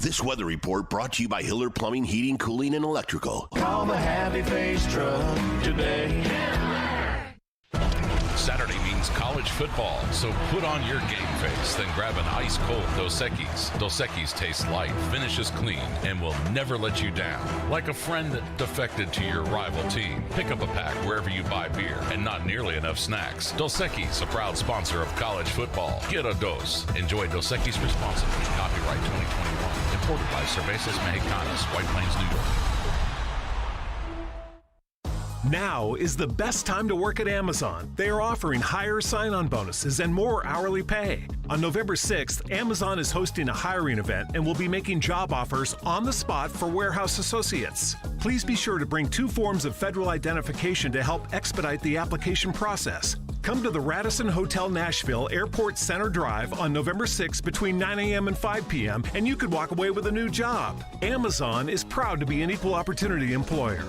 This weather report brought to you by Hiller Plumbing, Heating, Cooling, and Electrical. Call the Happy Face Truck today. Saturday means college football, so put on your game face, then grab an ice-cold Dos Equis. Dos Equis tastes light, finishes clean, and will never let you down. Like a friend that defected to your rival team. Pick up a pack wherever you buy beer, and not nearly enough snacks. Dos Equis, a proud sponsor of college football. Get a dose. Enjoy Dos Equis responsibly. Copyright 2021. Imported by Cervezas Mexicanas, White Plains, New York. Now is the best time to work at Amazon. They are offering higher sign-on bonuses and more hourly pay. On November 6th, Amazon is hosting a hiring event and will be making job offers on the spot for warehouse associates. Please be sure to bring 2 forms of federal identification to help expedite the application process. Come to the Radisson Hotel Nashville Airport Center Drive on November 6th between 9 a.m. and 5 p.m. and you could walk away with a new job. Amazon is proud to be an equal opportunity employer.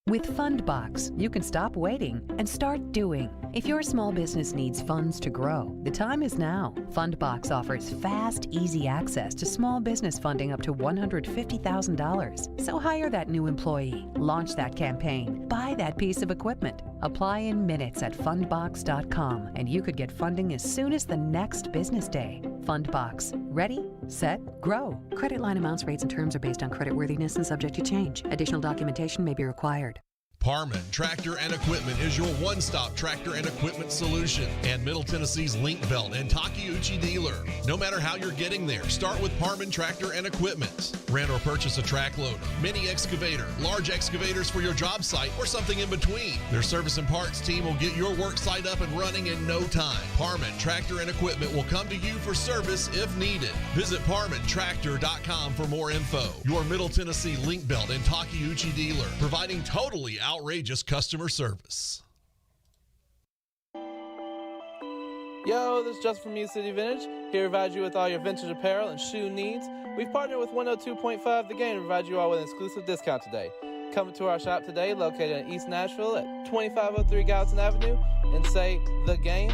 With Fundbox, you can stop waiting and start doing. If your small business needs funds to grow, the time is now. Fundbox offers fast, easy access to small business funding up to $150,000. So hire that new employee, launch that campaign, buy that piece of equipment. Apply in minutes at fundbox.com, and you could get funding as soon as the next business day. Fundbox. Ready, set, grow. Credit line amounts, rates, and terms are based on creditworthiness and subject to change. Additional documentation may be required. Parman Tractor and Equipment is your one-stop tractor and equipment solution and Middle Tennessee's Link Belt and Takeuchi dealer. No matter how you're getting there, start with Parman Tractor and Equipment. Rent or purchase a track loader, mini excavator, large excavators for your job site, or something in between. Their service and parts team will get your work site up and running in no time. Parman Tractor and Equipment will come to you for service if needed. Visit ParmanTractor.com for more info. Your Middle Tennessee Link Belt and Takeuchi dealer, providing totally outrageous customer service. Yo, this is Justin from Music City Vintage, here to provide you with all your vintage apparel and shoe needs. We've partnered with 102.5 The Game to provide you all with an exclusive discount today. Come to our shop today, located in East Nashville at 2503 Gallatin Avenue, and say The Game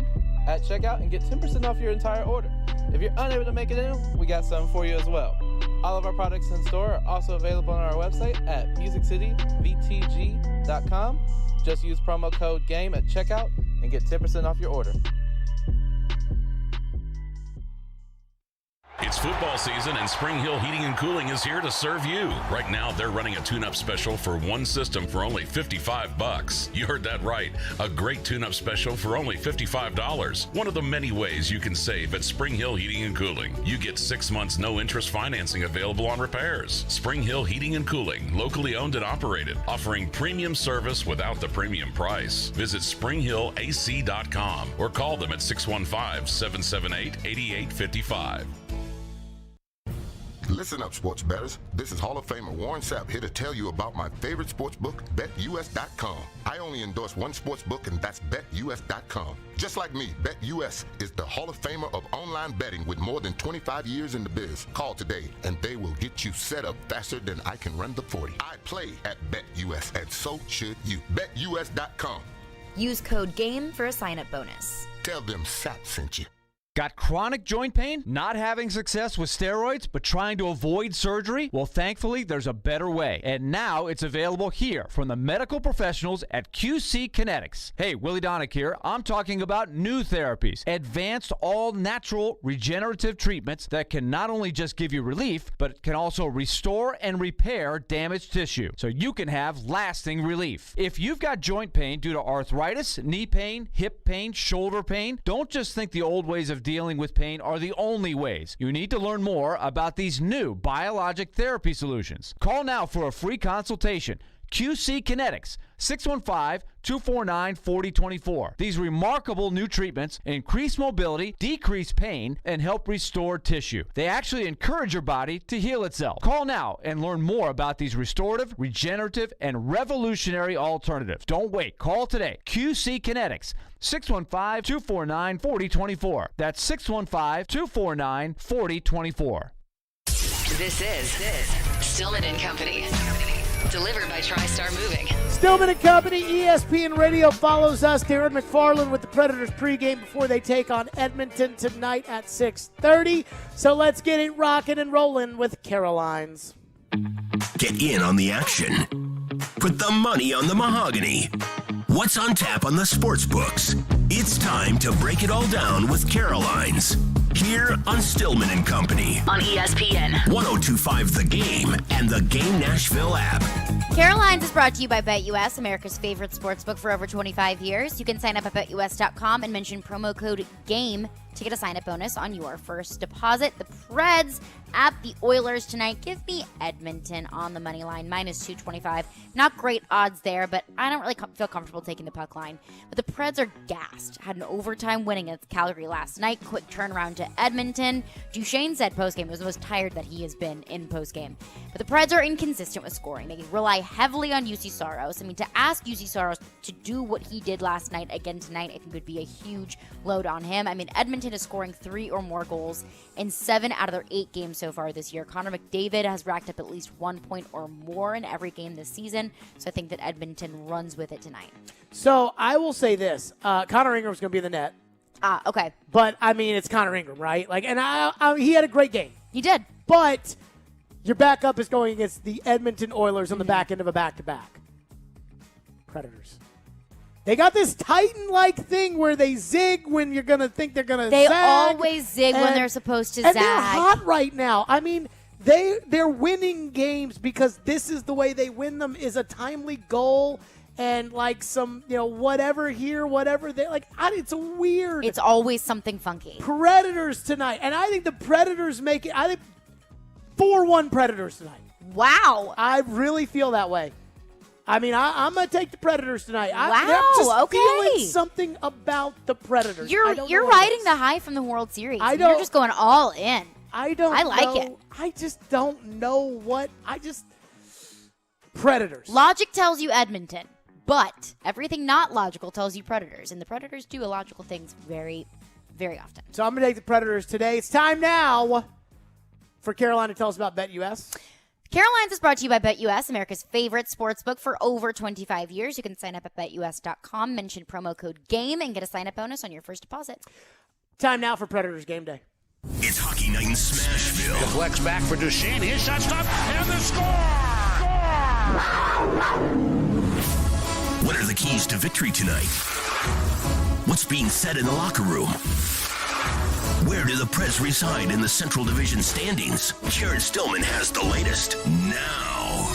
at checkout and get 10% off your entire order. If you're unable to make it in, we got something for you as well. All of our products in store are also available on our website at musiccityvtg.com. Just use promo code GAME at checkout and get 10% off your order. It's football season, and Spring Hill Heating and Cooling is here to serve you. Right now, they're running a tune-up special for one system for only $55. You heard that right. A great tune-up special for only $55. One of the many ways you can save at Spring Hill Heating and Cooling. You get 6 months no-interest financing available on repairs. Spring Hill Heating and Cooling, locally owned and operated, offering premium service without the premium price. Visit springhillac.com or call them at 615-778-8855. Listen up, sports bettors. This is Hall of Famer Warren Sapp here to tell you about my favorite sports book, BetUS.com. I only endorse one sports book, and that's BetUS.com. Just like me, BetUS is the Hall of Famer of online betting with more than 25 years in the biz. Call today, and they will get you set up faster than I can run the 40. I play at BetUS, and so should you. BetUS.com. Use code GAME for a sign-up bonus. Tell them Sapp sent you. Got chronic joint pain? Not having success with steroids, but trying to avoid surgery? Well, thankfully, there's a better way. And now it's available here from the medical professionals at QC Kinetics. Hey, Willie Donick here. I'm talking about new therapies. Advanced, all-natural, regenerative treatments that can not only just give you relief, but can also restore and repair damaged tissue, so you can have lasting relief. If you've got joint pain due to arthritis, knee pain, hip pain, shoulder pain, don't just think the old ways of dealing with pain are the only ways. You need to learn more about these new biologic therapy solutions. Call now for a free consultation. QC Kinetics, 615-249-4024. These remarkable new treatments increase mobility, decrease pain, and help restore tissue. They actually encourage your body to heal itself. Call now and learn more about these restorative, regenerative, and revolutionary alternatives. Don't wait. Call today. QC Kinetics, 615-249-4024. That's 615-249-4024. This is Stillman and Company. Delivered by TriStar Moving. Stillman and Company, ESPN Radio follows us. Darren McFarland with the Predators pregame before they take on Edmonton tonight at 6:30. So let's get it rocking and rolling with Caroline's. Get in on the action. Put the money on the mahogany. What's on tap on the sports books? It's time to break it all down with Caroline's. Here on Stillman and Company. On ESPN. 102.5 The Game and the Game Nashville app. Caroline's is brought to you by BetUS, America's favorite sportsbook for over 25 years. You can sign up at BetUS.com and mention promo code GAME to get a sign-up bonus on your first deposit. The Preds at the Oilers tonight. Give me Edmonton on the money line, -225. Not great odds there, but I don't really feel comfortable taking the puck line. But the Preds are gassed. Had an overtime winning against Calgary last night. Quick turnaround to Edmonton. Duchesne said postgame was the most tired that he has been in postgame. But the Preds are inconsistent with scoring. They rely heavily on UC Saros. I mean, to ask UC Saros to do what he did last night again tonight, I think would be a huge load on him. I mean, Edmonton is scoring 3 or more goals in 7 out of their 8 games so far this year. Connor McDavid has racked up at least 1 point or more in every game this season, so I think that Edmonton runs with it tonight. So I will say this. Connor Ingram's going to be in the net. Okay. But, I mean, it's Connor Ingram, right? And he had a great game. He did. But your backup is going against the Edmonton Oilers on the back end of a back-to-back. Predators. They got this Titan-like thing where they zig when you're going to think they're going to They zag, always zig when they're supposed to and zag. they're hot right now. I mean, they're winning games because this is the way they win them, is a timely goal and like some, whatever here, whatever there. Like, it's weird. It's always something funky. Predators tonight. And I think the Predators make it. I think 4-1 Predators tonight. Wow. I really feel that way. I mean, I'm going to take the Predators tonight. Wow, I'm just okay. feeling something about the Predators. You're riding the high from the World Series. You're just going all in. I like it. I just don't know Predators. Logic tells you Edmonton, but everything not logical tells you Predators, and the Predators do illogical things very, very often. So I'm going to take the Predators today. It's time now for Caroline to tell us about BetUS. Carolines is brought to you by BetUS, America's favorite sportsbook for over 25 years. You can sign up at BetUS.com, mention promo code GAME, and get a sign-up bonus on your first deposit. Time now for Predators Game Day. It's Hockey Night in Smashville. Deflects back for Duchesne. His shot stopped, and the score! What are the keys to victory tonight? What's being said in the locker room? Where do the Preds reside in the Central Division standings? Jared Stillman has the latest now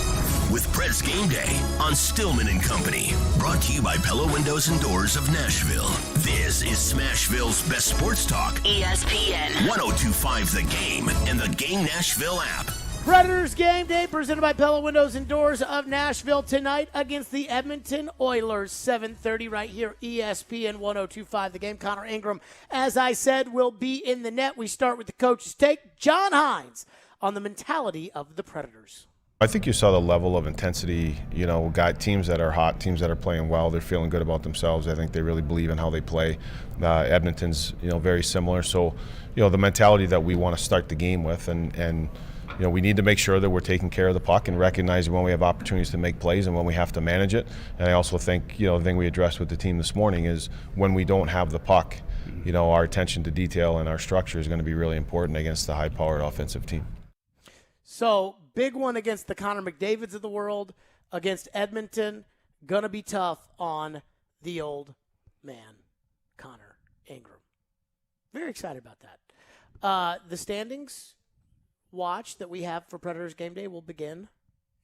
with Preds Game Day on Stillman and Company. Brought to you by Pella Windows and Doors of Nashville. This is Smashville's best sports talk. ESPN 102.5 The Game and the Game Nashville app. Predators Game Day presented by Pella Windows and Doors of Nashville tonight against the Edmonton Oilers. 7:30 right here, ESPN 102.5 The Game. Connor Ingram, as I said, will be in the net. We start with the coach's take. John Hines on the mentality of the Predators. I think you saw the level of intensity, got teams that are hot, teams that are playing well, they're feeling good about themselves. I think they really believe in how they play. Edmonton's, very similar. So, the mentality that we want to start the game with and we need to make sure that we're taking care of the puck and recognizing when we have opportunities to make plays and when we have to manage it. And I also think, the thing we addressed with the team this morning is when we don't have the puck, our attention to detail and our structure is going to be really important against the high-powered offensive team. So, big one against the Connor McDavids of the world, against Edmonton. Going to be tough on the old man, Connor Ingram. Very excited about that. The standings watch that we have for Predators Game Day will begin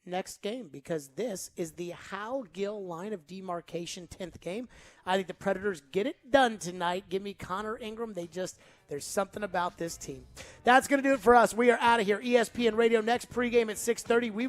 next game because this is the Hal Gill line of demarcation 10th game. I think the Predators get it done tonight. Give me Connor Ingram. There's something about this team. That's going to do it for us. We are out of here. ESPN Radio next pregame at 6:30. We